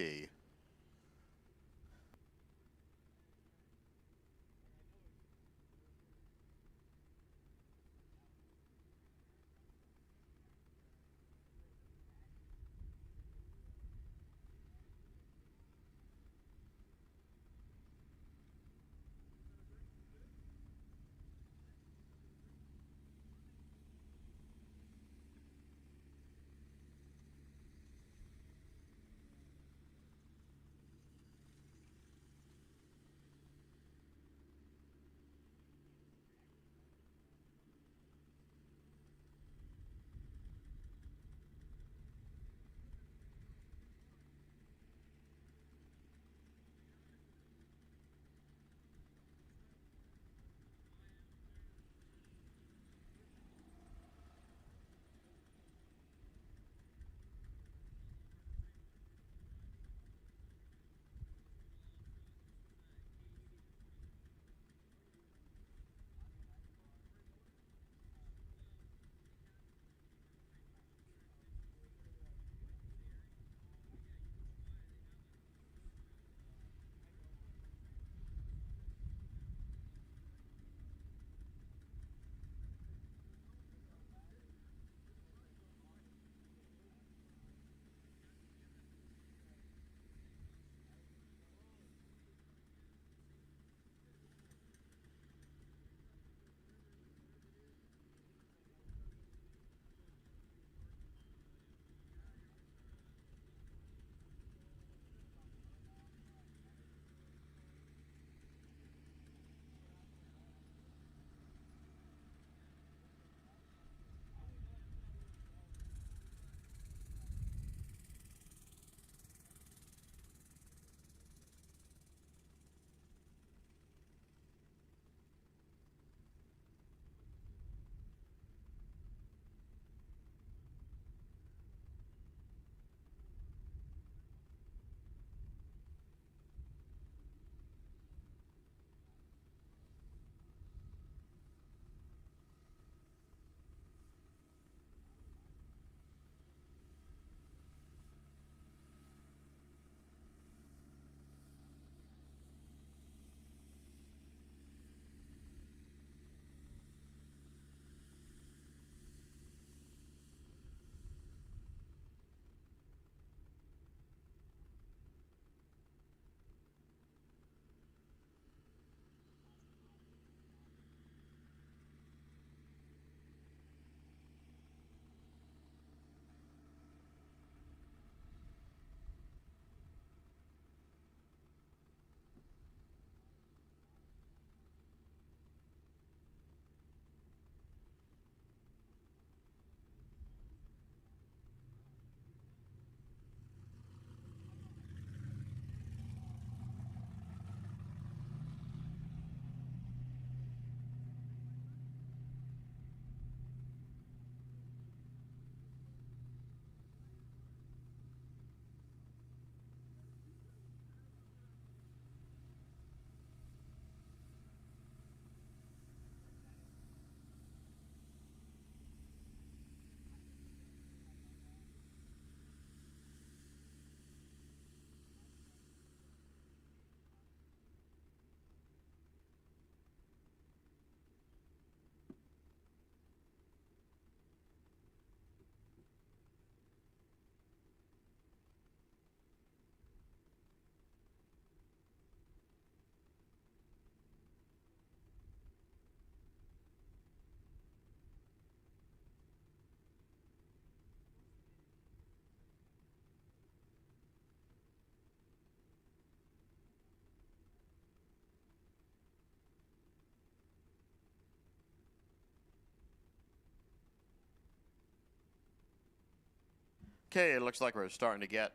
S1: Okay, it looks like we're starting to get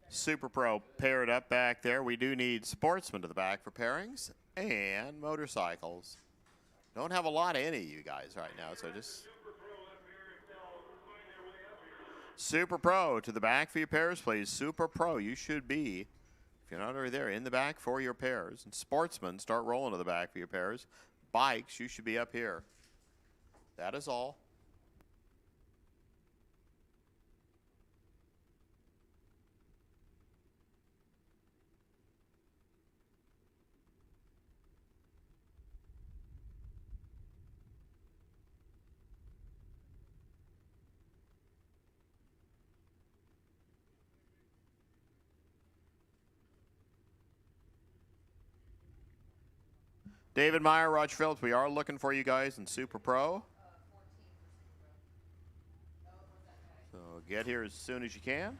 S1: Super Pro paired up back there. We do need sportsmen to the back for pairings and motorcycles. Don't have a lot of any of you guys right now, so just Super Pro to the back for your pairs, please. Super Pro, you should be, if you're not already there, in the back for your pairs. And sportsmen, start rolling to the back for your pairs. Bikes, you should be up here. That is all. David Meyer, Roger Phillips, we are looking for you guys in Super Pro. So get here as soon as you can.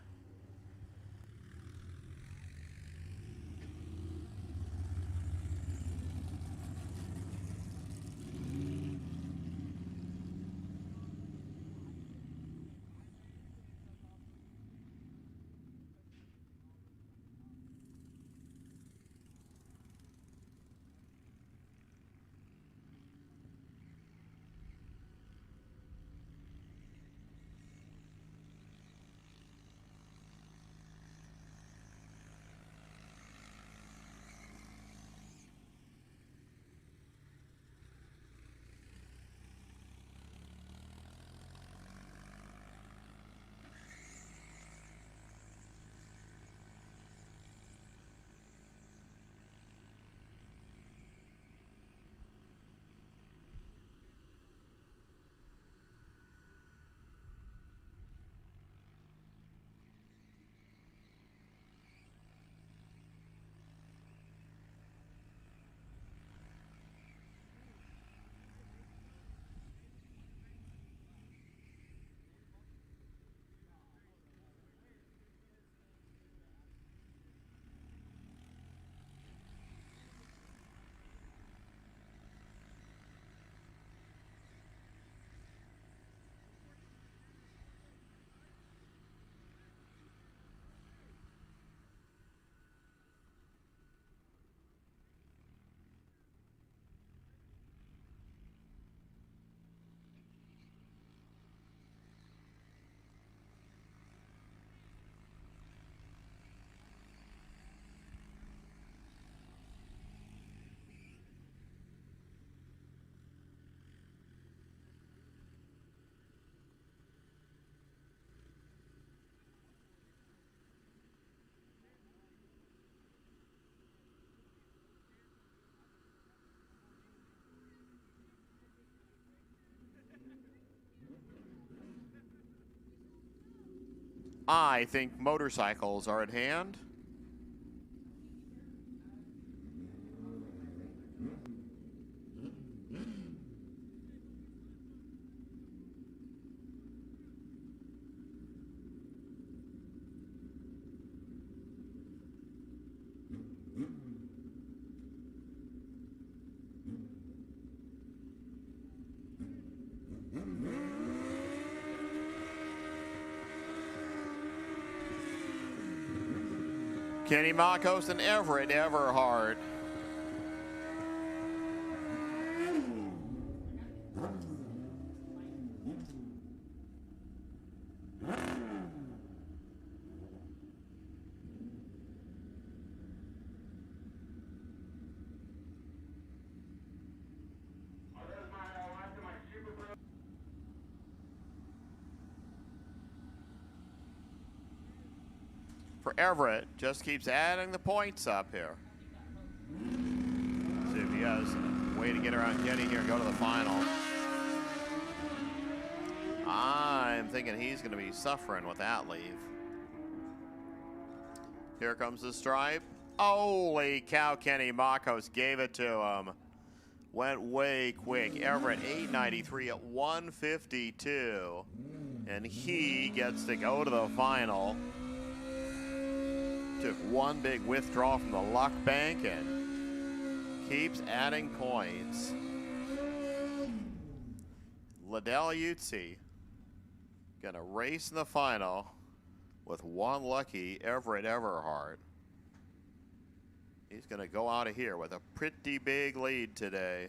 S1: I think motorcycles are at hand. Kenny Makos and Everett Everhart. For Everett, just keeps adding the points up here. See if he has a way to get around Kenny here and go to the final. I'm thinking he's going to be suffering with that leave. Here comes the stripe. Holy cow, Kenny Makos gave it to him. Went way quick. Everett 893 at 152. And he gets to go to the final. Took one big withdrawal from the luck bank and keeps adding points. Liddell Utsi Gonna race in the final with one lucky Everett Everhart. He's gonna go out of here with a pretty big lead today.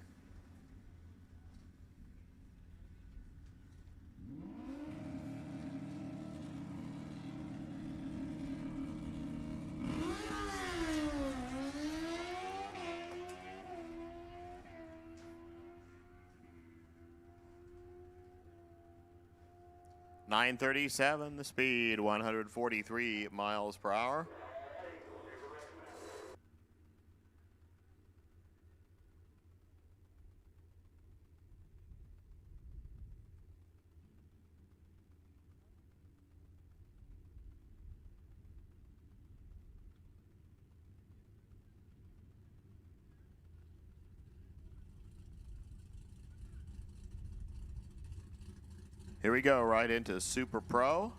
S1: .937 the speed, 143 miles per hour. Here we go, right into Super Pro.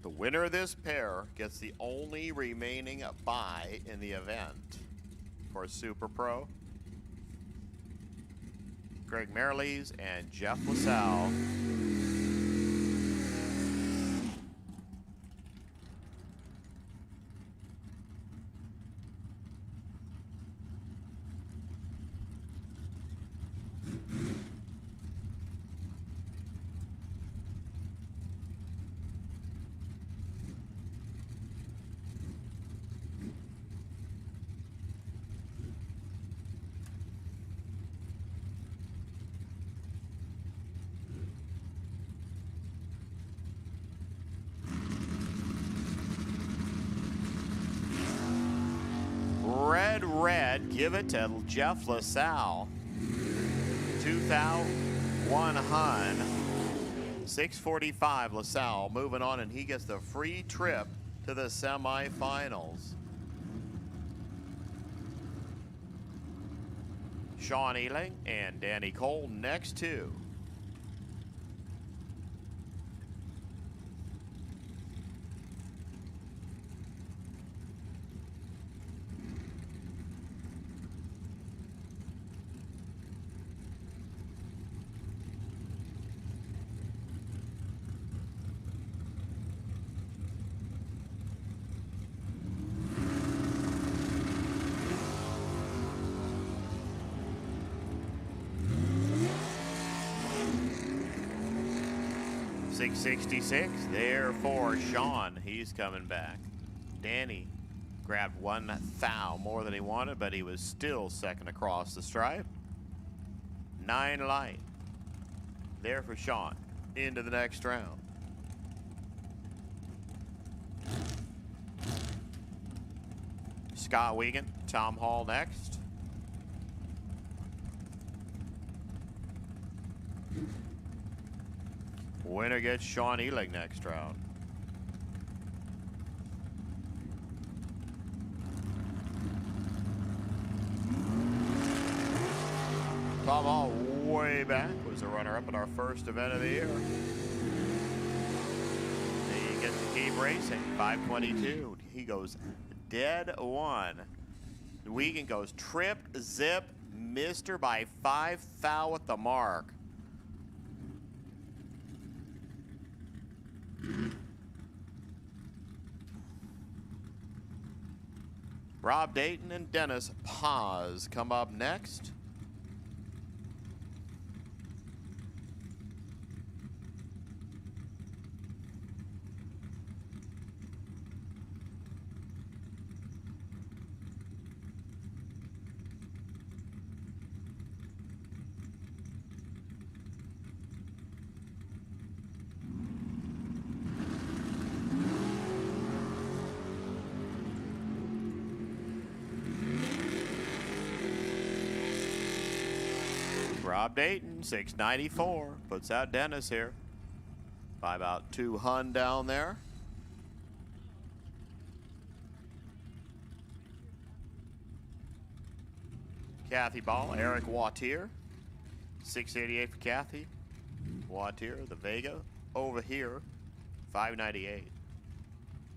S1: The winner of this pair gets the only remaining bye in the event for Super Pro. Greg Merrilies and Jeff LaSalle. Red, give it to Jeff LaSalle. 2001 Hun. 645 LaSalle moving on, and he gets the free trip to the semifinals. Sean Ealing and Danny Cole next two. .666 there for Sean. He's coming back. Danny grabbed 1 thou more than he wanted, but he was still second across the stripe. 9 light there for Sean into the next round. Scott Wiegand, Tom Hall next. Winner gets Sean Ealing next round. Tom Hall way back was the runner-up at our first event of the year. He gets to keep racing. 522. He goes dead one. Wiegand goes trip, zip, mister by 5 thou at the mark. Rob Dayton and Dennis Paz come up next. Rob Dayton, 694, puts out Dennis here by about 2 Hun down there. Kathy Ball, Eric Wattier, 688 for Kathy. Wattier, the Vega, over here, 598.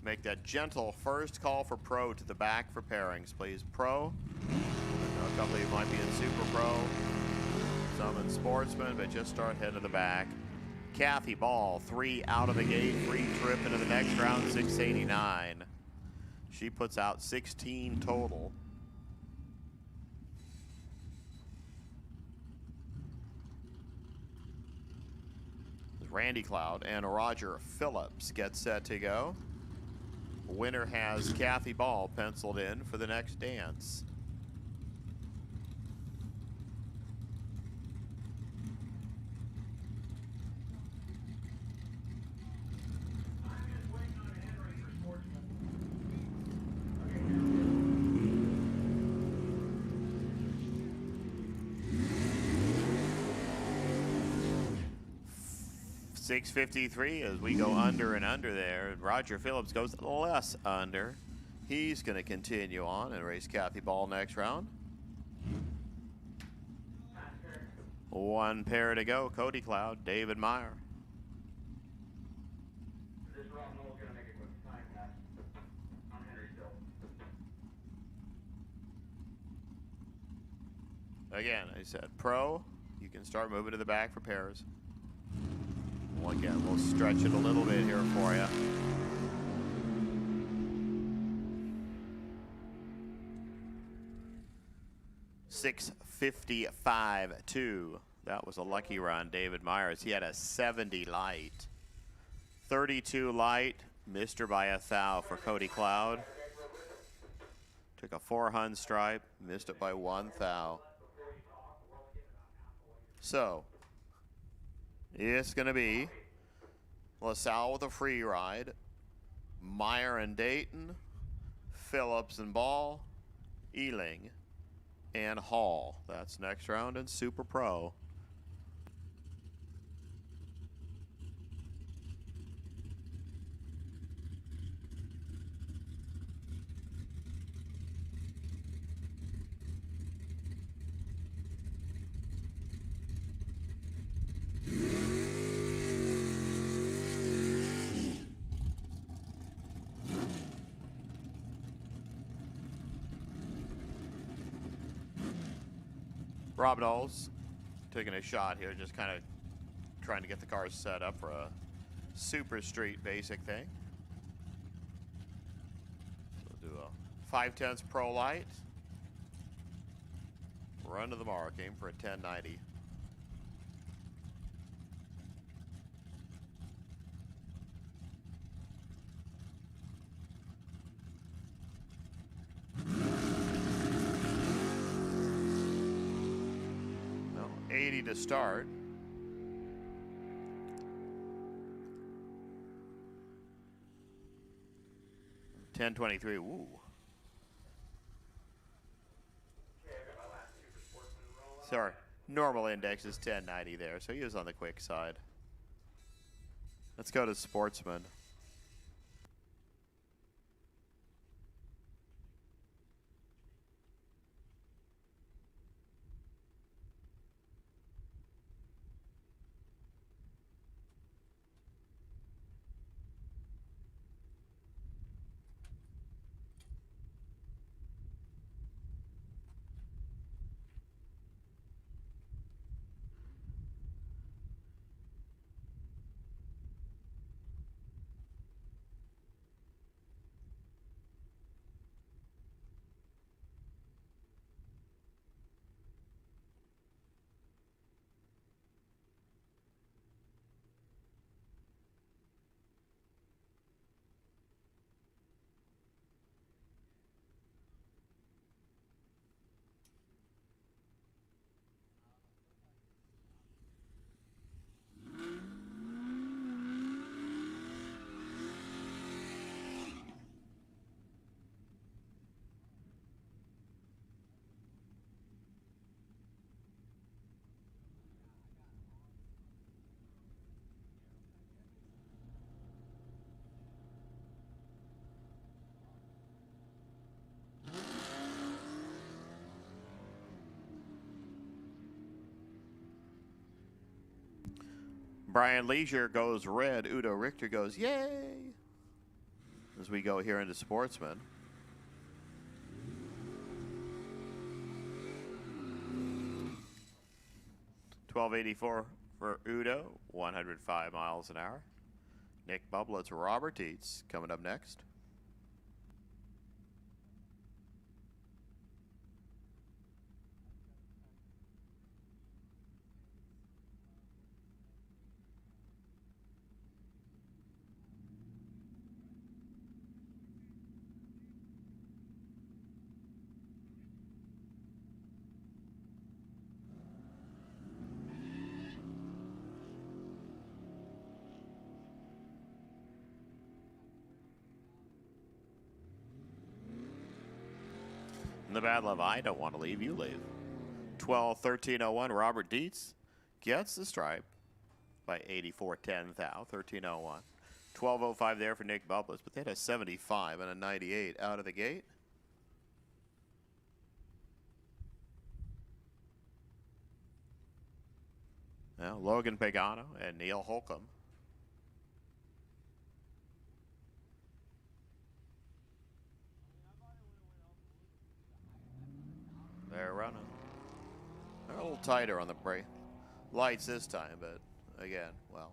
S1: Make that gentle first call for Pro to the back for pairings, please. Pro, I know a couple of you might be in Super Pro. Some in Sportsman, but just start heading to the back. Kathy Ball, 3 out of the gate, free trip into the next round, 689. She puts out 16 total. Randy Cloud and Roger Phillips get set to go. Winner has Kathy Ball penciled in for the next dance. .653 as we go under and under there. Roger Phillips goes less under. He's going to continue on and race Kathy Ball next round. 1 pair to go. Cody Cloud, David Meyer. Again, I said pro. You can start moving to the back for pairs. Well, again, we'll stretch it a little bit here for you. .655.2. That was a lucky run, David Myers. He had a 70 light. 32 light, missed her by a thou for Cody Cloud. Took a 400 stripe, missed it by 1 thou. So, it's going to be LaSalle with a free ride, Meyer and Dayton, Phillips and Ball, Ealing and Hall. That's next round in Super Pro. Rob Knowles taking a shot here, just kind of trying to get the cars set up for a super street basic thing. So we'll do a 5/10 Pro Light. Run to the mark, aim for a 1090. No, 80 to start. .1023. Ooh. Sorry, normal index is 1090 there, so he was on the quick side. Let's go to Sportsman. Brian Leisure goes red. Udo Richter goes yay. As we go here into Sportsman. 1284 for Udo, 105 miles an hour. Nick Bublet's Robert Dietz coming up next. The bad love, I don't want to leave, you leave. 12-13-01, Robert Dietz gets the stripe by 84-10 thou, 13-01. 12-05 there for Nick Bubbles, but they had a 75 and a 98 out of the gate. Now, Logan Pagano and Neil Holcomb. They're running. They're a little tighter on the brake lights this time, but again, well,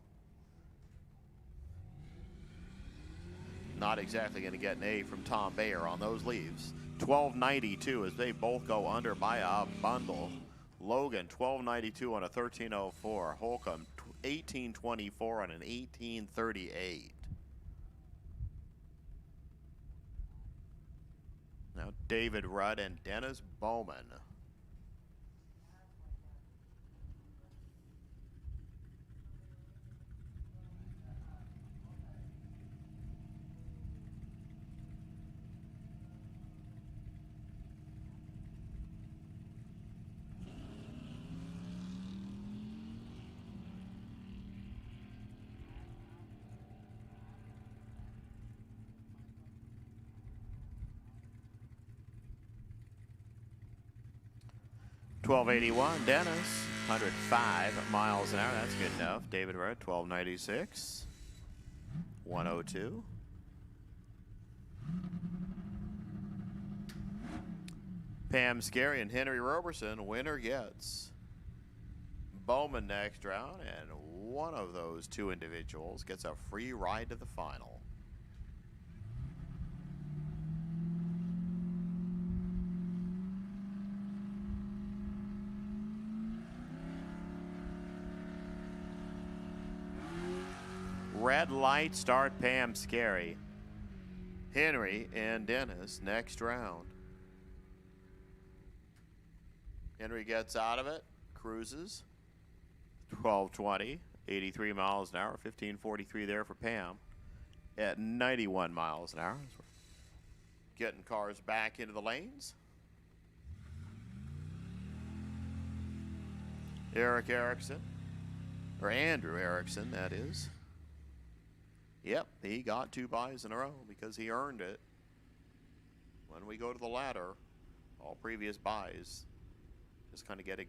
S1: not exactly going to get an A from Tom Bayer on those leaves. 12.92 as they both go under by a bundle. Logan 12.92 on a 13.04. Holcomb 18.24 on an 18.38. Now David Rudd and Dennis Bowman. $12.81, Dennis, 105 miles an hour. That's good enough. David Rudd, 12.96, 102. Pam Scary and Henry Roberson, winner gets Bowman next round, and one of those two individuals gets a free ride to the final. Red light start Pam Scary. Henry and Dennis next round. Henry gets out of it, cruises. 12.20, 83 miles an hour, 15.43 there for Pam at 91 miles an hour. Getting cars back into the lanes. Eric Erickson, or Andrew Erickson, that is. Yep, he got 2 buys in a row because he earned it. When we go to the ladder, all previous buys just kind of getting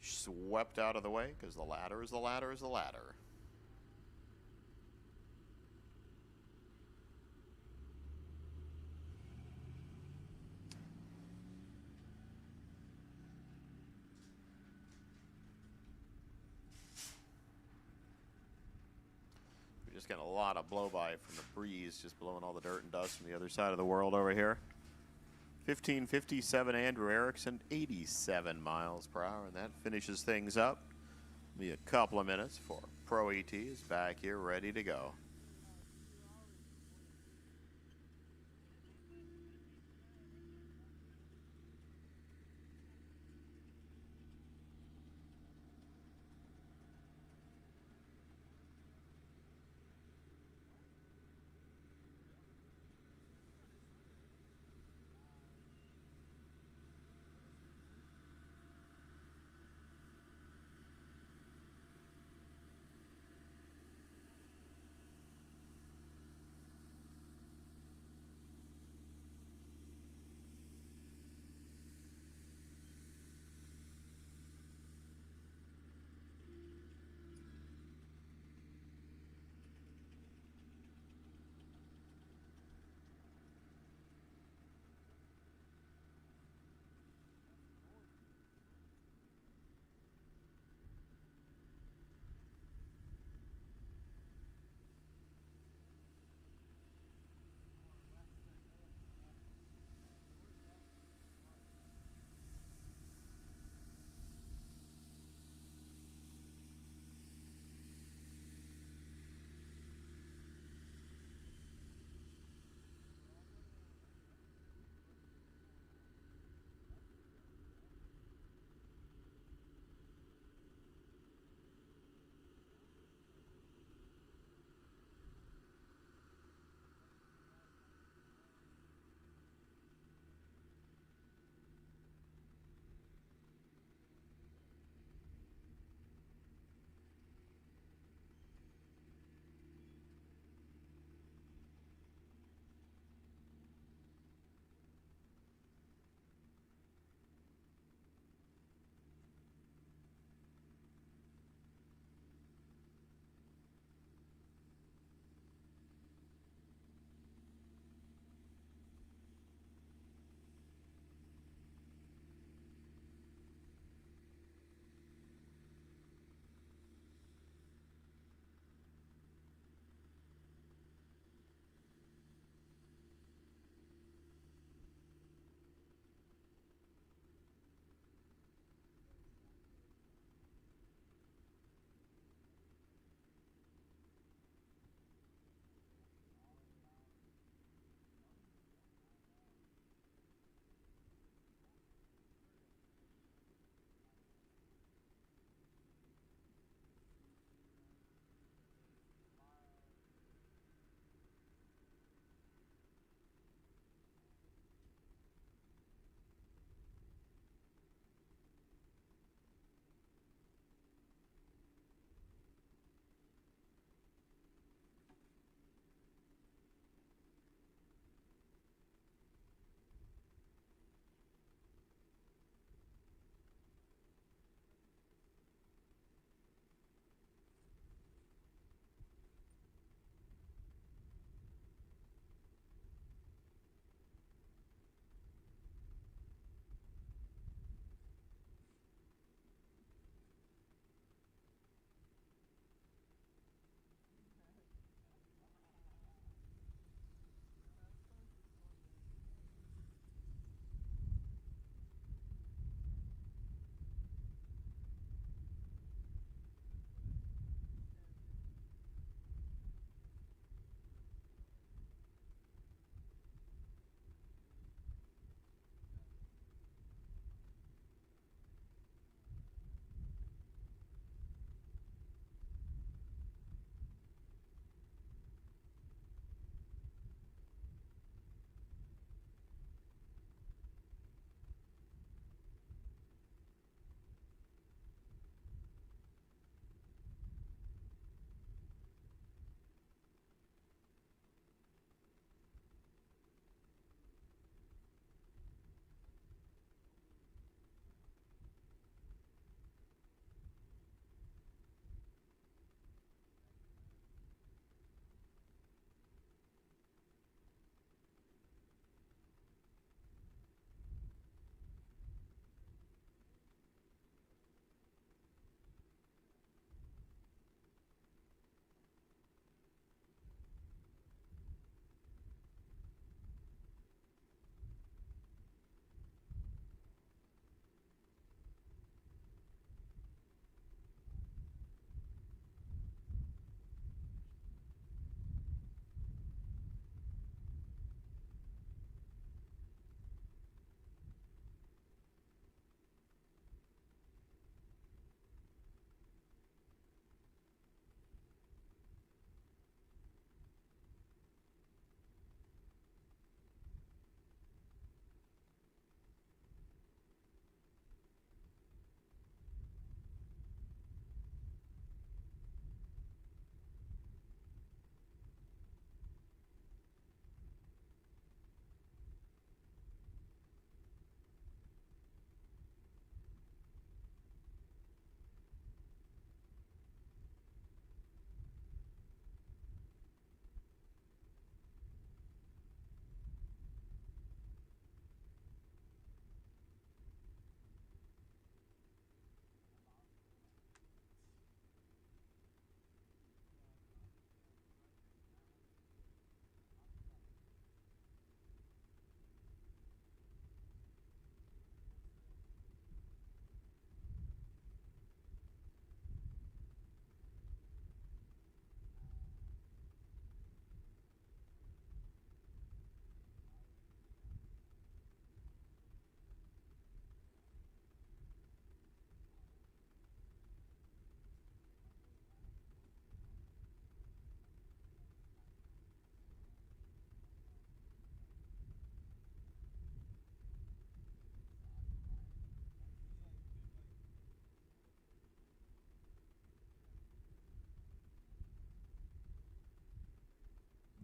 S1: swept out of the way because the ladder is the ladder is the ladder. Just got a lot of blow by from the breeze, just blowing all the dirt and dust from the other side of the world over here. 15.57 Andrew Erickson, 87 miles per hour, and that finishes things up. Be a couple of minutes for Pro ET is back here ready to go.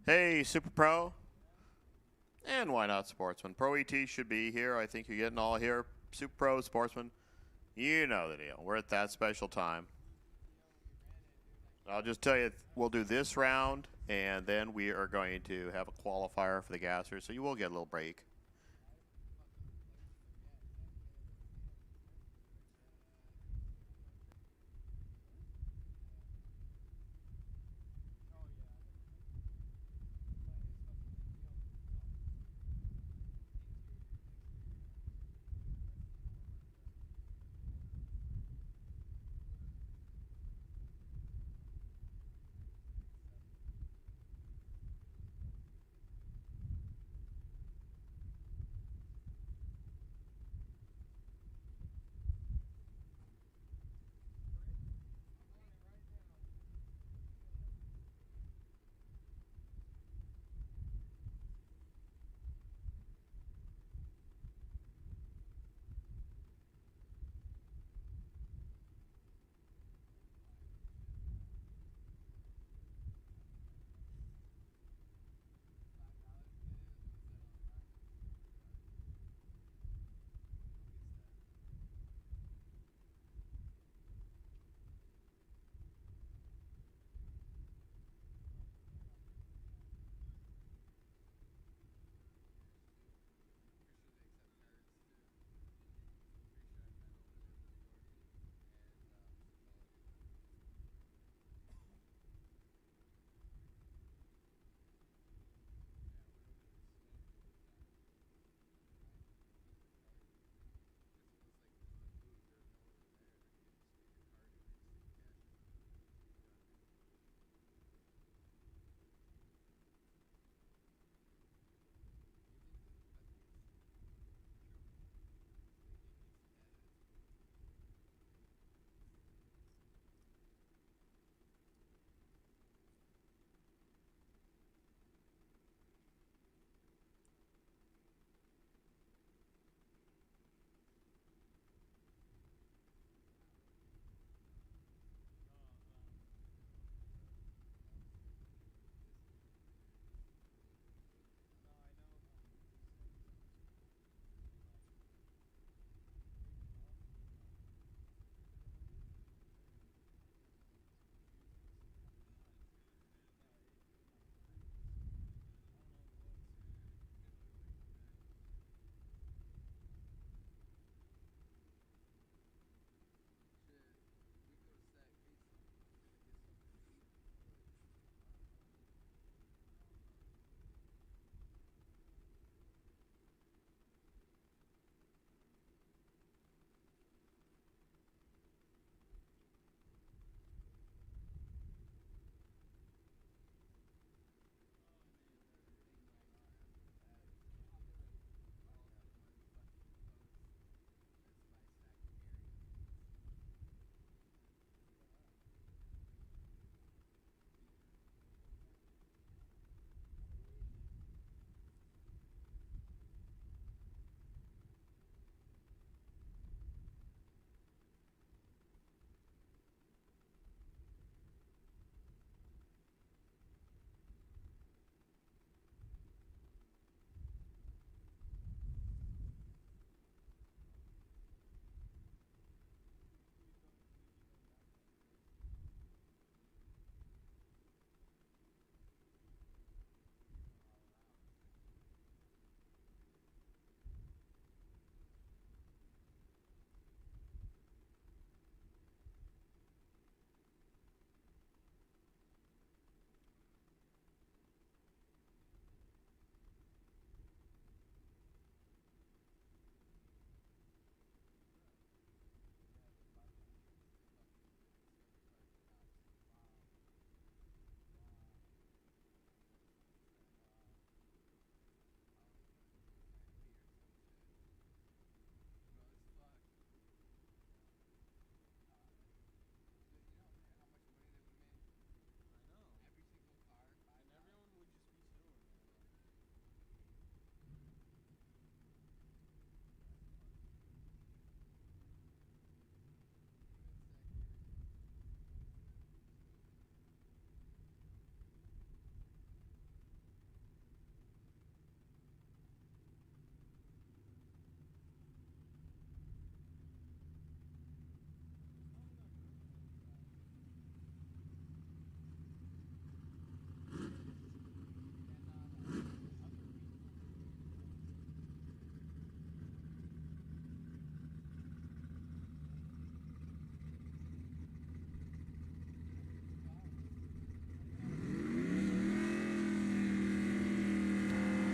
S1: Hey, Super Pro. And why not Sportsman? Pro ET should be here. I think you're getting all here. Super Pro, Sportsman. You know the deal. We're at that special time. I'll just tell you, we'll do this round, and then we are going to have a qualifier for the gassers, so you will get a little break.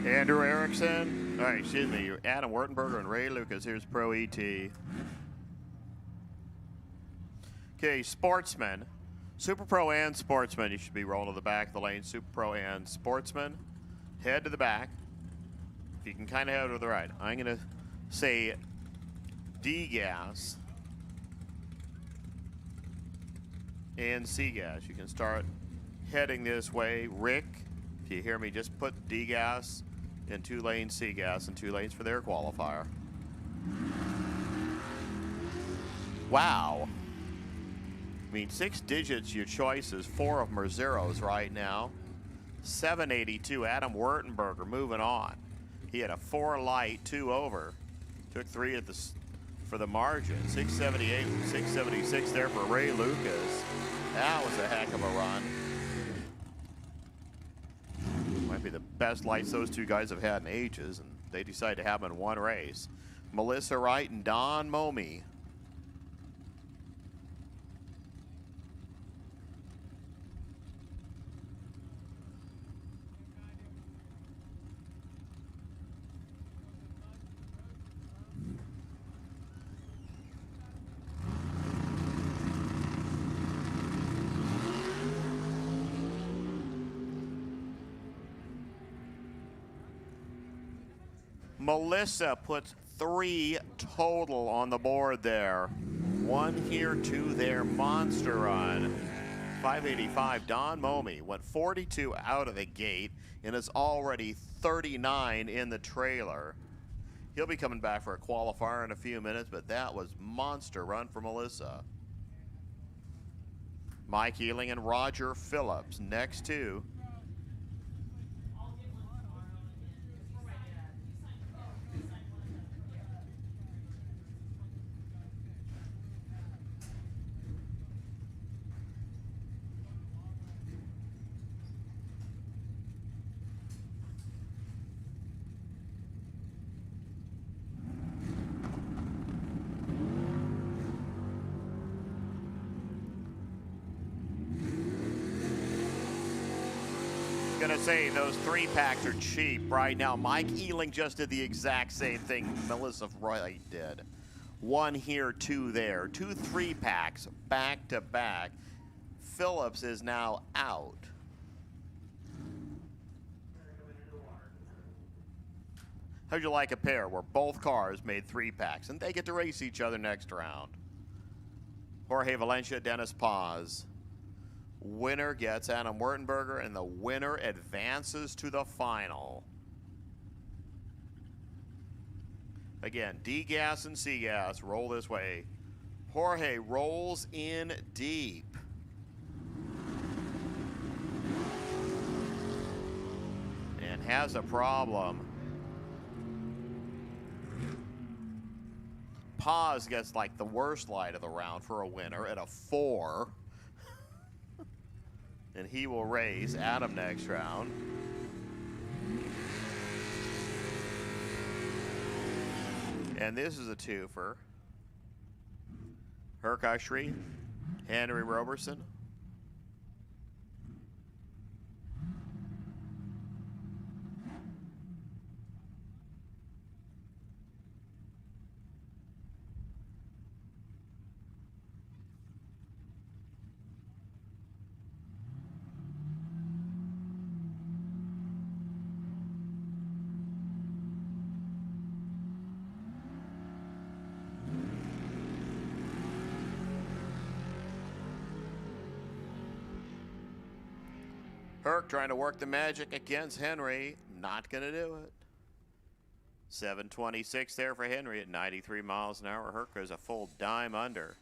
S1: Andrew Erickson. All right, excuse me. Adam Wertenberger and Ray Lucas. Here's Pro ET. Okay, Sportsman. Super Pro and Sportsman. You should be rolling to the back of the lane. Super Pro and Sportsman. Head to the back. If you can kind of head to the right. I'm going to say D-gas and C-gas. You can start heading this way. Rick, if you hear me, just put D-gas in 2 lanes, C-gas, and 2 lanes for their qualifier. Wow. I mean, 6 digits, your choices. 4 of them are zeros right now. 782, Adam Wertenberger moving on. He had a 4 light, 2 over. Took 3 at the for the margin. 678, 676 there for Ray Lucas. That was a heck of a run. Might be the best lights those 2 guys have had in ages, and they decided to have them in one race. Melissa Wright and Don Momey. Melissa puts 3 total on the board there. 1 here, 2 there. Monster run. 585. Don Momey went 42 out of the gate and is already 39 in the trailer. He'll be coming back for a qualifier in a few minutes, but that was monster run for Melissa. Mike Ealing and Roger Phillips next to. Gonna say those 3-packs are cheap right now. Mike Ealing just did the exact same thing Melissa Wright did. 1 here, 2 there. 2 3-packs back to back. Phillips is now out. How'd you like a pair where both cars made 3-packs and they get to race each other next round? Jorge Valencia, Dennis Paz. Winner gets Adam Wertenberger, and the winner advances to the final. Again, D-gas and C-gas roll this way. Jorge rolls in deep. And has a problem. Paz gets like the worst light of the round for a winner at a 4. And he will race Adam next round. And this is a twofer. Herc Ushry, Henry Roberson. Herc trying to work the magic against Henry. Not going to do it. 726 there for Henry at 93 miles an hour. Herc goes a full dime under.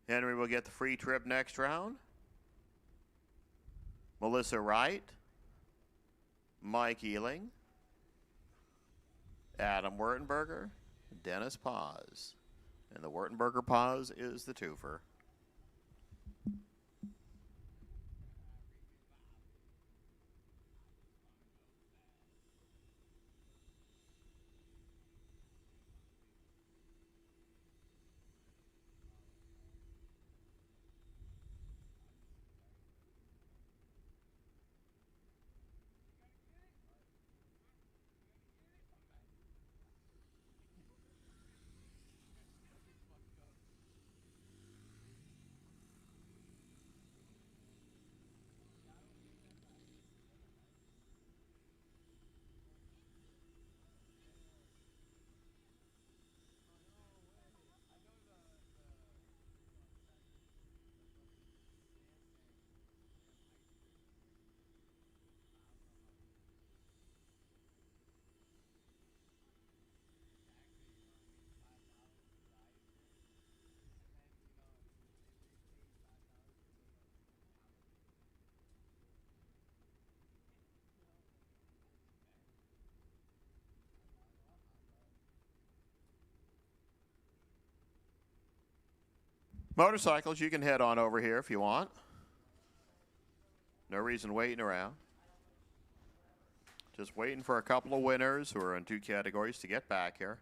S1: Henry will get the free trip next round. Melissa Wright. Mike Ealing. Adam Wertenberger. Dennis Paz. And the Wertenberger Paz is the twofer. Motorcycles, you can head on over here if you want. No reason waiting around. Just waiting for a couple of winners who are in 2 categories to get back here.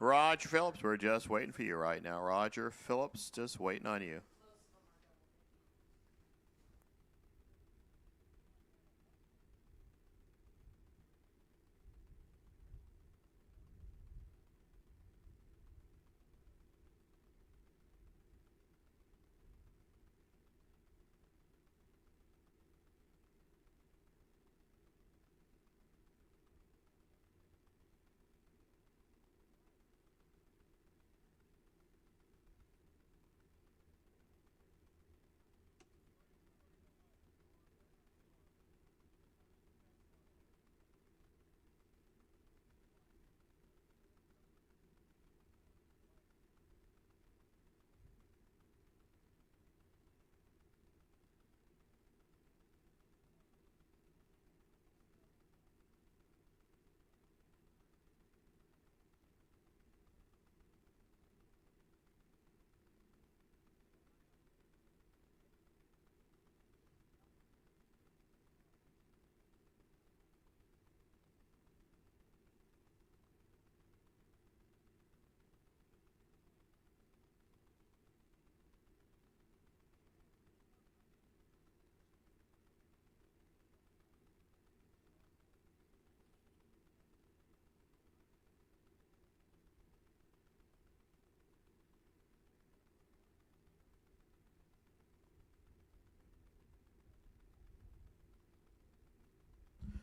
S1: Roger Phillips, we're just waiting for you right now. Roger Phillips, just waiting on you.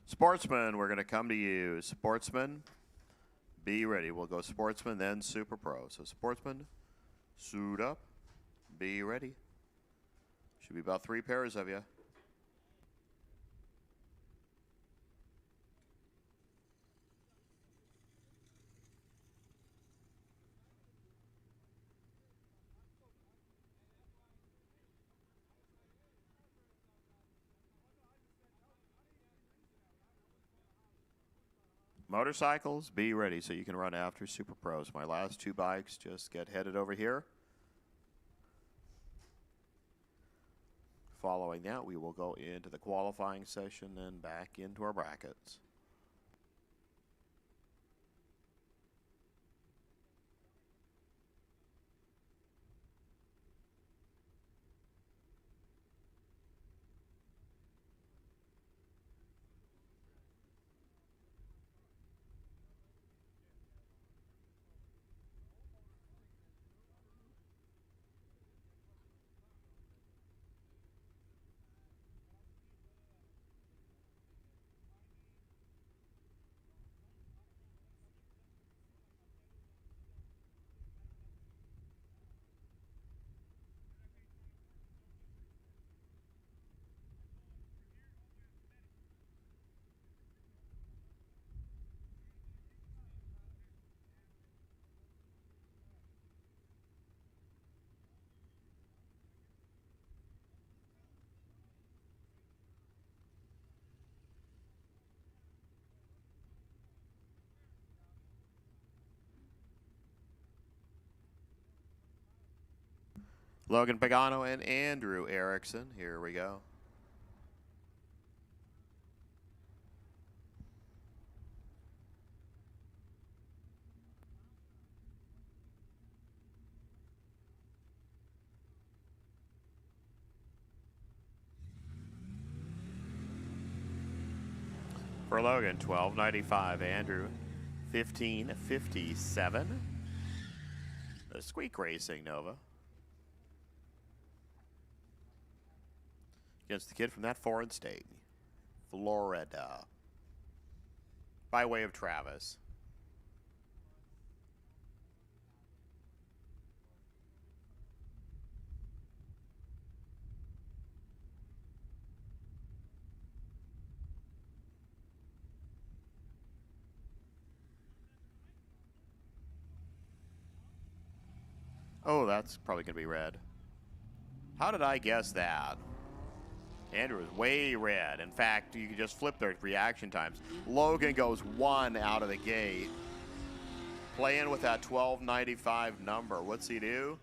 S1: Sportsman, we're going to come to you. Sportsman, be ready. We'll go Sportsman, then Super Pro. So Sportsman, suit up, be ready. Should be about 3 pairs of you. Motorcycles, be ready so you can run after Super Pros. My last 2 bikes just get headed over here. Following that, we will go into the qualifying session and back into our brackets. Logan Pagano and Andrew Erickson. Here we go. For Logan, 12.95. Andrew, 15.57. The Squeak Racing Nova. Against the kid from that foreign state, Florida. By way of Travis. Oh, that's probably going to be red. How did I guess that? Andrew is way red. In fact, you can just flip their reaction times. Logan goes 1 out of the gate. Playing with that 12.95 number. What's he do?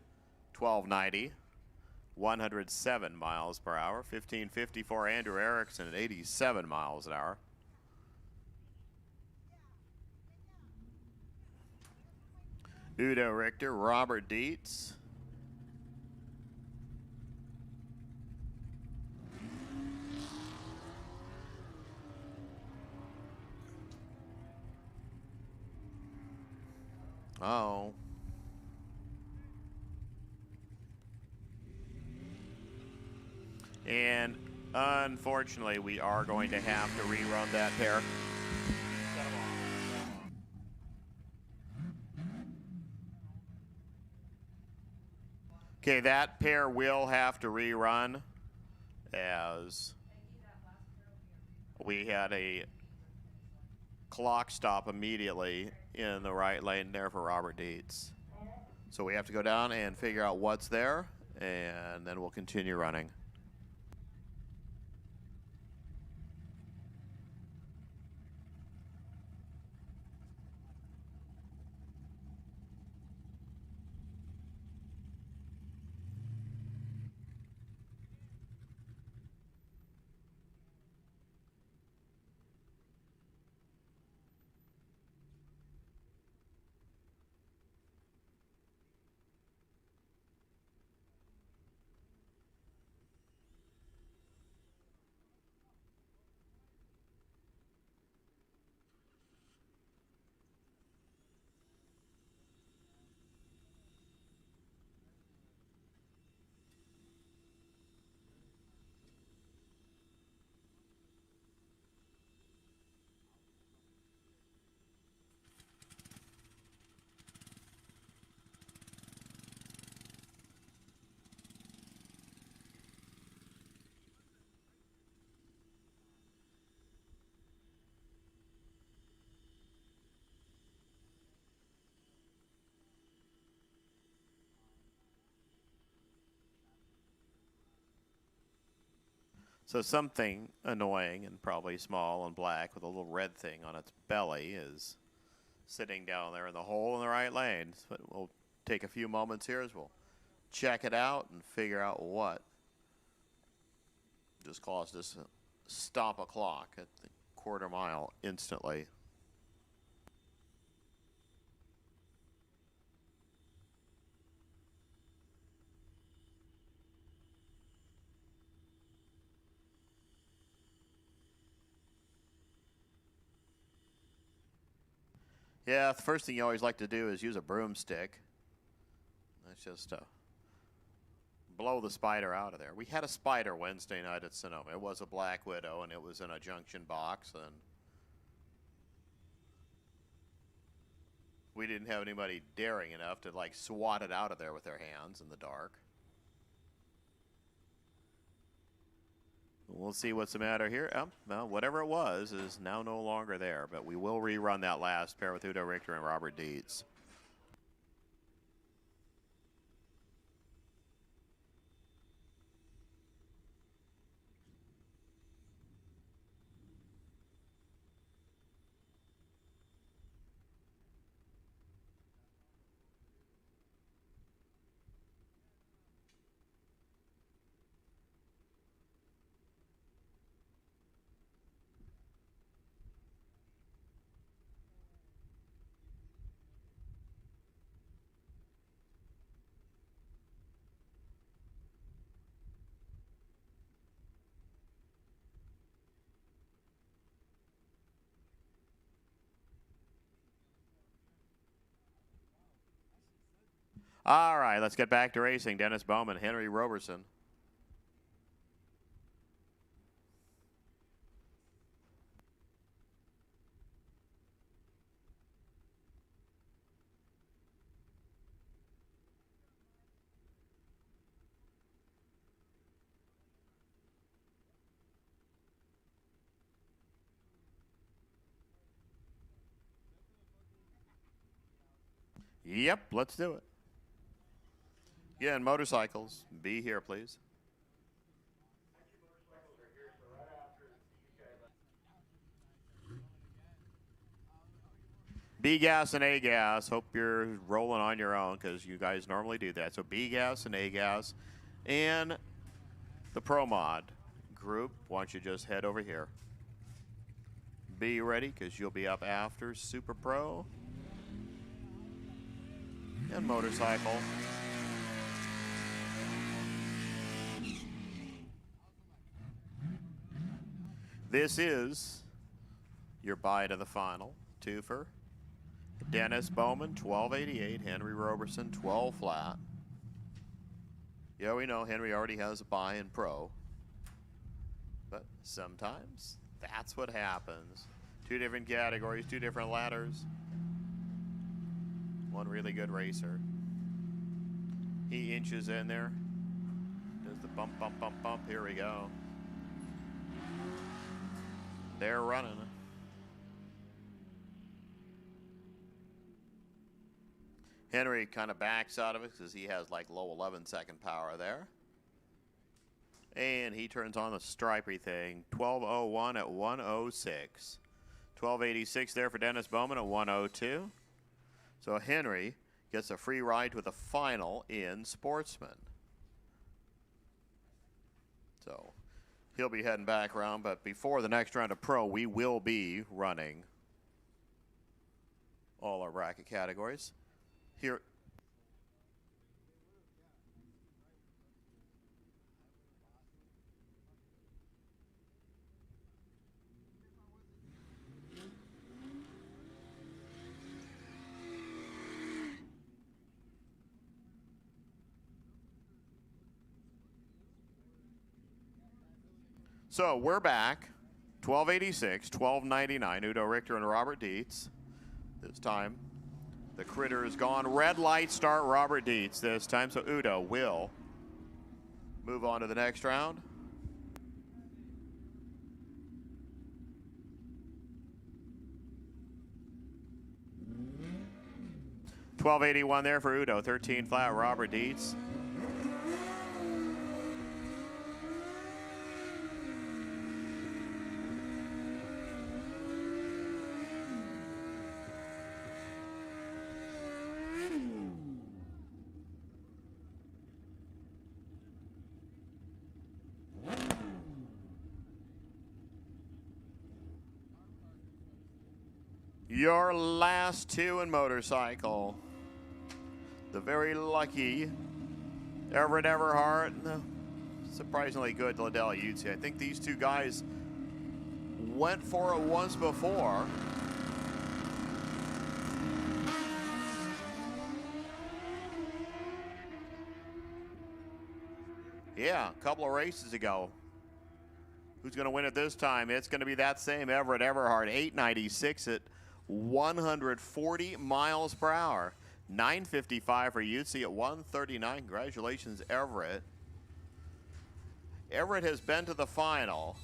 S1: 12.90. 107 miles per hour. 15.54 Andrew Erickson at 87 miles an hour. Udo Richter, Robert Dietz. Oh. And unfortunately, we are going to have to rerun that pair. Okay, that pair will have to rerun as we had a clock stop immediately in the right lane there for Robert Dietz. So we have to go down and figure out what's there, and then we'll continue running. So something annoying and probably small and black with a little red thing on its belly is sitting down there in the hole in the right lane. So we'll take a few moments here as we'll check it out and figure out what just caused us to stop a clock at the quarter mile instantly. Yeah, the first thing you always like to do is use a broomstick. That's just to blow the spider out of there. We had a spider Wednesday night at Sonoma. It was a black widow, and it was in a junction box, and we didn't have anybody daring enough to like swat it out of there with their hands in the dark. We'll see what's the matter here. Well, whatever it was is now no longer there, but we will rerun that last pair with Udo Richter and Robert Dietz. All right, let's get back to racing. Dennis Bowman, Henry Roberson. Yep, let's do it. Yeah, and motorcycles, be here, please. B gas and A gas. Hope you're rolling on your own because you guys normally do that. So B gas and A gas. And the Pro Mod group, why don't you just head over here. Be ready because you'll be up after Super Pro and motorcycle. This is your bye to the final. Twofer. Dennis Bowman, 1288. Henry Roberson, 12 flat. Yeah, we know Henry already has a bye in pro. But sometimes that's what happens. Two different categories, two different ladders. One really good racer. He inches in there. Does the bump, bump, bump, bump. Here we go. They're running. Henry kind of backs out of it because he has like low 11-second power there. And he turns on the stripey thing. 12:01 at 1:06. 12:86 there for Dennis Bowman at 1:02. So Henry gets a free ride to the final in Sportsman. So he'll be heading back around, but before the next round of Pro, we will be running all our bracket categories. Here. So we're back. 1286, 1299. Udo Richter and Robert Dietz. This time, the critter is gone. Red light start Robert Dietz this time. So Udo will move on to the next round. $12.81 there for Udo. 13 flat Robert Dietz. Your last two in motorcycle. The very lucky Everett Everhart. Surprisingly good Liddell Utsi. I think these two guys went for it once before. Yeah, a couple of races ago. Who's going to win it this time? It's going to be that same Everett Everhart. 896 at 140 miles per hour. 955 for Utsi at 139. Congratulations, Everett. Everett has been to the final.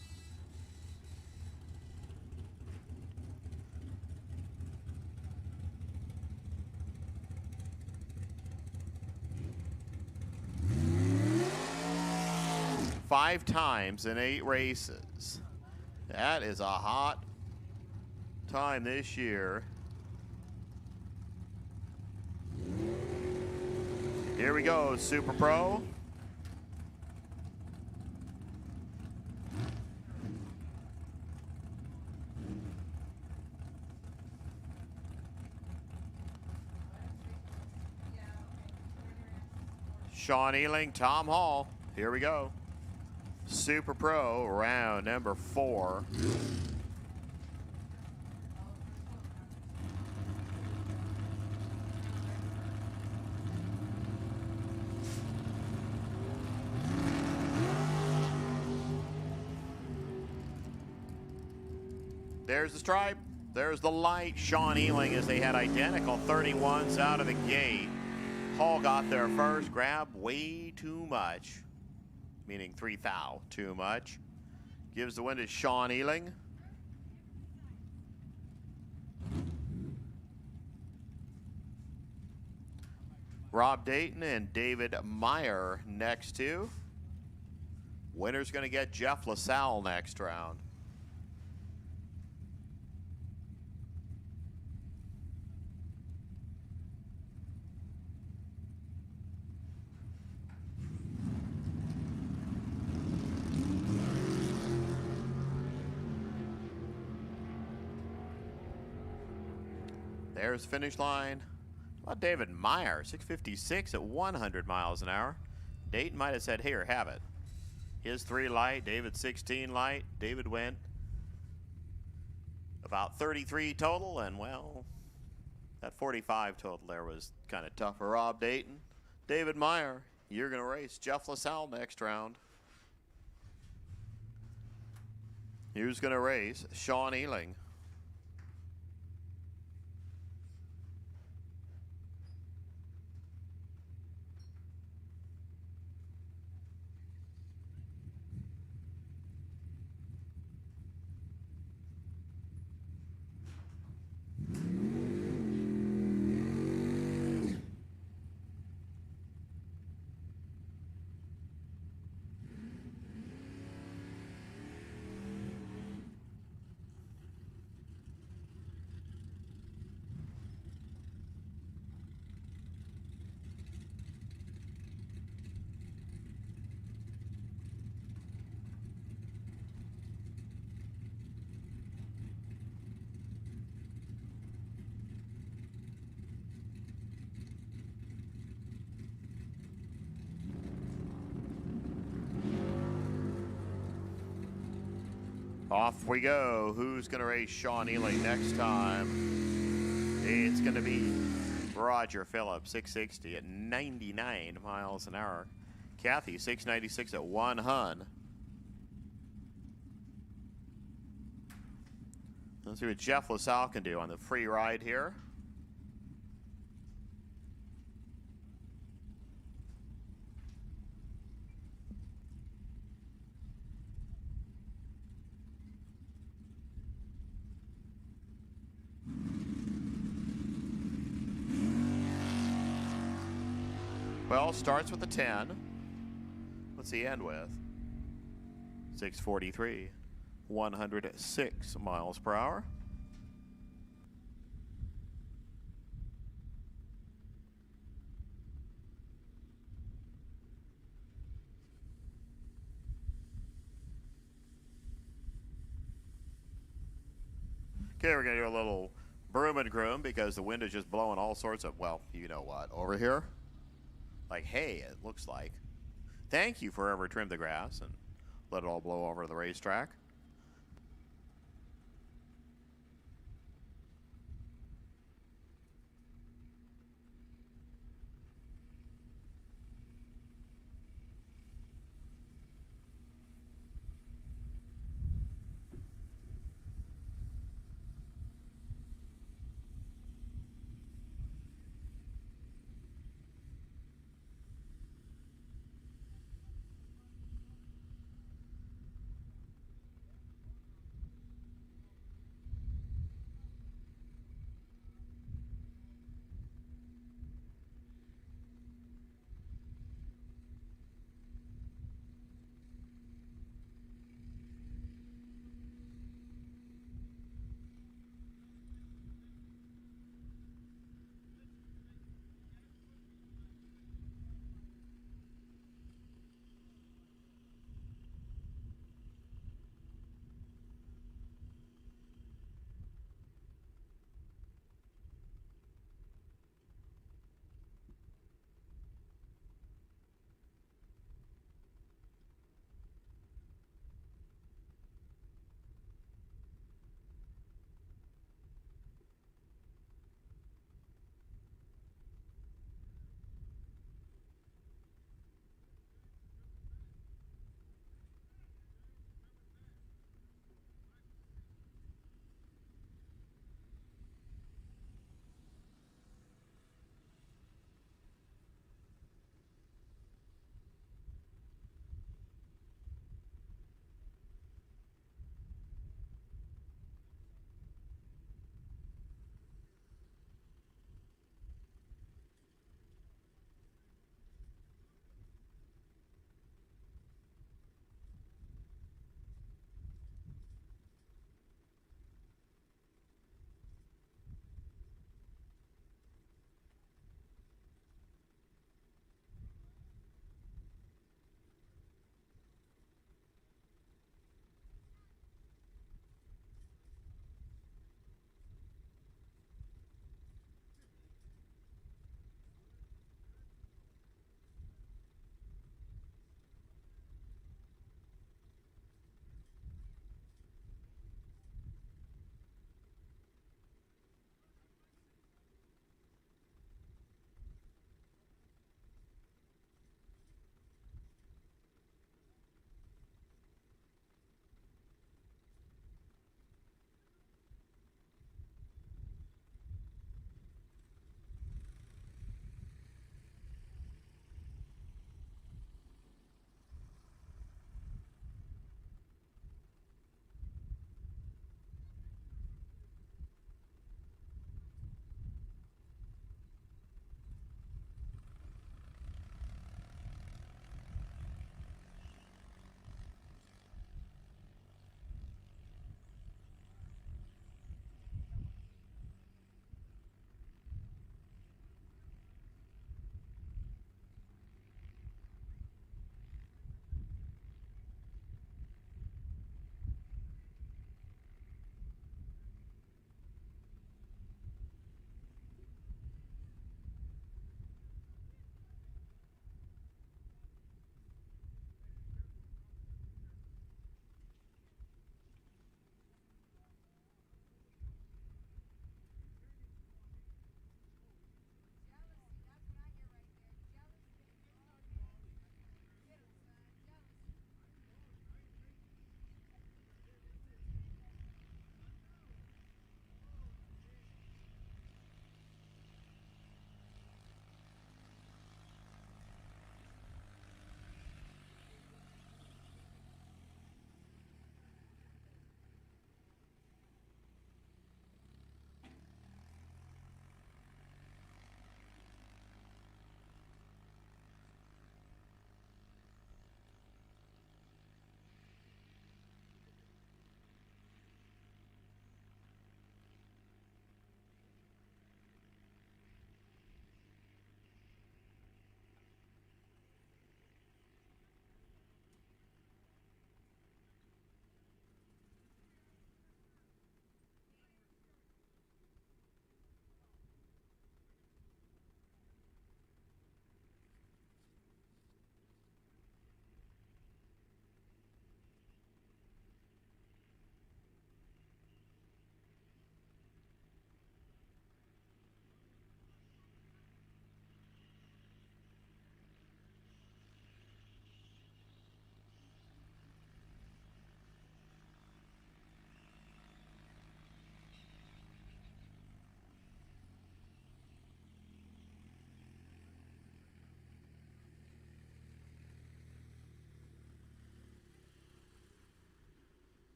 S1: Five times in 8 races. That is a hot time this year. Here we go, Super Pro. Sean Ealing, Tom Hall. Here we go. Super Pro round number 4. There's the stripe. There's the light. Sean Ealing, as they had identical 31s out of the gate. Hall got there first. Grabbed way too much, meaning 3 thou too much. Gives the win to Sean Ealing. Rob Dayton and David Meyer next two. Winner's going to get Jeff LaSalle next round. There's finish line. How about David Meyer, 656 at 100 miles an hour. Dayton might have said, here, have it. His 3 light, David 16 light. David went about 33 total, and well, that 45 total there was kind of tough for Rob Dayton. David Meyer, you're going to race Jeff LaSalle next round. Who's going to race Sean Ealing? Off we go. Who's going to race Sean Ealing next time? It's going to be Roger Phillips, 660 at 99 miles an hour. Kathy, 696 at 1 hun. Let's see what Jeff LaSalle can do on the free ride here. Well, starts with a 10. What's he end with? 643, 106 miles per hour. Okay, we're going to do a little broom and groom because the wind is just blowing all sorts of, well, you know what, over here. Like, hey, it looks like. Thank you for whoever trimmed the grass and let it all blow over the racetrack.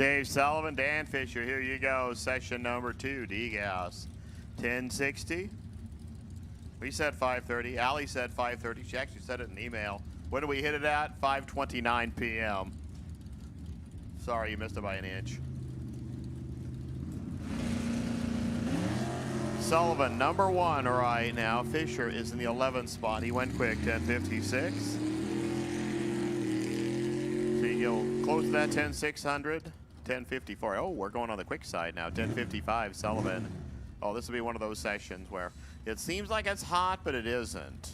S1: Dave Sullivan, Dan Fisher, here you go. Session number 2, D-Gas. 1060. We said 5:30. Allie said 5:30. She actually said it in an email. When do we hit it at? 5:29 p.m. Sorry, you missed it by an inch. Sullivan, number 1 right now. Fisher is in the 11th spot. He went quick, 10:56. So you'll close to that 10:600, 10:54. Oh, we're going on the quick side now, 10:55, Sullivan. Oh, this will be one of those sessions where it seems like it's hot, but it isn't.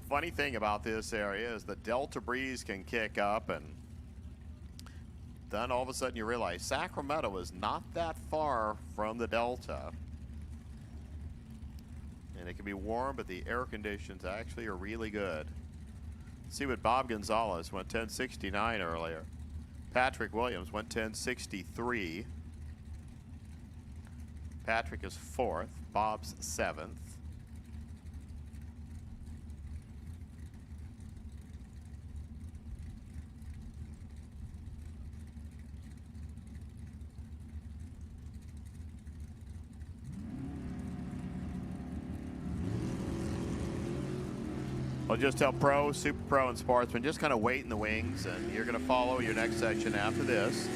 S1: Funny thing about this area is the delta breeze can kick up, and then all of a sudden you realize Sacramento is not that far from the delta. And it can be warm, but the air conditions actually are really good. Let's see what Bob Gonzalez went 10:69 earlier. Patrick Williams went 10:63. Patrick is 4th. Bob's 7th. I'll just tell Pro, Super Pro, and Sportsman, just kind of wait in the wings, and you're going to follow your next section after this.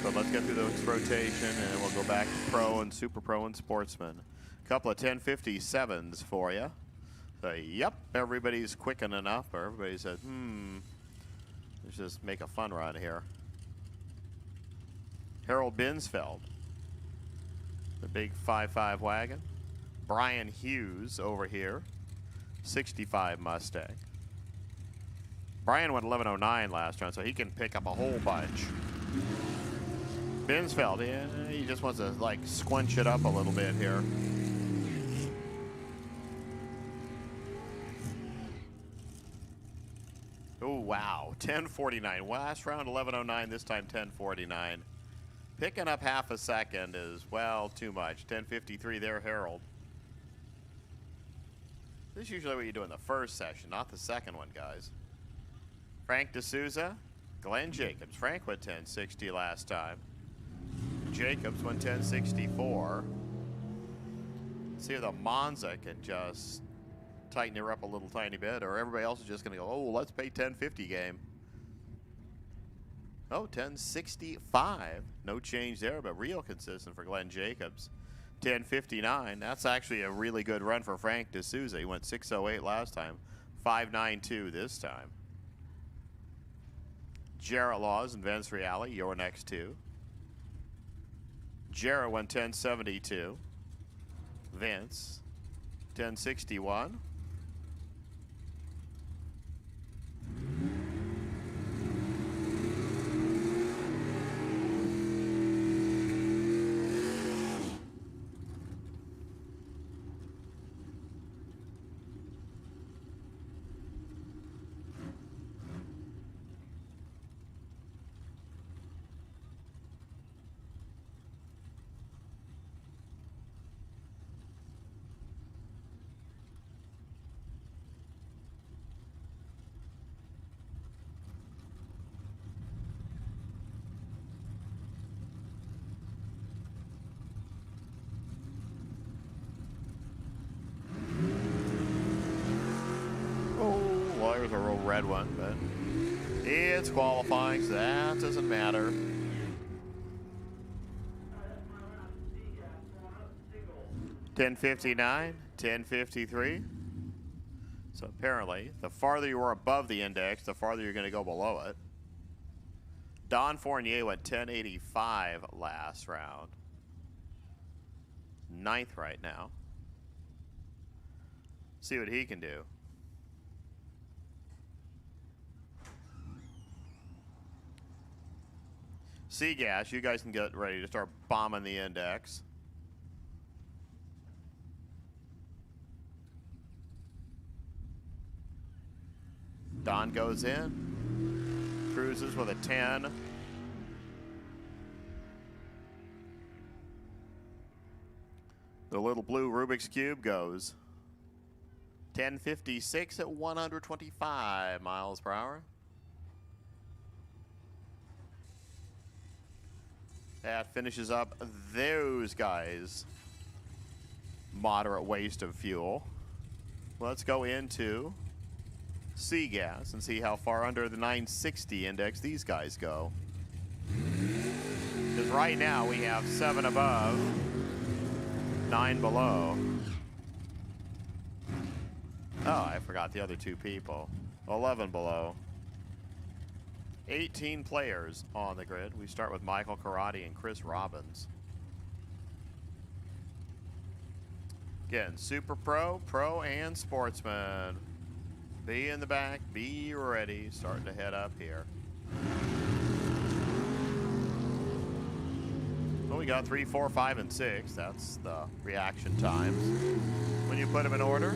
S1: But let's get through the rotation, and we'll go back to Pro and Super Pro and Sportsman. A couple of 10:57s for you. So, yep, everybody's quickening up, or everybody said, let's just make a fun run here. Harold Binsfeld, the big 5.5 wagon. Brian Hughes over here, 65 Mustang. Brian went 11:09 last round, so he can pick up a whole bunch. Binsfeld, yeah, he just wants to like squinch it up a little bit here. Oh, wow, 10:49. Last round 11:09, this time 10:49. Picking up half a second is, well, too much. 10:53 there, Harold. This is usually what you do in the first session, not the second one, guys. Frank D'Souza, Glenn Jacobs. Frank went 10:60 last time. Jacobs went 10:64. See if the Monza can just tighten her up a little tiny bit, or everybody else is just going to go, oh, let's pay 10:50 game. Oh, 10:65. No change there, but real consistent for Glenn Jacobs. 10:59. That's actually a really good run for Frank D'Souza. He went 6:08 last time, 5:92 this time. Jarrett Laws and Vince Reale, your next two. Jarrett went 10:72. Vince, 10:61. There's a real red one, but it's qualifying, so that doesn't matter. $10.59, $10.53. So apparently, the farther you are above the index, the farther you're going to go below it. Don Fournier went 10.85 last round. 9th right now. See what he can do. Seagas, you guys can get ready to start bombing the index. Don goes in, cruises with a 10. The little blue Rubik's Cube goes 10.56 at 125 miles per hour. That finishes up those guys' moderate waste of fuel. Let's go into C gas and see how far under the 960 index these guys go. Because right now we have 7 above, 9 below. Oh, I forgot the other 2 people. 11 below. 18 players on the grid. We start with Michael Karate and Chris Robbins. Again, Super Pro, Pro, and Sportsman. Be in the back, be ready. Starting to head up here. Well, we got 3, 4, 5, and 6. That's the reaction times when you put them in order.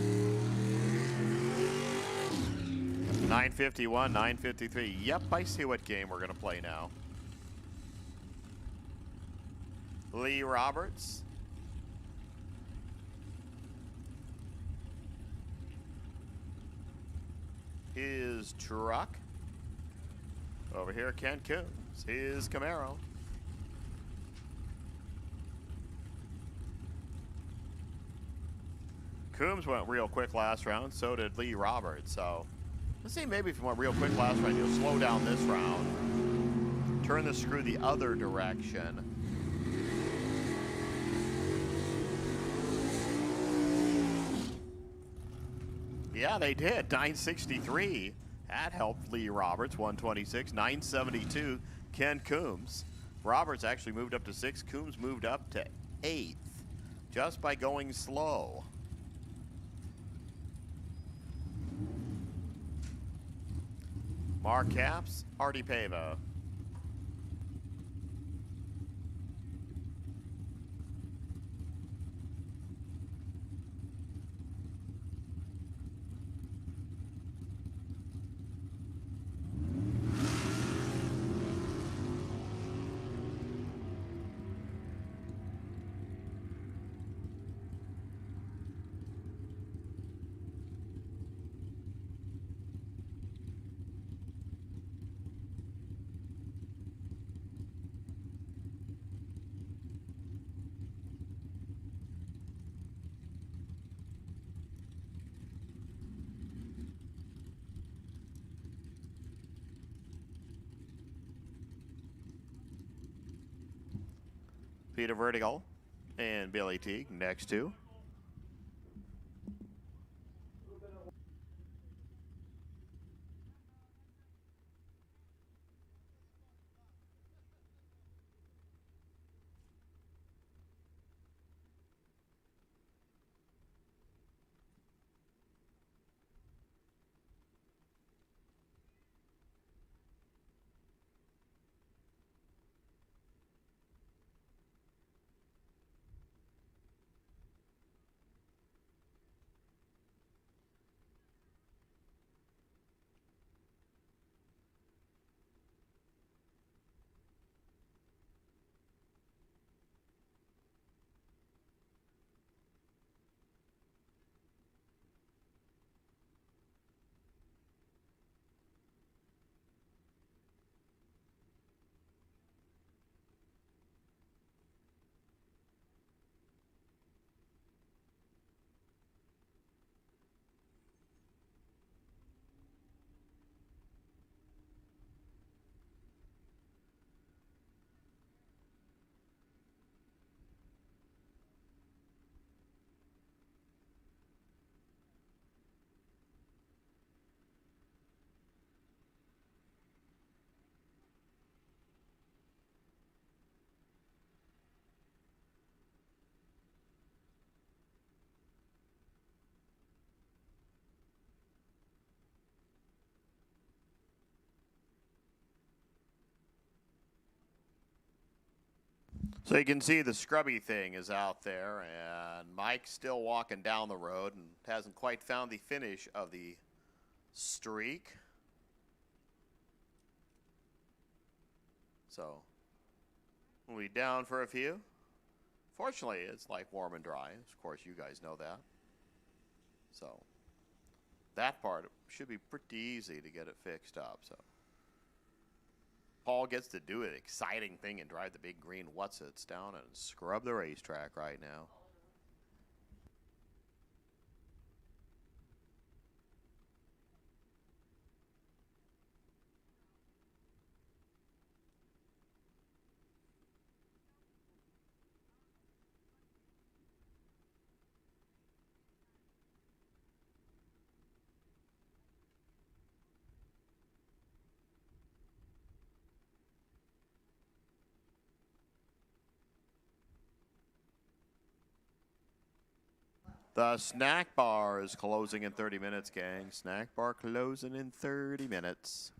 S1: 951, 953. Yep, I see what game we're going to play now. Lee Roberts. His truck. Over here, Ken Coombs. His Camaro. Coombs went real quick last round. So did Lee Roberts. So let's see, maybe if you went real quick last round, you'll slow down this round. Turn the screw the other direction. Yeah, they did. 963. That helped Lee Roberts. 126. 972. Ken Coombs. Roberts actually moved up to 6. Coombs moved up to 8th just by going slow. Mark Capps, Artie Pava. Peter Vertigal and Billy Teague next to. So you can see the scrubby thing is out there, and Mike's still walking down the road and hasn't quite found the finish of the streak. So we'll be down for a few. Fortunately, it's like warm and dry. Of course, you guys know that. So that part should be pretty easy to get it fixed up. So Paul gets to do an exciting thing and drive the big green what's-its down and scrub the racetrack right now. The snack bar is closing in 30 minutes, gang. Snack bar closing in 30 minutes.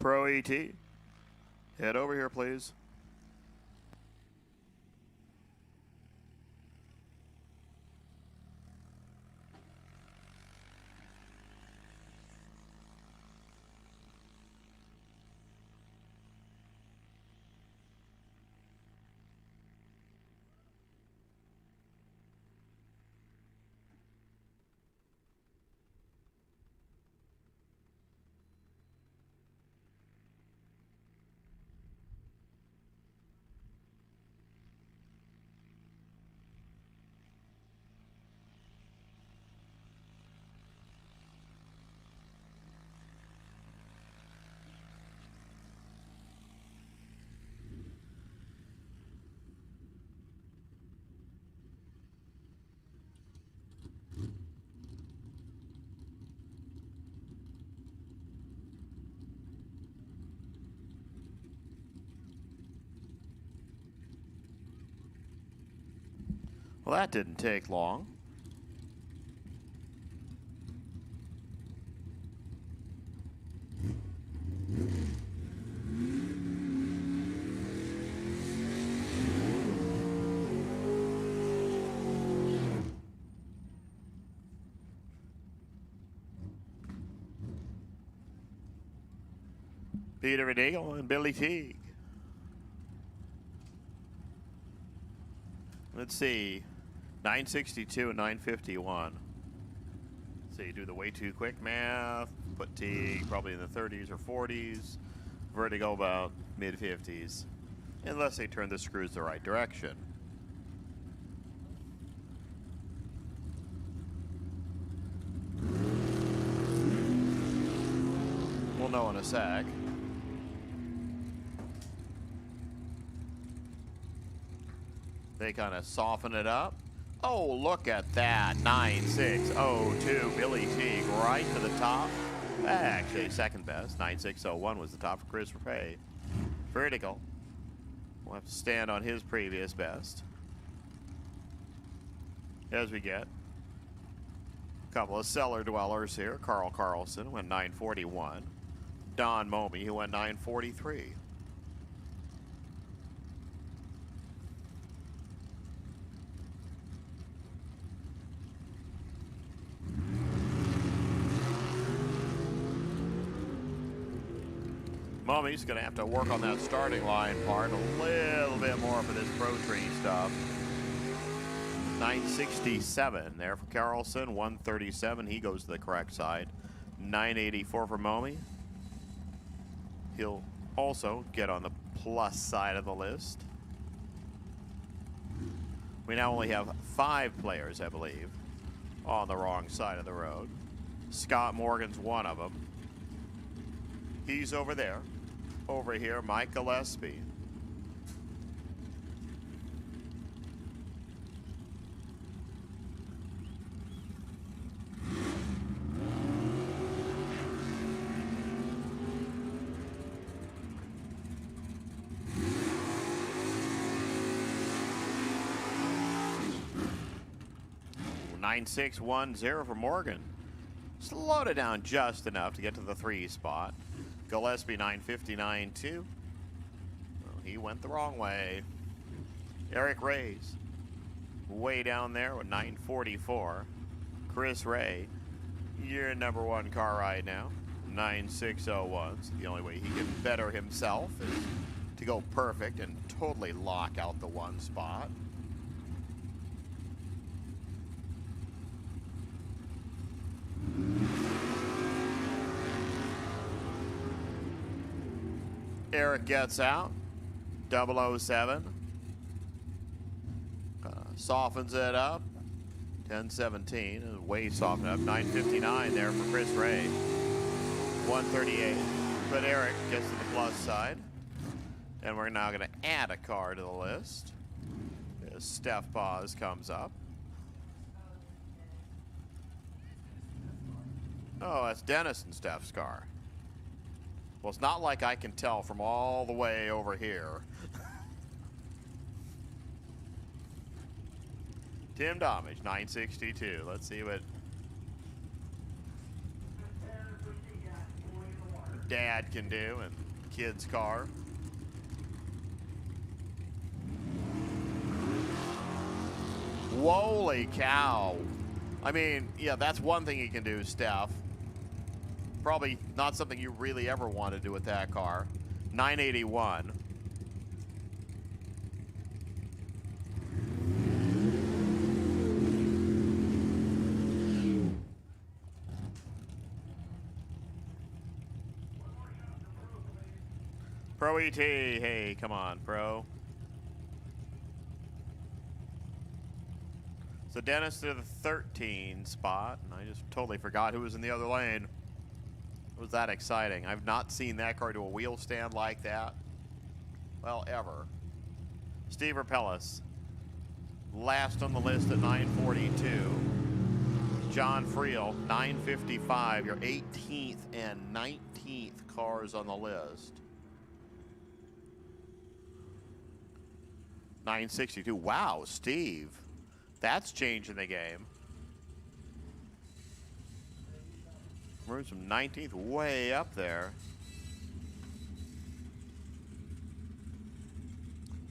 S1: Pro ET. Head over here, please. Well, that didn't take long. Peter Eagle and Billy Teague. Let's see. 962 and 951. Let's see, do the way too quick math. Put Teague probably in the 30s or 40s. Vertigo about mid-50s. Unless they turn the screws the right direction. We'll know in a sec. They kind of soften it up. Oh, look at that. 9602 Billy Teague right to the top. Actually, second best. 9601 was the top for Chris Ray. Vertical. We'll have to stand on his previous best. As we get a couple of cellar dwellers here. Carl Carlson went 941. Don Momey, who went 943. Mummy's going to have to work on that starting line part a little bit more for this Pro Tree stuff. 967 there for Carlson, 137. He goes to the correct side. 984 for Mommy. He'll also get on the plus side of the list. We now only have 5 players, I believe, on the wrong side of the road. Scott Morgan's one of them. He's over there. Over here, Mike Gillespie. Ooh, 9610 for Morgan. Slowed it down just enough to get to the 3 spot. Gillespie 959 too. Well, he went the wrong way. Eric Ray's way down there with 944. Chris Ray, your number 1 car right now, 9601. So the only way he can better himself is to go perfect and totally lock out the 1 spot. Eric gets out, 007, softens it up, 1017, and way softened up, 959 there for Chris Ray, 138, but Eric gets to the plus side, and we're now going to add a car to the list, as Steph Paz comes up. Oh, that's Dennis and Steph's car. Well, it's not like I can tell from all the way over here. Tim Domage, 962. Let's see what dad can do in kid's car. Holy cow. I mean, yeah, that's one thing you can do, Steph. Probably not something you really ever want to do with that car. 981. Pro ET, hey, come on, Pro. So Dennis to the 13 spot, and I just totally forgot who was in the other lane. It was that exciting. I've not seen that car do a wheel stand like that. Well, ever. Steve Rapellis, last on the list at 942. John Friel, 955. Your 18th and 19th cars on the list. 962. Wow, Steve. That's changing the game. We're from 19th way up there.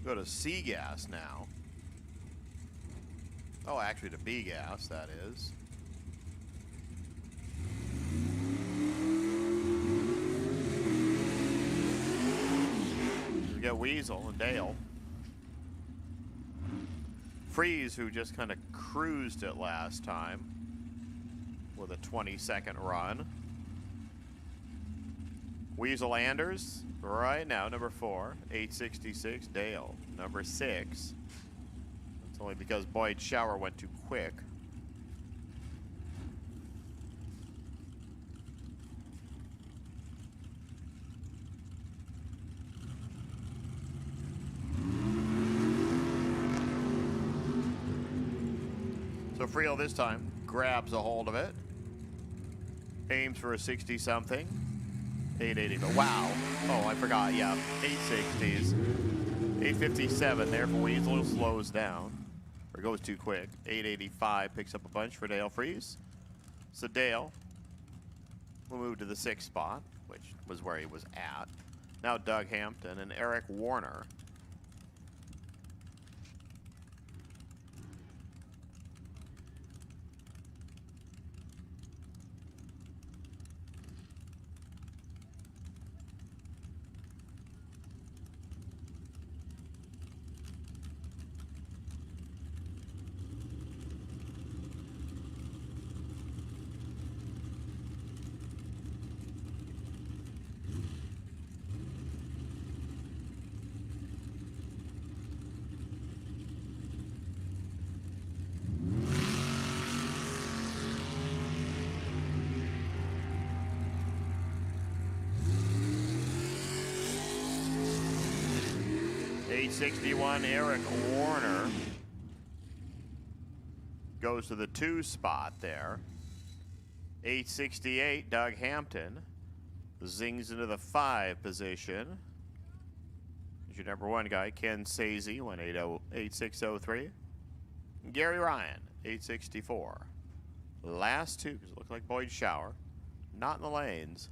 S1: Go to C gas now. Oh, actually to B gas, that is. We got Weasel and Dale. Freeze, who just kind of cruised it last time with a 20-second run. Weasel Anders, right now, number 4, 866. Dale, number 6. It's only because Boyd Shower went too quick. So Friel this time grabs a hold of it. Aims for a 60-something. 880, but wow. Oh, I forgot, yeah. 860s. 857 there for Weasel, slows down. Or goes too quick. 885 picks up a bunch for Dale Freeze. So Dale will move to the 6th spot, which was where he was at. Now Doug Hampton and Eric Warner. .61 Eric Warner goes to the 2 spot there. 868 Doug Hampton zings into the 5 position. There's your number 1 guy, Ken Sazy, 1808603. Gary Ryan, 864. Last 2, because it looked like Boyd Shower, not in the lanes.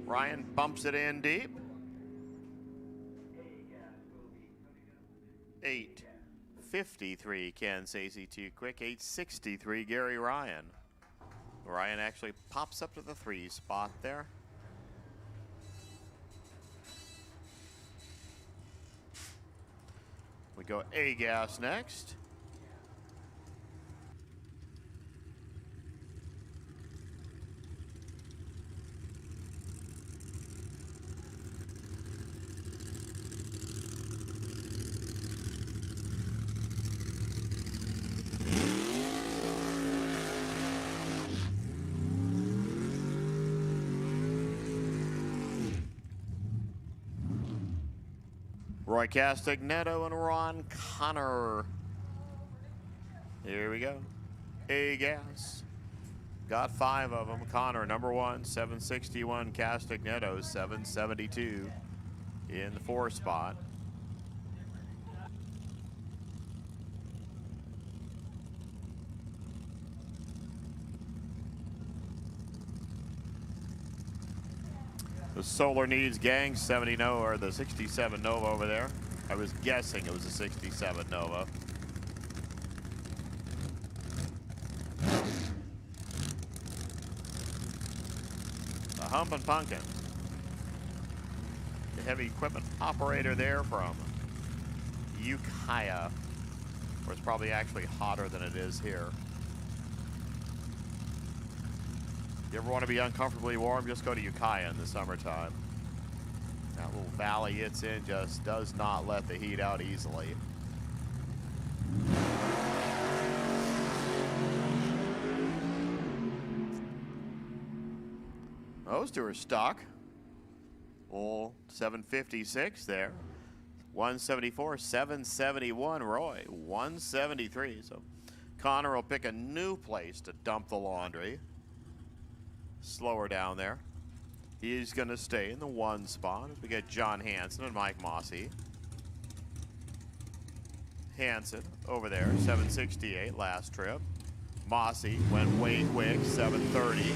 S1: Ryan bumps it in deep. 853 Ken Sazy too quick. 863 Gary Ryan. Ryan actually pops up to the 3 spot there. We go A gas next. Roy Castagnetto and Ron Connor. Here we go. A-Gas. Got 5 of them. Connor, number 1, 761. Castagnetto, 772 in the 4 spot. The Solar Needs Gang 70 Nova, or the 67 Nova over there. I was guessing it was a 67 Nova. The Humpin' Pumpkin. The heavy equipment operator there from Ukiah, where it's probably actually hotter than it is here. You ever want to be uncomfortably warm, just go to Ukiah in the summertime. That little valley it's in just does not let the heat out easily. Those two are stock. Old 756 there. 174, 771 Roy, 173. So Connor will pick a new place to dump the laundry. Slower down there. He's going to stay in the 1 spot as we get John Hansen and Mike Mossy. Hansen over there, 768 last trip. Mossy went way quick, 730.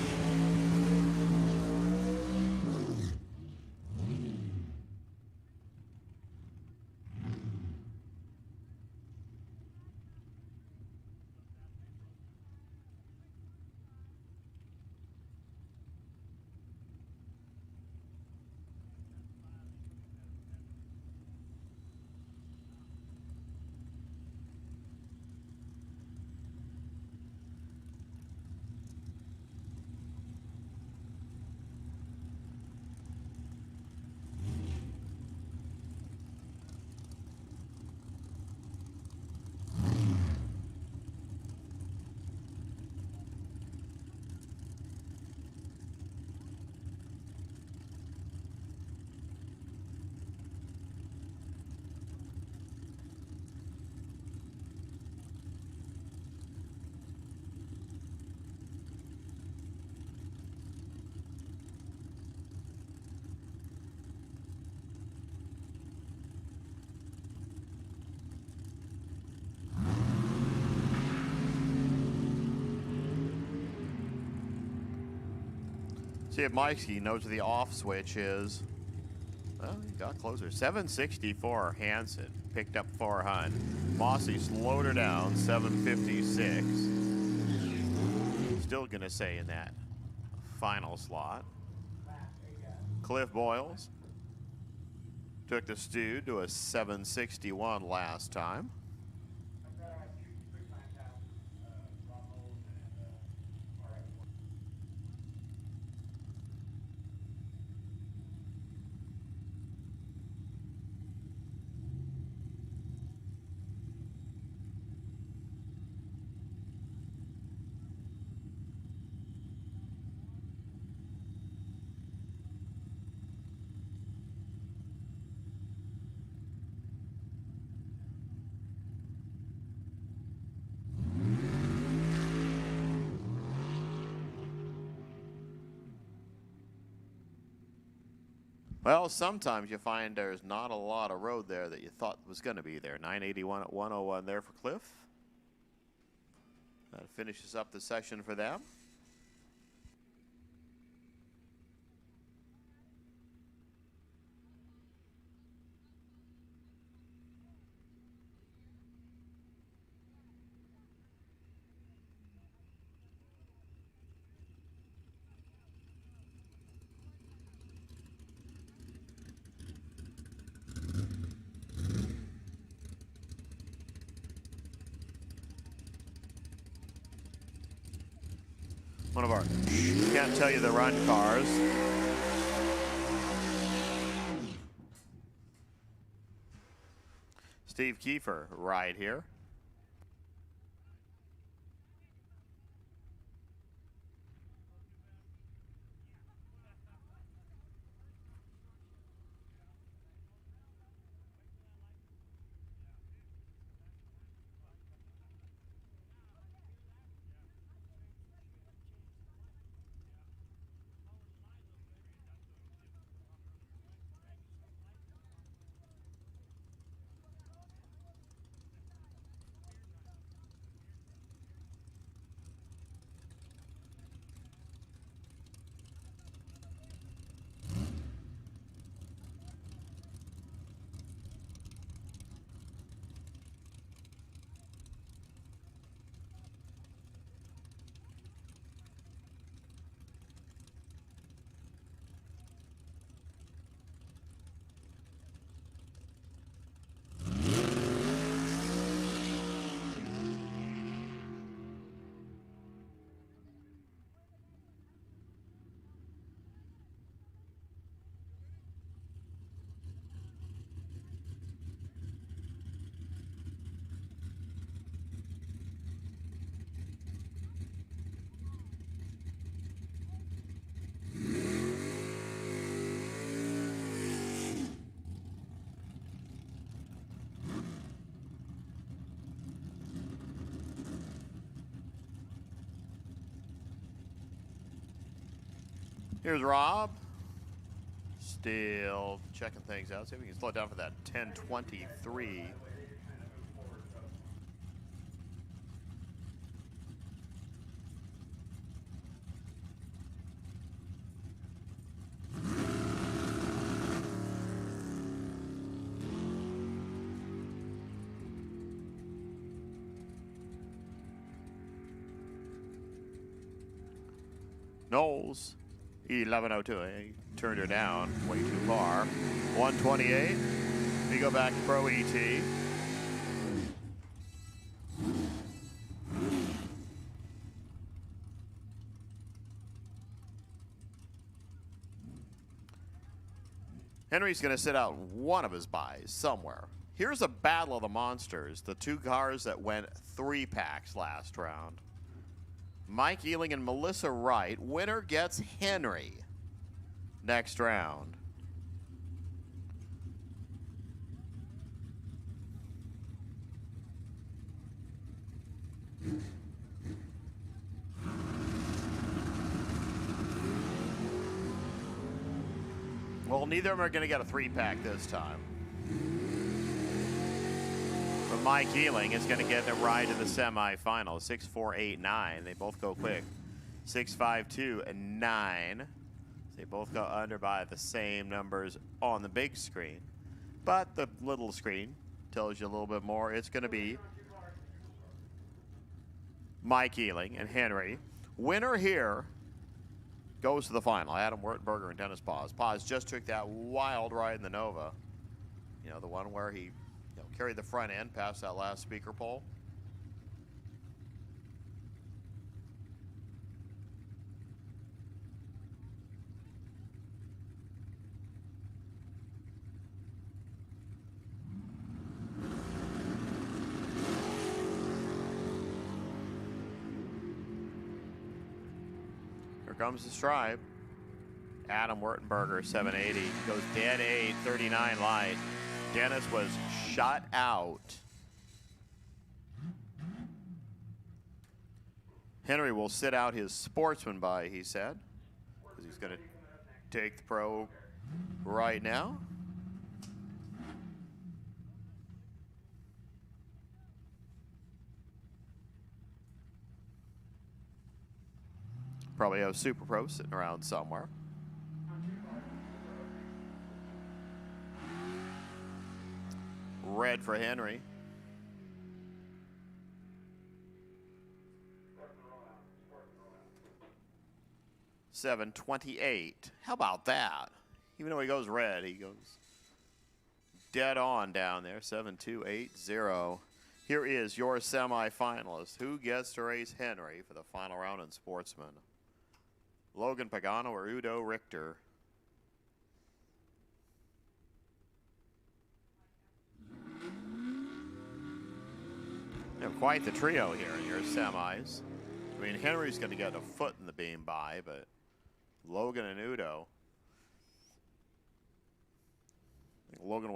S1: See if Mikey knows where the off switch is. Well, he got closer. 764 Hansen picked up 400. Mossy slowed her down, 756. Still gonna say in that final slot. Cliff Boyles took the Stu to a 761 last time. Well, sometimes you find there's not a lot of road there that you thought was going to be there. 981 at 101 there for Cliff. That finishes up the session for them. One of our can't tell you the run cars. Steve Kiefer right here. Here's Rob. Still checking things out. See if we can slow it down for that 10:23. Knowles, 11:02. He turned her down way too far. 128. We go back to Pro ET. Henry's going to sit out one of his buys somewhere. Here's a battle of the monsters. The two cars that went 3 packs last round. Mike Ealing and Melissa Wright. Winner gets Henry next round. Well, neither of them are going to get a 3-pack this time. But Mike Ealing is going to get a ride to the semifinals. 6, 4, 8, 9. They both go quick. 6, 5, 2, and 9. They both go under by the same numbers on the big screen. But the little screen tells you a little bit more. It's going to be Mike Ealing and Henry. Winner here goes to the final. Adam Wertenberger and Dennis Paz. Paz just took that wild ride in the Nova. You know, the one where he carried the front end past that last speaker pole. Here comes the stripe. Adam Wertenberger, 780. Goes dead 8, 39 light. Dennis was shut out. Henry will sit out his sportsman buy, he said, because he's going to take the pro right now. Probably have Super Pro sitting around somewhere. Red for Henry. $7.28. How about that? Even though he goes red, he goes dead on down there. 7.280. Here is your semifinalist. Who gets to race Henry for the final round in Sportsman? Logan Pagano or Udo Richter? You have quite the trio here in your semis. I mean, Henry's going to get a foot in the beam by, but Logan and Udo. I think Logan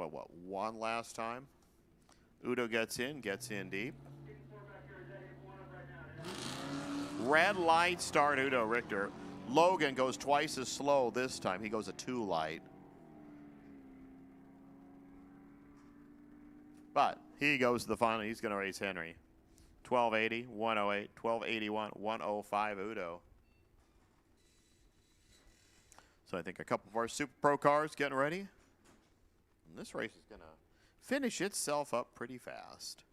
S1: won last time? Udo gets in deep. Red light start Udo Richter. Logan goes twice as slow this time. He goes a 2 light. But he goes to the final. He's going to race Henry. 1280, 108, 1281, 105 Udo. So I think a couple of our Super Pro cars getting ready. And this race is going to finish itself up pretty fast.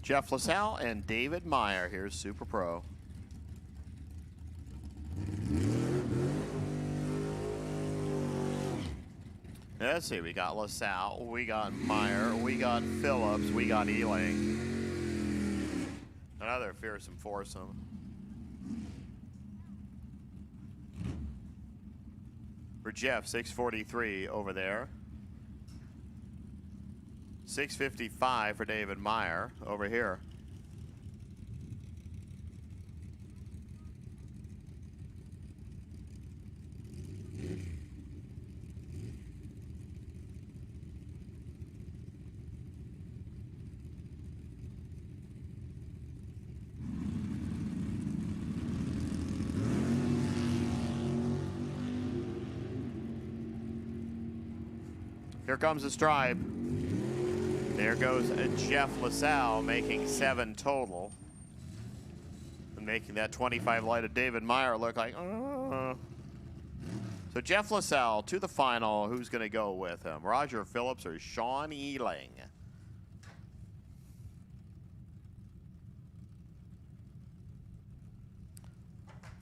S1: Jeff LaSalle and David Meyer. Here's Super Pro. Let's see, we got LaSalle, we got Meyer, we got Phillips, we got Ealing. Another fearsome foursome. For Jeff, 643 over there. 655 for David Meyer over here. Here comes the stripe. There goes Jeff LaSalle making 7 total. And making that 25 light of David Meyer look like, So Jeff LaSalle to the final. Who's going to go with him? Roger Phillips or Sean Ealing?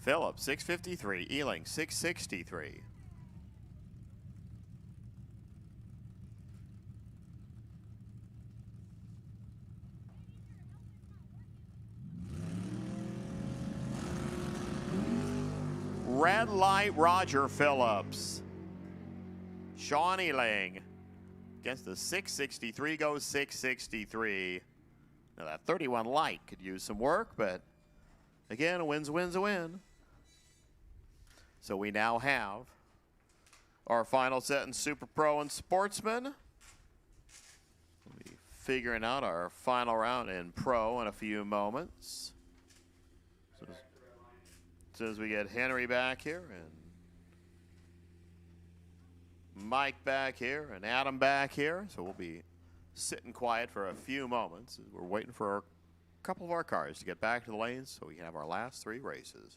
S1: Phillips, 653. Ealing, 663. Red light, Roger Phillips. Sean Ealing against the 663 goes 663. Now that 31 light could use some work, but again, a win's a win's a win. So we now have our final set in Super Pro and Sportsman. We'll be figuring out our final round in Pro in a few moments. So as we get Henry back here and Mike back here and Adam back here, so we'll be sitting quiet for a few moments as we're waiting for a couple of our cars to get back to the lanes so we can have our last 3 races.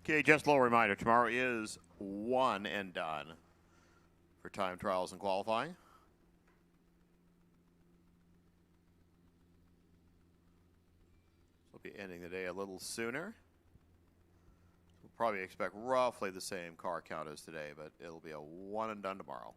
S1: Okay, just a little reminder, tomorrow is one and done for time trials and qualifying. We'll be ending the day a little sooner. We'll probably expect roughly the same car count as today, but it'll be a one and done tomorrow.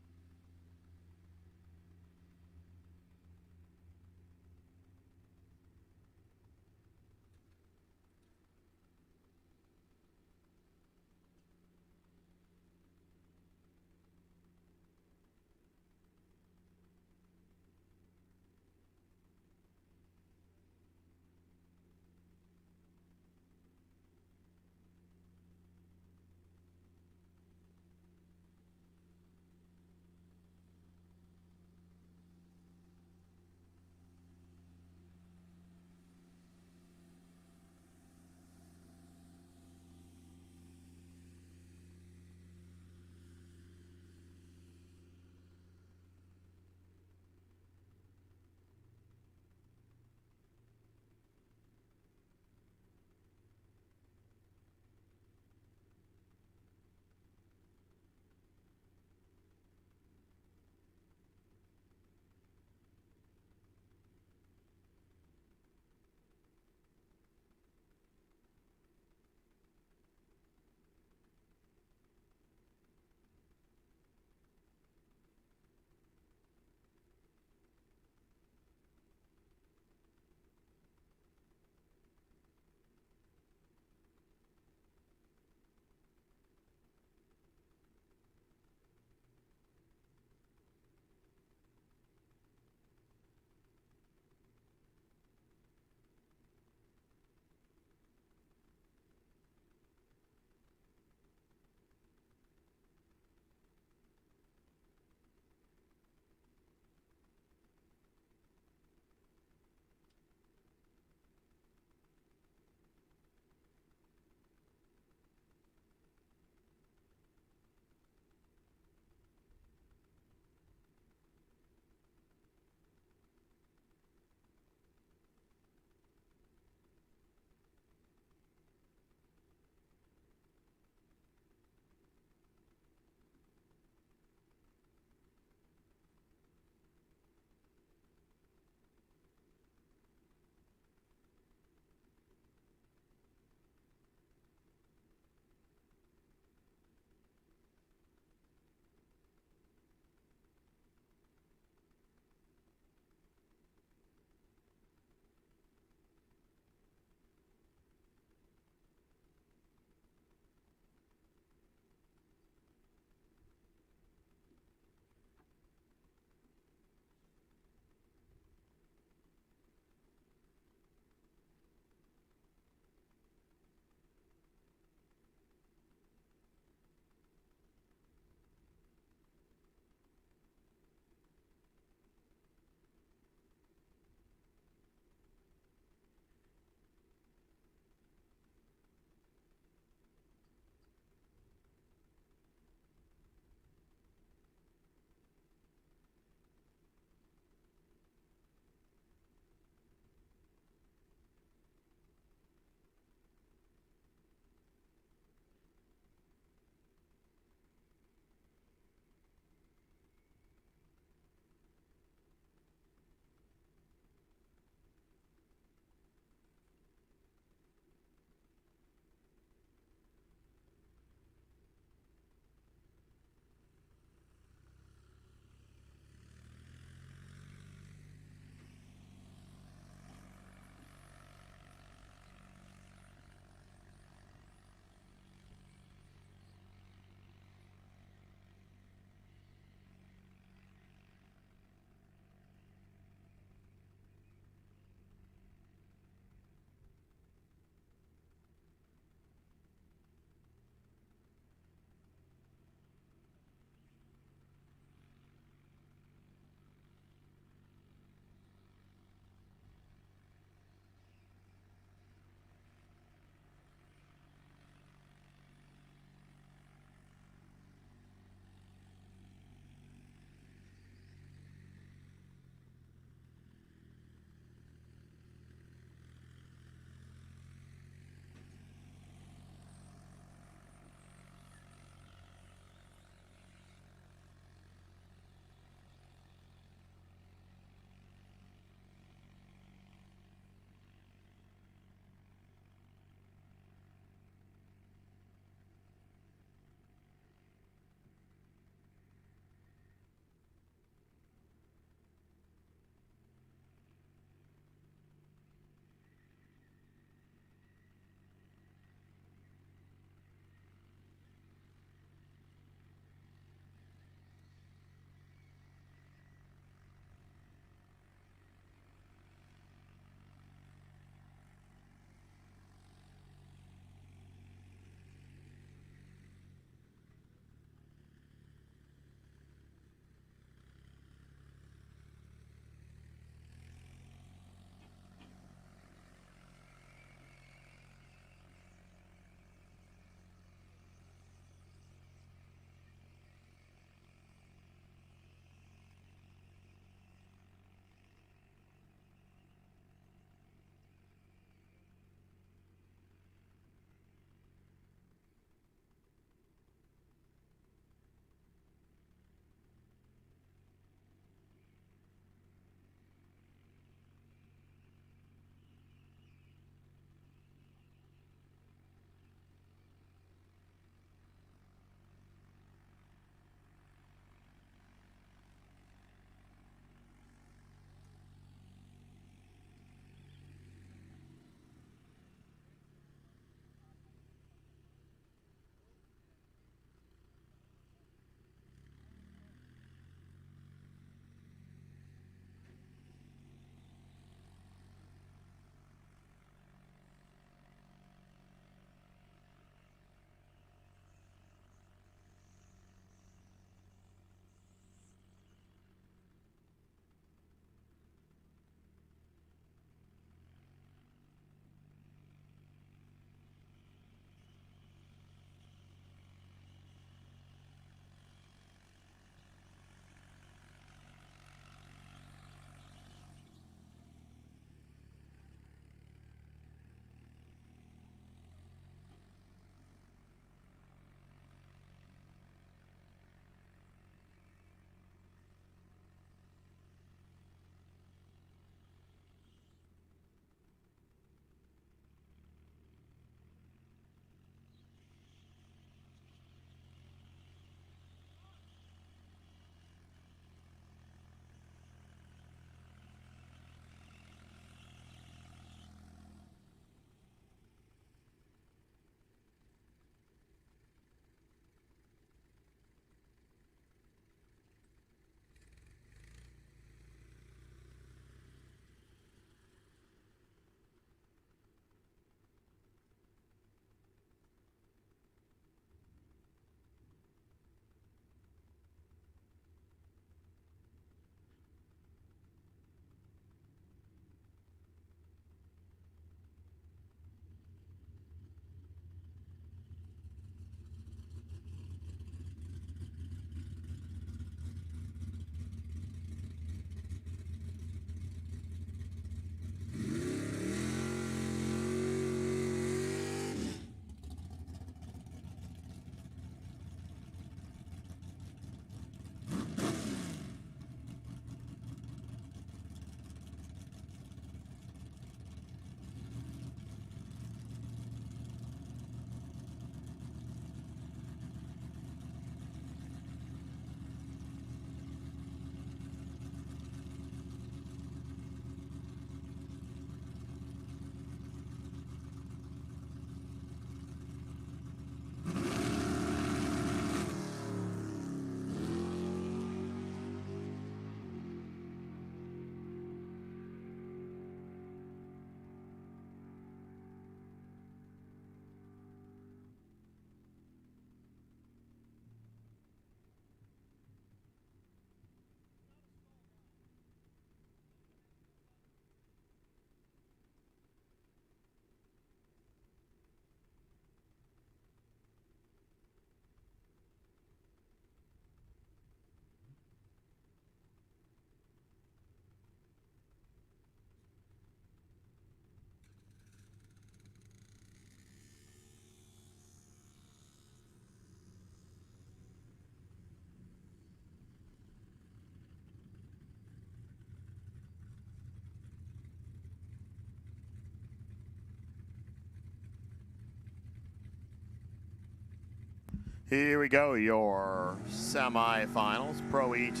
S1: Here we go, your semifinals, Pro ET.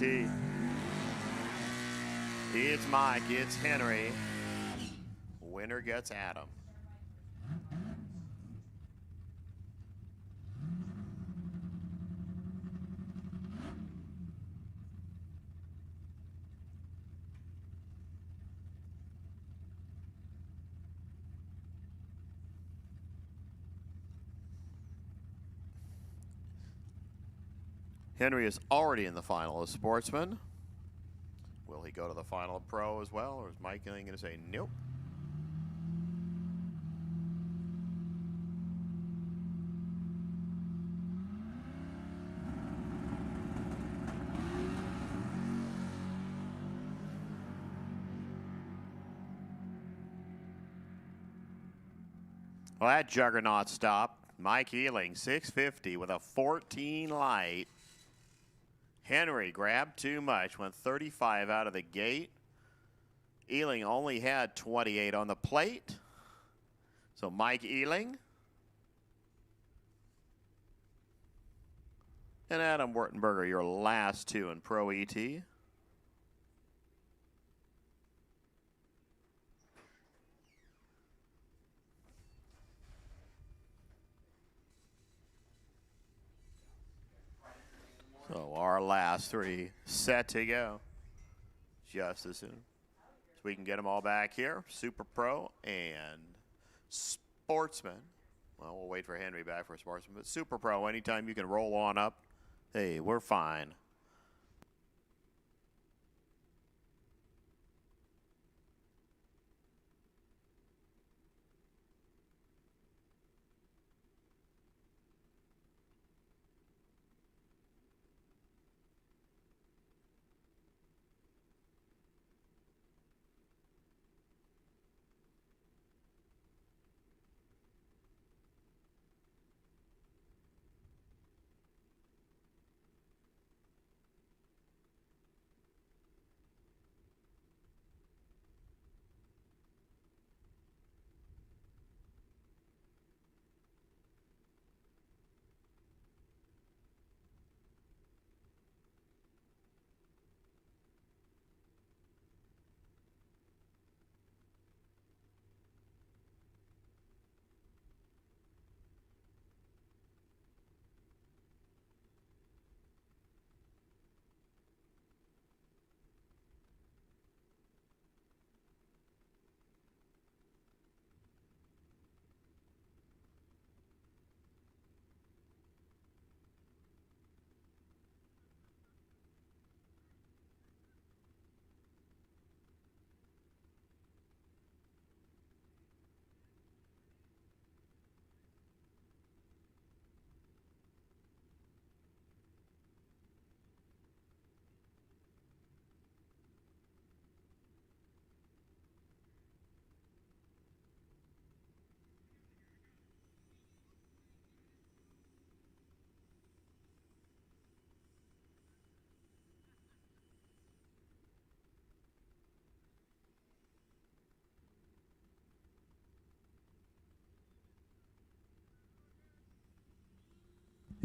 S1: It's Mike, it's Henry. Winner gets Adam. Henry is already in the final as sportsman. Will he go to the final pro as well, or is Mike going to say nope? Well, that juggernaut stop. Mike Ealing, 650 with a 14 light. Henry grabbed too much, went 35 out of the gate. Ealing only had 28 on the plate. So Mike Ealing and Adam Wertenberger, your last two in Pro ET. So our last three set to go just as soon as we can get them all back here. Super Pro and Sportsman. Well, we'll wait for Henry back for Sportsman, but Super Pro, anytime you can roll on up, hey, we're fine.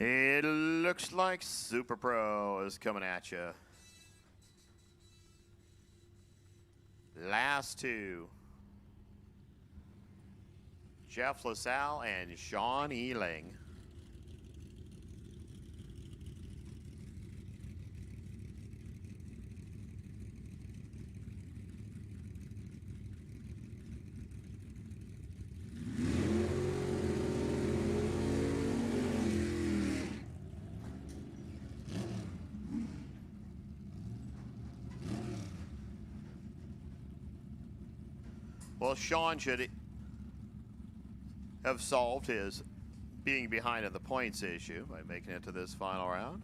S1: It looks like Super Pro is coming at you. Last two. Jeff LaSalle and Sean Ealing. Well, Sean should have solved his being behind in the points issue by making it to this final round.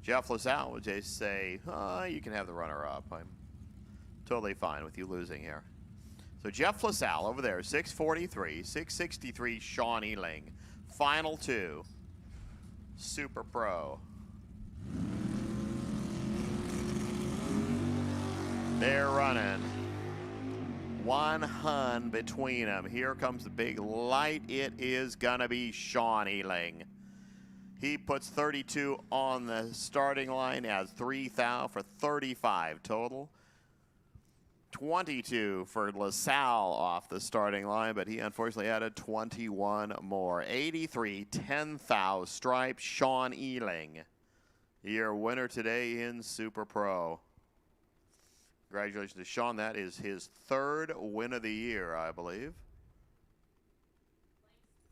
S1: Jeff LaSalle would just say, you can have the runner-up. I'm totally fine with you losing here. So Jeff LaSalle over there, 643, 663, Sean Ealing. Final two, Super Pro. They're running One hun between them. Here comes the big light. It is gonna be Sean Ealing. He puts 32 on the starting line, has 3 thou for 35 total. 22 for LaSalle off the starting line, but he unfortunately added 21 more. 83, 10 thou stripe, Sean Ealing. Your winner today in Super Pro. Congratulations to Sean. That is his 3rd win of the year, I believe.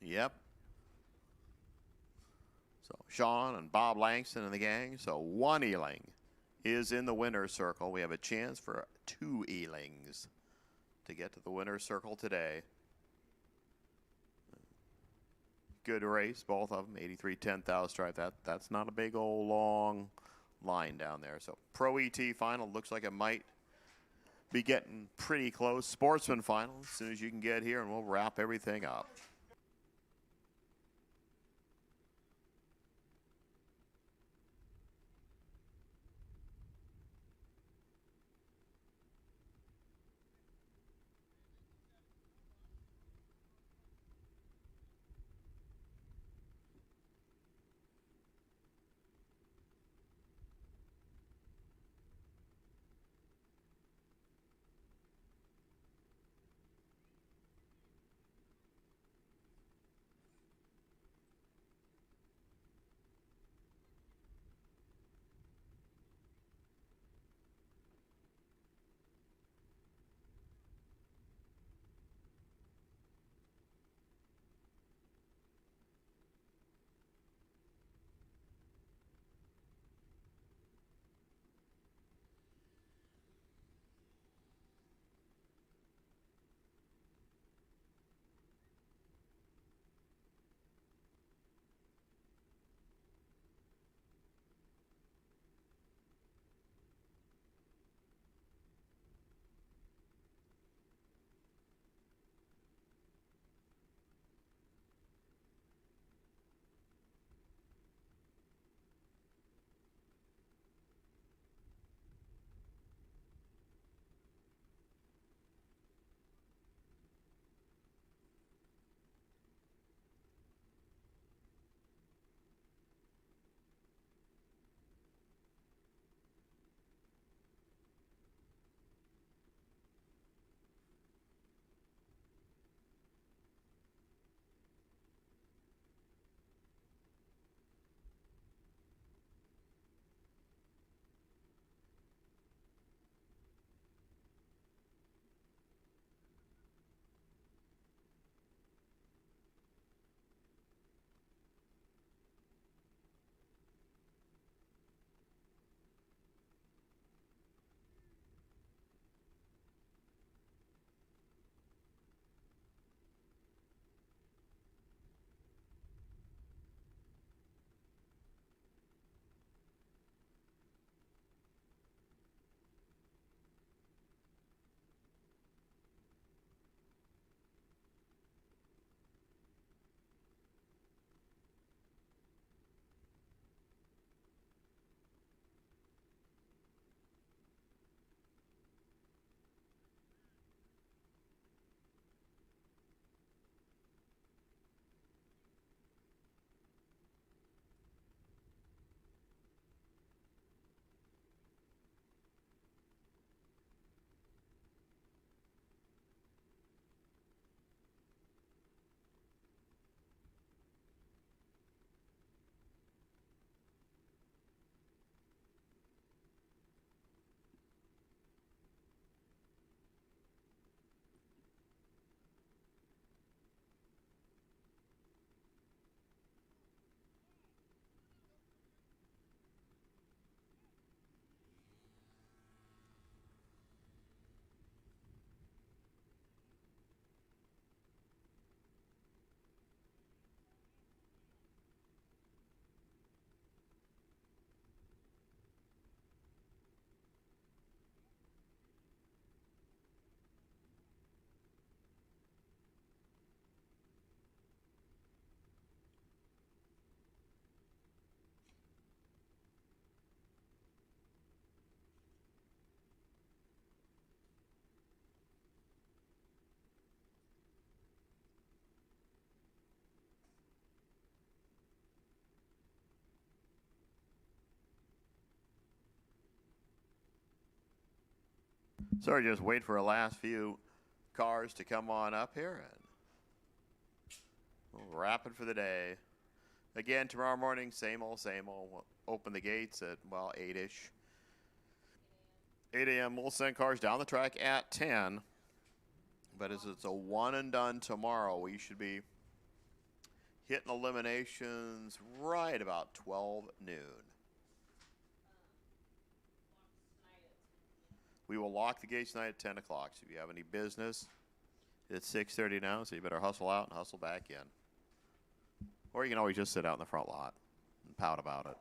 S1: Yep. So Sean and Bob Langston and the gang. So 1 Ealing is in the winner's circle. We have a chance for 2 Ealings to get to the winner's circle today. Good race, both of them. 83, 10 thou stripe. That's not a big old long line down there. So Pro ET final looks like it might be getting pretty close. Sportsman final as soon as you can get here, and we'll wrap everything up. So we just wait for the last few cars to come on up here, and we'll wrap it for the day. Again, tomorrow morning, same old, same old. We'll open the gates at, well, 8-ish. 8 a.m. We'll send cars down the track at 10. But as it's a one and done tomorrow, we should be hitting eliminations right about 12 noon. We will lock the gates tonight at 10 o'clock. So if you have any business, it's 6:30 now, so you better hustle out and hustle back in. Or you can always just sit out in the front lot and pout about it.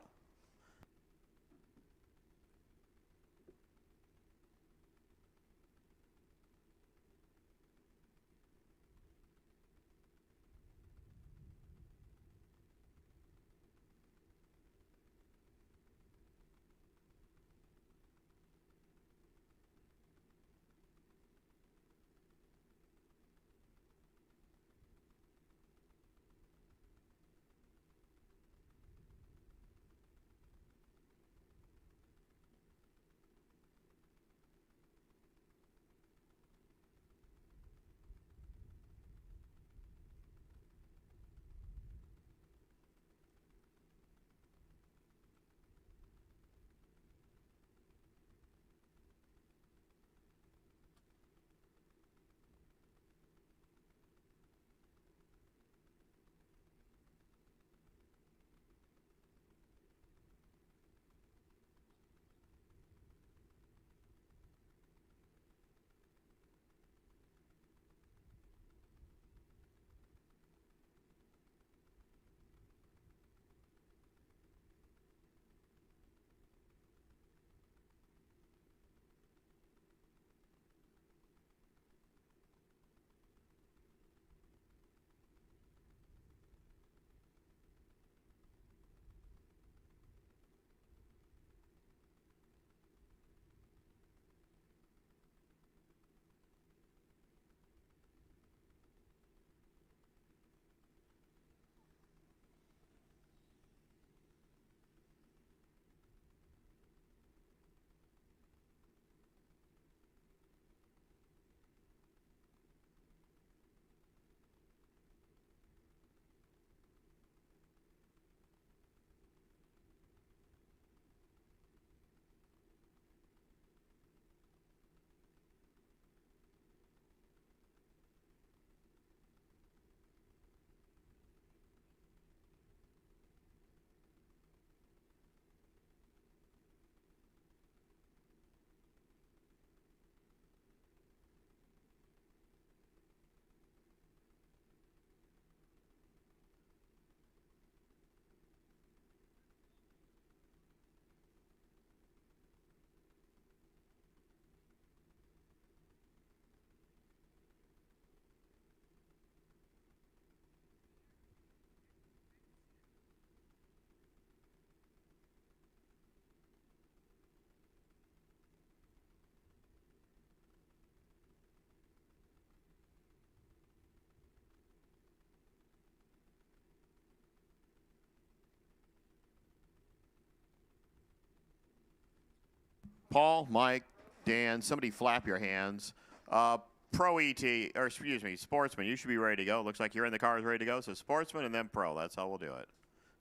S1: Paul, Mike, Dan, somebody flap your hands. Pro ET, or excuse me, Sportsman, you should be ready to go. Looks like you're in the cars ready to go. So Sportsman and then Pro. That's how we'll do it.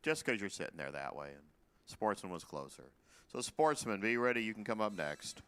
S1: Just because you're sitting there that way. And Sportsman was closer. So Sportsman, be ready. You can come up next.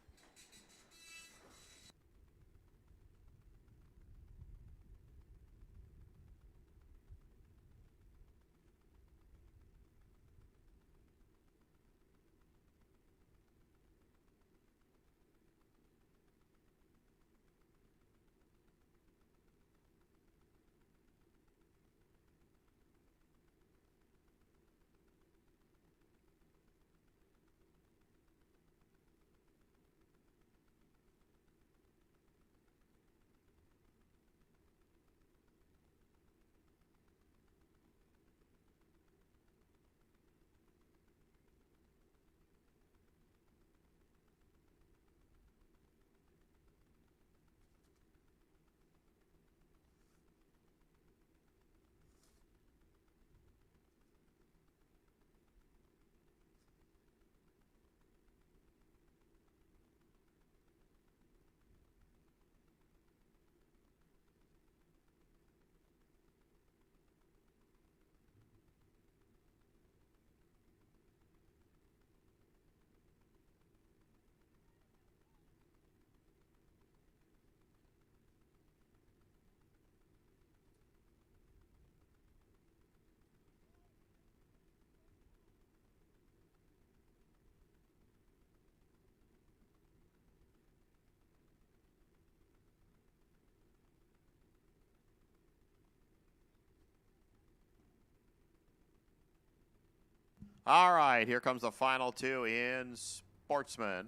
S1: All right, here comes the final two in Sportsman.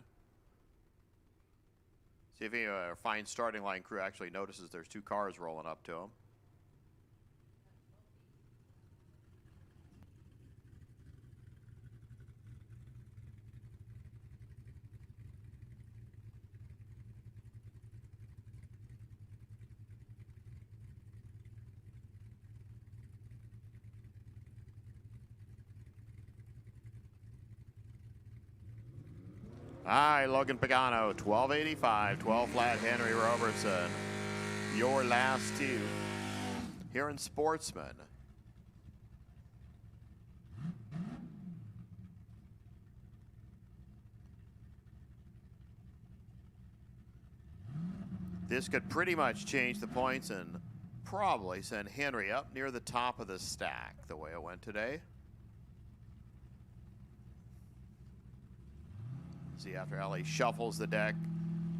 S1: See if a fine starting line crew actually notices there's two cars rolling up to them. All right, Logan Pagano, 1285, 12 flat, Henry Robertson. Your last two here in Sportsman. This could pretty much change the points and probably send Henry up near the top of the stack the way it went today. See, after Ellie shuffles the deck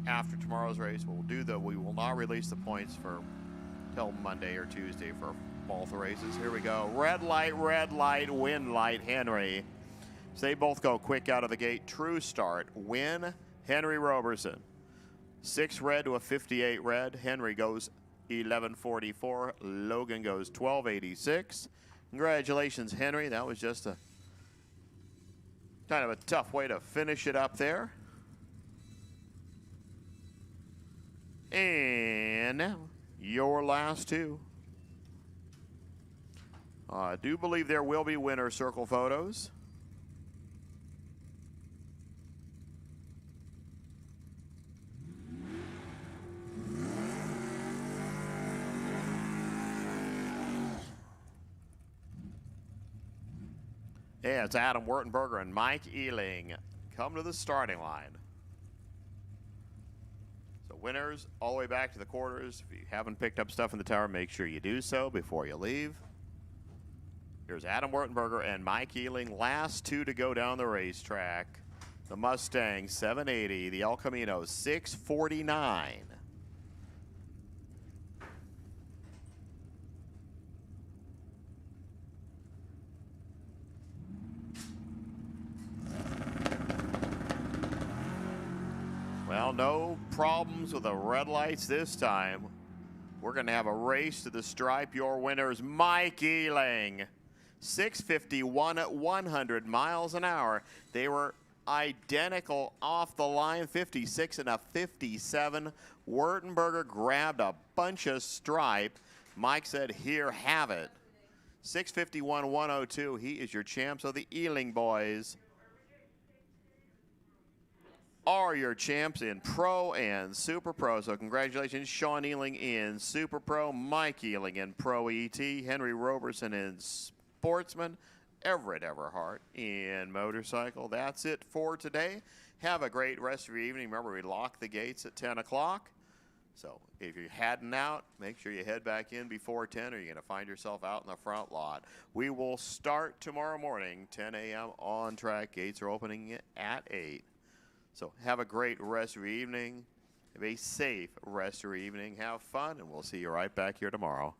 S1: after tomorrow's race, we will not release the points for till Monday or Tuesday for both races. Here we go. Red light, win light, Henry. So they both go quick out of the gate. True start, win, Henry Robertson. 6 red to a 58 red. Henry goes 1144. Logan goes 1286. Congratulations, Henry. That was just a kind of a tough way to finish it up there. And now, your last two. I do believe there will be winner circle photos. Yeah, it's Adam Wurtenberger and Mike Ealing come to the starting line. So winners all the way back to the quarters. If you haven't picked up stuff in the tower, make sure you do so before you leave. Here's Adam Wurtenberger and Mike Ealing, last two to go down the racetrack. The Mustang 780, the El Camino 649. Well, no problems with the red lights this time. We're going to have a race to the stripe. Your winners, Mike Ealing. 651 at 100 miles an hour. They were identical off the line, 56 and a 57. Wurtenberger grabbed a bunch of stripe. Mike said, here, have it. 651, 102. He is your champ. So the Ealing boys are your champs in Pro and Super Pro. So congratulations, Sean Ealing in Super Pro, Mike Ealing in Pro ET, Henry Robertson in Sportsman, Everett Everhart in Motorcycle. That's it for today. Have a great rest of your evening. Remember, we lock the gates at 10 o'clock. So if you're heading out, make sure you head back in before 10 or you're going to find yourself out in the front lot. We will start tomorrow morning, 10 a.m. on track. Gates are opening at 8. So have a great rest of your evening. Have a safe rest of your evening. Have fun, and we'll see you right back here tomorrow.